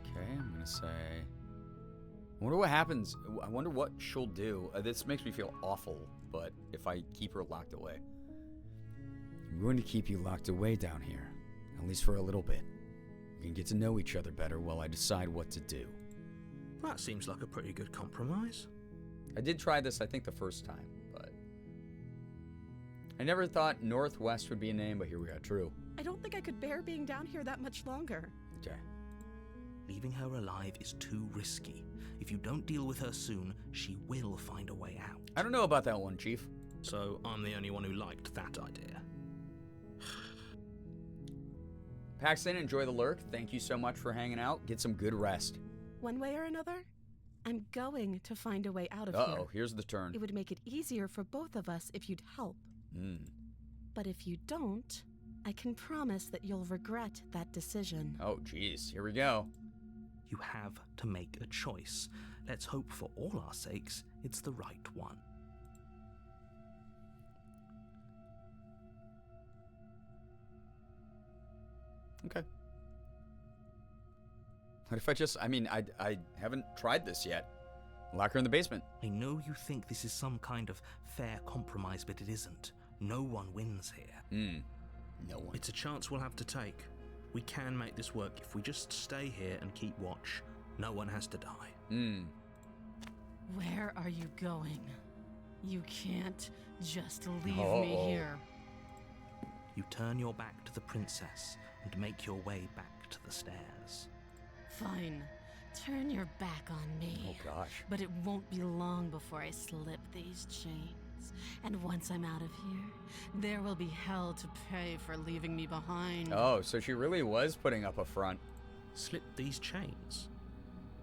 Okay, I'm gonna say... I wonder what happens. I wonder what she'll do. This makes me feel awful, but if I keep her locked away. I'm going to keep you locked away down here, at least for a little bit. We can get to know each other better while I decide what to do. That seems like a pretty good compromise. I did try this, I think, the first time, but I never thought Northwest would be a name, but here we are, true. I don't think I could bear being down here that much longer. Okay. Leaving her alive is too risky. If you don't deal with her soon, she will find a way out. I don't know about that one, Chief. So I'm the only one who liked that idea. Paxton, enjoy the lurk. Thank you so much for hanging out. Get some good rest. One way or another, I'm going to find a way out of here. Uh-oh, here's the turn. It would make it easier for both of us if you'd help. But if you don't, I can promise that you'll regret that decision. Oh, geez. Here we go. You have to make a choice. Let's hope for all our sakes it's the right one. Okay. What if I just, I haven't tried this yet. Lock her in the basement. I know you think this is some kind of fair compromise, but it isn't. No one wins here. No one. It's a chance we'll have to take. We can make this work if we just stay here and keep watch. No one has to die. Where are you going? You can't just leave me here. You turn your back to the princess and make your way back to the stairs. Fine. Turn your back on me. Oh, gosh. But it won't be long before I slip these chains. And once I'm out of here, there will be hell to pay for leaving me behind. Oh, so she really was putting up a front. Slip these chains?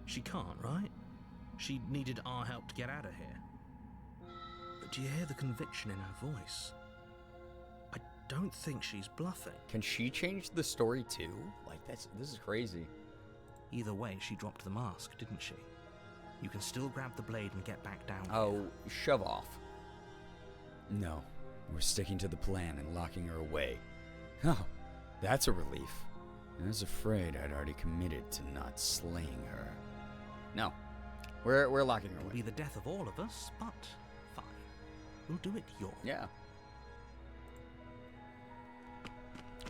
She can't, right? She needed our help to get out of here. But do you hear the conviction in her voice? I don't think she's bluffing. Can she change the story too? Like, this is crazy. Either way, she dropped the mask, didn't she? You can still grab the blade and get back down Oh, here. shove off. No, we're sticking to the plan and locking her away. Oh, that's a relief. I was afraid I'd already committed to not slaying her. No, we're locking her It'll away. be the death of all of us, but fine. We'll do it your way. Yeah.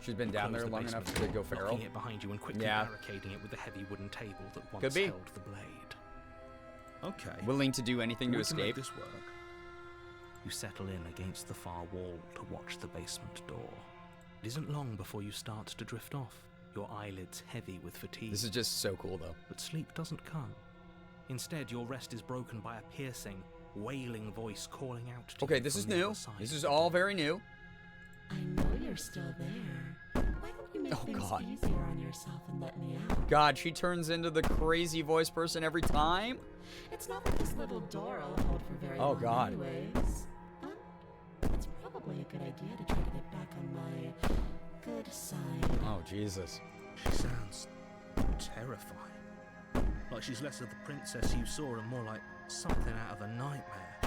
She's been down there long enough to go feral. Locking it behind you and quickly barricading it with the heavy wooden table that once Could be. held the blade. Okay. Willing to do anything to We can make escape. this work. You settle in against the far wall to watch the basement door. It isn't long before you start to drift off, your eyelids heavy with fatigue. This is just so cool, though. But sleep doesn't come. Instead, your rest is broken by a piercing, wailing voice calling out to Okay, you this is from the new. other side This of is the all door. very new. I know you're still there. Why don't you make Oh, things God. easier on yourself and let me out? God, she turns into the crazy voice person every time. It's not like this little door will hold for very Oh, long God. anyways. But it's probably a good idea to try to get back on my good side. Oh, Jesus. She sounds terrifying. Like she's less of the princess you saw and more like something out of a nightmare.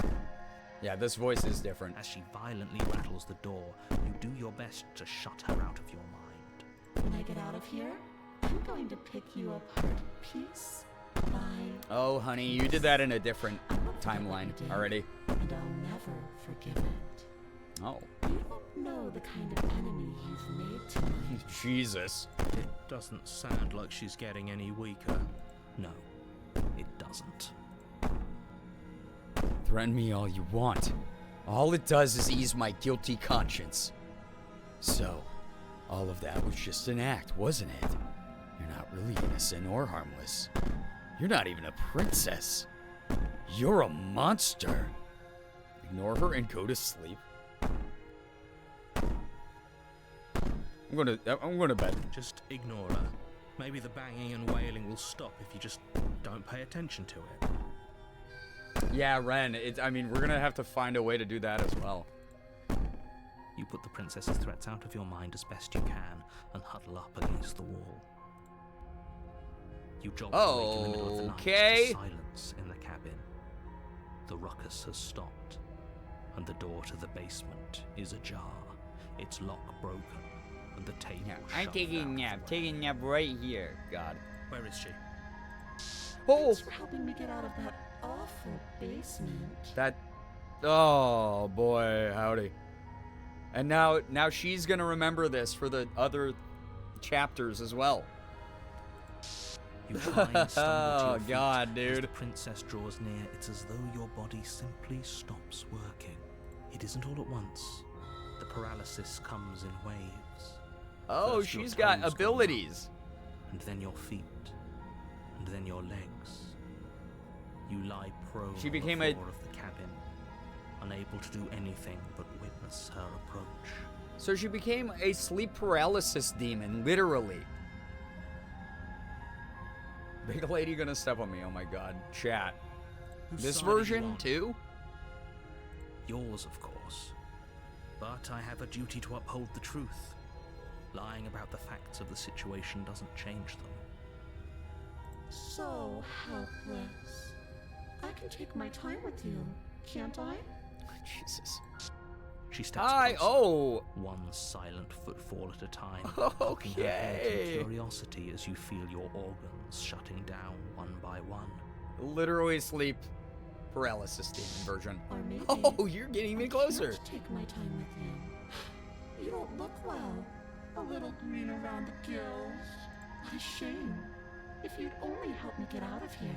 Yeah, this voice is different. As she violently rattles the door, you do your best to shut her out of your mind. When I get out of here, I'm going to pick you apart piece by Oh, honey, you did that in a different timeline already. and I'll never forgive it. Oh. You don't know the kind of enemy you've made tonight. Jesus. It doesn't sound like she's getting any weaker. No, it doesn't. Threaten me all you want. All it does is ease my guilty conscience. So, all of that was just an act, wasn't it? You're not really innocent or harmless. You're not even a princess. You're a monster. Ignore her and go to sleep. I'm going to bed. Just ignore her. Maybe the banging and wailing will stop if you just don't pay attention to it. Yeah, Ren. We're gonna have to find a way to do that as well. You put the princess's threats out of your mind as best you can and huddle up against the wall. You jolt awake in the middle of the night Okay. to silence in the cabin. The ruckus has stopped, and the door to the basement is ajar, its lock broken, and the table I'm shoved taking a out nap. of the way. Taking a nap right here. God. Where is she? Oh, Thanks for helping me get out of that awful basement. that. Oh boy, howdy. And now she's gonna remember this for the other chapters as well. You try and stumble to Oh your feet. God, As dude. the princess draws near, it's as though your body simply stops working. It isn't all at once. The paralysis comes in waves. Oh, First your she's got toes go abilities. numb, and then your feet, and then your legs. You lie prone She on became the a- floor of the cabin, unable to do anything but witness her approach. So she became a sleep paralysis demon, literally. Big lady gonna step on me. Oh my God, chat. Whose This side are you version on? too? Yours, of course. But I have a duty to uphold the truth. Lying about the facts of the situation doesn't change them. So helpless. I can take my time with you, can't I? Jesus. She steps Hi. closer, Oh. one silent footfall at a time, cocking her head Okay. in curiosity as you feel your organs shutting down one by one. Literally sleep paralysis demon version. Or maybe Oh, you're getting I me closer. can't take my time with you. You don't look well. A little green around the gills. What a shame. If you'd only helped me get out of here,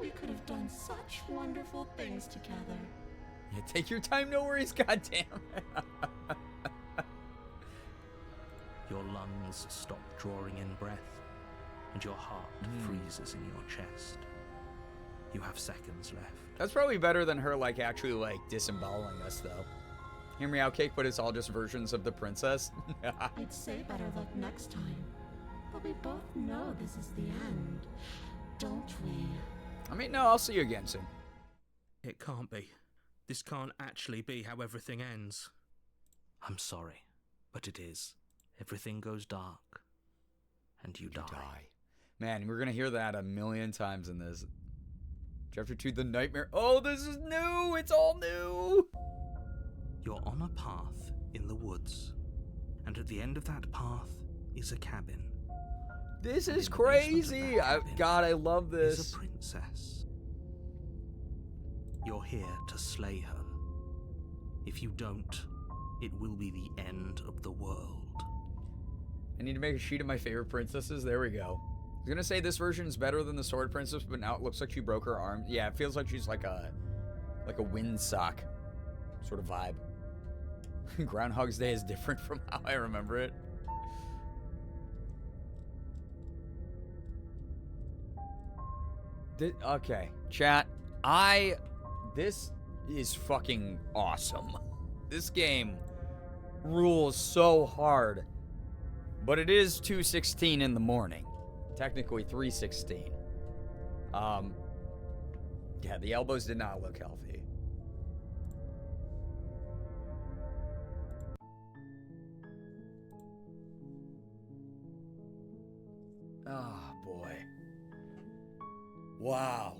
we could have done such wonderful things together. Yeah, take your time, no worries, goddamn. Your lungs stop drawing in breath, and your heart freezes in your chest. You have seconds left. That's probably better than her like actually like disemboweling us though. Hear me out, Cake, but it's all just versions of the princess. I'd say better luck next time. But we both know this is the end, don't we? I mean, no, I'll see you again soon. It can't be. This can't actually be how everything ends. I'm sorry, but it is. Everything goes dark, and you die. Man, we're gonna hear that a million times in this. Chapter 2, The Nightmare. Oh, this is new! It's all new! You're on a path in the woods, and at the end of that path is a cabin. This And is in the basement of that crazy! cabin God, I love is this. a princess. You're here to slay her. If you don't, it will be the end of the world. I need to make a sheet of my favorite princesses. There we go. I was gonna say this version is better than the Sword Princess, but now it looks like she broke her arm. Yeah, it feels like she's like a windsock sort of vibe. Groundhog's Day is different from how I remember it. Okay, chat. This is fucking awesome. This game rules so hard. But it is 2:16 in the morning. Technically 3:16. Yeah, the elbows did not look healthy. Oh, boy. Wow.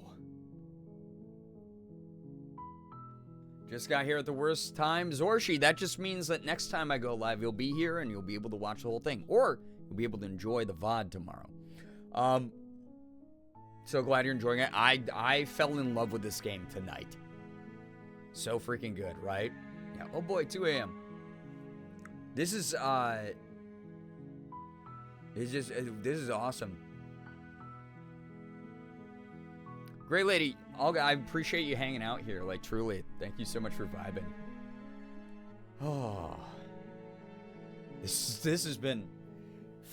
Just got here at the worst time. Zorshi, that just means that next time I go live, you'll be here and you'll be able to watch the whole thing. Or you'll be able to enjoy the VOD tomorrow. So glad you're enjoying it. I fell in love with this game tonight. So freaking good, right? Yeah. Oh boy, 2 a.m. This is, this is awesome. Great lady, I appreciate you hanging out here, like truly. Thank you so much for vibing. Oh, this has been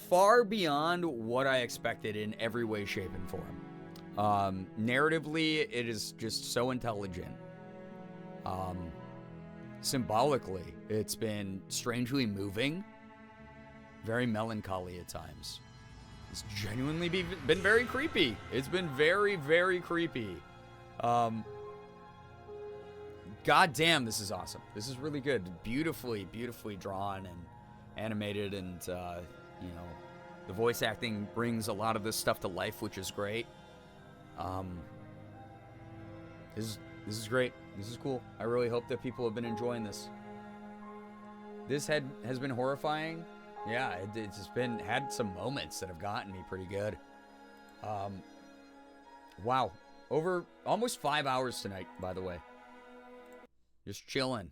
far beyond what I expected in every way, shape, and form. Narratively, it is just so intelligent. Symbolically, it's been strangely moving, very melancholy at times. It's genuinely been very creepy. It's been very, very creepy. God damn, this is awesome. This is really good. Beautifully, beautifully drawn and animated, and you know, the voice acting brings a lot of this stuff to life, which is great. This is great. This is cool. I really hope that people have been enjoying this. This has been horrifying. Yeah, it's just had some moments that have gotten me pretty good. Wow. Over almost 5 hours tonight, by the way. Just chilling.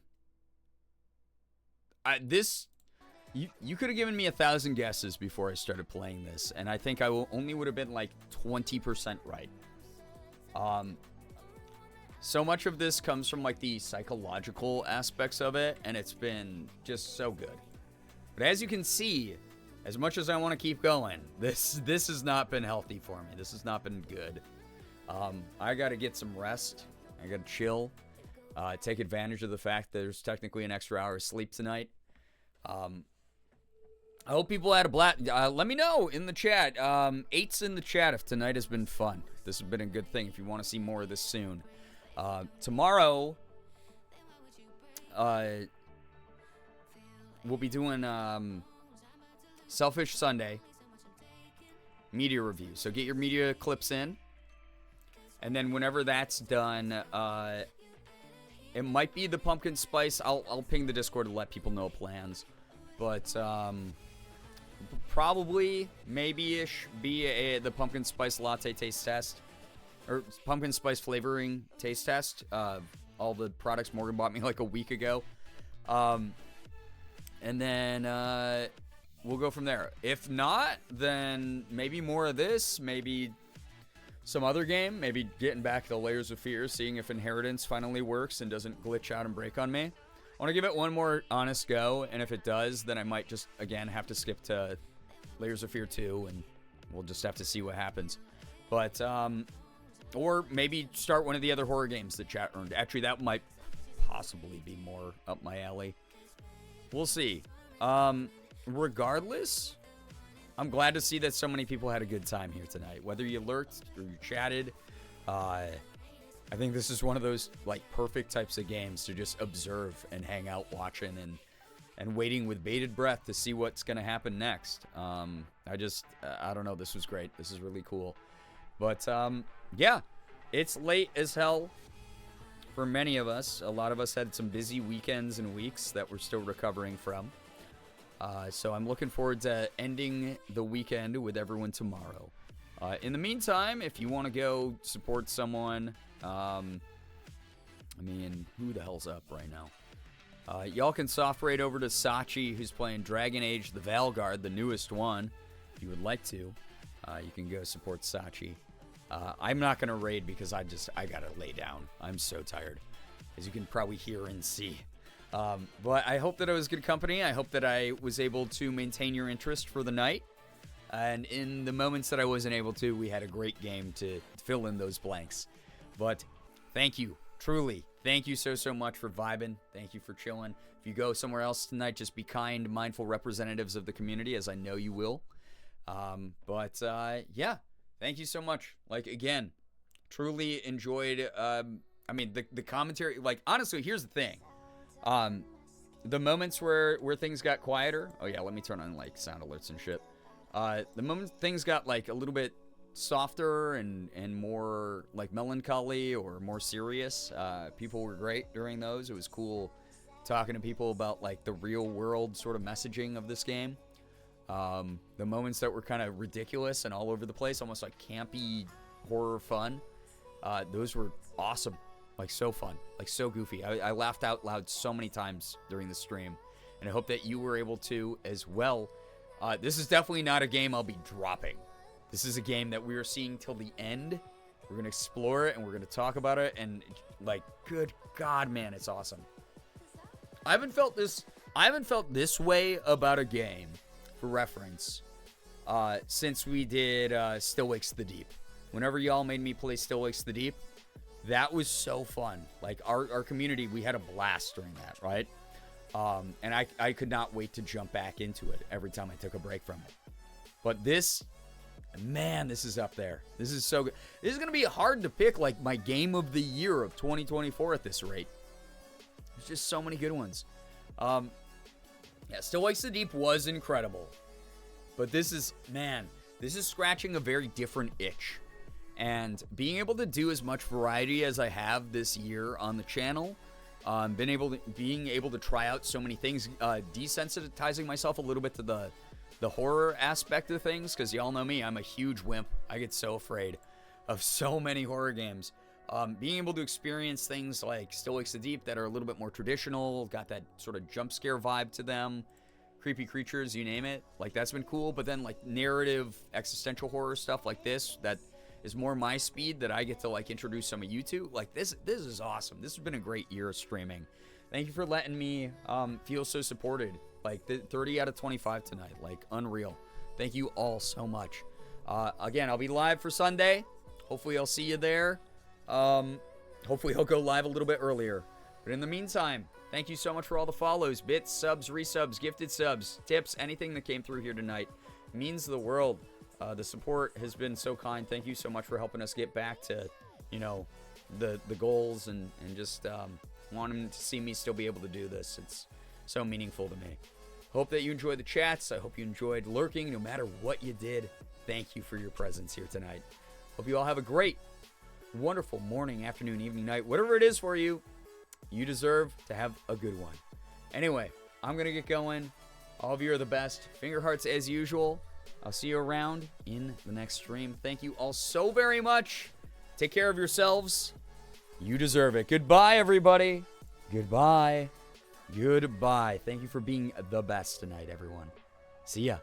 You could have given me 1,000 guesses before I started playing this, and I think I only would have been like 20% right. So much of this comes from like the psychological aspects of it, and it's been just so good. But as you can see, as much as I want to keep going, this has not been healthy for me. This has not been good. I got to get some rest. I got to chill. Take advantage of the fact that there's technically an extra hour of sleep tonight. I hope people had a blast. Let me know in the chat. 8's in the chat if tonight has been fun. This has been a good thing if you want to see more of this soon. Tomorrow, we'll be doing Selfish Sunday media review. So get your media clips in. And then whenever that's done, it might be the pumpkin spice. I'll ping the Discord to let people know plans. But probably, maybe-ish, be the pumpkin spice latte taste test. Or pumpkin spice flavoring taste test. All the products Morgan bought me like a week ago. And then we'll go from there. If not, then maybe more of this. Maybe some other game. Maybe getting back to Layers of Fear. Seeing if Inheritance finally works and doesn't glitch out and break on me. I want to give it one more honest go. And if it does, then I might just, again, have to skip to Layers of Fear 2. And we'll just have to see what happens. But, or maybe start one of the other horror games that chat earned. Actually, that might possibly be more up my alley. We'll see. Regardless, I'm glad to see that so many people had a good time here tonight. Whether you lurked or you chatted, I think this is one of those like perfect types of games to just observe and hang out watching and waiting with bated breath to see what's going to happen next. I don't know. This was great. This is really cool. But, yeah, it's late as hell for many of us. A lot of us had some busy weekends and weeks that we're still recovering from. So I'm looking forward to ending the weekend with everyone tomorrow. In the meantime, if you want to go support someone, who the hell's up right now? Y'all can soft raid over to Sachi, who's playing Dragon Age the Valguard, the newest one. If you would like to, you can go support Sachi. I'm not going to raid because I got to lay down. I'm so tired, as you can probably hear and see. But I hope that I was good company. I hope that I was able to maintain your interest for the night. And in the moments that I wasn't able to, we had a great game to fill in those blanks. But thank you. Truly. Thank you so much for vibing. Thank you for chilling. If you go somewhere else tonight, just be kind, mindful representatives of the community, as I know you will. Yeah. Thank you so much. Like, again, truly enjoyed, the commentary. Like, honestly, here's the thing. The moments where things got quieter. Oh, yeah, let me turn on, like, sound alerts and shit. The moment things got, like, a little bit softer and more, like, melancholy or more serious, people were great during those. It was cool talking to people about, like, the real-world sort of messaging of this game. The moments that were kind of ridiculous and all over the place, almost like campy horror fun, those were awesome. Like, so fun. Like, so goofy. I laughed out loud so many times during the stream, and I hope that you were able to as well. This is definitely not a game I'll be dropping. This is a game that we are seeing till the end. We're going to explore it, and we're going to talk about it, and, like, good God, man, it's awesome. I haven't felt this way about a game, for reference, since we did Still Wakes the Deep. Whenever y'all made me play Still Wakes the Deep, that was so fun. Like, our community, we had a blast during that, right? And I could not wait to jump back into it every time I took a break from it. But this, man, this is up there. This is so good. This is going to be hard to pick, like, my game of the year of 2024 at this rate. There's just so many good ones. Yeah, Still Wakes the Deep was incredible. But this is scratching a very different itch. And being able to do as much variety as I have this year on the channel, being able to try out so many things, desensitizing myself a little bit to the horror aspect of things, because y'all know me, I'm a huge wimp. I get so afraid of so many horror games. Being able to experience things like Still Wakes the Deep that are a little bit more traditional, got that sort of jump scare vibe to them, creepy creatures, you name it. Like, that's been cool. But then, like, narrative, existential horror stuff like this that is more my speed that I get to, like, introduce some of you to. Like, this is awesome. This has been a great year of streaming. Thank you for letting me feel so supported. Like, 30 out of 25 tonight. Like, unreal. Thank you all so much. Again, I'll be live for Sunday. Hopefully I'll see you there. Hopefully I'll go live a little bit earlier. But in the meantime, thank you so much for all the follows, bits, subs, resubs, gifted subs, tips, anything that came through here tonight. It means the world. The support has been so kind. Thank you so much for helping us get back to, you know, the goals and just wanting to see me still be able to do this. It's so meaningful to me. Hope that you enjoyed the chats. I hope you enjoyed lurking no matter what you did. Thank you for your presence here tonight. Hope you all have a great, wonderful morning, afternoon, evening, night, whatever it is for you. You deserve to have a good one. Anyway, I'm going to get going. All of you are the best. Finger hearts as usual. I'll see you around in the next stream. Thank you all so very much. Take care of yourselves. You deserve it. Goodbye, everybody. Goodbye. Goodbye. Thank you for being the best tonight, everyone. See ya.